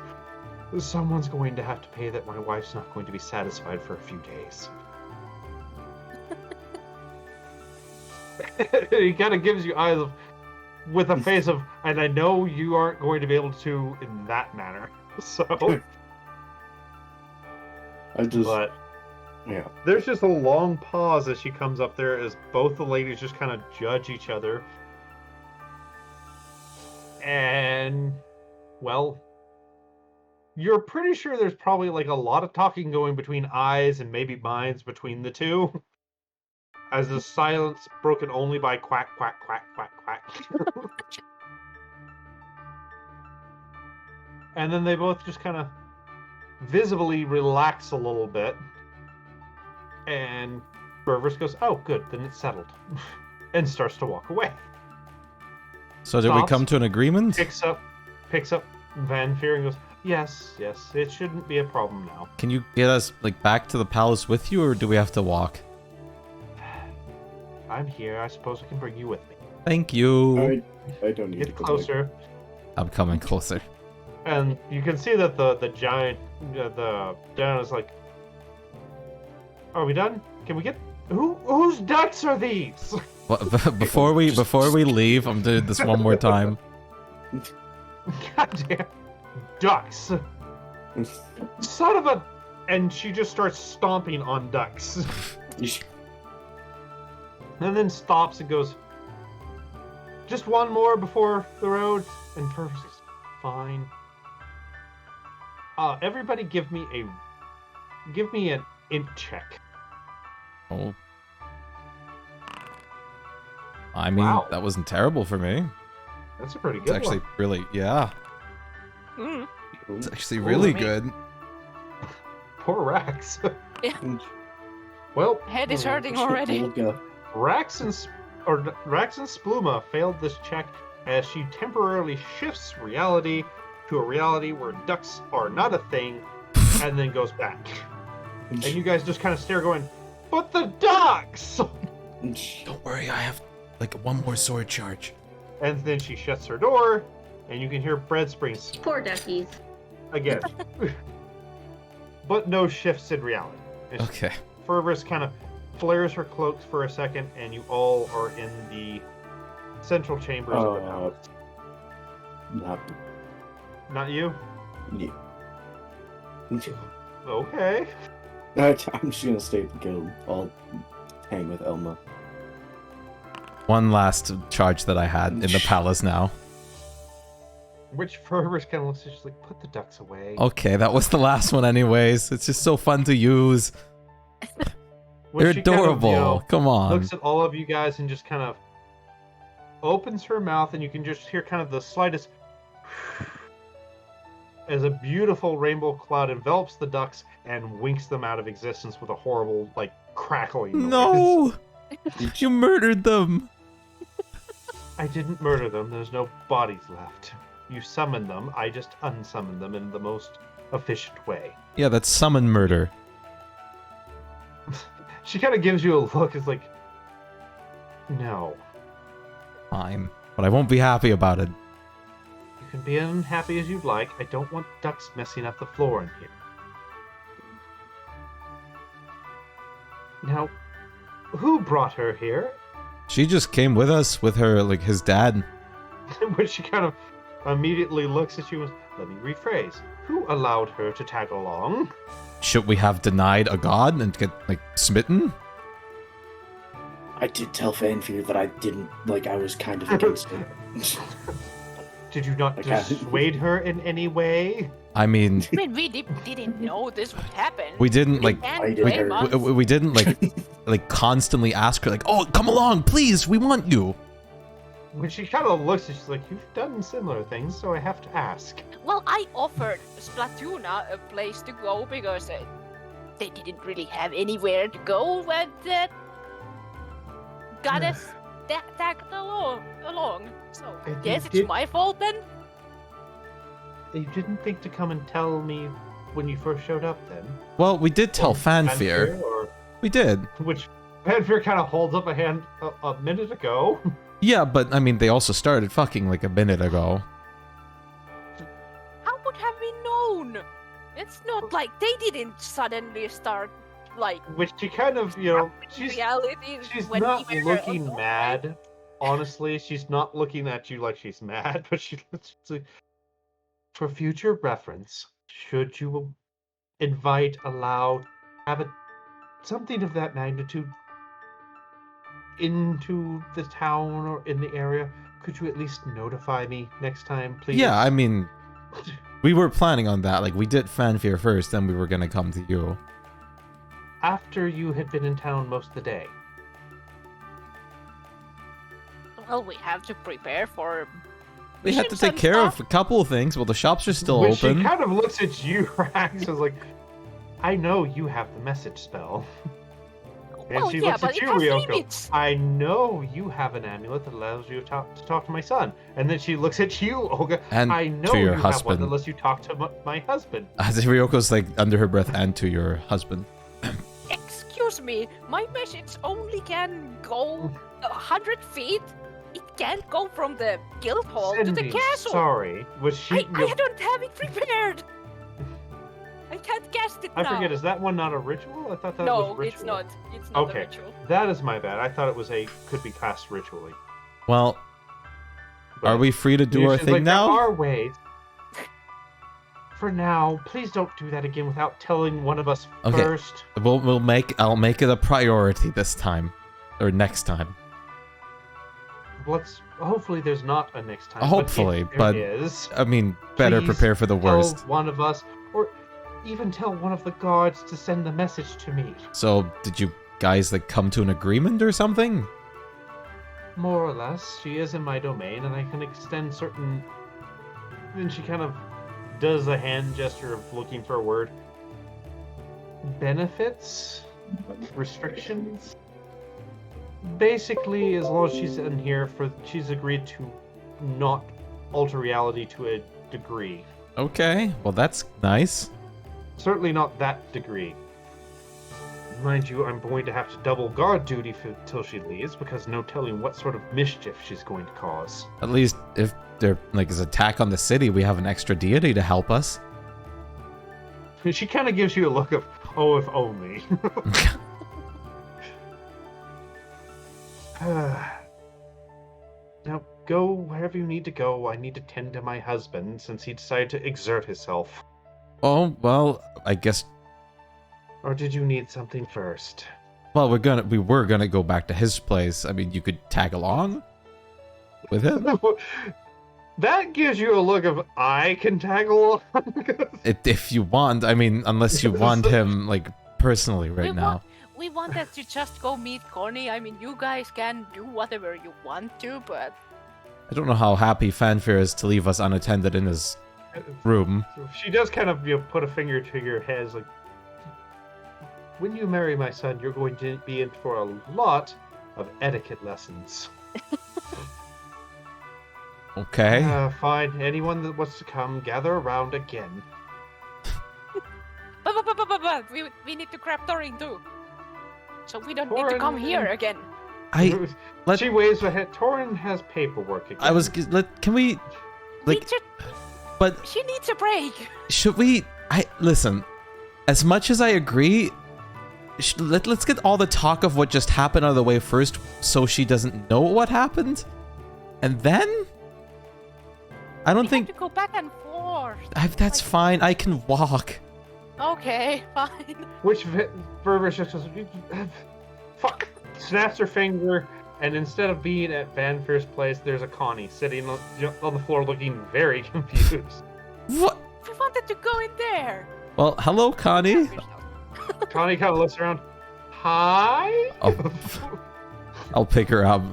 someone's going to have to pay that. My wife's not going to be satisfied for a few days. He kind of gives you eyes of, with a face of, and I know you aren't going to be able to in that manner. So, but yeah, there's just a long pause as she comes up there, as both the ladies just kind of judge each other. And, well, you're pretty sure there's probably like a lot of talking going between eyes and maybe minds between the two. As the silence broken only by quack, quack, quack, quack, quack. And then they both just kind of visibly relax a little bit. And Fervorous goes, oh, good, then it's settled. And starts to walk away. So did we come to an agreement? Picks up Vanfear and goes, yes, it shouldn't be a problem now. Can you get us like back to the palace with you, or do we have to walk? I'm here. I suppose I can bring you with me. Thank you. I don't need to Get go closer. I'm coming closer. And you can see that the giant, the Diana is like, are we done? Can we get... Whose ducks are these? Well, before we leave, I'm doing this one more time. Goddamn ducks. Son of a... And she just starts stomping on ducks. And then stops and goes, just one more before the road. And Purvis is fine. Everybody give me an int check. Oh. I mean, Wow. that wasn't terrible for me. That's a pretty good It's actually one. really, yeah. Mm. It's actually really me. good. Poor Rax. Yeah. Well, Head is hurting already. Rax and Spluma failed this check as she temporarily shifts reality to a reality where ducks are not a thing, and then goes back. And you guys just kind of stare, going, "But the ducks!" Don't worry, I have Like one more sword charge. And then she shuts her door, and you can hear bread springs Poor duckies. again. But no shifts in reality. And Okay. Fervous kind of flares her cloak for a second, and you all are in the central chambers of the palace. Not you? Yeah. Okay. I'm just gonna stay at the guild. I'll hang with Elma. One last charge that I had in the palace now. Which Fervous kind of looks at you, she's like, put the ducks away. Okay, that was the last one anyways. It's just so fun to use. Which They're she kind of, adorable. Come on. looks at all of you guys and just kind of opens her mouth, and you can just hear kind of the slightest as a beautiful rainbow cloud envelops the ducks and winks them out of existence with a horrible, like, crackling noise. No! You murdered them! I didn't murder them. There's no bodies left. You summoned them. I just unsummoned them in the most efficient way. Yeah, that's summon murder. She kind of gives you a look. It's like, no. Fine. But I won't be happy about it. You can be unhappy as you'd like. I don't want ducks messing up the floor in here. Now, who brought her here? She just came with us with her, like, his dad. When she kind of immediately looks at you and, let me rephrase. Who allowed her to tag along? Should we have denied a god and get, like, smitten? I did tell Fanfear that I didn't, like, I was kind of against it. Did you not Okay. dissuade her in any way? I mean, I mean, we didn't know this would happen. we didn't, like, can't I didn't blame hear- us. we didn't, like constantly ask her, like, oh, come along, please, we want you. When she kind of looks, she's like, you've done similar things, so I have to ask. Well, I offered Splatuna a place to go because they didn't really have anywhere to go when the goddess tagged along. So I And guess you it's did- my fault then. You didn't think to come and tell me when you first showed up, then? Well, we did tell Or Fanfear. Or We did. which Fanfear kind of holds up a hand a minute ago. Yeah, but, I mean, they also started fucking, like, a minute ago. How would have we known? It's not like they didn't suddenly start like Which she kind of, she's reality. she's when not we were looking adults, mad. Honestly, she's not looking at you like she's mad, but she's like, for future reference, should you invite, allow, have something of that magnitude into the town or in the area, could you at least notify me next time, please? Yeah, I mean, we were planning on that. Like, we did Fanfear first, then we were gonna come to you. After you had been in town most of the day. Well, we have to prepare for. We had to missions take and care stuff. of a couple of things. Well, the shops are still When open. she kind of looks at you, Rax, is like, I know you have the message spell. And Well, she yeah, looks but at it you, has Ryoko. limits. I know you have an amulet that allows you to talk to my son. And then she looks at you, Olga. And I know to your you have one husband. that lets you talk to my husband. As Ryoko's like under her breath, and to your husband. Excuse me, my message only can go 100 feet. It can't go from the guild hall to the Cindy, castle. sorry. Was she... I don't have it prepared. I can't cast it I now. forget, is that one not a ritual? I thought that was No, ritual. it's not. It's not Okay. a ritual. That is my bad. I thought it was could be cast ritually. Well, are But- we free to do our She's thing like, now? There are ways. For now, please don't do that again without telling one of us Okay. first. I'll make it a priority this time, or next time. Hopefully there's not a next time. Hopefully, but, but- if there is, I mean, better Please prepare for the tell worst. one of us, or even tell one of the guards to send the message to me. So, did you guys like come to an agreement or something? More or less, she is in my domain, and I can extend certain. Then she kind of does a hand gesture of looking for a word. Benefits, restrictions. Basically, as long as she's in here, she's agreed to not alter reality to a degree. Okay, well that's nice. Certainly not that degree. Mind you, I'm going to have to double guard duty till she leaves, because no telling what sort of mischief she's going to cause. At least if there is attack on the city, we have an extra deity to help us. She kind of gives you a look of, oh, if only. Now, go wherever you need to go. I need to tend to my husband, since he decided to exert himself. Oh, well, I guess... Or did you need something first? Well, we were gonna go back to his place. I mean, you could tag along with him. That gives you a look of, I can tag along? If you want. I mean, unless you want him, like, personally right now. We wanted to just go meet Connie. I mean, you guys can do whatever you want to, but... I don't know how happy Fanfare is to leave us unattended in his room. She does kind of put a finger to your head, like, when you marry my son, you're going to be in for a lot of etiquette lessons. Okay. Fine. Anyone that wants to come, gather around again. But we need to grab Thorin too. So we don't need to come here again. She waves her head. Torin has paperwork again. Can we... Like... But... She needs a break. Should we... Listen. As much as I agree... Let's get all the talk of what just happened out of the way first, so she doesn't know what happened. And then... I don't think... We have to go back and forth. That's fine. I can walk. Okay, fine. Which Vervis just goes, fuck, snaps her finger, and instead of being at Vanfier's place, there's a Connie sitting on the floor looking very confused. What? We wanted to go in there. Well, hello, Connie. Connie kind of looks around. Hi? I'll pick her up.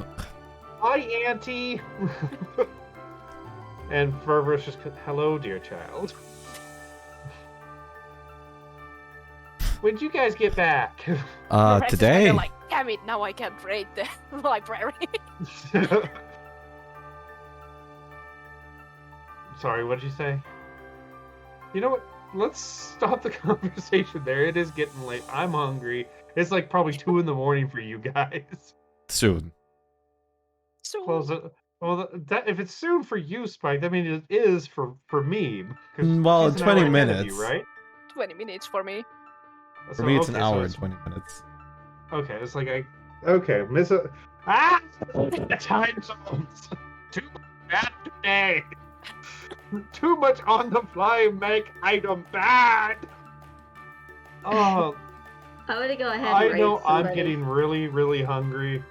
Hi, Auntie. And Vervis just goes, hello, dear child. When'd you guys get back? The rest is Today. kinda like, damn it, now I can't raid the library. Sorry, what did you say? You know what? Let's stop the conversation there. It is getting late. I'm hungry. It's like probably 2 a.m. for you guys. Soon. So Close it. Well, if it's soon for you, Spike, that means it is for me. 'Cause Well, he's an 20 hour ahead of minutes. you, right? 20 minutes for me. For me, it's an okay, hour so and it's- 20 minutes. Okay, it's like okay, miss it. Ah! Time zones. Too bad today. Too much on the fly make item bad. Oh, I'm gonna go ahead I and raid know I'm somebody. getting really, really hungry,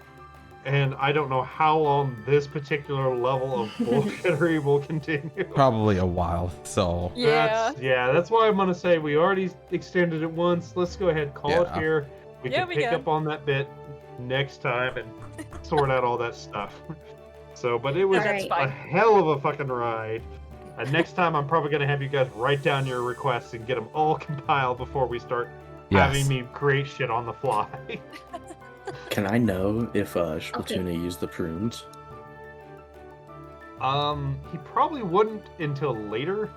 and I don't know how long this particular level of bullshittery will continue. Probably a while, so... Yeah. That's why I'm gonna say we already extended it once. Let's go ahead, call it Yeah. here. We Yeah, can we pick can. up on that bit next time and sort out all that stuff. So, but it was Alright. a Fine. hell of a fucking ride. And next time I'm probably gonna have you guys write down your requests and get them all compiled before we start having me create shit on the fly. Can I know if Shpyke used the prunes? He probably wouldn't until later.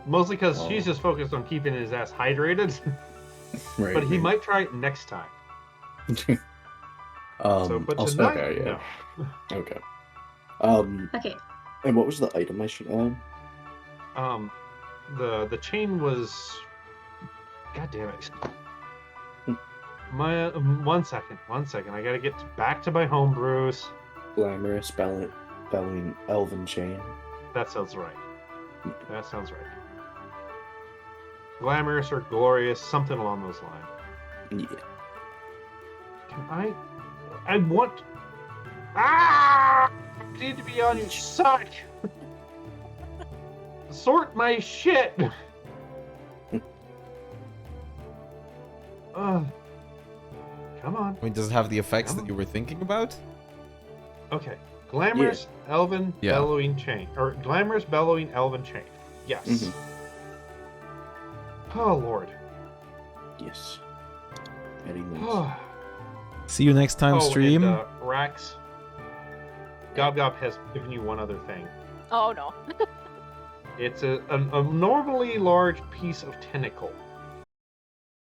Mostly because she's Oh. just focused on keeping his ass hydrated. Right. But he might try it next time. But I'll tonight, spec out, yeah. no. Okay. Okay. And what was the item I should add? The chain was. God damn it. My 1 second. I gotta get back to my homebrews. Glamorous, bellowing elven chain. That sounds right. Glamorous or glorious, something along those lines. Yeah. Can I want. Ah! I need to be on your side. Sort my shit. Come on. I mean, does it have the effects that you were thinking about? Okay. Glamorous elven Yeah. bellowing chain. Or glamorous bellowing elven chain. Yes. Mhm. Oh, Lord. Yes. Adding those. See you next time, stream. And, Rax. Gob has given you one other thing. Oh no. It's a normally large piece of tentacle.